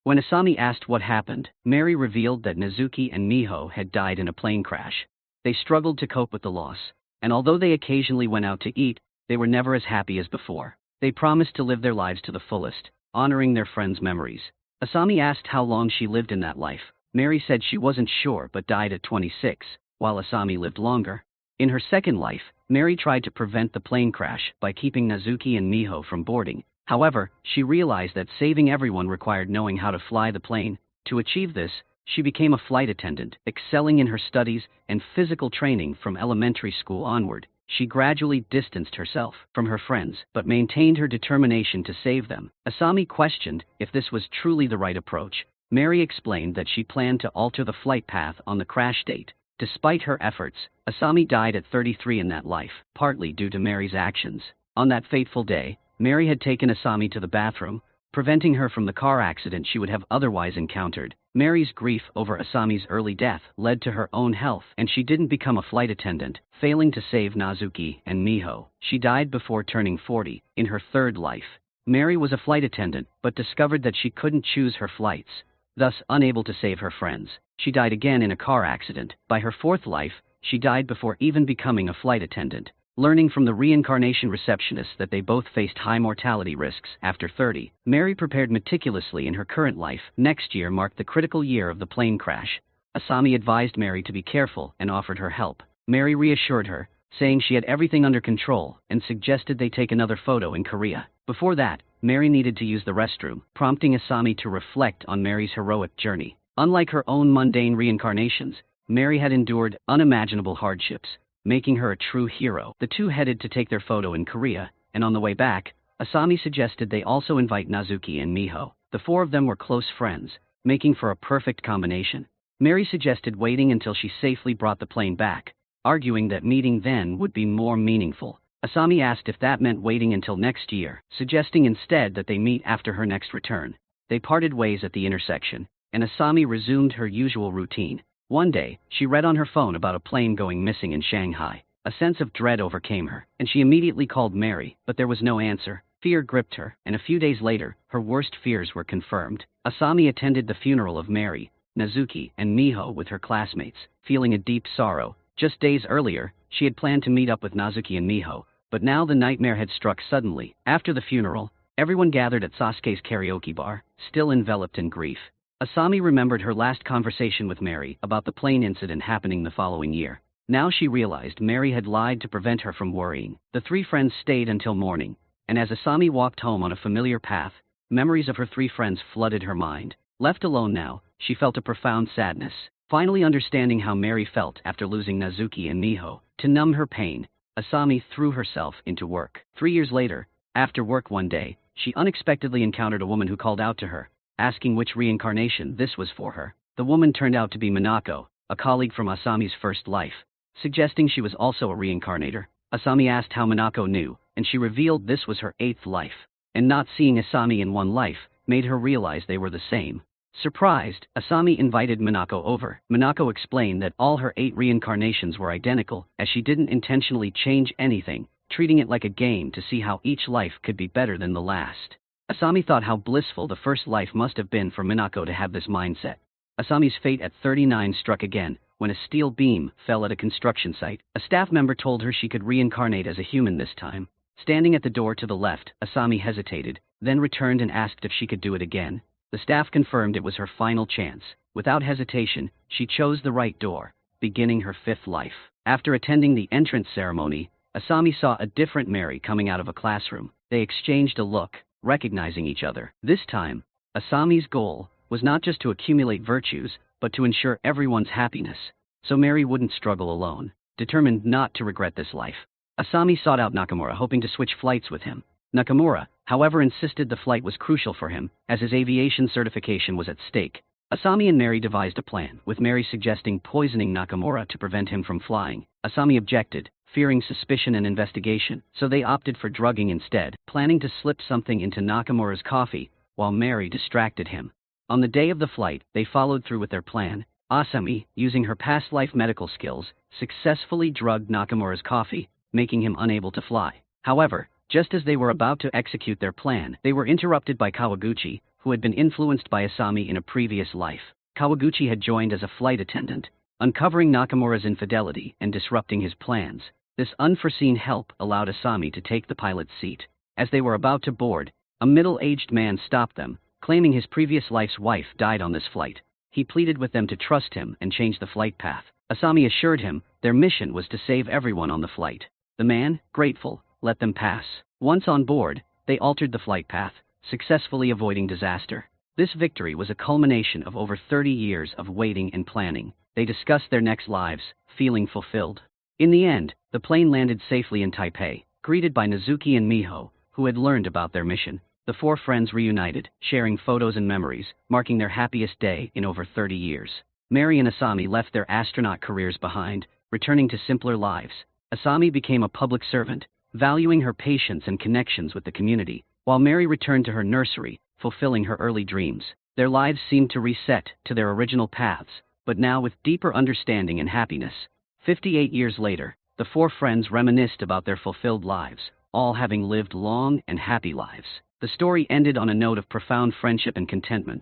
When Asami asked what happened, Mary revealed that Nazuki and Miho had died in a plane crash. They struggled to cope with the loss, and although they occasionally went out to eat, they were never as happy as before. They promised to live their lives to the fullest, honoring their friends' memories. Asami asked how long she lived in that life. Mary said she wasn't sure but died at 26, while Asami lived longer. In her second life, Mary tried to prevent the plane crash by keeping Nazuki and Miho from boarding. However, she realized that saving everyone required knowing how to fly the plane. To achieve this, she became a flight attendant, excelling in her studies and physical training from elementary school onward. She gradually distanced herself from her friends, but maintained her determination to save them. Asami questioned if this was truly the right approach. Mary explained that she planned to alter the flight path on the crash date. Despite her efforts, Asami died at 33 in that life, partly due to Mary's actions. On that fateful day, Mary had taken Asami to the bathroom, preventing her from the car accident she would have otherwise encountered. Mary's grief over Asami's early death led to her own health, and she didn't become a flight attendant, failing to save Nazuki and Miho. She died before turning 40, in her third life. Mary was a flight attendant, but discovered that she couldn't choose her flights, thus unable to save her friends. She died again in a car accident. By her fourth life, she died before even becoming a flight attendant. Learning from the reincarnation receptionist that they both faced high mortality risks after 30, Mary prepared meticulously in her current life. Next year marked the critical year of the plane crash. Asami advised Mary to be careful and offered her help. Mary reassured her, saying she had everything under control, and suggested they take another photo in Korea. Before that, Mary needed to use the restroom, prompting Asami to reflect on Mary's heroic journey. Unlike her own mundane reincarnations, Mary had endured unimaginable hardships, making her a true hero. The two headed to take their photo in Korea, and on the way back, Asami suggested they also invite Nazuki and Miho. The 4 of them were close friends, making for a perfect combination. Mary suggested waiting until she safely brought the plane back, arguing that meeting then would be more meaningful. Asami asked if that meant waiting until next year, suggesting instead that they meet after her next return. They parted ways at the intersection, and Asami resumed her usual routine. One day, she read on her phone about a plane going missing in Shanghai. A sense of dread overcame her, and she immediately called Mary, but there was no answer. Fear gripped her, and a few days later, her worst fears were confirmed. Asami attended the funeral of Mary, Nazuki, and Miho with her classmates, feeling a deep sorrow. Just days earlier, she had planned to meet up with Nazuki and Miho, but now the nightmare had struck suddenly. After the funeral, everyone gathered at Sasuke's karaoke bar, still enveloped in grief. Asami remembered her last conversation with Mary about the plane incident happening the following year. Now she realized Mary had lied to prevent her from worrying. The three friends stayed until morning, and as Asami walked home on a familiar path, memories of her three friends flooded her mind. Left alone now, she felt a profound sadness. Finally understanding how Mary felt after losing Nazuki and Miho, to numb her pain, Asami threw herself into work. 3 years later, after work one day, she unexpectedly encountered a woman who called out to her, asking which reincarnation this was for her. The woman turned out to be Minako, a colleague from Asami's first life. Suggesting she was also a reincarnator, Asami asked how Minako knew, and she revealed this was her 8th life. And not seeing Asami in one life made her realize they were the same. Surprised, Asami invited Minako over. Minako explained that all her 8 reincarnations were identical, as she didn't intentionally change anything, treating it like a game to see how each life could be better than the last. Asami thought how blissful the first life must have been for Minako to have this mindset. Asami's fate at 39 struck again, when a steel beam fell at a construction site. A staff member told her she could reincarnate as a human this time. Standing at the door to the left, Asami hesitated, then returned and asked if she could do it again. The staff confirmed it was her final chance. Without hesitation, she chose the right door, beginning her 5th life. After attending the entrance ceremony, Asami saw a different Mary coming out of a classroom. They exchanged a look, recognizing each other. This time, Asami's goal was not just to accumulate virtues, but to ensure everyone's happiness, so Mary wouldn't struggle alone. Determined not to regret this life, Asami sought out Nakamura, hoping to switch flights with him. Nakamura, however, insisted the flight was crucial for him, as his aviation certification was at stake. Asami and Mary devised a plan, with Mary suggesting poisoning Nakamura to prevent him from flying. Asami objected, fearing suspicion and investigation, so they opted for drugging instead, planning to slip something into Nakamura's coffee, while Mary distracted him. On the day of the flight, they followed through with their plan. Asami, using her past life medical skills, successfully drugged Nakamura's coffee, making him unable to fly. However, just as they were about to execute their plan, they were interrupted by Kawaguchi, who had been influenced by Asami in a previous life. Kawaguchi had joined as a flight attendant, uncovering Nakamura's infidelity and disrupting his plans. This unforeseen help allowed Asami to take the pilot's seat. As they were about to board, a middle-aged man stopped them, claiming his previous life's wife died on this flight. He pleaded with them to trust him and change the flight path. Asami assured him their mission was to save everyone on the flight. The man, grateful, let them pass. Once on board, they altered the flight path, successfully avoiding disaster. This victory was a culmination of over 30 years of waiting and planning. They discussed their next lives, feeling fulfilled. In the end, the plane landed safely in Taipei, greeted by Nazuki and Miho, who had learned about their mission. The 4 friends reunited, sharing photos and memories, marking their happiest day in over 30 years. Mary and Asami left their astronaut careers behind, returning to simpler lives. Asami became a public servant, valuing her patience and connections with the community, while Mary returned to her nursery, fulfilling her early dreams. Their lives seemed to reset to their original paths, but now with deeper understanding and happiness. 58 years later, the 4 friends reminisced about their fulfilled lives, all having lived long and happy lives. The story ended on a note of profound friendship and contentment.